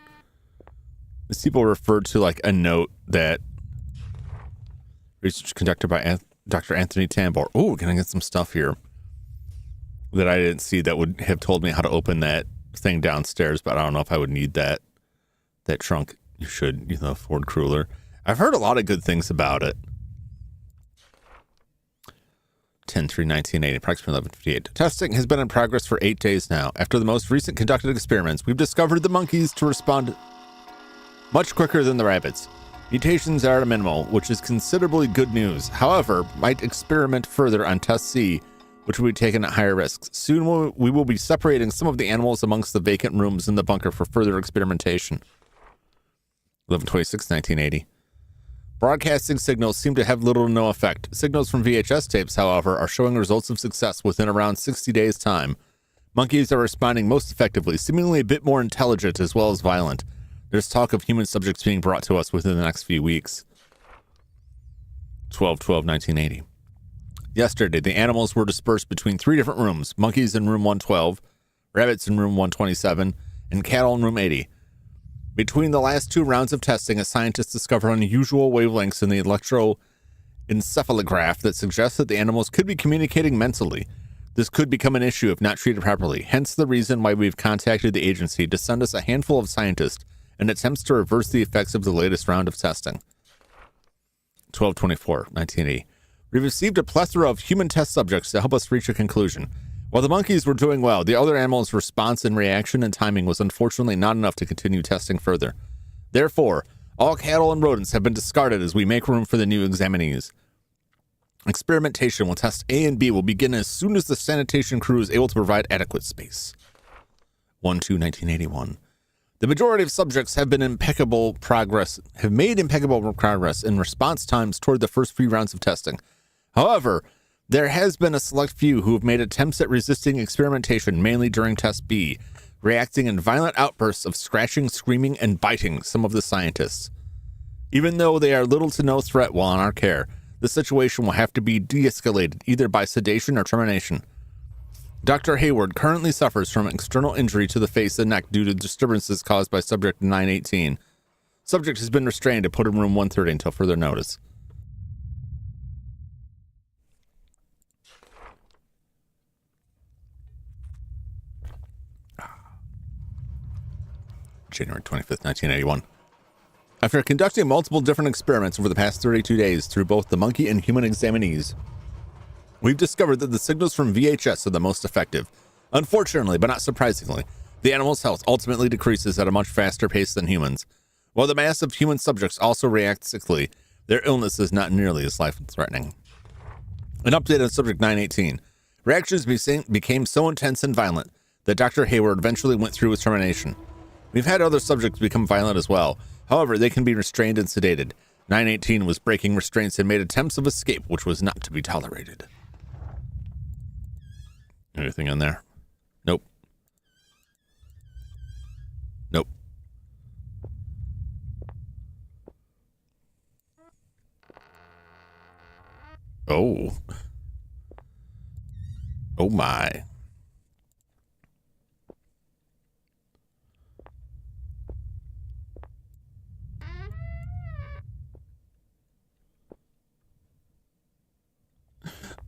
These people referred to like a note that research conducted by Dr. Anthony Tambor. Oh, can I get some stuff here that I didn't see that would have told me how to open that thing downstairs, but I don't know if I would need that trunk. You should, Ford Cruiler. I've heard a lot of good things about it. 10/3/1980, approximately 11:58. Testing has been in progress for 8 days now. After the most recent conducted experiments, we've discovered the monkeys to respond much quicker than the rabbits. Mutations are minimal, which is considerably good news. However, might experiment further on Test C, which will be taken at higher risks. Soon we will be separating some of the animals amongst the vacant rooms in the bunker for further experimentation. 11/26/1980. Broadcasting signals seem to have little to no effect. Signals from VHS tapes, however, are showing results of success within around 60 days' time. Monkeys are responding most effectively, seemingly a bit more intelligent as well as violent. There's talk of human subjects being brought to us within the next few weeks. 12/12/1980. Yesterday, the animals were dispersed between 3 different rooms: monkeys in room 112, rabbits in room 127, and cattle in room 80. Between the last 2 rounds of testing, a scientist discovered unusual wavelengths in the electroencephalograph that suggest that the animals could be communicating mentally. This could become an issue if not treated properly, hence the reason why we've contacted the agency to send us a handful of scientists in attempts to reverse the effects of the latest round of testing. 12/24/1980. We received a plethora of human test subjects to help us reach a conclusion. While the monkeys were doing well, the other animals' response and reaction and timing was unfortunately not enough to continue testing further. Therefore, all cattle and rodents have been discarded as we make room for the new examinees. Experimentation with test A and B will begin as soon as the sanitation crew is able to provide adequate space. 1/2/1981. The majority of subjects have made impeccable progress in response times toward the first few rounds of testing. However, there has been a select few who have made attempts at resisting experimentation, mainly during test B, reacting in violent outbursts of scratching, screaming, and biting some of the scientists. Even though they are little to no threat while in our care, the situation will have to be de-escalated either by sedation or termination. Dr. Hayward currently suffers from external injury to the face and neck due to disturbances caused by subject 918. Subject has been restrained and put in room 130 until further notice. January 25th, 1981. After conducting multiple different experiments over the past 32 days through both the monkey and human examinees, we've discovered that the signals from VHS are the most effective. Unfortunately, but not surprisingly, the animal's health ultimately decreases at a much faster pace than humans. While the mass of human subjects also react sickly, their illness is not nearly as life-threatening. An update on subject 918. Reactions became so intense and violent that Dr. Hayward eventually went through with termination. We've had other subjects become violent as well. However, they can be restrained and sedated. 918 was breaking restraints and made attempts of escape, which was not to be tolerated. Anything in there? Nope. Nope. Oh. Oh my.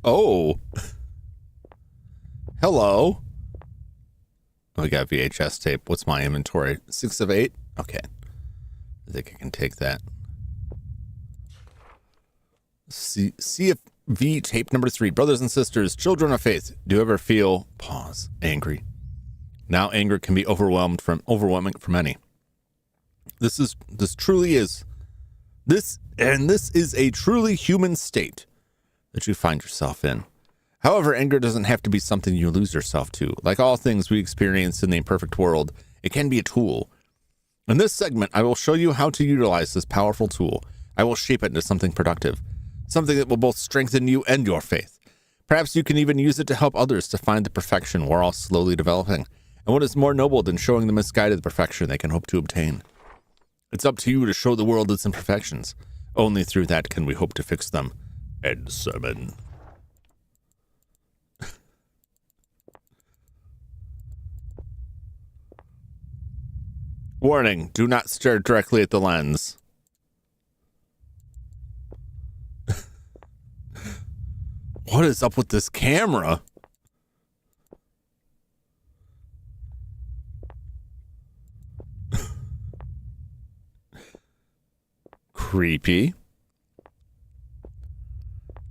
Oh. Hello. We got VHS tape. What's my inventory? 6 of 8? Okay. I think I can take that. CFV tape number 3. Brothers and sisters, children of faith, do you ever feel, pause, angry? Now anger can be overwhelming for many. This is a truly human state that you find yourself in. However, anger doesn't have to be something you lose yourself to. Like all things we experience in the imperfect world, it can be a tool. In this segment, I will show you how to utilize this powerful tool. I will shape it into something productive, something that will both strengthen you and your faith. Perhaps you can even use it to help others to find the perfection we're all slowly developing. And what is more noble than showing the misguided perfection they can hope to obtain? It's up to you to show the world its imperfections. Only through that can we hope to fix them. End sermon. Warning, do not stare directly at the lens. What is up with this camera? Creepy.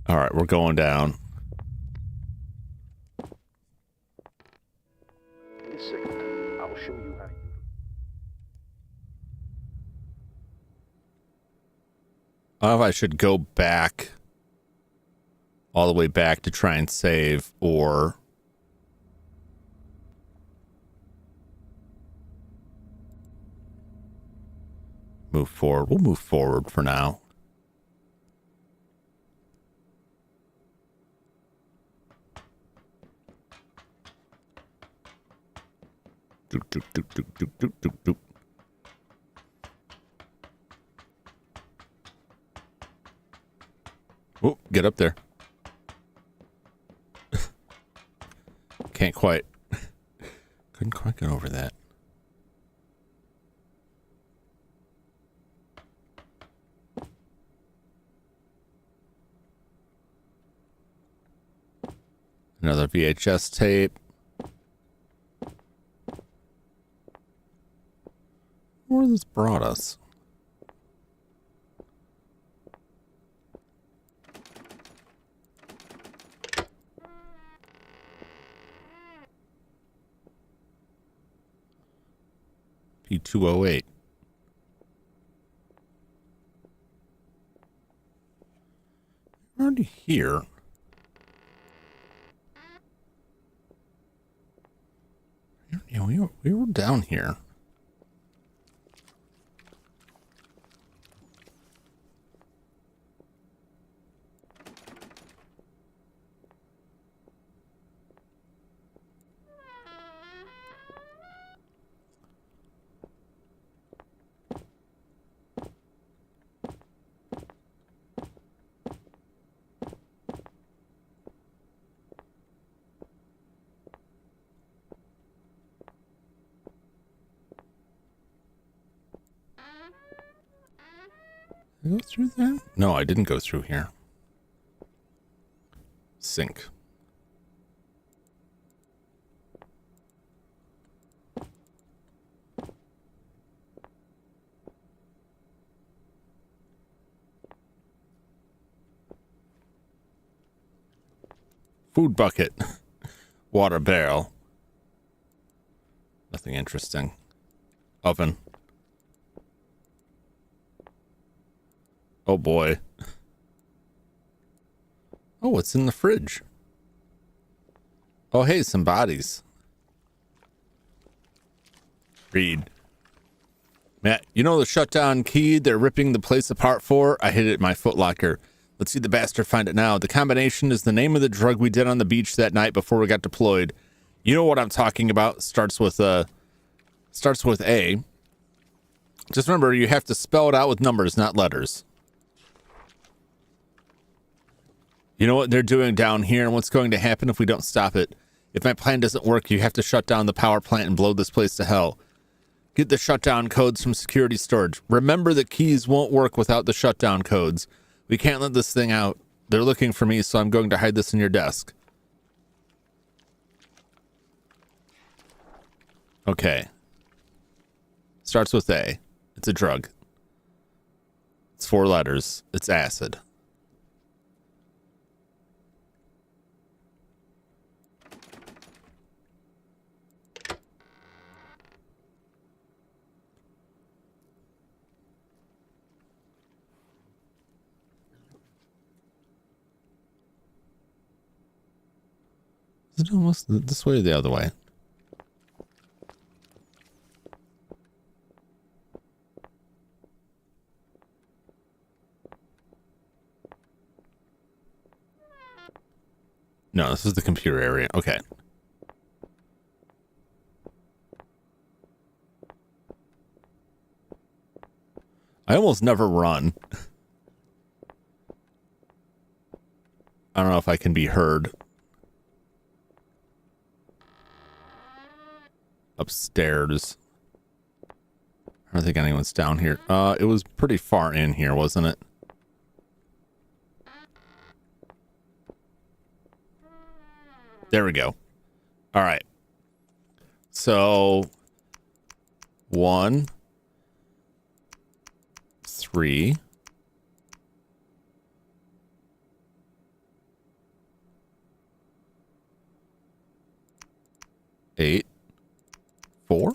All right, we're going down. In this segment, I will show you how to use I don't know if I should go back, all the way back to try and save, or move forward. We'll move forward for now. Doop, doop, doop, doop, doop, doop, doop, doop. Oh, get up there. Can't quite. Couldn't quite get over that. Another VHS tape. Where this brought us? P208. Already here. Yeah, we were down here. Did I go through there? No, I didn't go through here. Sink. Food bucket. Water barrel. Nothing interesting. Oven. Oh boy. Oh, what's in the fridge? Oh, hey, some bodies. Read. Matt, you know the shutdown key they're ripping the place apart for? I hid it in my footlocker. Let's see the bastard find it now. The combination is the name of the drug we did on the beach that night before we got deployed. You know what I'm talking about. Starts with A. Just remember, you have to spell it out with numbers, not letters. You know what they're doing down here and what's going to happen if we don't stop it. If my plan doesn't work, you have to shut down the power plant and blow this place to hell. Get the shutdown codes from security storage. Remember the keys won't work without the shutdown codes. We can't let this thing out. They're looking for me, so I'm going to hide this in your desk. Okay. Starts with A. It's a drug. It's 4 letters. It's acid. Is it almost this way or the other way? No, this is the computer area. Okay. I almost never run. I don't know if I can be heard. Upstairs. I don't think anyone's down here. It was pretty far in here, wasn't it? There we go. All right. So 1, 3. 8, 4.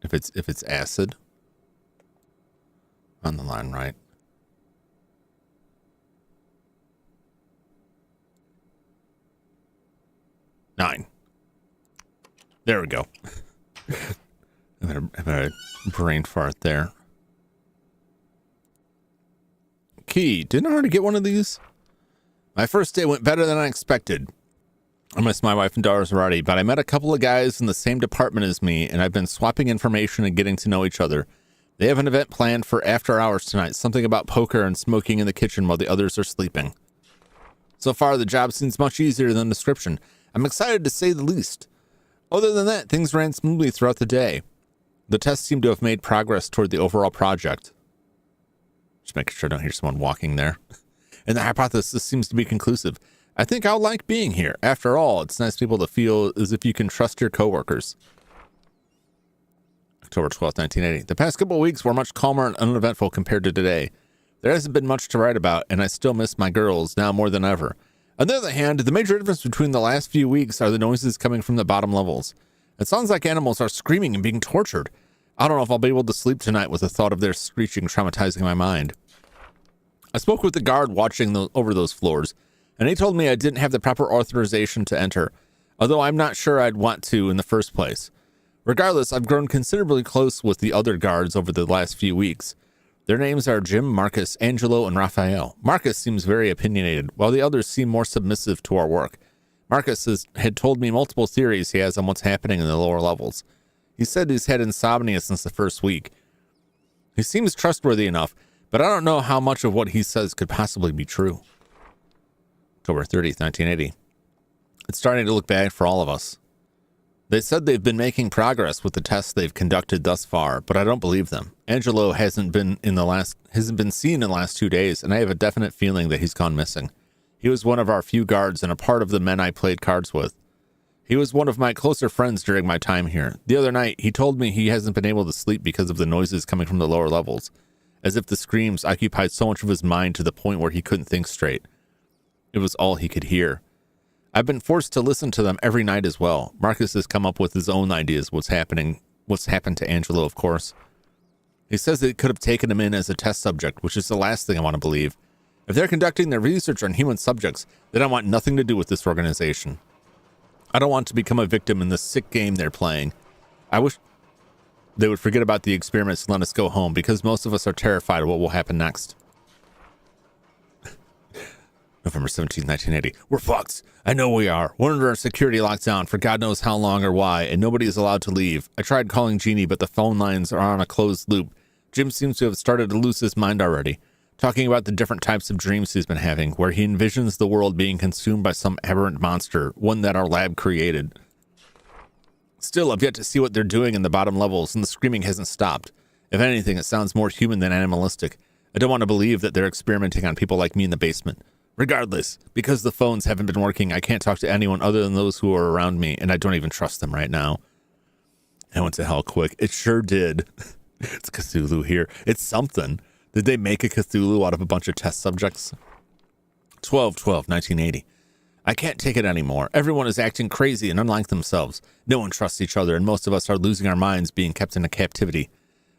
If it's acid on the line, right? Nine. There we go. I had a brain fart there. Key. Didn't I already get one of these? My first day went better than I expected. I miss my wife and daughters already, but I met a couple of guys in the same department as me, and I've been swapping information and getting to know each other. They have an event planned for after hours tonight, something about poker and smoking in the kitchen while the others are sleeping. So far, the job seems much easier than the description. I'm excited to say the least. Other than that, things ran smoothly throughout the day. The tests seem to have made progress toward the overall project. Just making sure I don't hear someone walking there. and the hypothesis seems to be conclusive. I think I'll like being here. After all, it's nice people to feel as if you can trust your coworkers. October 12th, 1980. The past couple of weeks were much calmer and uneventful compared to today. There hasn't been much to write about, and I still miss my girls now more than ever. On the other hand, the major difference between the last few weeks are the noises coming from the bottom levels. It sounds like animals are screaming and being tortured. I don't know if I'll be able to sleep tonight with the thought of their screeching traumatizing my mind. I spoke with the guard watching over those floors, and he told me I didn't have the proper authorization to enter, although I'm not sure I'd want to in the first place. Regardless, I've grown considerably close with the other guards over the last few weeks. Their names are Jim, Marcus, Angelo, and Raphael. Marcus seems very opinionated, while the others seem more submissive to our work. Marcus had told me multiple theories he has on what's happening in the lower levels. He said he's had insomnia since the first week. He seems trustworthy enough, but I don't know how much of what he says could possibly be true. October 30th, 1980. It's starting to look bad for all of us. They said they've been making progress with the tests they've conducted thus far, but I don't believe them. Angelo hasn't been seen in the last 2 days, and I have a definite feeling that he's gone missing. He was one of our few guards and a part of the men I played cards with. He was one of my closer friends during my time here. The other night, he told me he hasn't been able to sleep because of the noises coming from the lower levels, as if the screams occupied so much of his mind to the point where he couldn't think straight. It was all he could hear. I've been forced to listen to them every night as well. Marcus has come up with his own ideas what's happened to Angelo, of course. He says they could have taken him in as a test subject, which is the last thing I want to believe. If they're conducting their research on human subjects, then I want nothing to do with this organization. I don't want to become a victim in this sick game they're playing. I wish they would forget about the experiments and let us go home, because most of us are terrified of what will happen next. November 17th, 1980. We're fucked. I know we are. We're under a security lockdown for God knows how long or why, and nobody is allowed to leave. I tried calling Jeannie, but the phone lines are on a closed loop. Jim seems to have started to lose his mind already, talking about the different types of dreams he's been having, where he envisions the world being consumed by some aberrant monster, one that our lab created. Still, I've yet to see what they're doing in the bottom levels, and the screaming hasn't stopped. If anything, it sounds more human than animalistic. I don't want to believe that they're experimenting on people like me in the basement. Regardless, because the phones haven't been working, I can't talk to anyone other than those who are around me, and I don't even trust them right now. I went to hell quick. It sure did. It's Cthulhu here. It's something. Did they make a Cthulhu out of a bunch of test subjects? 12/12/1980. I can't take it anymore. Everyone is acting crazy and unlike themselves. No one trusts each other, and most of us are losing our minds being kept in a captivity.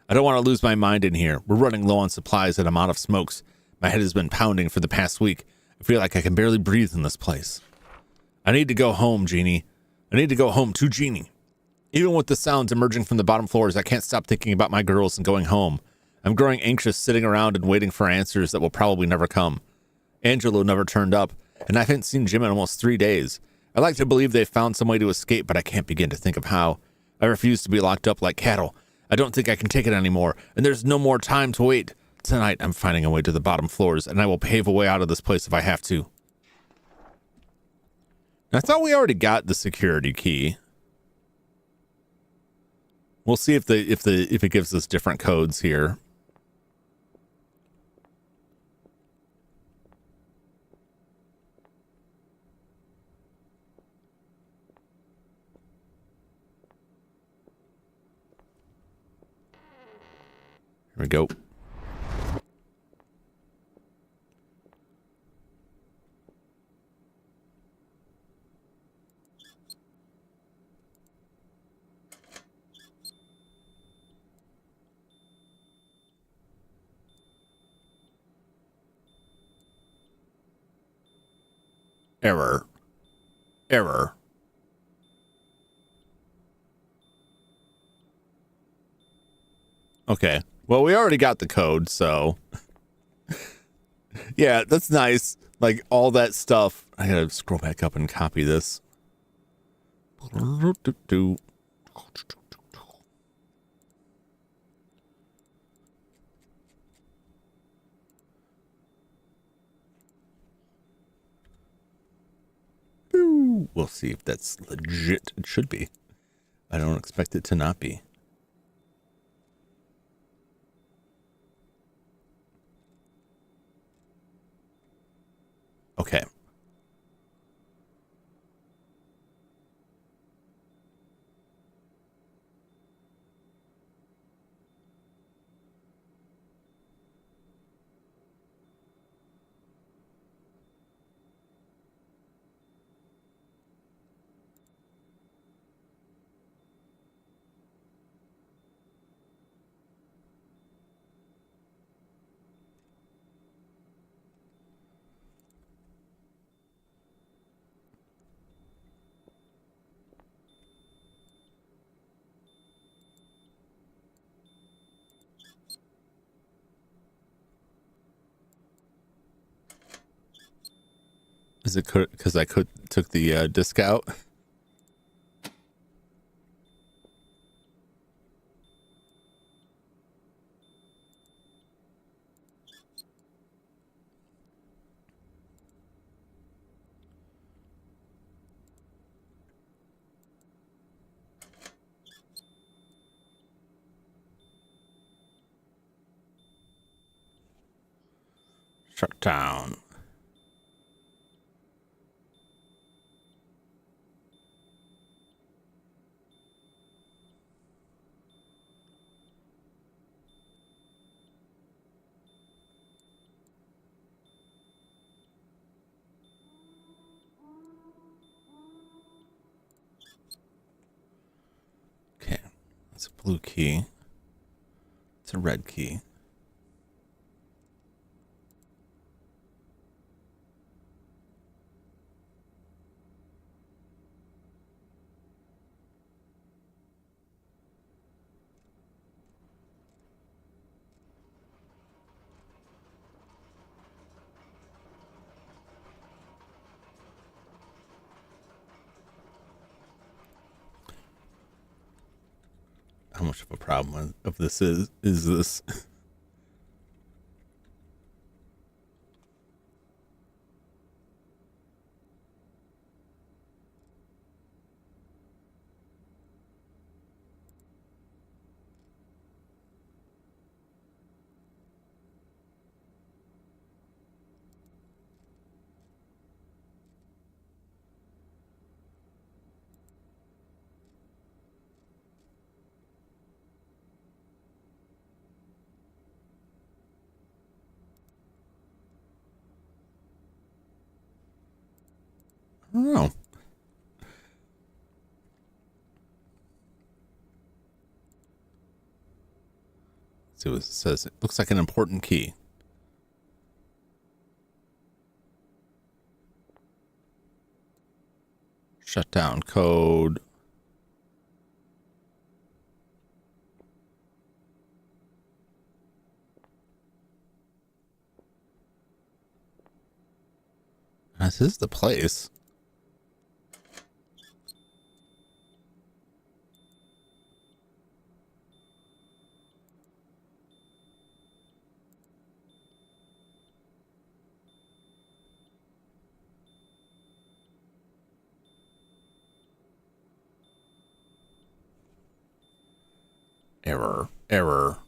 I don't want to lose my mind in here. We're running low on supplies and I'm out of smokes. My head has been pounding for the past week. I feel like I can barely breathe in this place. I need to go home, Jeannie. I need to go home to Jeannie. Even with the sounds emerging from the bottom floors, I can't stop thinking about my girls and going home. I'm growing anxious sitting around and waiting for answers that will probably never come. Angelo never turned up, and I haven't seen Jim in almost 3 days. I like to believe they've found some way to escape, but I can't begin to think of how. I refuse to be locked up like cattle. I don't think I can take it anymore, and there's no more time to wait. Tonight, I'm finding a way to the bottom floors, and I will pave a way out of this place if I have to. I thought we already got the security key. We'll see if it gives us different codes here. Here we go. Error. Error. Okay. Well, we already got the code, so. Yeah, that's nice. Like, all that stuff. I gotta scroll back up and copy this. We'll see if that's legit. It should be. I don't expect it to not be. Okay. Is it because I took the disc out? Shut down. Okay, that's a blue key. It's a red key. How much of a problem of this is this? I don't know. See what it says. It looks like an important key. Shutdown code. This is the place. Error. Error.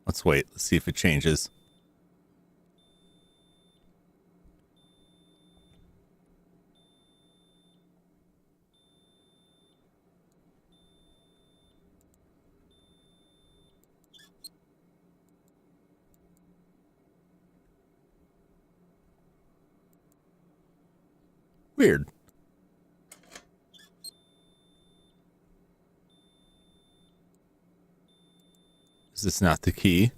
Let's wait. Let's see if it changes. Weird. Is this not the key?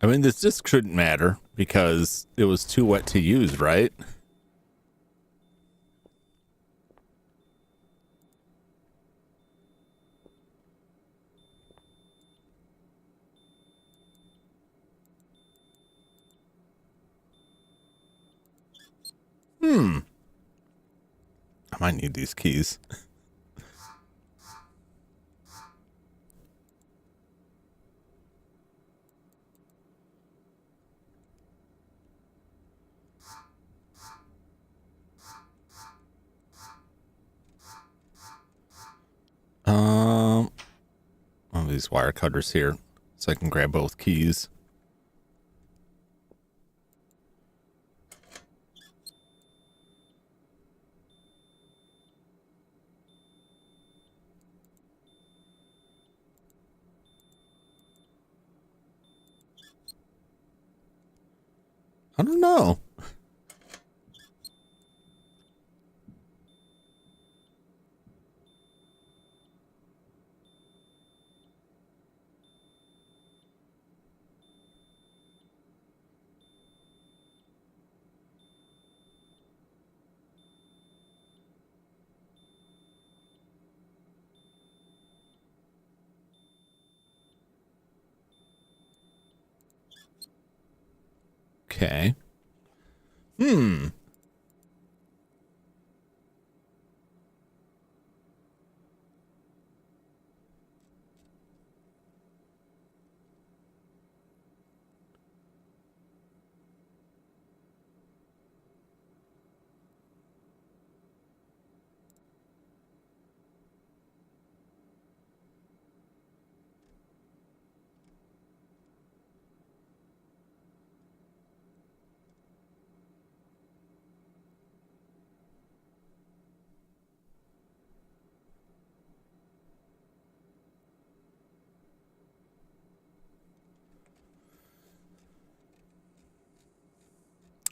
I mean, this just shouldn't matter because it was too wet to use, right? I might need these keys. these wire cutters here so I can grab both keys. I don't know. Okay.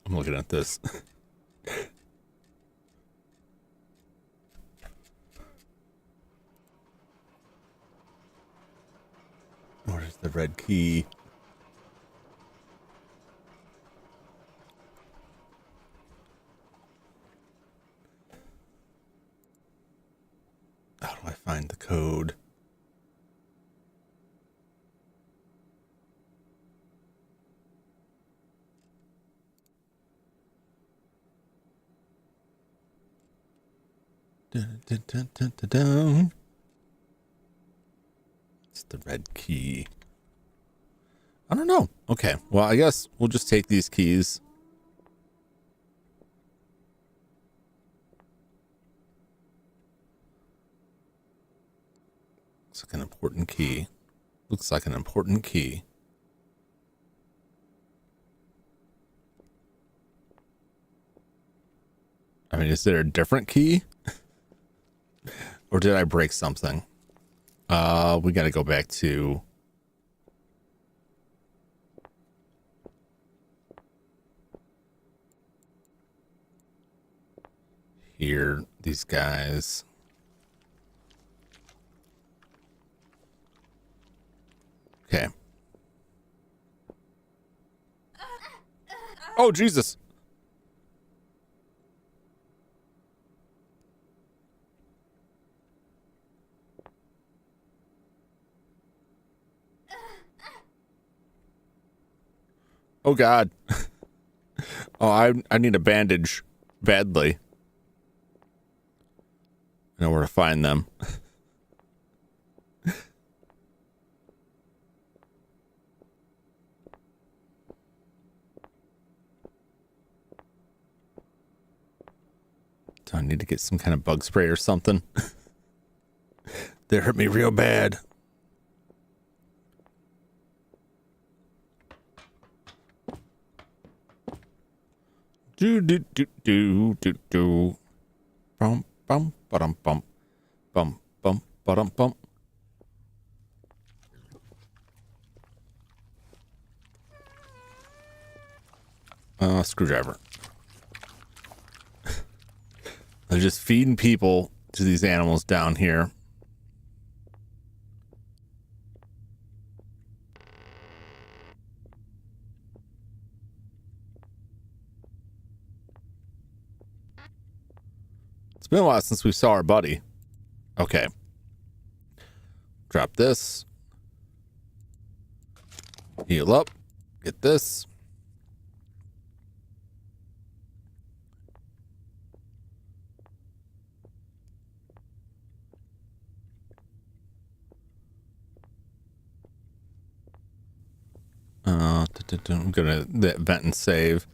I'm looking at this. Where's the red key? How do I find the code? Dun, dun, dun, dun, dun, dun. It's the red key. I don't know. Okay. Well, I guess we'll just take these keys. Looks like an important key. Looks like an important key. I mean, is there a different key? Or did I break something? We got to go back to here. These guys. Okay. Oh, Jesus. Oh, God. Oh, I need a bandage badly. I know where to find them. Do I need to get some kind of bug spray or something? They hurt me real bad. Do do do do do do. Bum bum ba-dum bum bum bum ba-dum bum. Screwdriver. They're just feeding people to these animals down here. It's been a while since we saw our buddy. Okay. Drop this. Heal up. Get this. I'm gonna vent and save.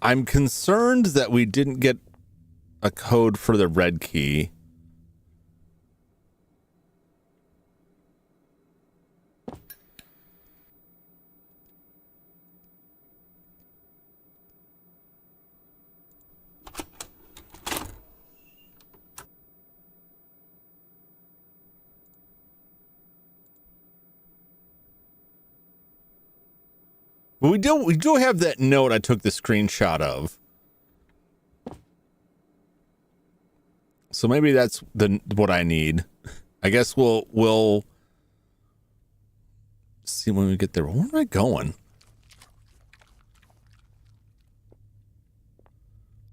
I'm concerned that we didn't get a code for the red key. But we do have that note I took the screenshot of. So maybe that's what I need. I guess we'll see when we get there. Where am I going?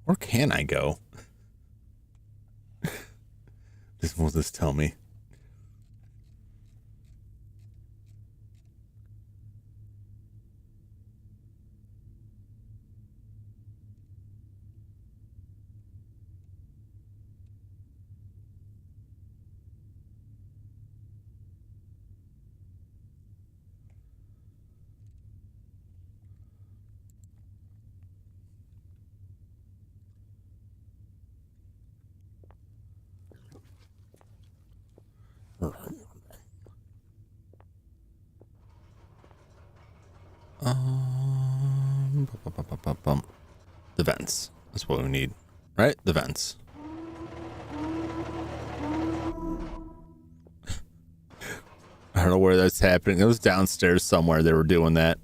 Where can I go? Will this tell me? The vents. That's what we need, right? The vents. I don't know where that's happening. It was downstairs somewhere they were doing that.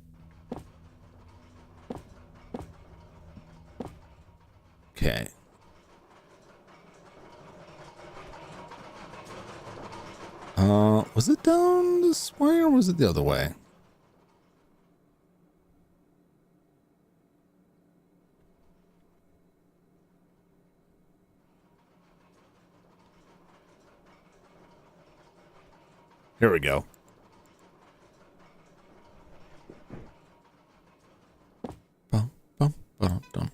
Okay. Was it down this way or was it the other way? Here we go. Bum, bum, ba-dum, dum.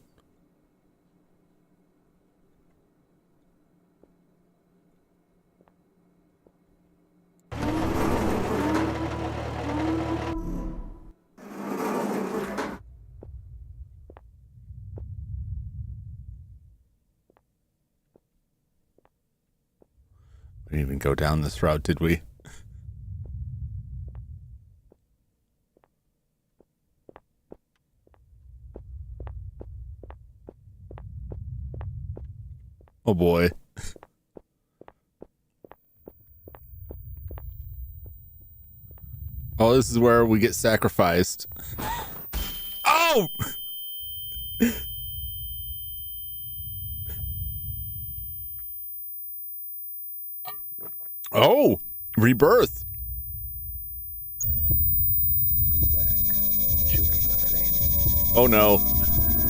We didn't even go down this route, did we? Oh boy. Oh, this is where we get sacrificed. Oh! Oh! Rebirth. Welcome back, children of faith. Oh no.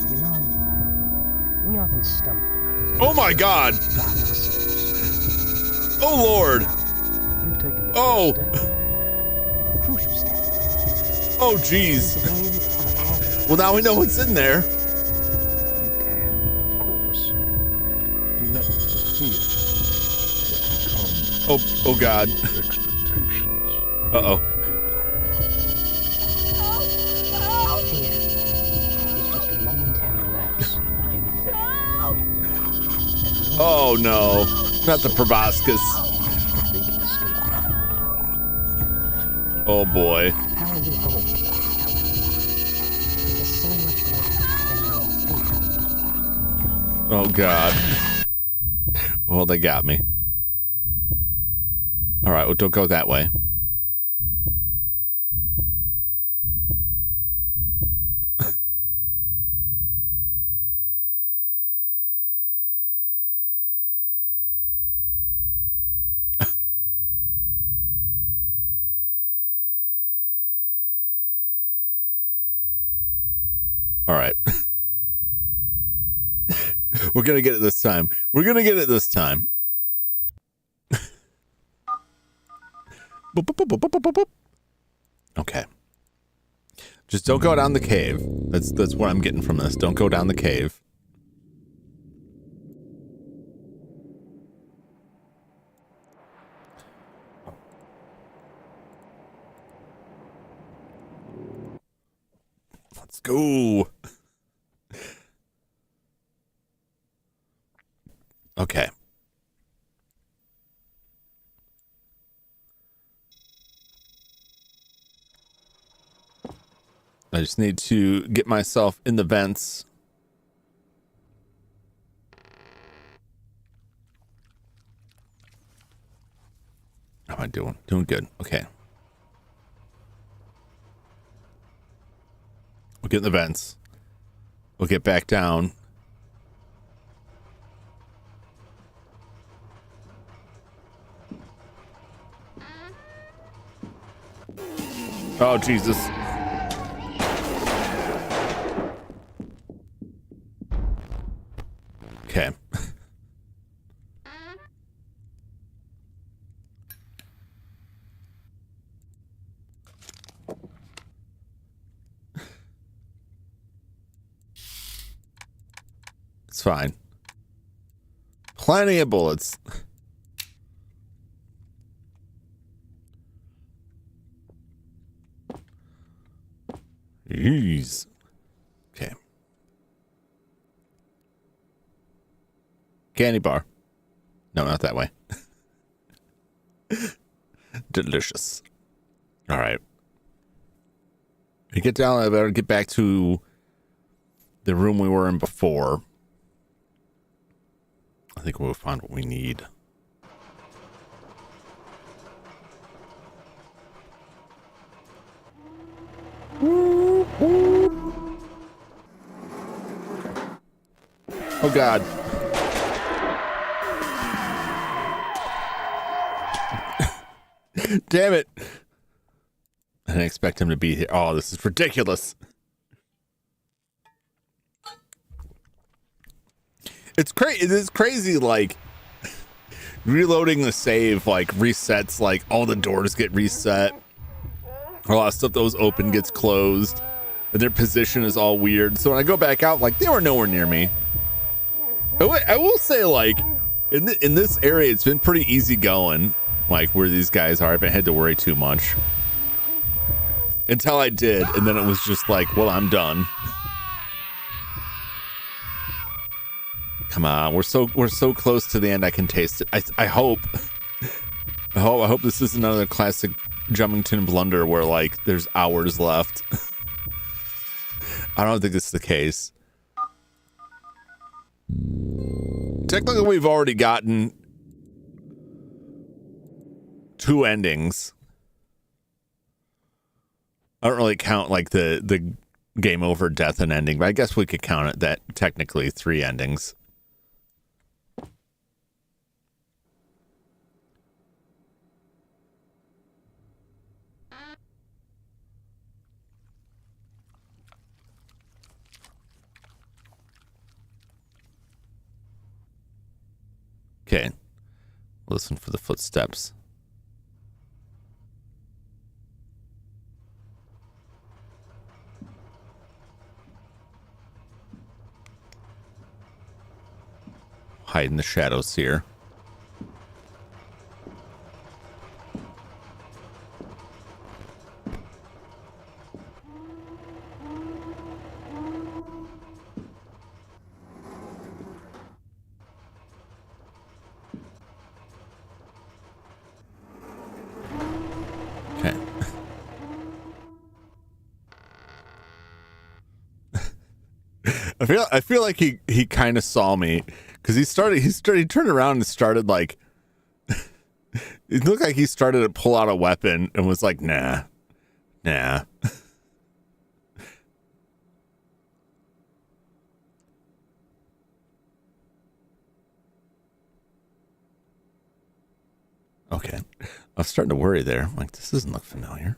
You know, we often stumble. Oh my god! By ourselves. Oh lord! You've taken the Oh. first step. The crucial step. Oh jeez. Well, now we know what's in there. You can, of course. You let the fear that Oh, oh god. becomes expectations. Uh-oh. Fear is just a momentary lapse in faith. Oh no. Not the proboscis. They can escape now. Oh boy. Power you hold, however, is so much more than your fear. Oh god. Well, they got me. All right, well, don't go that way. All right. We're going to get it this time. We're going to get it this time. Boop, boop, boop, boop, boop, boop, boop. Okay. Just don't go down the cave. That's what I'm getting from this. Don't go down the cave. Let's go. Okay. I just need to get myself in the vents. How am I doing? Doing good. Okay. get in the vents. We'll get back down. Oh, Jesus. Okay. It's fine. Plenty of bullets. Jeez. Okay. Candy bar. No, not that way. Delicious. All right. We get down. I better get back to the room we were in before. I think we'll find what we need. Oh, God. Damn it. I didn't expect him to be here. Oh, this is ridiculous. It's crazy, like, reloading the save, like, resets, like, all the doors get reset. A lot of stuff that was open gets closed. And their position is all weird. So when I go back out, like, they were nowhere near me. I will say, like, in this area, it's been pretty easy going, like, where these guys are. I haven't had to worry too much. Until I did, and then it was just like, well, I'm done. Come on, we're so close to the end. I can taste it. I hope. I hope this isn't another classic Jumington blunder where, like, there's hours left. I don't think it's the case. Technically, we've already gotten 2 endings. I don't really count, like, the game over, death, and ending, but I guess we could count it that technically 3 endings. Okay. Listen for the footsteps. Hide in the shadows here. Okay. I feel like he kind of saw me. Because he turned around and started, like, it looked like he started to pull out a weapon and was like, nah. Okay. I was starting to worry there. I'm like, this doesn't look familiar.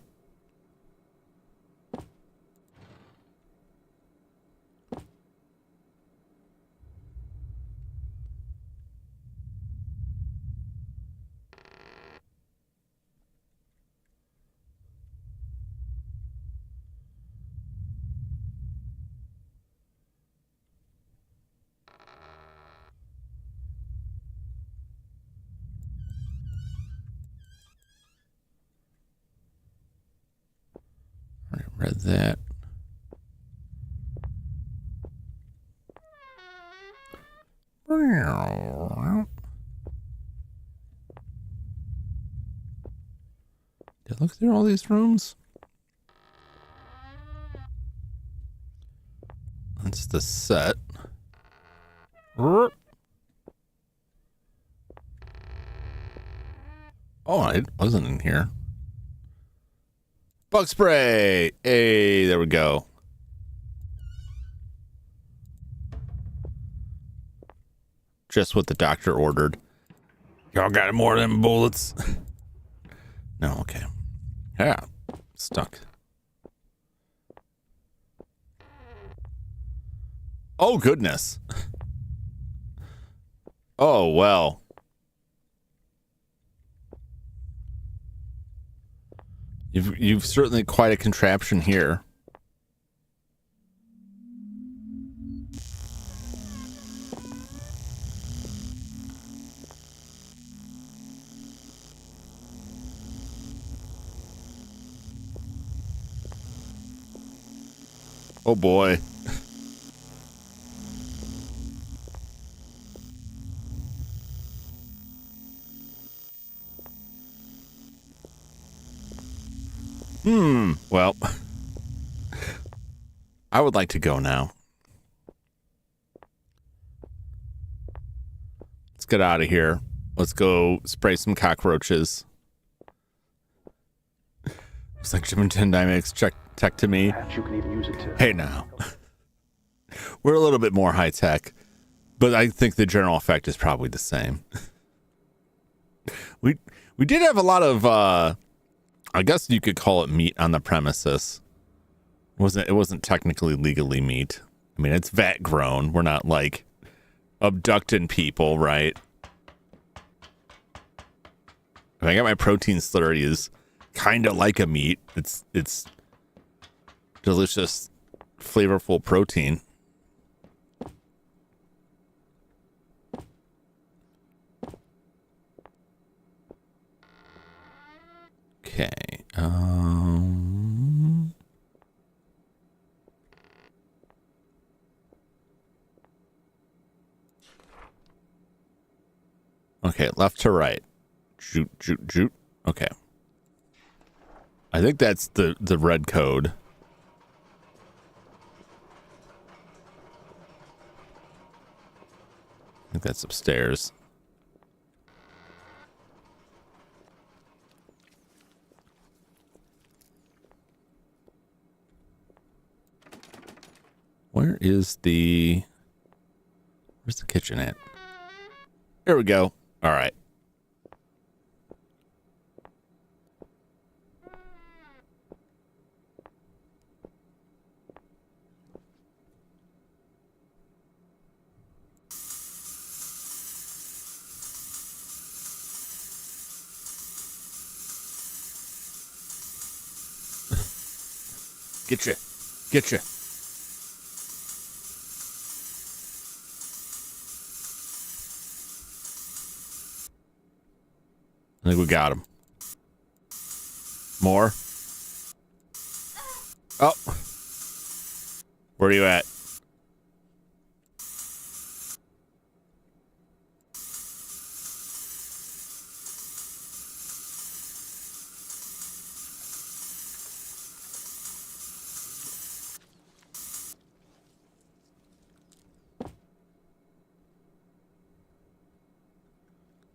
Read that. Did I look through all these rooms? That's the set. Oh, I wasn't in here. Bug spray. Hey, there we go. Just what the doctor ordered. Y'all got more of them bullets? No, okay. Yeah, stuck. Oh, goodness. Oh, well. You've certainly quite a contraption here. Oh boy. Well, I would like to go now. Let's get out of here. Let's go spray some cockroaches. Looks like Jumington Dynamics tech to me. Perhaps you can even use it to... Hey now. We're a little bit more high tech, but I think the general effect is probably the same. We did have a lot of I guess you could call it meat on the premises. It wasn't technically legally meat. I mean, it's vat grown. We're not like abducting people, right? I got my protein slurry is kind of like a meat. It's delicious, flavorful protein. Okay. Okay, left to right. Shoot, shoot, shoot. Okay. I think that's the red code. I think that's upstairs. Where's the kitchen at? There we go. All right. Get you. I think we got him. More? Oh. Where are you at?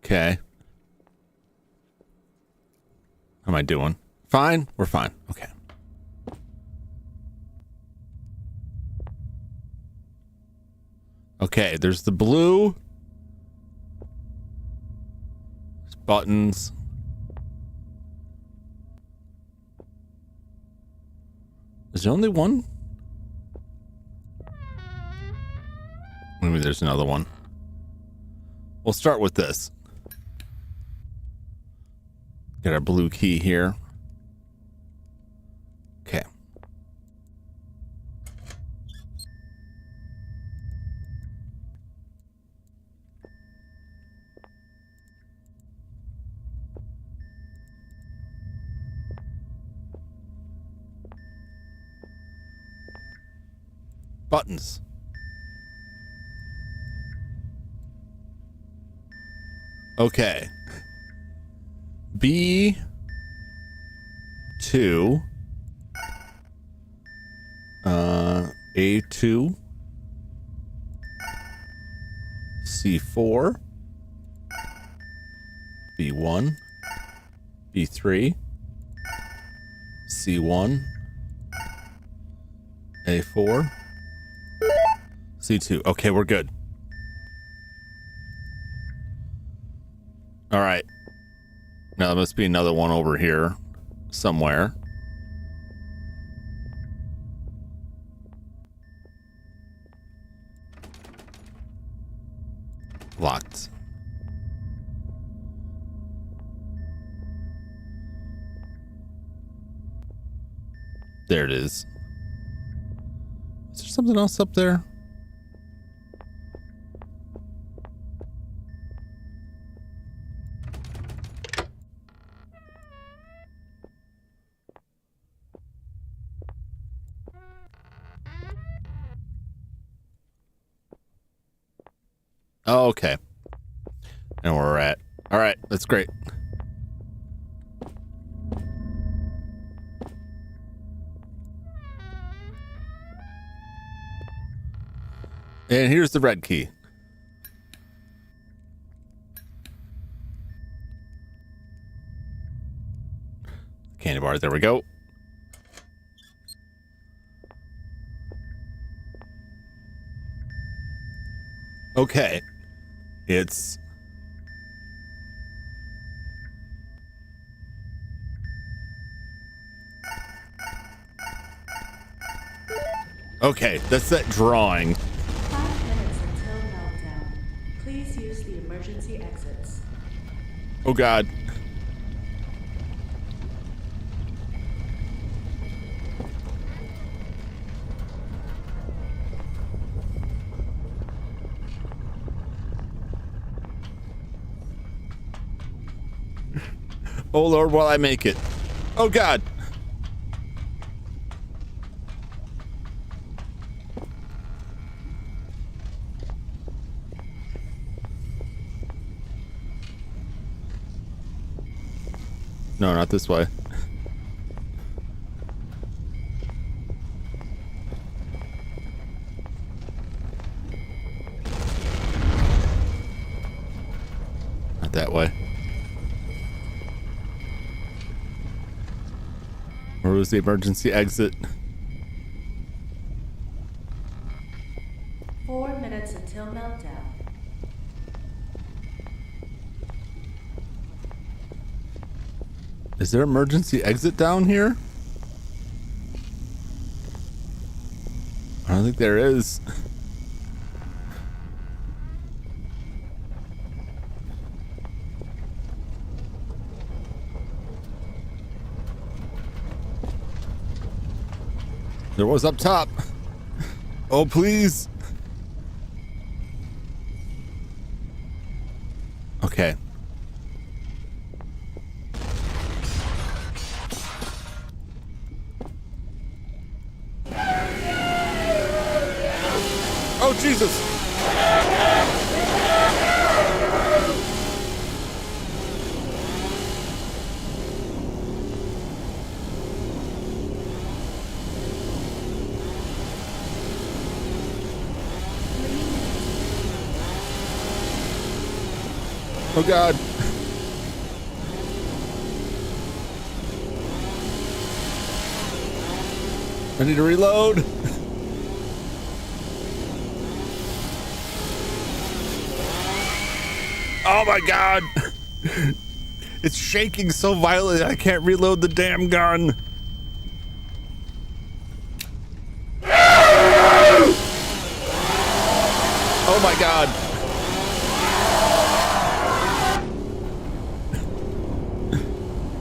Okay. How am I doing? Fine? We're fine. Okay. Okay, there's the blue. There's buttons. Is there only one? Maybe there's another one. We'll start with this. Get our blue key here. Okay. Buttons. Okay. B2 A2 C4 B1 B3 C1 A4 C2. Okay, we're good. All right. Now there must be another one over here somewhere. Locked. There it is. Is there something else up there? Oh, okay. And where we're at. All right, that's great. And here's the red key. Candy bar, there we go. Okay. It's okay, that's that drawing. 5 minutes until meltdown. Please use the emergency exits. Oh God. Oh Lord, will I make it? Oh God. No, not this way. Not that way. Where was the emergency exit? 4 minutes until meltdown. Is there emergency exit down here? I don't think there is. There was up top. Oh, please. Okay. Oh, Jesus. Oh God. I need to reload. Oh my God. It's shaking so violently I can't reload the damn gun. Oh my God.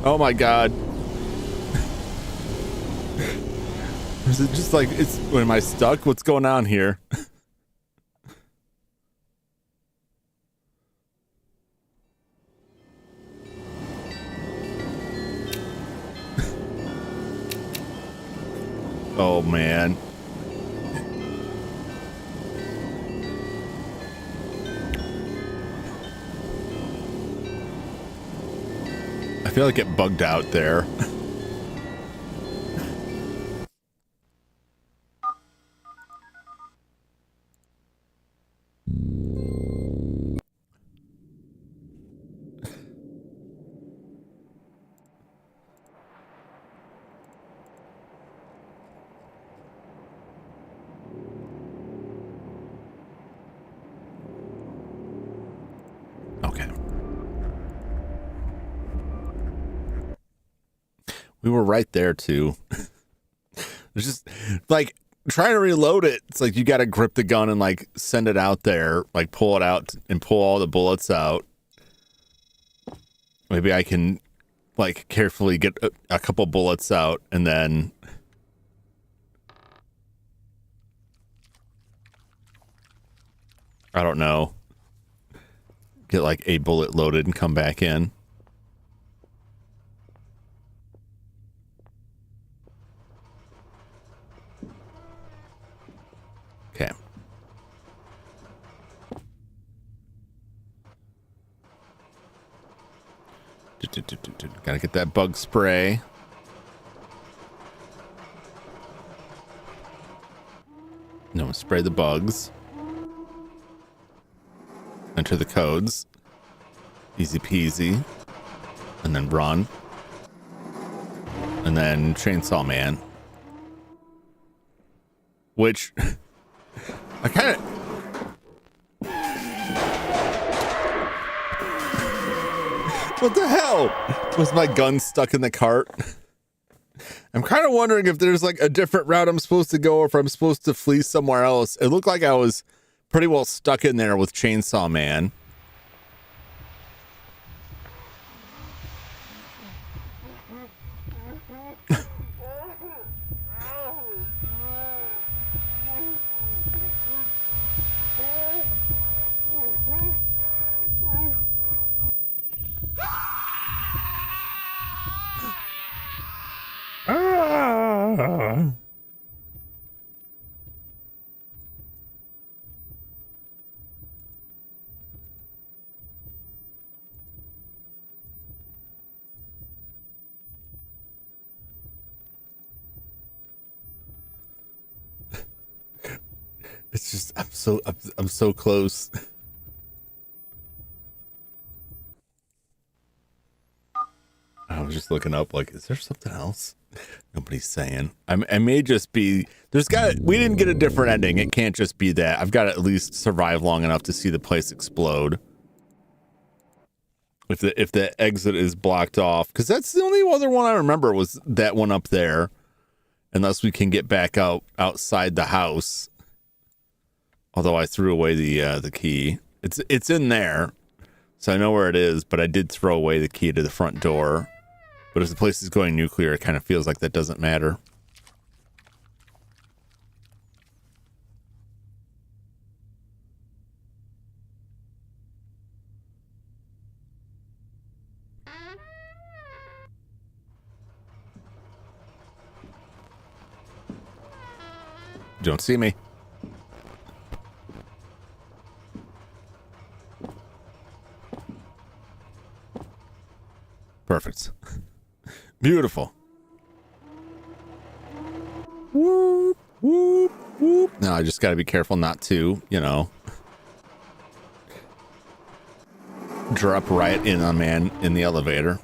Oh my God. Is it just like, am I stuck? What's going on here? Oh man. I feel like it bugged out there. Okay. We were right there too. It's just like trying to reload it. It's like you got to grip the gun and like send it out there, like pull it out and pull all the bullets out. Maybe I can like carefully get a couple bullets out and then I don't know. Get like a bullet loaded and come back in. Okay. Gotta get that bug spray. No, spray the bugs. Enter the codes. Easy peasy. And then run. And then Chainsaw Man. Which I kind of... What the hell? Was my gun stuck in the cart? I'm kind of wondering if there's like a different route I'm supposed to go or if I'm supposed to flee somewhere else. It looked like I was pretty well stuck in there with Chainsaw Man. It's just I'm so close. I was just looking up like, is there something else? Nobody's saying. I may just be we didn't get a different ending. It can't just be that. I've got to at least survive long enough to see the place explode. If the exit is blocked off, because that's the only other one I remember was that one up there. Unless we can get back outside the house. Although I threw away the key. It's in there. So I know where it is, but I did throw away the key to the front door. But if the place is going nuclear, it kind of feels like that doesn't matter. Don't see me. Perfect. Beautiful. Whoop, whoop, whoop. Now I just got to be careful not to, drop right in on man in the elevator.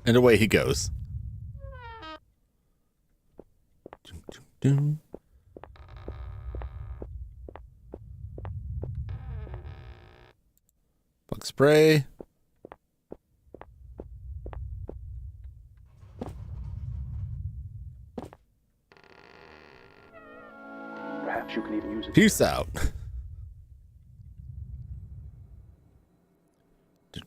And away he goes. Bug spray. Perhaps you can even use it. Peace out. Do.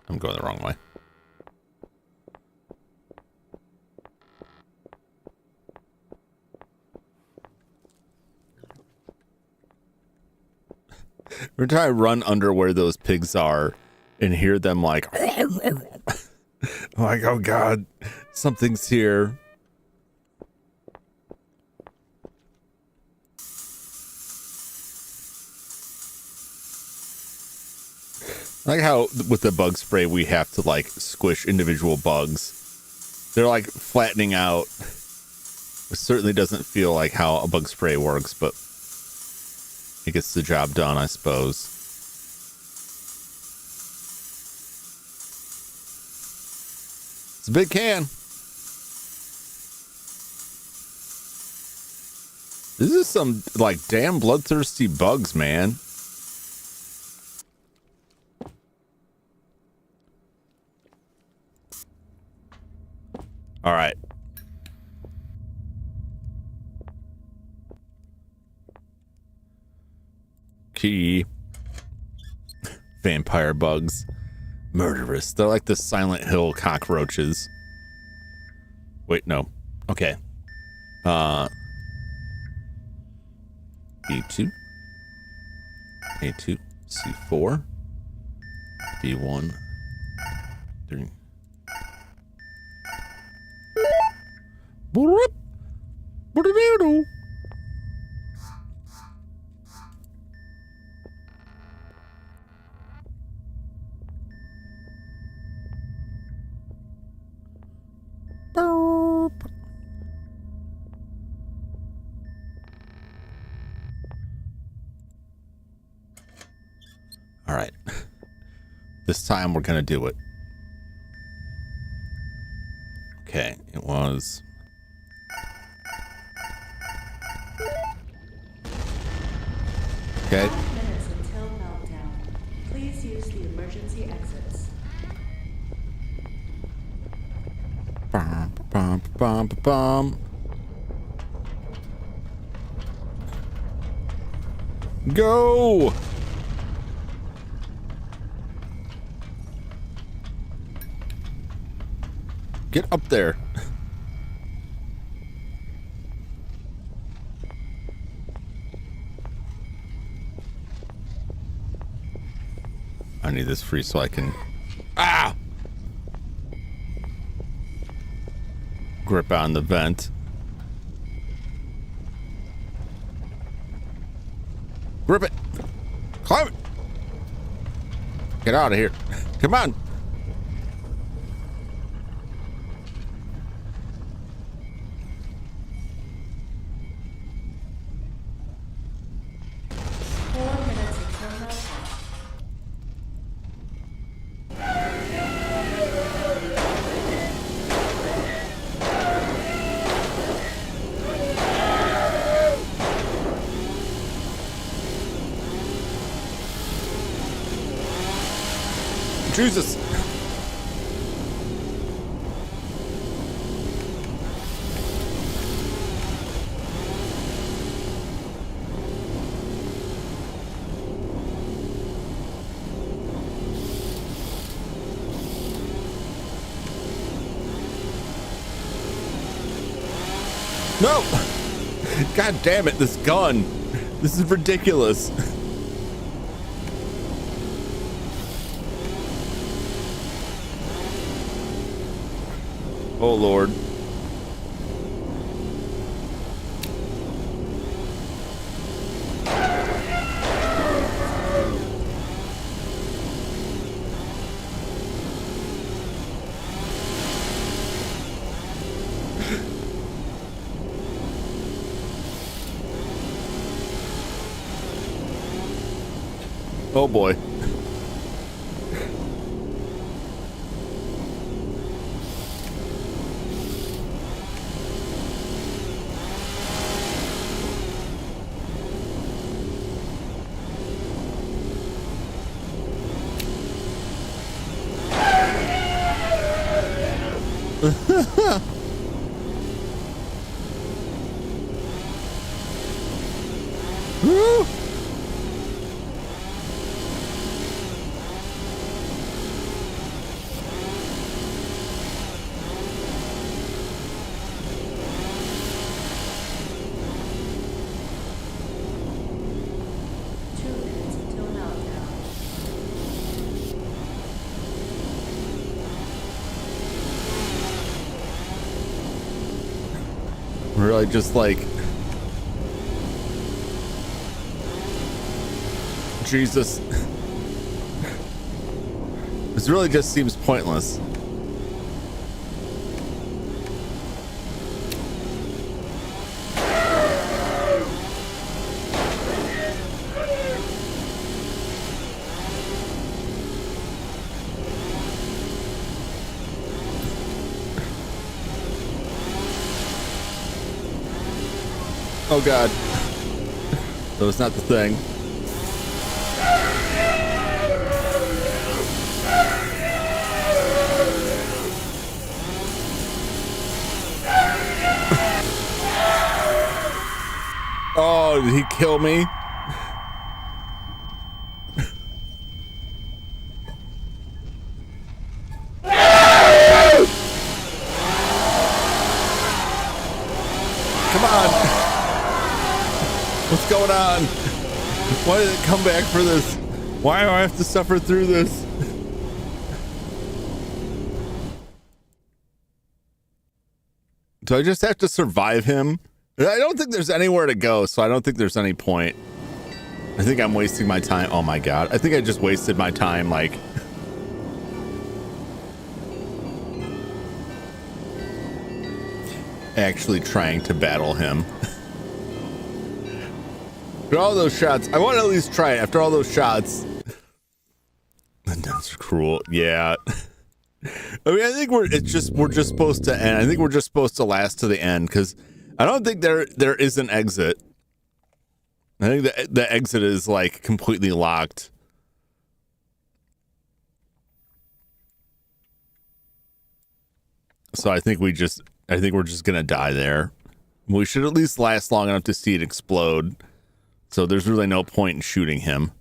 I'm going the wrong way. Every time I run under where those pigs are and hear them like, I'm like, oh God, something's here. I like how with the bug spray we have to like squish individual bugs. They're like flattening out. It certainly doesn't feel like how a bug spray works, but it gets the job done, I suppose. It's a big can. This is some like damn bloodthirsty bugs, man. All right. Key. Vampire bugs. Murderous. They're like the Silent Hill cockroaches. Wait, no. Okay. B2. A2. C4. B1. 3. Boop. What do you do? Boop. All right. This time we're gonna do it. Okay, it was. Okay. 5 minutes until meltdown. Please use the emergency exits. Bum, bum, bum, bum. Go! Get up there. I need this free so I can grip on the vent. Grip it. Climb it. Get out of here. Come on. Jesus. No! God damn it, this gun. This is ridiculous. Oh, Lord. Oh, boy. Woo! Two minutes until Really just like, Jesus. This really just seems pointless. Oh God. That was not the thing. Oh, did he kill me? Come on. What's going on? Why did it come back for this? Why do I have to suffer through this? Do I just have to survive him? I don't think there's anywhere to go, so I don't think there's any point. I think I'm wasting my time. Oh my God. I think I just wasted my time, like... actually trying to battle him. After all those shots, I want to at least try it. After all those shots... That's cruel. Yeah. I mean, I think we're just supposed to end. I think we're just supposed to last to the end, because I don't think there is an exit. I think the exit is like completely locked. So I think we're just gonna die there. We should at least last long enough to see it explode. So there's really no point in shooting him.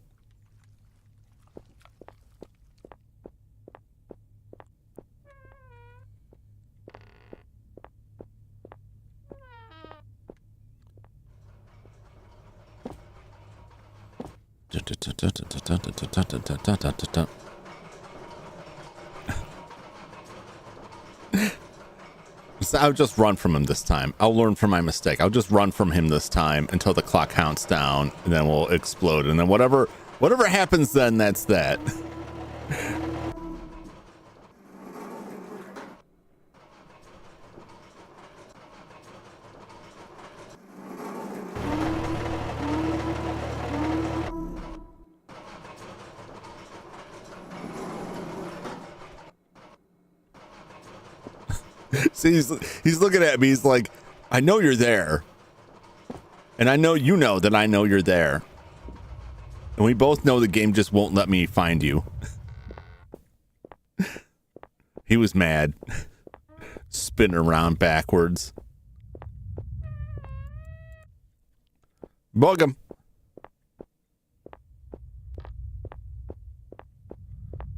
So I'll just run from him this time. I'll learn from my mistake. I'll just run from him this time until the clock counts down, and then we'll explode. And then whatever happens then, that's that. See, he's looking at me. He's like, I know you're there. And I know you know that I know you're there. And we both know the game just won't let me find you. He was mad. Spinning around backwards. Bug him.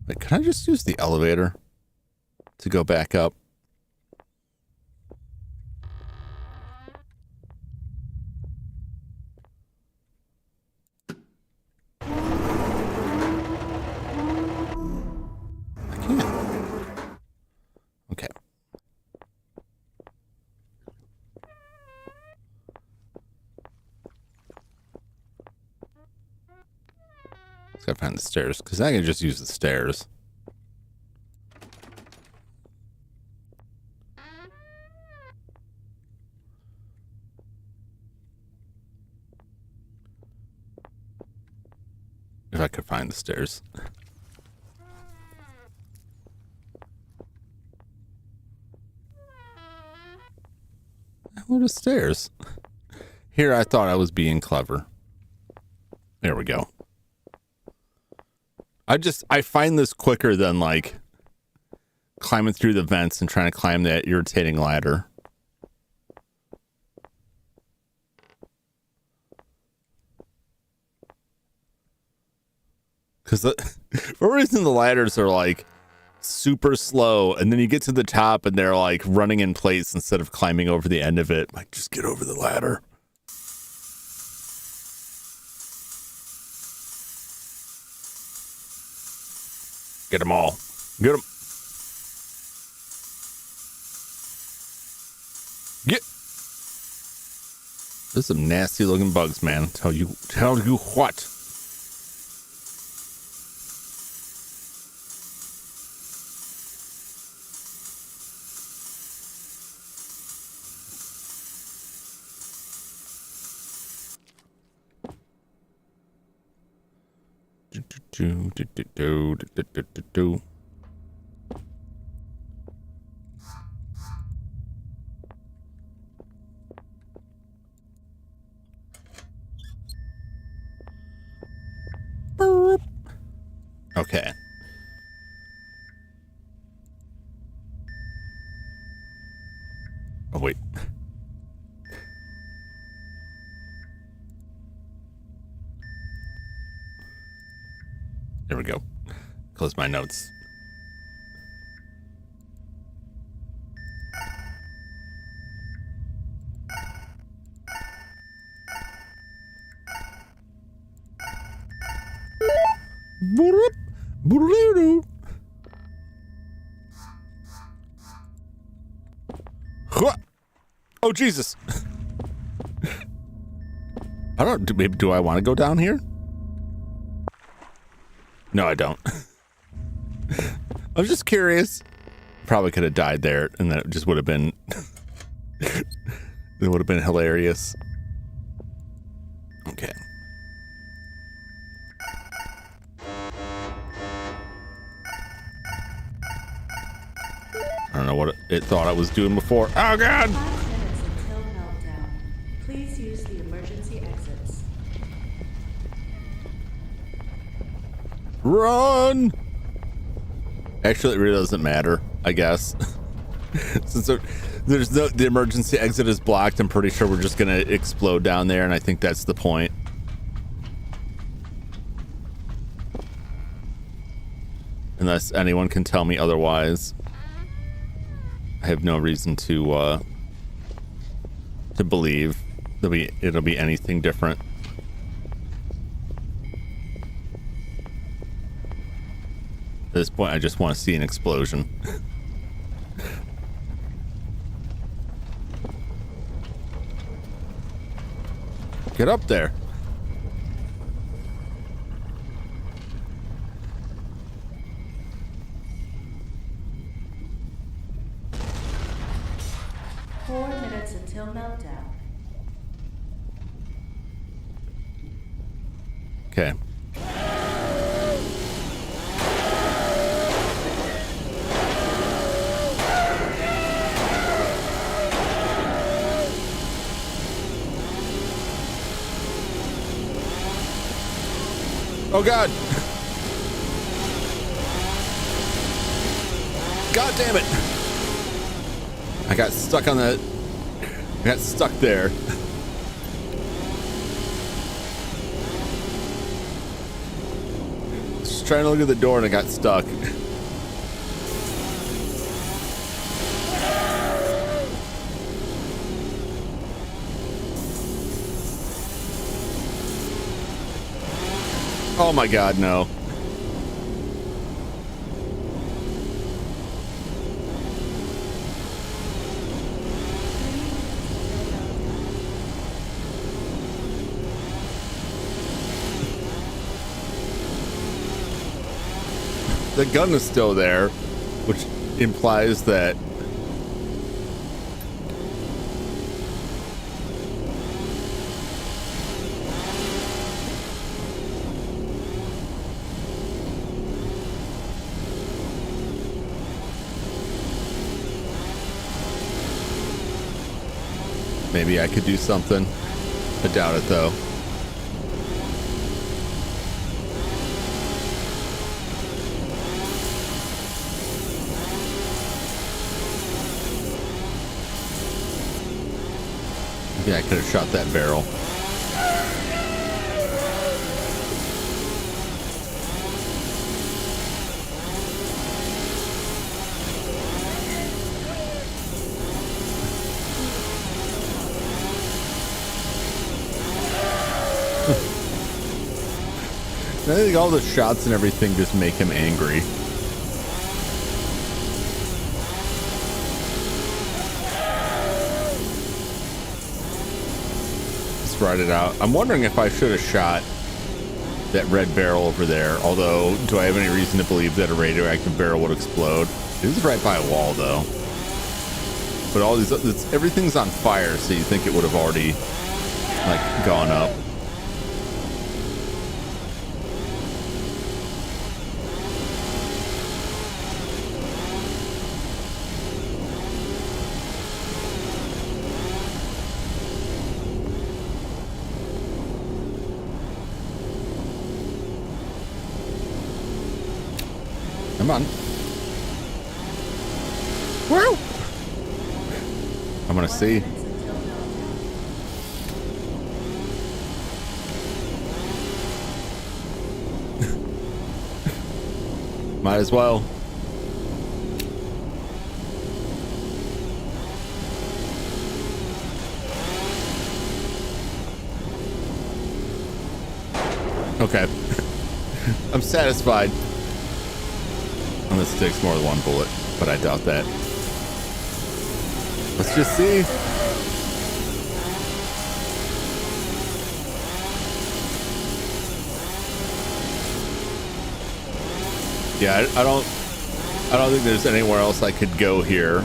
Wait, can I just use the elevator to go back up? Okay. Let's go find the stairs, because I can just use the stairs. If I could find the stairs. What are stairs? Here, I thought I was being clever. There we go. I find this quicker than like climbing through the vents and trying to climb that irritating ladder. Because for some reason the ladders are like super slow, and then you get to the top and they're like running in place instead of climbing over the end of it. Like, just get over the ladder. Get them all. Get them. Get. There's some nasty looking bugs, man. Tell you what. Okay. Oh, wait. There we go. Close my notes. Oh, Jesus. I don't, maybe, do I want to go down here? No, I don't. I was just curious. Probably could have died there, and then it just would have been, it would have been hilarious. Okay. I don't know what it thought I was doing before. Oh, God! 5 minutes until meltdown. Please use the emergency exits. Run! Actually, it really doesn't matter, I guess. Since there's no, the emergency exit is blocked, I'm pretty sure we're just gonna explode down there, and I think that's the point. Unless anyone can tell me otherwise. I have no reason to believe it'll be anything different. At this point, I just want to see an explosion. Get up there. Until meltdown. Okay. Oh, God. God damn it. I got stuck on that. I got stuck there. Just trying to look at the door and I got stuck. Oh my God, no. The gun is still there, which implies that maybe I could do something. I doubt it, though. Maybe I could have shot that barrel. I think all the shots and everything just make him angry. just ride it out. I'm wondering if I should have shot that red barrel over there. Although, do I have any reason to believe that a radioactive barrel would explode? It is right by a wall, though. But all these, everything's on fire, so you think it would have already, like, gone up. Come on. Woo! I'm gonna see. Might as well. Okay. I'm satisfied. Unless it takes more than one bullet, but I doubt that. Let's just see. Yeah, I don't think there's anywhere else I could go here.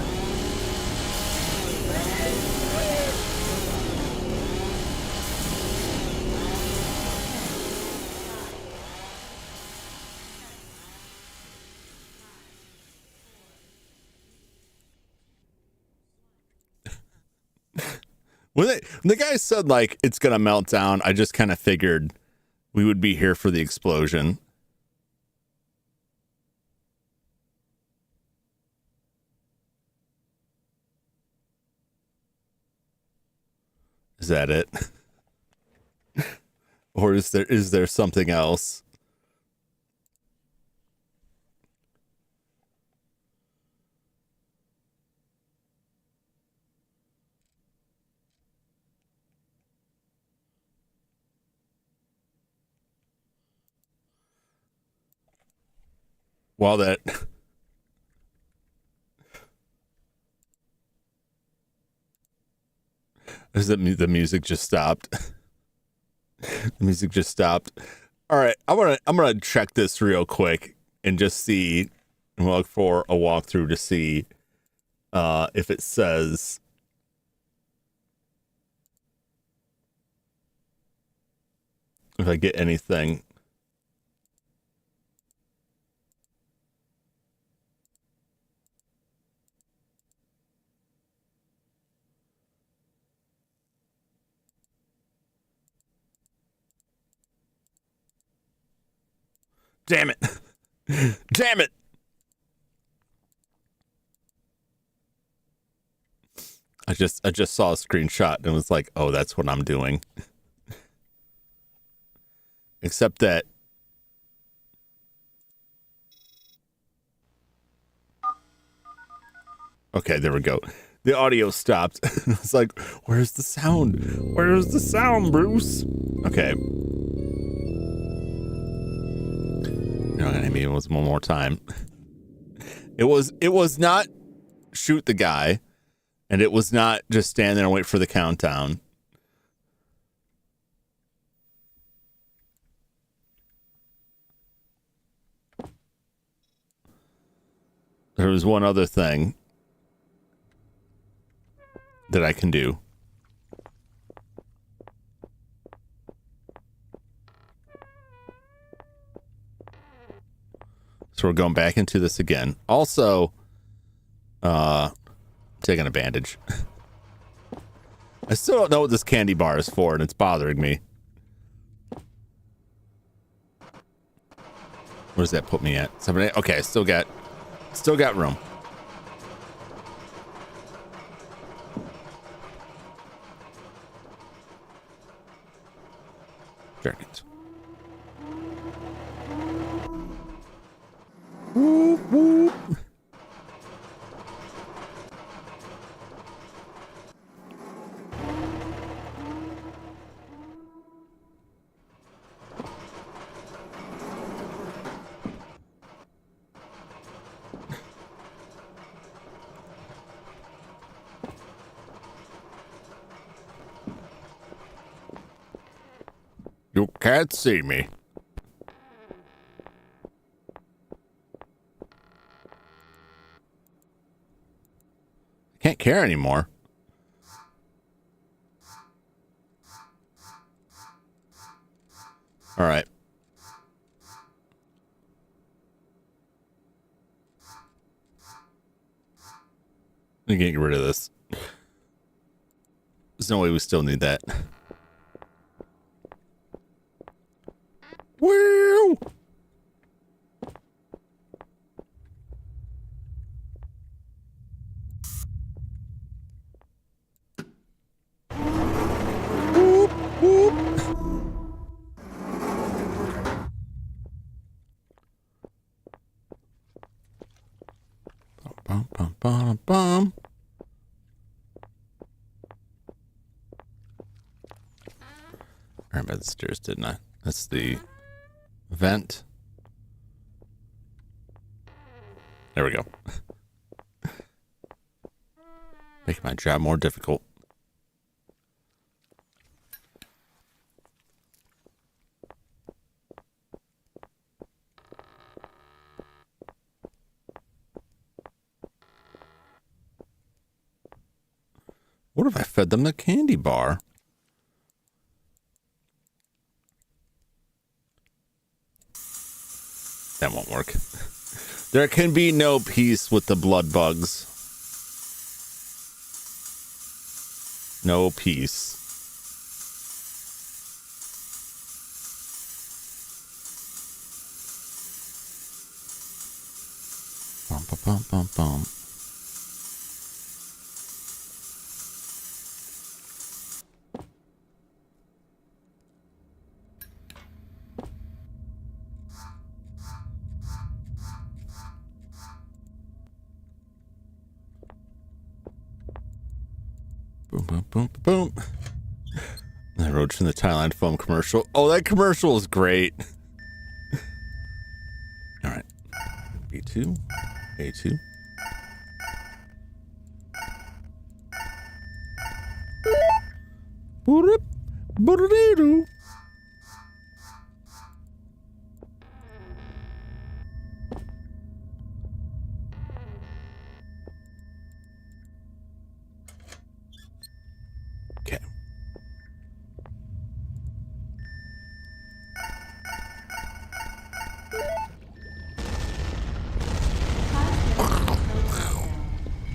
When the guy said, like, it's gonna melt down, I just kind of figured we would be here for the explosion. Is that it? Or is there something else? While that is that the music just stopped. The music just stopped. All right, I'm gonna check this real quick and just see and look for a walkthrough to see if it says if I get anything. Damn it. Damn it. I just saw a screenshot and was like, oh, that's what I'm doing. Except that okay, there we go. The audio stopped. It's like, where's the sound? Where's the sound, Bruce? Okay. No, I mean, it was one more time. It was not shoot the guy, and it was not just stand there and wait for the countdown. There was one other thing that I can do. So we're going back into this again. Also, taking a bandage. I still don't know what this candy bar is for, and it's bothering me. What does that put me at? 7, 8? Okay, still got room. Jerkins. Whoop, whoop. You can't see me. I can't care anymore. All right. I'm gonna get rid of this. There's no way we still need that. Woo! Whoop, whoop. Bum, bum, bum, bum. I ran by the stairs, didn't I? That's the vent. There we go. Make my job more difficult. What if I fed them the candy bar? That won't work. There can be no peace with the blood bugs. No peace. Bum, bum, bum, bum, bum. Boom, boom, boom, boom. The roach from the Thailand foam commercial. Oh, that commercial is great. All right. B2, A2. Boop, boop-a-doo-doo. Okay.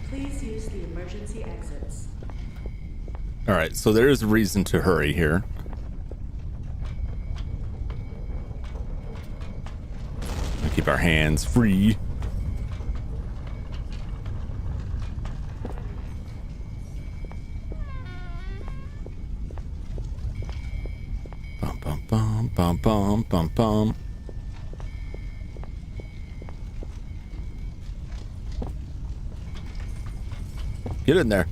Please use the emergency exits. All right, so there is a reason to hurry here. We keep our hands free. Bum bum bum bum bum bum bum. Get in there.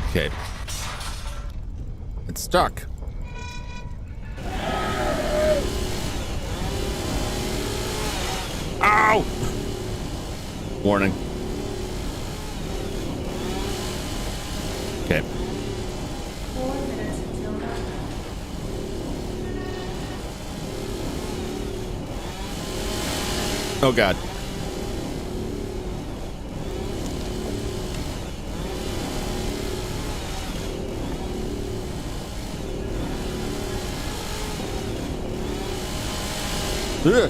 Okay. It's stuck. Ow! Warning. Okay. 4 minutes until meltdown. Oh God. Ugh.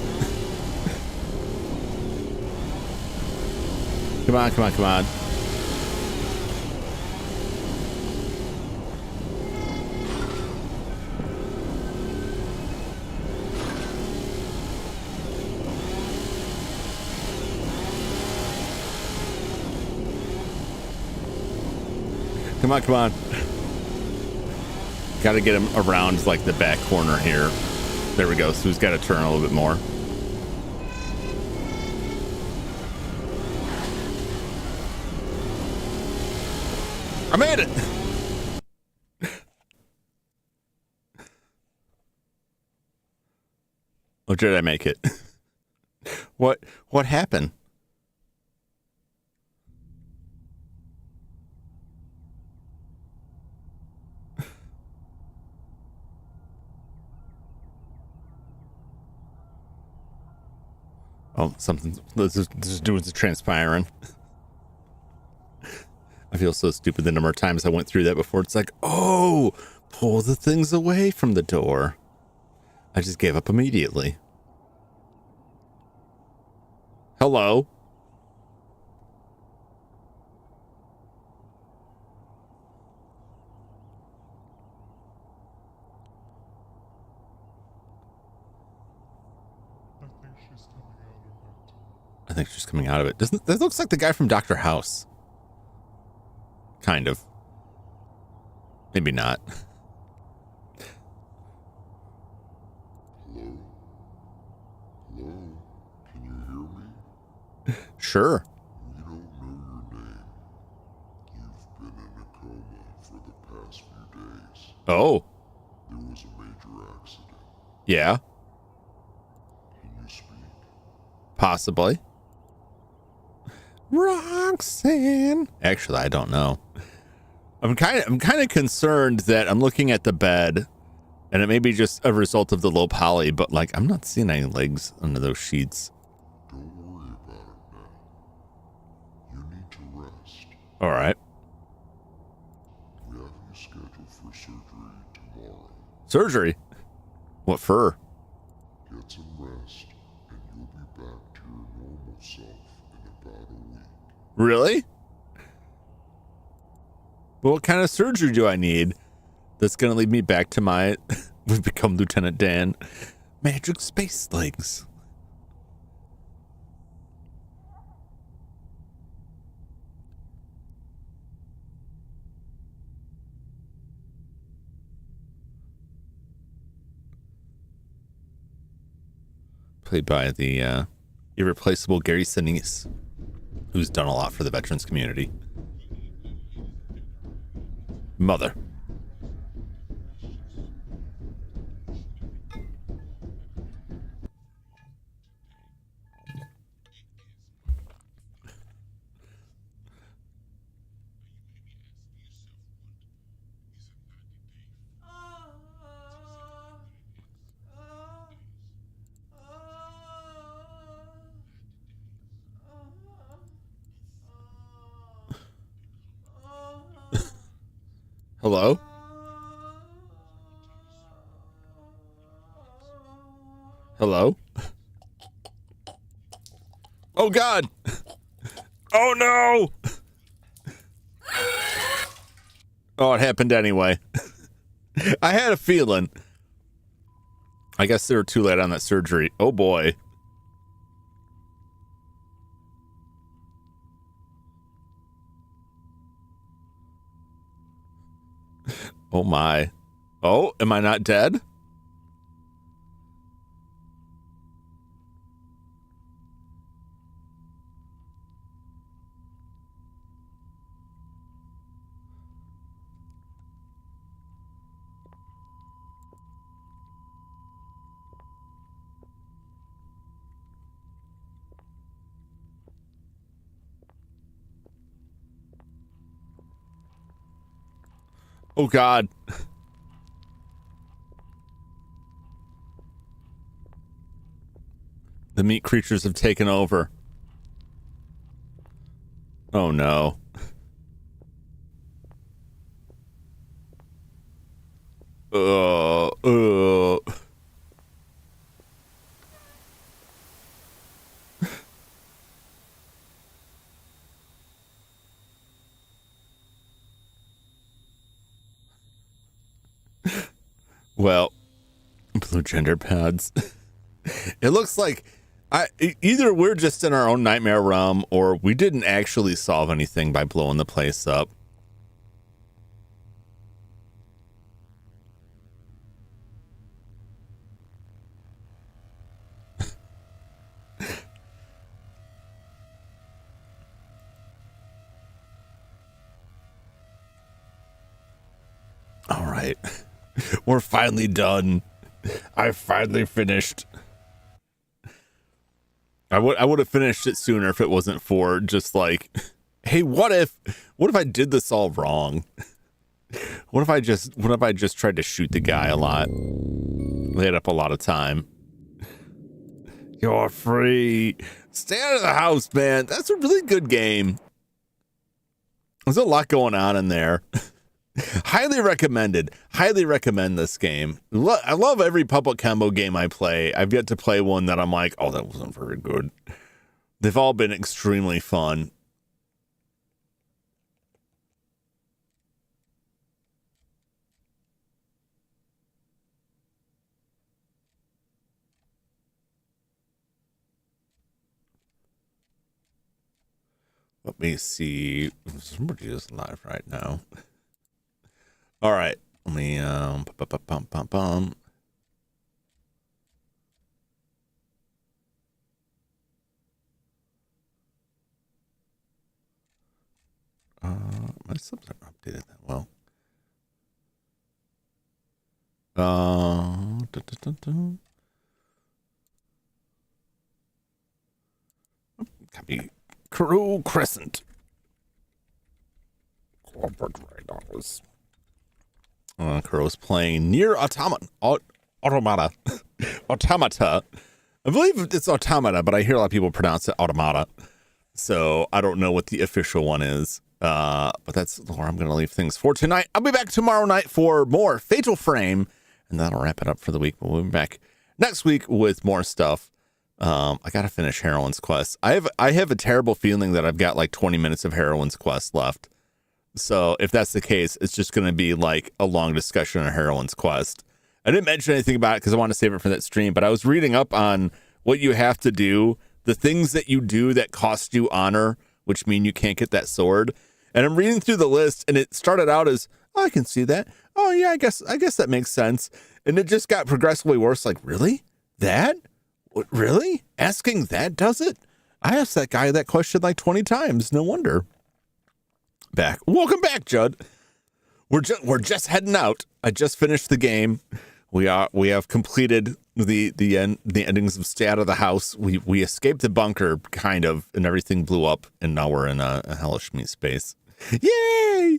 Come on, come on, come on. Come on, come on. Got to get him around like the back corner here. There we go. So he's got to turn a little bit more. I made it. Or did I make it? What happened? Oh, something. This is doing the transpiring. I feel so stupid the number of times I went through that before. It's like, oh, pull the things away from the door. I just gave up immediately. Hello. I think she's coming out of it. Doesn't that looks like the guy from Dr. House? Kind of. Maybe not. Hello? Hello? Can you hear me? Sure. We don't know your name. You've been in a coma for the past few days. Oh. There was a major accident. Yeah. Can you speak? Possibly. Roxanne. Actually, I don't know. I'm kind of concerned that I'm looking at the bed and it may be just a result of the low poly, but like I'm not seeing any legs under those sheets. Don't worry about it now. You need to rest. All right. We have you scheduled for surgery tomorrow. Surgery? What for? Get some rest, and you'll be back to your normal self in about a week. Really? Well, what kind of surgery do I need that's going to lead me back to my we've become Lieutenant Dan magic space legs? Played by the irreplaceable Gary Sinise, who's done a lot for the veterans community. Mother. Hello? Hello? Oh God! Oh no! Oh, it happened anyway. I had a feeling. I guess they were too late on that surgery. Oh boy. Oh my. Oh, am I not dead? Oh God. The meat creatures have taken over. Oh no. Uh. Well, blue gender pads. It looks like either we're just in our own nightmare realm or we didn't actually solve anything by blowing the place up. All right. We're finally done. I finally finished. I would have finished it sooner if it wasn't for just like, hey, what if I did this all wrong? What if I just tried to shoot the guy a lot? Laid up a lot of time. You're free. Stay out of the house, man. That's a really good game. There's a lot going on in there. Highly recommended. Highly recommend this game. I love every public combo game I play. I've yet to play one that I'm like, oh, that wasn't very good. They've all been extremely fun. Let me see. Somebody is live right now. All right. Let me my subs aren't updated that well. Copy. Crew Crescent. Corporate radars. Crow's playing Near Automata. Automata. Automata. I believe it's Automata, but I hear a lot of people pronounce it Automata. So I don't know what the official one is. But that's where I'm going to leave things for tonight. I'll be back tomorrow night for more Fatal Frame, and that'll wrap it up for the week. But we'll be back next week with more stuff. I got to finish Heroine's Quest. I have a terrible feeling that I've got like 20 minutes of Heroine's Quest left. So if that's the case, it's just going to be like a long discussion on Heroine's Quest. I didn't mention anything about it because I want to save it for that stream, but I was reading up on what you have to do, the things that you do that cost you honor, which mean you can't get that sword. And I'm reading through the list, and it started out as, oh, I can see that. Oh yeah, I guess that makes sense. And it just got progressively worse. Like, really? That? What, really? Asking that does it? I asked that guy that question like 20 times. No wonder. Back. Welcome back, Judd. We're just heading out. I just finished the game. We have completed the endings of Stay Out of the House. We escaped the bunker, kind of, and everything blew up, and now we're in a hellish meat space. Yay!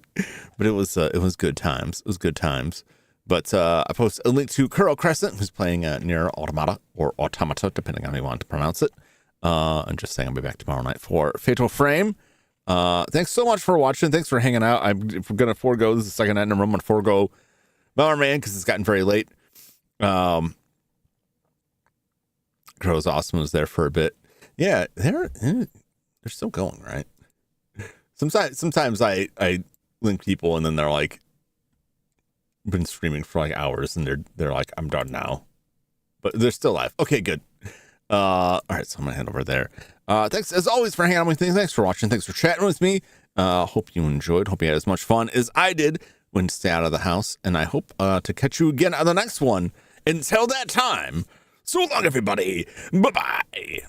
But it was good times. It was good times. But I posted a link to Kuro Crescent, who's playing Near Automata, or Automata, depending on how you want to pronounce it. I'm just saying I'll be back tomorrow night for Fatal Frame. Thanks so much for watching. Thanks for hanging out. I'm going to forego, this is the second night in a row, I'm going to forego Bomberman because it's gotten very late. Crow's Awesome was there for a bit. Yeah, they're still going, right? Sometimes I link people and then they're like, been streaming for like hours and they're like, I'm done now, but they're still live. Okay, good. All right, so I'm gonna head over there. Thanks as always for hanging out with me. Thanks for watching. Thanks for chatting with me. Hope you enjoyed. Hope you had as much fun as I did when Stay Out of the House. And I hope to catch you again on the next one. Until that time, so long, everybody. Bye-bye.